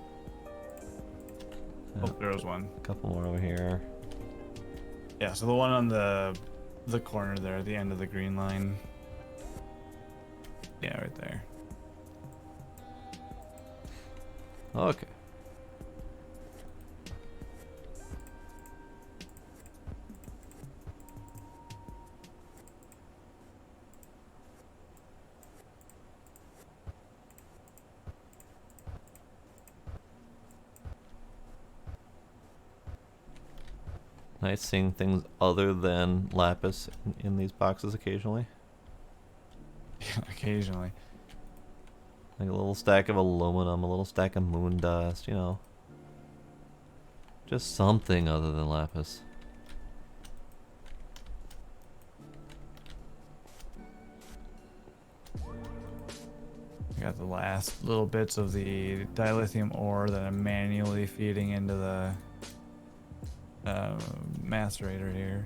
Oh, there was one. A couple more over here. Yeah, so the one on the corner there, the end of the green line. Yeah, right there. Okay. Nice seeing things other than lapis in these boxes occasionally. Occasionally. Like a little stack of aluminum, a little stack of moon dust, you know. Just something other than lapis. I got the last little bits of the dilithium ore that I'm manually feeding into the macerator here.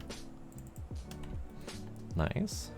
Nice.